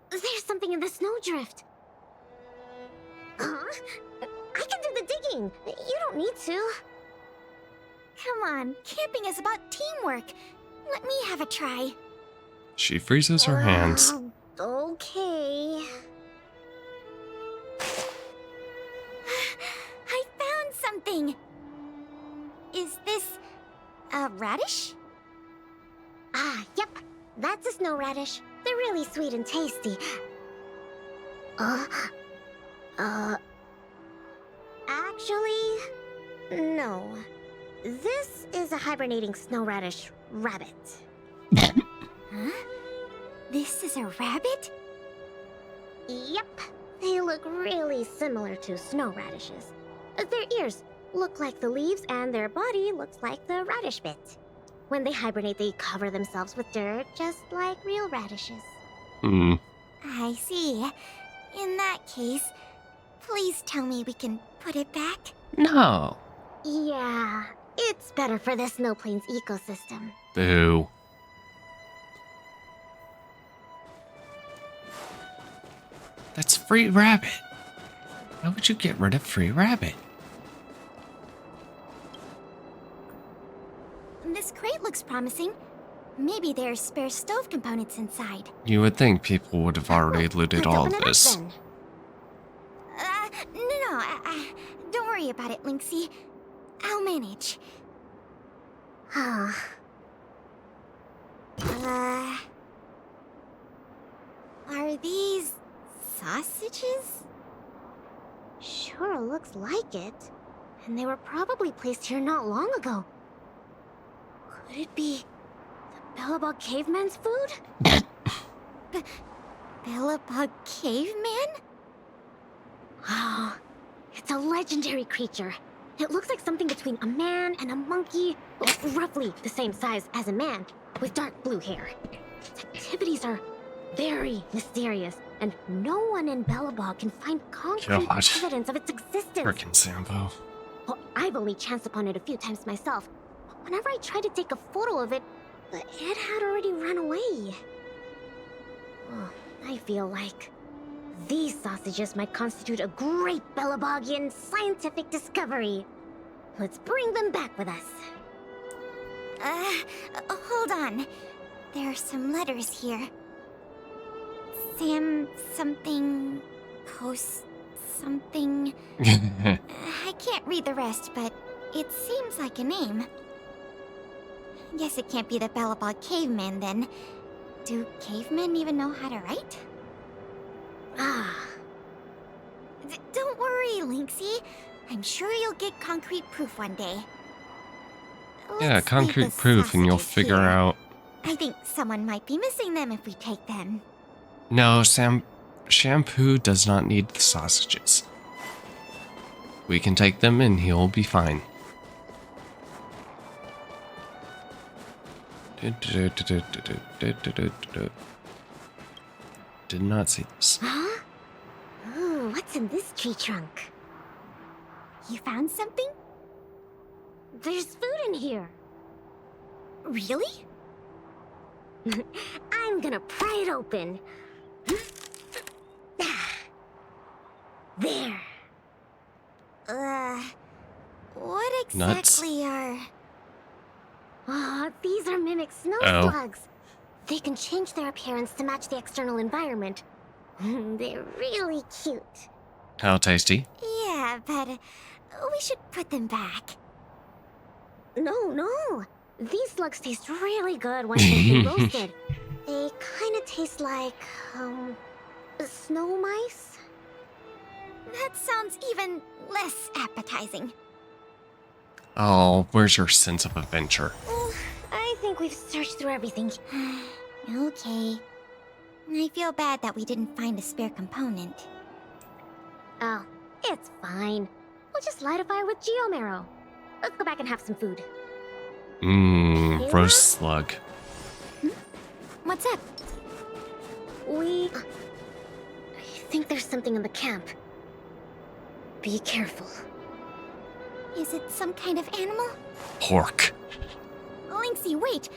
There's something in the snowdrift. I can do the digging. You don't need to. Come on, camping is about teamwork. Let me have a try. She freezes her hands. Okay. I found something. Is this a radish? Ah, yep. That's a snow radish. They're really sweet and tasty. Actually, no. This is a hibernating snow radish rabbit. Huh? This is a rabbit? Yep. They look really similar to snow radishes. Their ears look like the leaves and their body looks like the radish bit. When they hibernate, they cover themselves with dirt, just like real radishes. I see. In that case, please tell me we can put it back. No. Yeah, it's better for the Snow Plains ecosystem. Boo. That's free rabbit. Why would you get rid of free rabbit? This crate looks promising. Maybe there's spare stove components inside. You would think people would have already looted all of this. No, don't worry about it, Lynxie. I'll manage. Are these sausages? Sure looks like it. And they were probably placed here not long ago. Could it be the Belobog caveman's food? Belobog caveman? Oh, it's a legendary creature. It looks like something between a man and a monkey, roughly the same size as a man, with dark blue hair. Its activities are very mysterious, and no one in Belobog can find concrete evidence of its existence. Frickin' Sampo. Well, I've only chanced upon it a few times myself. Whenever I tried to take a photo of it, it had already run away. Oh, I feel like these sausages might constitute a great Belobogian scientific discovery. Let's bring them back with us. Hold on. There are some letters here. Sam something, post something. I can't read the rest, but it seems like a name. Guess it can't be the Belobog caveman then. Do cavemen even know how to write? Don't worry, Lynxie. I'm sure you'll get concrete proof one day. Yeah, Let's concrete leave the proof and you'll sausages figure here. out. I think someone might be missing them if we take them. No, Shampoo does not need the sausages. We can take them and he'll be fine. Did not see this. Huh? Ooh, what's in this tree trunk? You found something? There's food in here. Really? I'm gonna pry it open. There. What Nuts? exactly are... Oh, these are mimic snow Oh. slugs. They can change their appearance to match the external environment. They're really cute. How tasty? Yeah, but we should put them back. No. These slugs taste really good when they've been roasted. They kind of taste like, snow mice? That sounds even less appetizing. Oh, where's your sense of adventure? I think we've searched through everything. Okay. I feel bad that we didn't find a spare component. Oh, it's fine. We'll just light a fire with Geomarrow. Let's go back and have some food. Roast slug. What's up? I think there's something in the camp. Be careful. Is it some kind of animal? Pork. Lynxie, wait!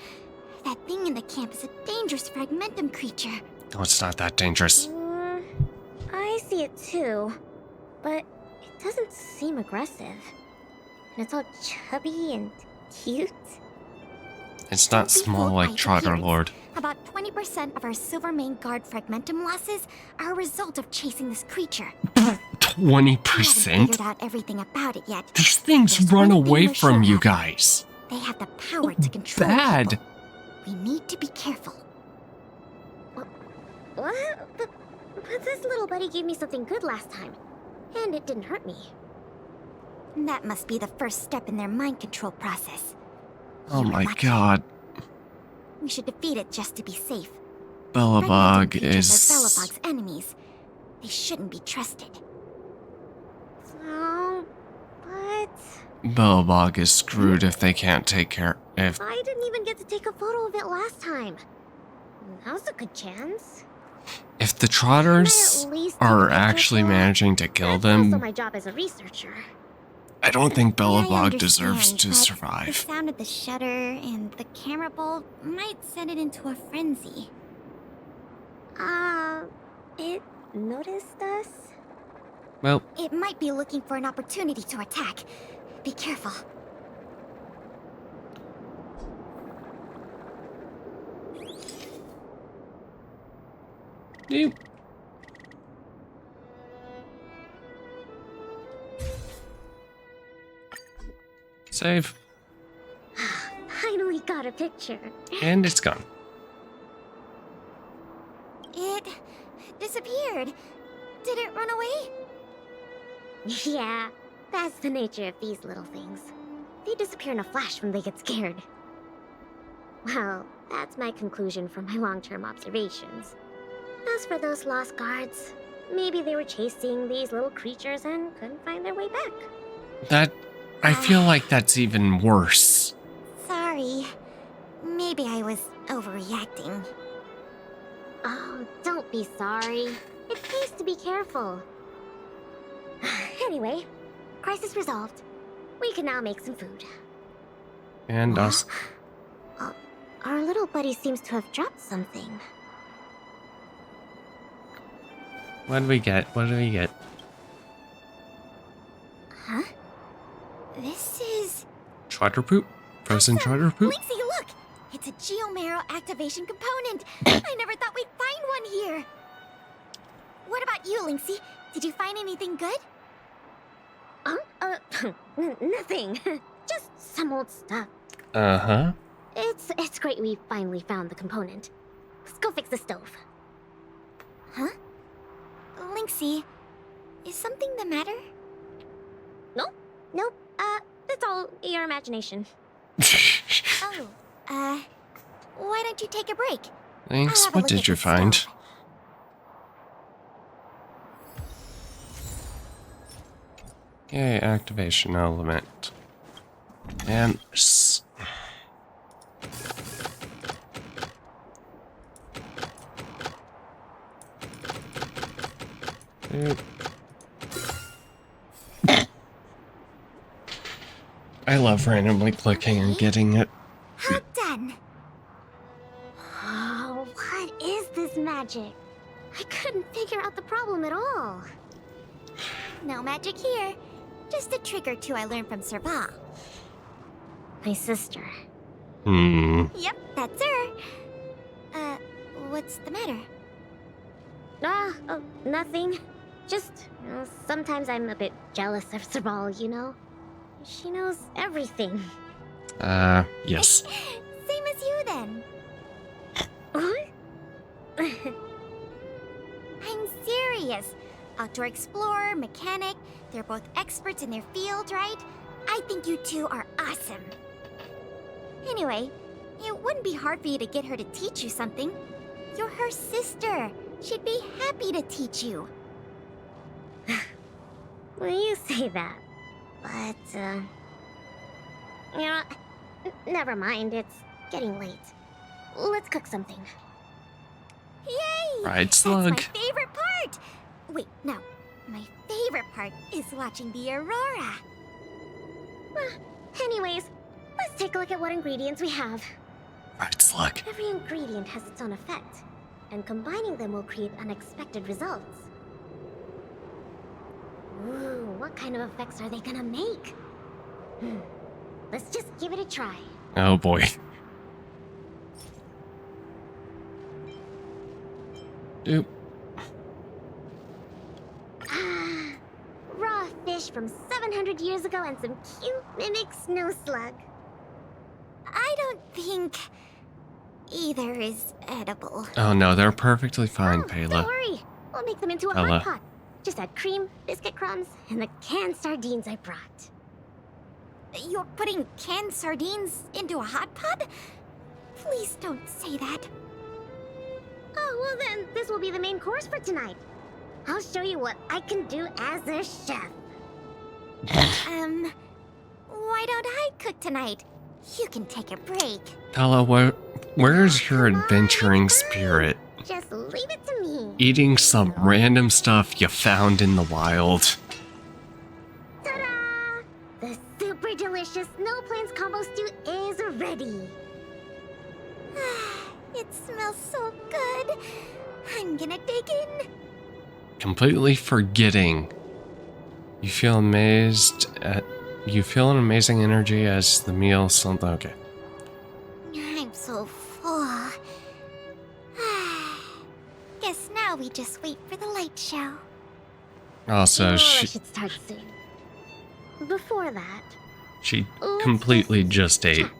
That thing in the camp is a dangerous fragmentum creature. Oh, it's not that dangerous. I see it too. But it doesn't seem aggressive. And it's all chubby and cute. It's not small like Trotter Lord. About 20% of our Silvermane Guard fragmentum losses are a result of chasing this creature. 20%? We haven't figured out everything about it yet. These things run away from you guys. They have the power to control Bad. people. We need to be careful. What? But this little buddy gave me something good last time. And it didn't hurt me. That must be the first step in their mind control process. Oh my god. We should defeat it just to be safe. Belobog Fragmentum creatures is... are Belobog's enemies. They shouldn't be trusted. Oh, but... Belobog is screwed if they can't take care... if... I didn't even get to take a photo of it last time. Now's a good chance. If the Trotters are actually managing to kill That's also them, my job as a researcher. I don't think I Belobog deserves understand, to but The survive. sound of the shutter and the camera bulb might send it into a frenzy. It noticed us? Well, It might be looking for an opportunity to attack. Be careful. you... Save. Finally got a picture. And it's gone. It disappeared. Did it run away? Yeah, that's the nature of these little things. They disappear in a flash when they get scared. Well, that's my conclusion from my long-term observations. As for those lost guards, maybe they were chasing these little creatures and couldn't find their way back. That... I feel like that's even worse. Sorry. Maybe I was overreacting. Oh, don't be sorry. It pays to be careful. Anyway, crisis resolved. We can now make some food. And us. Our little buddy seems to have dropped something. What do we get? What do we get? Huh? This is... Trotter poop? Frozen trotter poop? Lexi, look! It's a Geomarrow activation component! I never thought we'd find one here! What about you, Lynxie? Did you find anything good? Nothing. Just some old stuff. Uh-huh. It's great we finally found the component. Let's go fix the stove. Huh? Lynxie, is something the matter? Nope. It's all your imagination. Oh, why don't you take a break? Thanks. I'll have a What look did at you the find? stove. Yay, activation element. And... I love randomly clicking and getting it. How done? Oh, what is this magic? I couldn't figure out the problem at all. No magic here. Just a trick or two I learned from Serval. My sister. Yep, that's her. What's the matter? Nothing. Just, sometimes I'm a bit jealous of Serval, you know? She knows everything. Yes. Same as you then. What? I'm serious. Outdoor explorer, mechanic, they're both experts in their field, right? I think you two are awesome. Anyway, it wouldn't be hard for you to get her to teach you something. You're her sister. She'd be happy to teach you. Well, you say that. But, you know, never mind. It's getting late. Let's cook something. Yay! Right, Slug. That's my favorite part! Wait, no. My favorite part is watching the aurora. Anyways, let's take a look at what ingredients we have. Right, Slug. Every ingredient has its own effect, and combining them will create unexpected results. Ooh, what kind of effects are they gonna make? Let's just give it a try. Oh boy. Doop. Ah, raw fish from 700 years ago and some cute mimic snow slug. I don't think either is edible. Oh no, they're perfectly fine, Don't Payla. worry, we'll make them into a Ella. hot pot. Just add cream, biscuit crumbs, and the canned sardines I brought. You're putting canned sardines into a hot pot? Please don't say that. Oh, well then, this will be the main course for tonight. I'll show you what I can do as a chef. Why don't I cook tonight? You can take a break. Pella, where's your adventuring spirit? Just leave it to me. Eating some random stuff you found in the wild. Ta-da! The super delicious Snow Plains combo stew is ready. It smells so good. I'm gonna dig in. Completely forgetting. You feel an amazing energy as the meal okay. I'm so full. Guess now we just wait for the light show. Also, I she should start soon. Before that, she completely just ate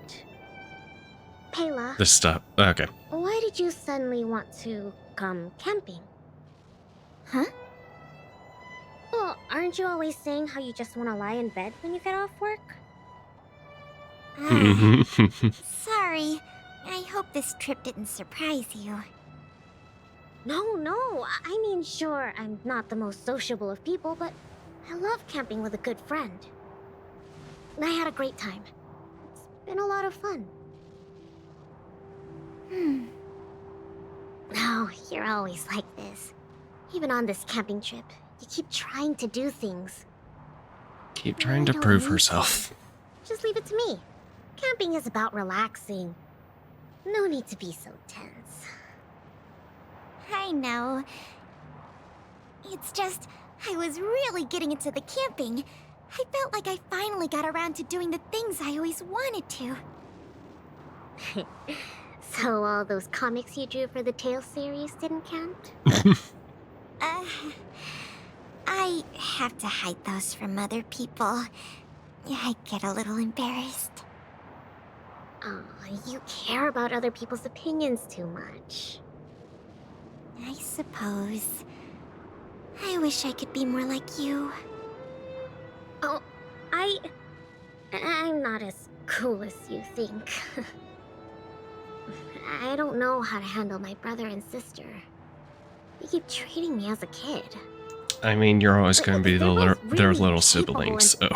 Payla, the stuff. Okay. why did you suddenly want to come camping? Huh? Well, aren't you always saying how you just want to lie in bed when you get off work? Sorry. I hope this trip didn't surprise you. No. I mean, sure, I'm not the most sociable of people, but I love camping with a good friend. I had a great time. It's been a lot of fun. Oh, you're always like this. Even on this camping trip, you keep trying to do things. Keep trying to prove herself. Just leave it to me. Camping is about relaxing. No need to be so tense. I know. It's just, I was really getting into the camping. I felt like I finally got around to doing the things I always wanted to. So all those comics you drew for the Tales series didn't count? I have to hide those from other people. I get a little embarrassed. Oh, you care about other people's opinions too much. I suppose. I wish I could be more like you. Oh, I'm not as cool as you think. I don't know how to handle my brother and sister. They keep treating me as a kid. I mean, you're always going to be their really little siblings, so.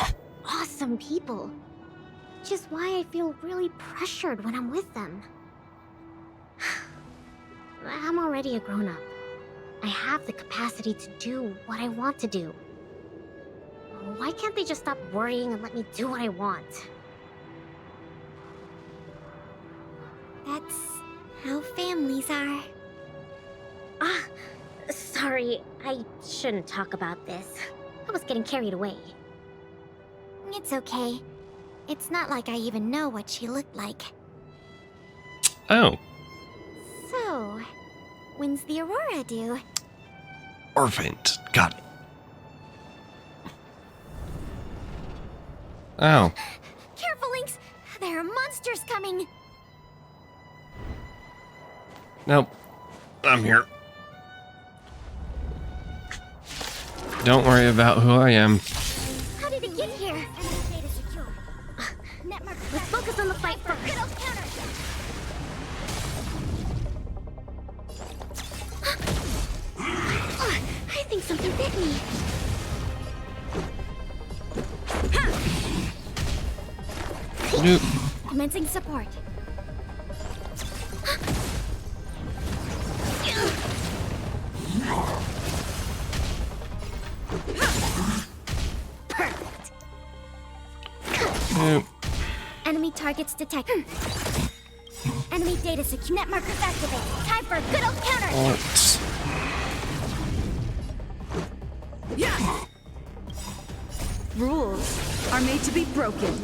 Awesome people. Which is why I feel really pressured when I'm with them. I'm already a grown-up. I have the capacity to do what I want to do. Why can't they just stop worrying and let me do what I want? That's how families are. Sorry, I shouldn't talk about this. I was getting carried away. It's okay. It's not like I even know what she looked like. Oh. So, when's the Aurora due? Orphaned. Got it. Oh. Careful, Lynx! There are monsters coming! Nope. I'm here. Don't worry about who I am. How did it get here? Data secure. Let's focus on the fight first. I think something bit me. Nope. Commencing support. Nope. Enemy targets detected. Enemy data secure. Net markers activated. Time for a good old counter. Alt. Yeah. to be broken.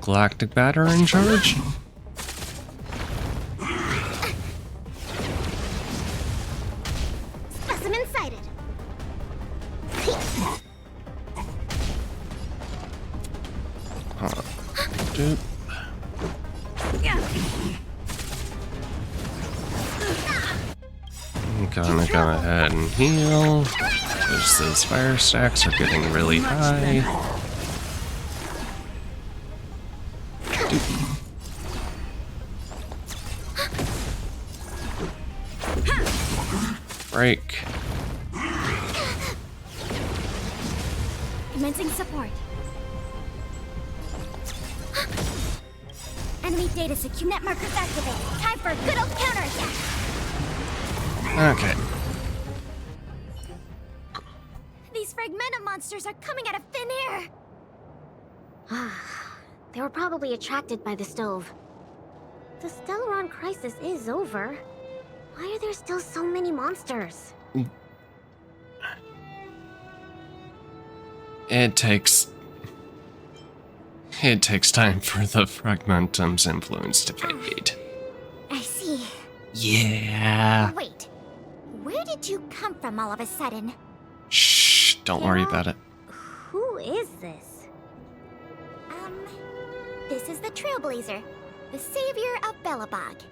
Galactic Batter in charge? Specimen sighted. Dude. I'm gonna go ahead and heal, because those fire stacks are getting really high. Break. Commencing support. Enemy data secure net markers activated. Time for a good old counterattack. Okay. These fragmentum monsters are coming out of thin air. They were probably attracted by the stove. The Stellaron crisis is over. Why are there still so many monsters? It takes time for the Fragmentum's influence to fade. I see. Yeah. Wait, where did you come from all of a sudden? Shh, don't worry about it. Who is this? This is the Trailblazer, the savior of Belobog.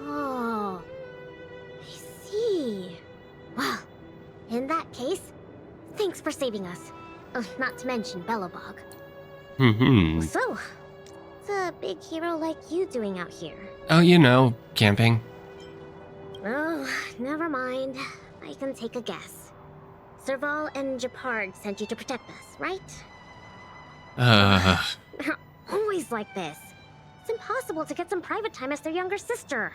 Oh, I see. Well, in that case, thanks for saving us. Not to mention Belobog. So, what's a big hero like you doing out here? Oh, you know, camping. Oh, never mind. I can take a guess. Serval and Gepard sent you to protect us, right? They're always like this. It's impossible to get some private time as their younger sister.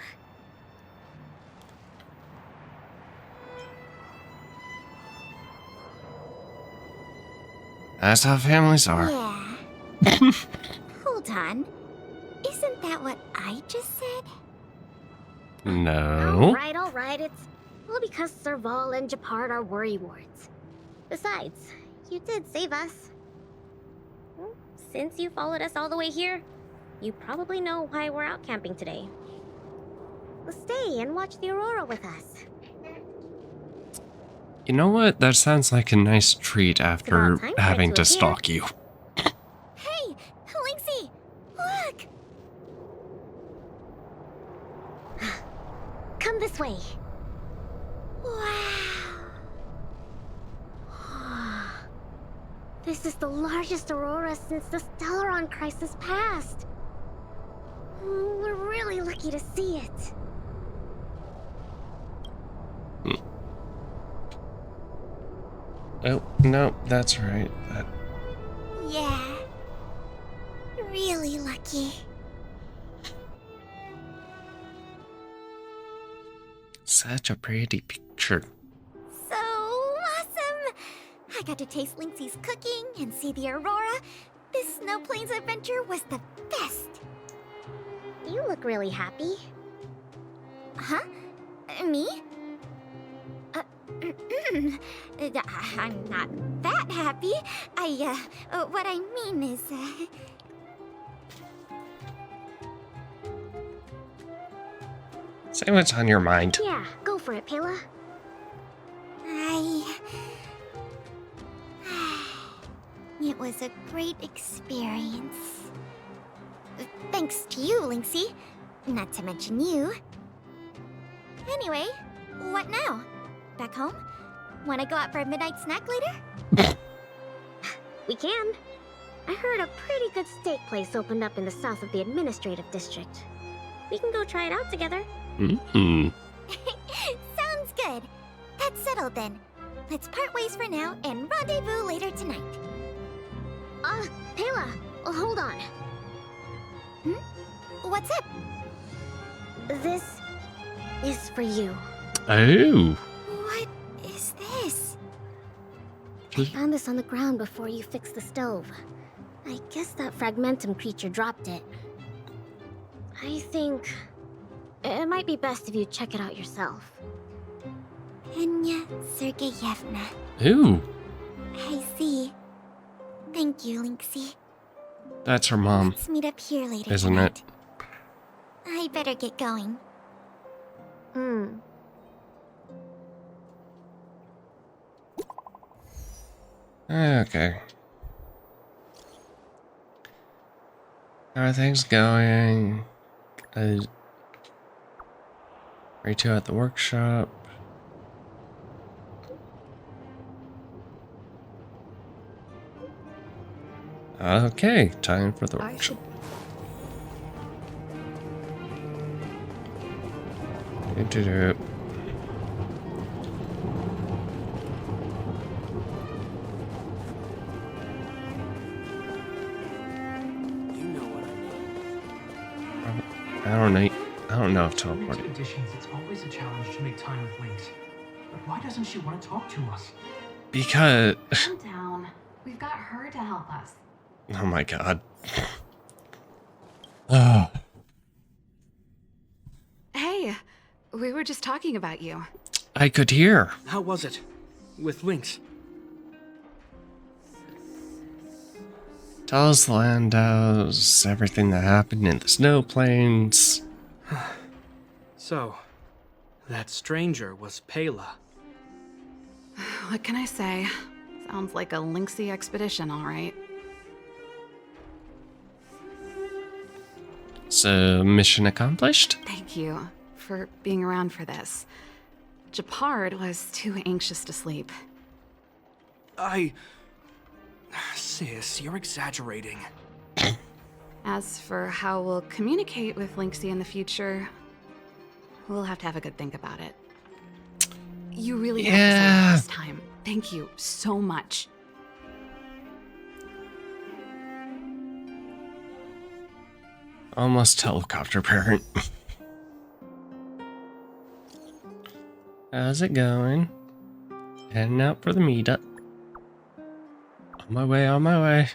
That's how families are. Yeah. Hold on. Isn't that what I just said? No. All right. It's all because Serval and Gepard are worrywarts. Besides, you did save us. Since you followed us all the way here, you probably know why we're out camping today. Stay and watch the aurora with us. You know what? That sounds like a nice treat after having to stalk you. Hey, Lynxie, look! Come this way. Wow. This is the largest aurora since the Stellaron crisis passed. We're really lucky to see it. Oh, no, that's right. Yeah. Really lucky. Such a pretty picture. So awesome! I got to taste Lynxie's cooking and see the aurora. This Snow Plains adventure was the best. You look really happy. Huh? Me? I'm not that happy. What I mean is, Say what's on your mind. Yeah, go for it, Pela. It was a great experience. Thanks to you, Lynxie. Not to mention you. Anyway, what now? Back home? Wanna go out for a midnight snack later? We can. I heard a pretty good steak place opened up in the south of the administrative district. We can go try it out together. Mm-hmm. Sounds good. That's settled then. Let's part ways for now and rendezvous later tonight. Pela, hold on. What's up? This is for you. Oh. What is this? I found this on the ground before you fixed the stove. I guess that Fragmentum creature dropped it. I think it might be best if you check it out yourself. Enya Sergeyevna. Ooh. I see. Thank you, Lynxie. That's her mom. Let's meet up here later Isn't tonight. it? I better get going. Okay. How are things going? Rachel at the workshop. Okay, time for the workshop. Do-do-do. I don't know if teleporting. Expeditions, it's always a challenge to make time with Lynx. But why doesn't she want to talk to us? Because Calm down. We've got her to help us. oh my god. Ah. Hey, we were just talking about you. I could hear. How was it? With Lynx? Tell us the Landaus, everything that happened in the snow plains. So, that stranger was Pela. What can I say? Sounds like a Lynxie expedition, all right. So, mission accomplished? Thank you for being around for this. Japard was too anxious to sleep. Sis, you're exaggerating. As for how we'll communicate with Lynxie in the future, we'll have to have a good think about it. You really helped us a lot this time. Thank you so much. Almost helicopter parent. How's it going? Heading out for the meetup. On my way, on my way.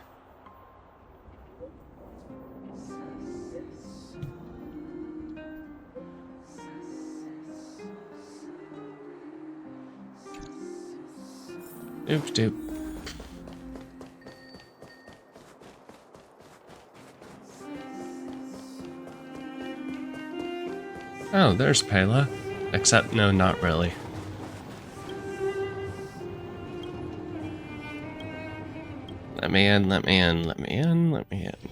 Doop doop. Oh, there's Pela. Except, no, not really. Let me in, let me in, let me in, let me in.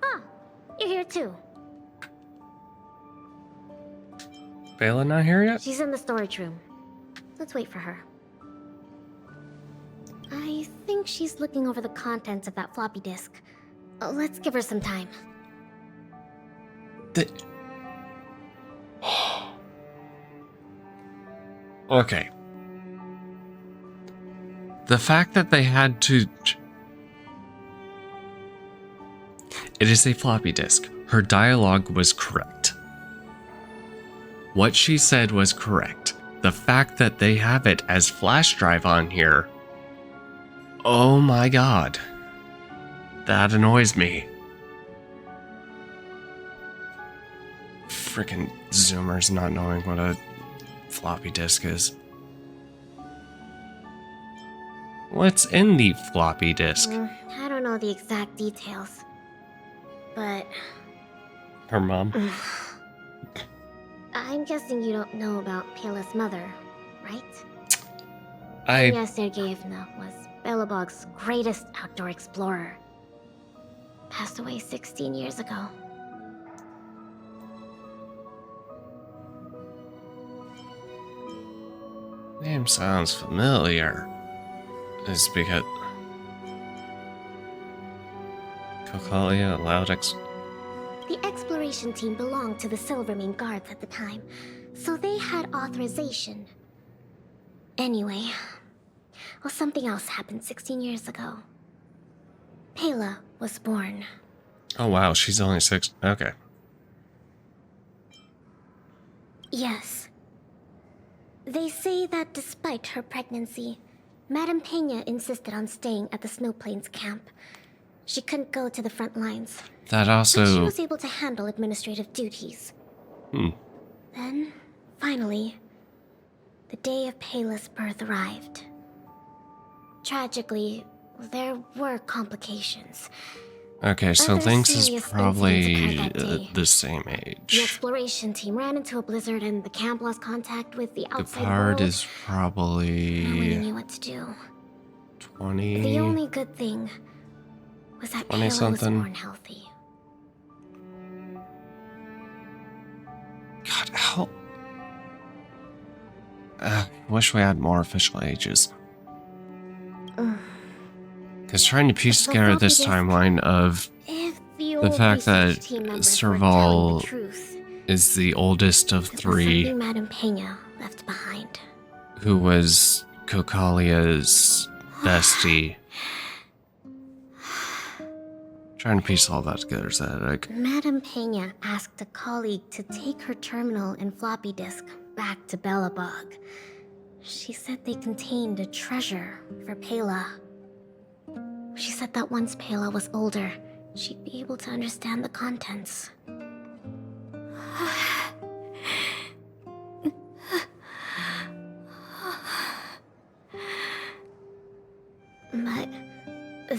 Ah, you're here too. Pela not here yet? She's in the storage room. Let's wait for her. I think she's looking over the contents of that floppy disk. Let's give her some time. Okay. The fact that they had to... It is a floppy disk. Her dialogue was correct. What she said was correct. The fact that they have it as flash drive on here... Oh my god. That annoys me. Freaking Zoomers not knowing what a floppy disk is. What's in the floppy disk? I don't know the exact details. But... Her mom? I'm guessing you don't know about Pela's mother, right? Anya Sergeyevna was Belobog's greatest outdoor explorer. Passed away 16 years ago. Name sounds familiar. It's because... Cocalia allowed The exploration team belonged to the Silvermane Guards at the time, so they had authorization. Anyway, well, something else happened 16 years ago. Pela was born. Oh wow, she's only 6. Okay. Yes. They say that despite her pregnancy, Madame Pena insisted on staying at the Snow Plains camp. She couldn't go to the front lines. That But she also... was able to handle administrative duties. Then, finally, the day of Pela's birth arrived. Tragically, there were complications. Okay, so Other Lynx is serious probably incidents occurred that day. the same The age. exploration team ran into a blizzard and the camp lost contact with the outside Gepard world. is No one probably knew what to do. 20. The only good thing was that 20 Pela was something. born healthy. God, how... wish we had more official ages. Because trying to piece together this timeline of If the old fact that research team members were telling the Serval truth, is the oldest of this was three, something Madame Pena left behind. who was Cocalia's bestie. Trying to piece all that together, is that like... Madame Pena asked a colleague to take her terminal and floppy disk back to Belobog. She said they contained a treasure for Pela. She said that once Pela was older, she'd be able to understand the contents. But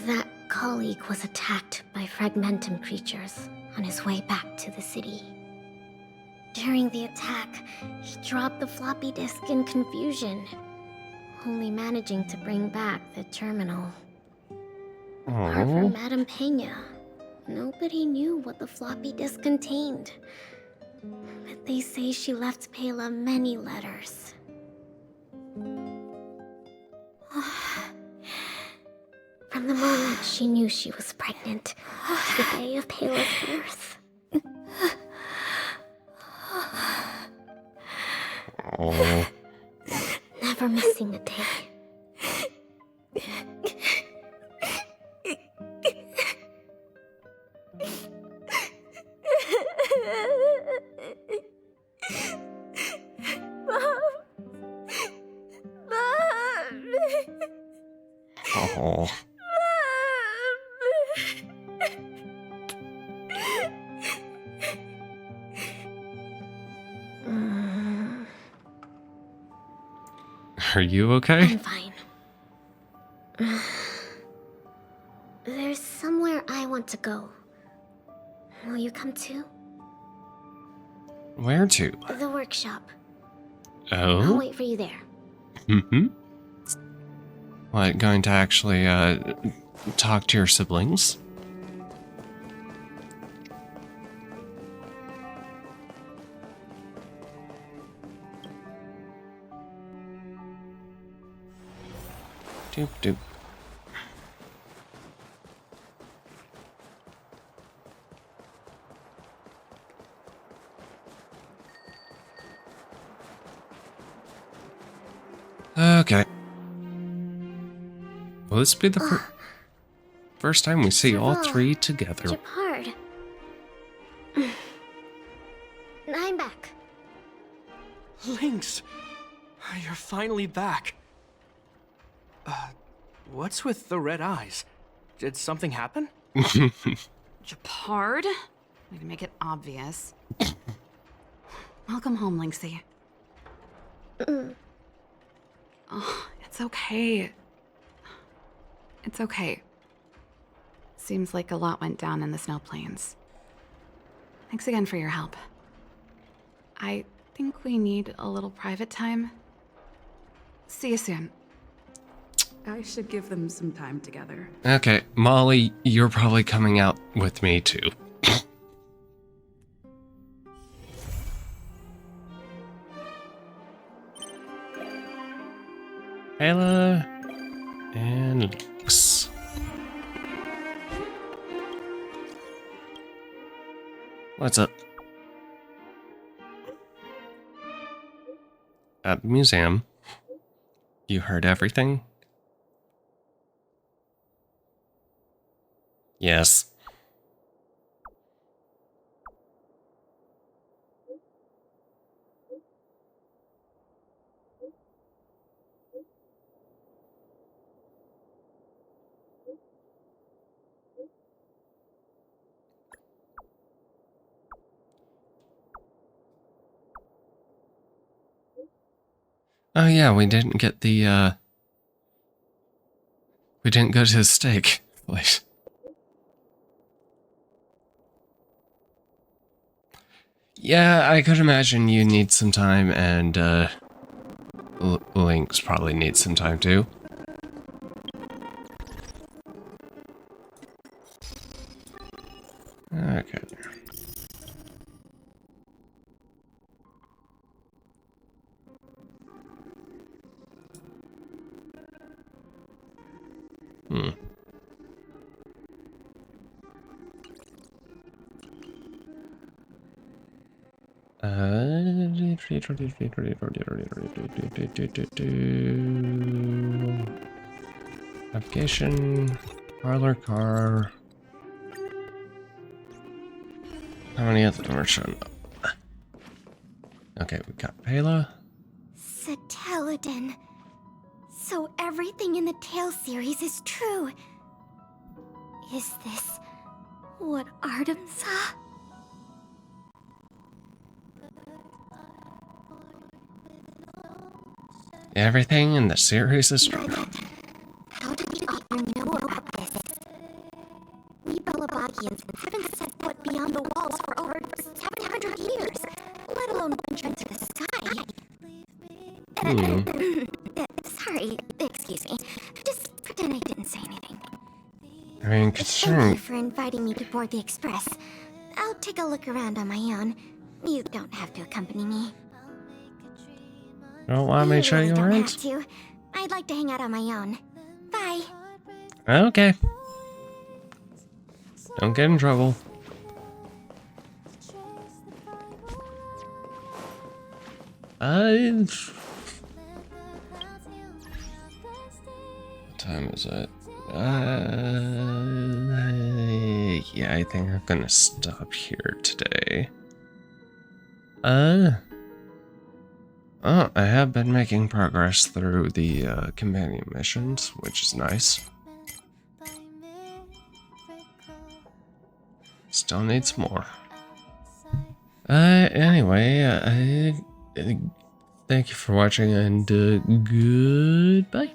that colleague was attacked by fragmentum creatures on his way back to the city. During the attack, he dropped the floppy disk in confusion, only managing to bring back the terminal. Apart from Madame Pena, nobody knew what the floppy disk contained. But they say she left Pela many letters. From the moment she knew she was pregnant to the day of Pela's birth. Oh. Never missing a day. Oh. Are you okay? I'm fine. There's somewhere I want to go. Will you come too? Where to? The workshop. I'll Oh? wait for you there. Mm-hmm. What, going to actually, talk to your siblings? Doop doop. Okay. Will this be the first time we see all three together? Gepard. I'm back. Lynx! You're finally back. What's with the red eyes? Did something happen? Gepard? Way to make it obvious. Welcome home, Lynxie. Oh, it's okay. It's okay. Seems like a lot went down in the Snow Plains. Thanks again for your help. I think we need a little private time. See you soon. I should give them some time together. Okay, Molly, you're probably coming out with me too. Ayla and Lynx. What's up? At the museum, you heard everything? Yes. Oh yeah, we didn't get the, we didn't go to the steak place. Yeah, I could imagine you need some time, and, Lynx probably needs some time too. Okay. Navigation, parlor car. How many of them are showing up? Okay, we got Pela. Satelladin. So everything in the Tale series is true. Is this what Artem saw? Everything in the series is true. How did the author know about this? We Belabagians haven't set foot beyond the walls for over 700 years, let alone venture into the sky. Sorry, excuse me. Just pretend I didn't say anything. I mean, Thank you considering... for inviting me to board the Express. I'll take a look around on my own. You don't have to accompany me. Don't want me to show you Don't around? have to. I'd like to hang out on my own. Bye. Okay. Don't get in trouble. What time is it? Yeah, I think I'm gonna stop here today. Oh, I have been making progress through the companion missions, which is nice. Still needs more. Anyway, thank you for watching, and goodbye.